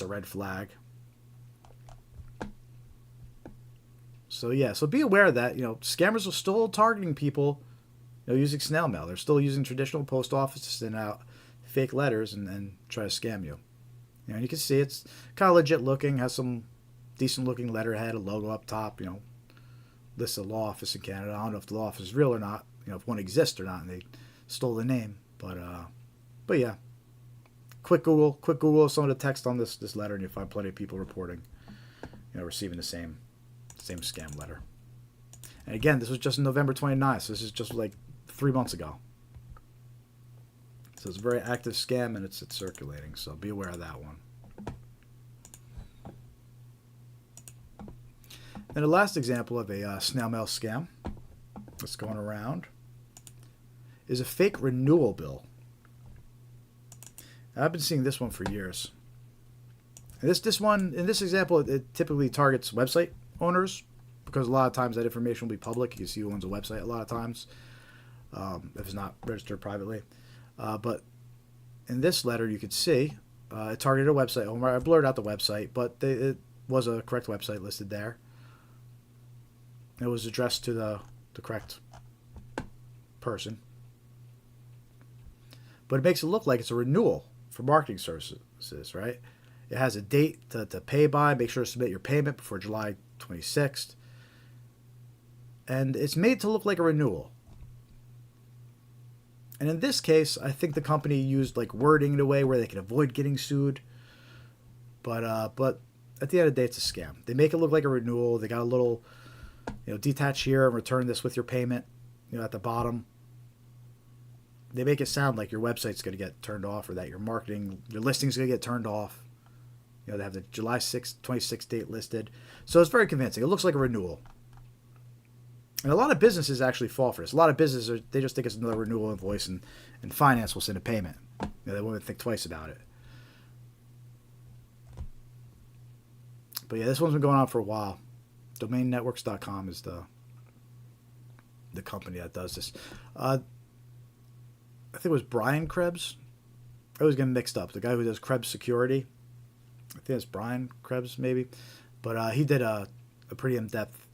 red flag. So yeah, so be aware that scammers are still targeting people, using snail mail. They're still using traditional post office to send out fake letters and try to scam you. And you can see it's kind of legit looking, has some decent looking letterhead, a logo up top, lists a law office in Canada. I don't know if the law office is real or not, if one exists or not, and they stole the name. But yeah, quick Google some of the text on this letter, and you'll find plenty of people reporting, receiving the same scam letter. And again, this was just November 29th, so this is just like 3 months ago. So it's a very active scam, and it's circulating, so be aware of that one. And the last example of a snail mail scam that's going around is a fake renewal bill. Now, I've been seeing this one for years. And this one, in this example, it typically targets website owners because a lot of times that information will be public. You can see who owns a website a lot of times if it's not registered privately. But in this letter, you could see it targeted a website owner. I blurred out the website, but it was a correct website listed there. It was addressed to the correct person. But it makes it look like it's a renewal for marketing services, right? It has a date to pay by. Make sure to submit your payment before July 26th. And it's made to look like a renewal. And in this case, I think the company used wording in a way where they could avoid getting sued. But at the end of the day, it's a scam. They make it look like a renewal. They got a little, detach here and return this with your payment, at the bottom. They make it sound like your website's going to get turned off or that your listing's going to get turned off. They have the July 6th, 26th date listed. So it's very convincing. It looks like a renewal. And a lot of businesses actually fall for this. A lot of businesses, they just think it's another renewal invoice and finance will send a payment. They won't even think twice about it. But yeah, this one's been going on for a while. DomainNetworks.com is the company that does this. I think it was Brian Krebs. I always get mixed up. The guy who does Krebs Security. I think it's Brian Krebs, maybe. But he did a pretty in-depth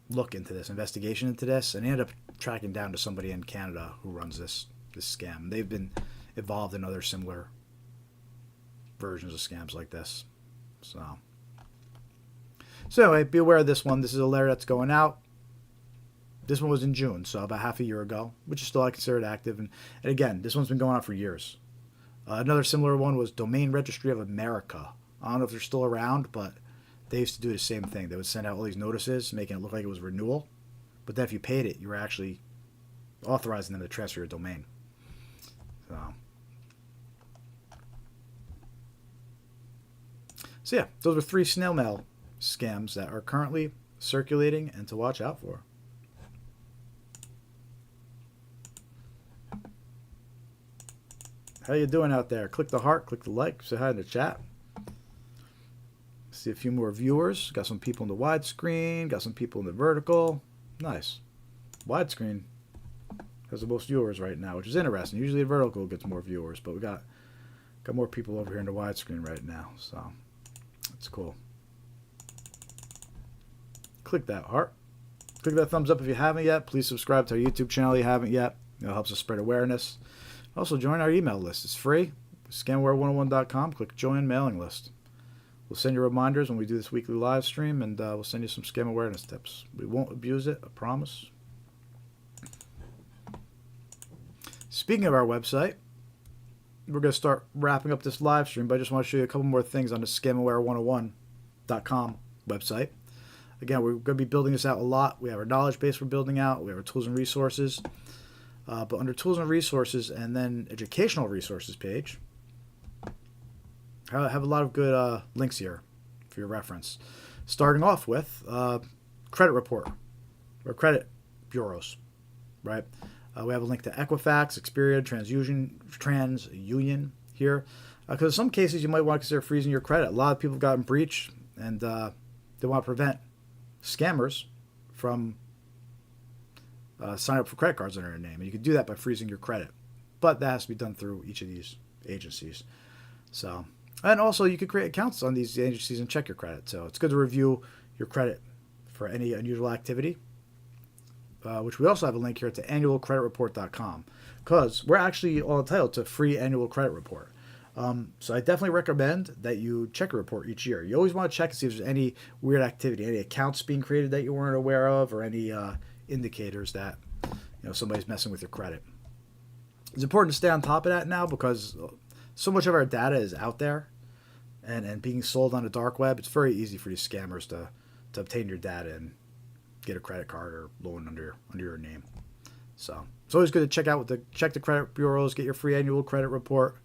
look into this, investigation into this, and he ended up tracking down to somebody in Canada who runs this scam. They've been involved in other similar versions of scams like this. So anyway, be aware of this one. This is a letter that's going out. This one was in June, so about half a year ago, which is still I consider it active. And again, this one's been going on for years. Another similar one was Domain Registry of America. I don't know if they're still around, but they used to do the same thing. They would send out all these notices, making it look like it was renewal. But then if you paid it, you were actually authorizing them to transfer your domain. So yeah, those were 3 snail mail scams that are currently circulating and to watch out for. How you doing out there? Click the heart, click the like, say hi in the chat. See a few more viewers. Got some people in the widescreen, got some people in the vertical. Nice. Widescreen has the most viewers right now, which is interesting. Usually the vertical gets more viewers, but we got more people over here in the widescreen right now, so that's cool. Click that heart. Click that thumbs up if you haven't yet. Please subscribe to our YouTube channel if you haven't yet. It helps us spread awareness. Also, join our email list. It's free. Scamware101.com. Click Join Mailing List. We'll send you reminders when we do this weekly live stream, and we'll send you some scam awareness tips. We won't abuse it, I promise. Speaking of our website, we're going to start wrapping up this live stream, but I just want to show you a couple more things on the Scamware101.com website. Again, we're going to be building this out a lot. We have our knowledge base we're building out. We have our tools and resources. But under Tools and Resources and then Educational Resources page, I have a lot of good links here for your reference. Starting off with credit report or credit bureaus, right? We have a link to Equifax, Experian, TransUnion here. Because in some cases you might want to consider freezing your credit. A lot of people have gotten breached, and they want to prevent scammers from sign up for credit cards under their name. And you can do that by freezing your credit. But that has to be done through each of these agencies. So, and also you could create accounts on these agencies and check your credit. So it's good to review your credit for any unusual activity. Which we also have a link here to annualcreditreport.com, because we're actually all entitled to a free annual credit report. So I definitely recommend that you check a report each year. You always want to check and see if there's any weird activity, any accounts being created that you weren't aware of, or any indicators that somebody's messing with your credit. It's important to stay on top of that now, because so much of our data is out there and being sold on the dark web. It's very easy for these scammers to obtain your data and get a credit card or loan under your name. So it's always good to check the credit bureaus, get your free annual credit report.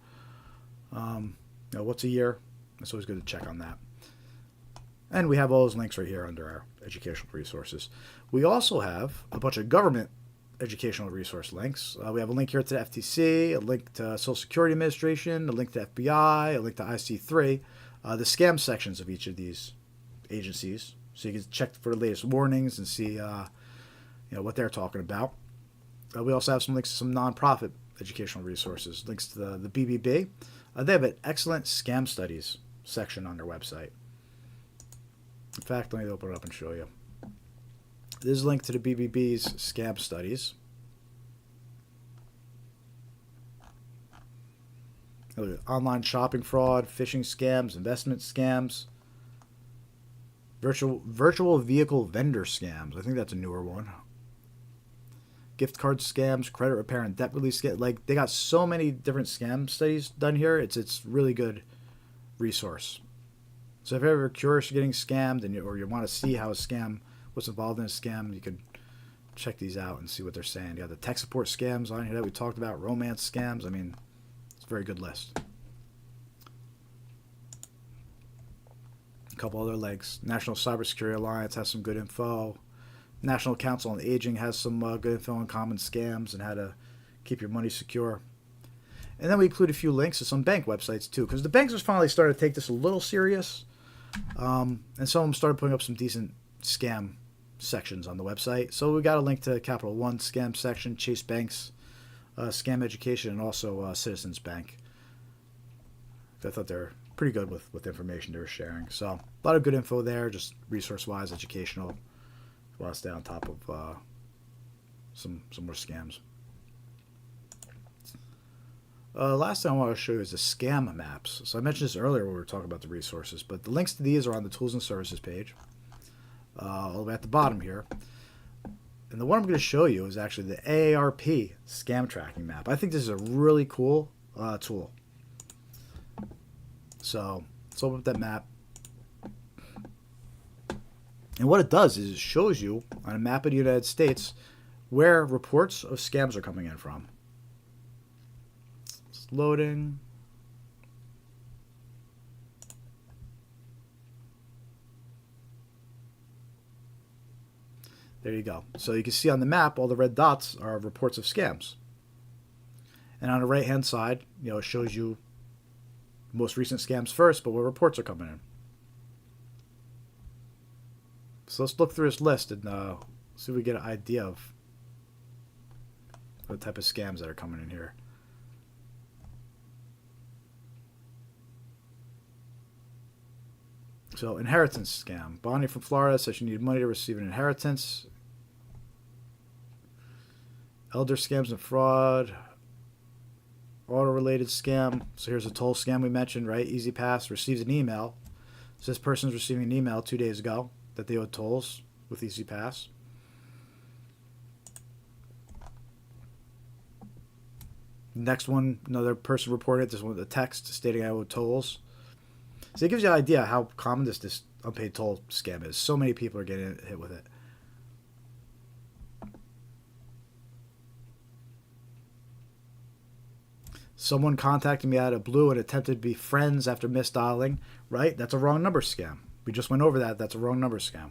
Once a year. It's always good to check on that. And we have all those links right here under our educational resources. We also have a bunch of government educational resource links. We have a link here to the FTC, a link to Social Security Administration, a link to FBI, a link to IC3, the scam sections of each of these agencies. So you can check for the latest warnings and see what they're talking about. We also have some links to some nonprofit educational resources, links to the BBB. They have an excellent scam studies section on their website. In fact, let me open it up and show you. This is a link to the BBB's scam studies. Online shopping fraud, phishing scams, investment scams, virtual vehicle vendor scams. I think that's a newer one. Gift card scams, credit repair and debt release scams. Like, they got so many different scam studies done here. It's really good resource. So if you're ever curious of getting scammed or you want to see how what's involved in a scam, you could check these out and see what they're saying. You got the tech support scams on here that we talked about, romance scams. I mean, it's a very good list. A couple other links. National Cybersecurity Alliance has some good info. National Council on Aging has some good info on common scams and how to keep your money secure. And then we include a few links to some bank websites too, because the banks have finally started to take this a little serious. And some of them started putting up some decent scam sections on the website. So we got a link to Capital One scam section, Chase Bank's scam education, and also Citizens Bank. I thought they're pretty good with information they were sharing. So a lot of good info there, just resource-wise, educational. If you want to stay on top of some more scams. Last thing I want to show you is the scam maps. So I mentioned this earlier when we were talking about the resources, but the links to these are on the tools and services page, all the way at the bottom here. And the one I'm going to show you is actually the AARP scam tracking map. I think this is a really cool tool. So let's open up that map. And what it does is it shows you on a map of the United States where reports of scams are coming in from. It's loading. There you go. So you can see on the map all the red dots are reports of scams. And on the right hand side, it shows you most recent scams first, but where reports are coming in. So let's look through this list and see if we get an idea of what type of scams that are coming in here. So, inheritance scam. Bonnie from Florida says she needed money to receive an inheritance. Elder scams and fraud. Auto-related scam. So here's a toll scam we mentioned, right? Easy Pass receives an email. So this person's receiving an email 2 days ago that they owed tolls with Easy Pass. Next one, another person reported this one with a text stating I owed tolls. So it gives you an idea how common this unpaid toll scam is. So many people are getting hit with it. Someone contacted me out of blue and attempted to be friends after misdialing. Right? That's a wrong number scam. We just went over that. That's a wrong number scam.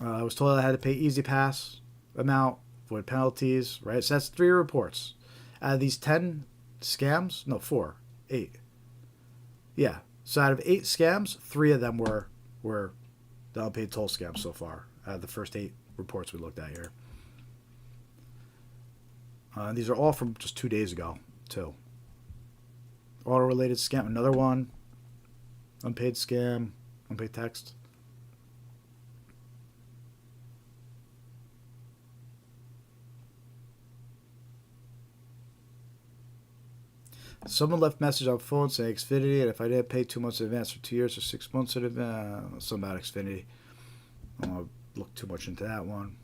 I was told I had to pay Easy Pass amount, avoid penalties. Right? So that's 3 reports. Out of these 10 scams, no, 4, 8. Yeah. So out of 8 scams, 3 of them were the unpaid toll scams so far. Out of the first 8 reports we looked at here. These are all from just 2 days ago, too. Auto-related scam, another one. Unpaid scam, unpaid text. Someone left message on phone saying Xfinity, and if I didn't pay 2 months in advance for 2 years or 6 months in advance, something about Xfinity. I don't want to look too much into that one.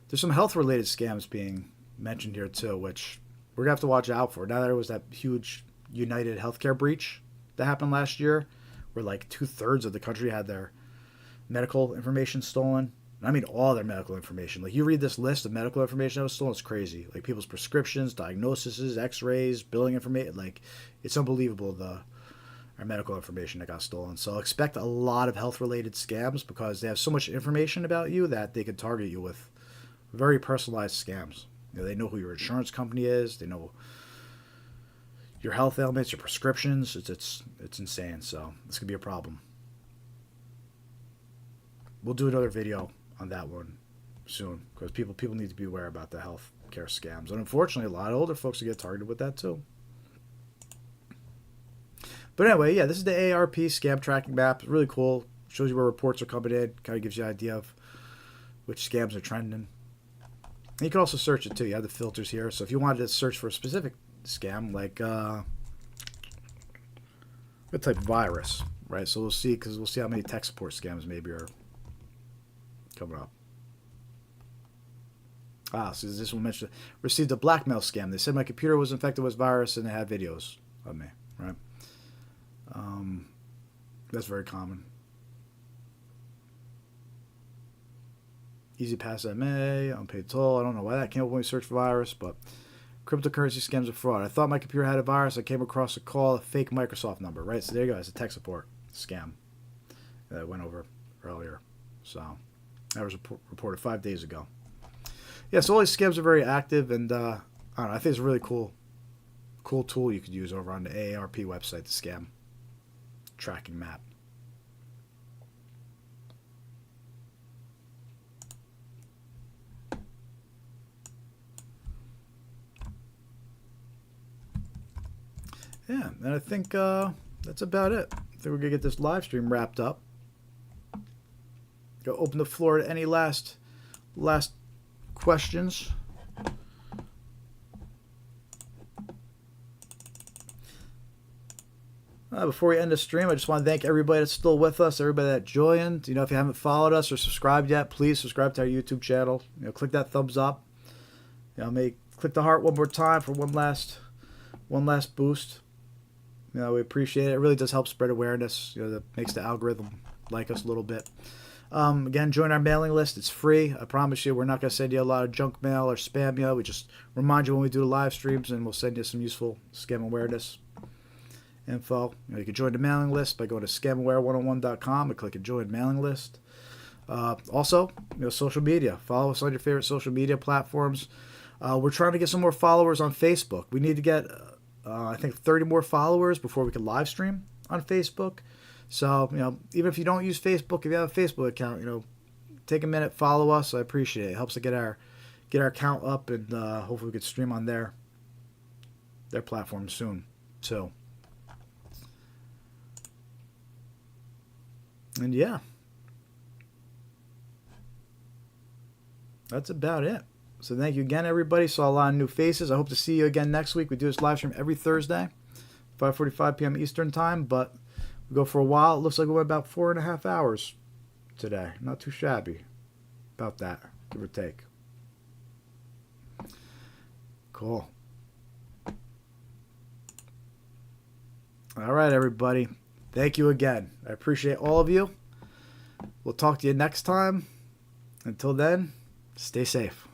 There's some health-related scams being mentioned here, too, which we're going to have to watch out for. Now there was that huge United healthcare breach that happened last year, where like 2/3 of the country had their medical information stolen. I mean all their medical information. Like, you read this list of medical information that was stolen, it's crazy. Like people's prescriptions, diagnoses, x-rays, billing information. Like, it's unbelievable our medical information that got stolen. So expect a lot of health-related scams because they have so much information about you that they can target you with very personalized scams. They know who your insurance company is. They know your health ailments, your prescriptions. It's insane. So this could be a problem. We'll do another video on that one soon because people need to be aware about the health care scams. And unfortunately, a lot of older folks will get targeted with that too. But anyway, yeah, this is the AARP scam tracking map. It's really cool. Shows you where reports are coming in. Kind of gives you an idea of which scams are trending. And you can also search it too. You have the filters here. So if you wanted to search for a specific scam, like what type of virus, right? So we'll see how many tech support scams maybe are coming up. So this one mentioned received a blackmail scam. They said my computer was infected with virus and they had videos of me, right? That's very common. Easy Pass MA, unpaid toll. I don't know why that came up when we searched for virus, but cryptocurrency scams and fraud. I thought my computer had a virus. I came across a call, a fake Microsoft number, right? So there you go. It's a tech support scam. that I went over earlier. So that was reported 5 days ago. Yeah, so all these scams are very active, and I don't know, I think it's a really cool tool you could use over on the AARP website, the scam tracking map. Yeah, and I think that's about it. I think we're going to get this live stream wrapped up. Go open the floor to any last questions. Before we end the stream, I just want to thank everybody that's still with us, everybody that joined. If you haven't followed us or subscribed yet, please subscribe to our YouTube channel. Click that thumbs up. Click the heart one more time for one last boost. We appreciate it. It really does help spread awareness. That makes the algorithm like us a little bit. Again, join our mailing list. It's free. I promise you, we're not going to send you a lot of junk mail or spam mail. We just remind you when we do the live streams, and we'll send you some useful scam awareness info. You can join the mailing list by going to scamaware101.com and click join mailing list. Also, social media. Follow us on your favorite social media platforms. We're trying to get some more followers on Facebook. We need to get, I think, 30 more followers before we can live stream on Facebook. So, even if you don't use Facebook, if you have a Facebook account, take a minute, follow us. I appreciate it. It helps to get our count up, and hopefully we can stream on their platform soon. So, and yeah, that's about it. So thank you again, everybody. Saw a lot of new faces. I hope to see you again next week. We do this live stream every Thursday, 5:45 p.m. Eastern time, but we go for a while. It looks like we went about 4.5 hours today. Not too shabby. About that, give or take. Cool. All right, everybody. Thank you again. I appreciate all of you. We'll talk to you next time. Until then, stay safe.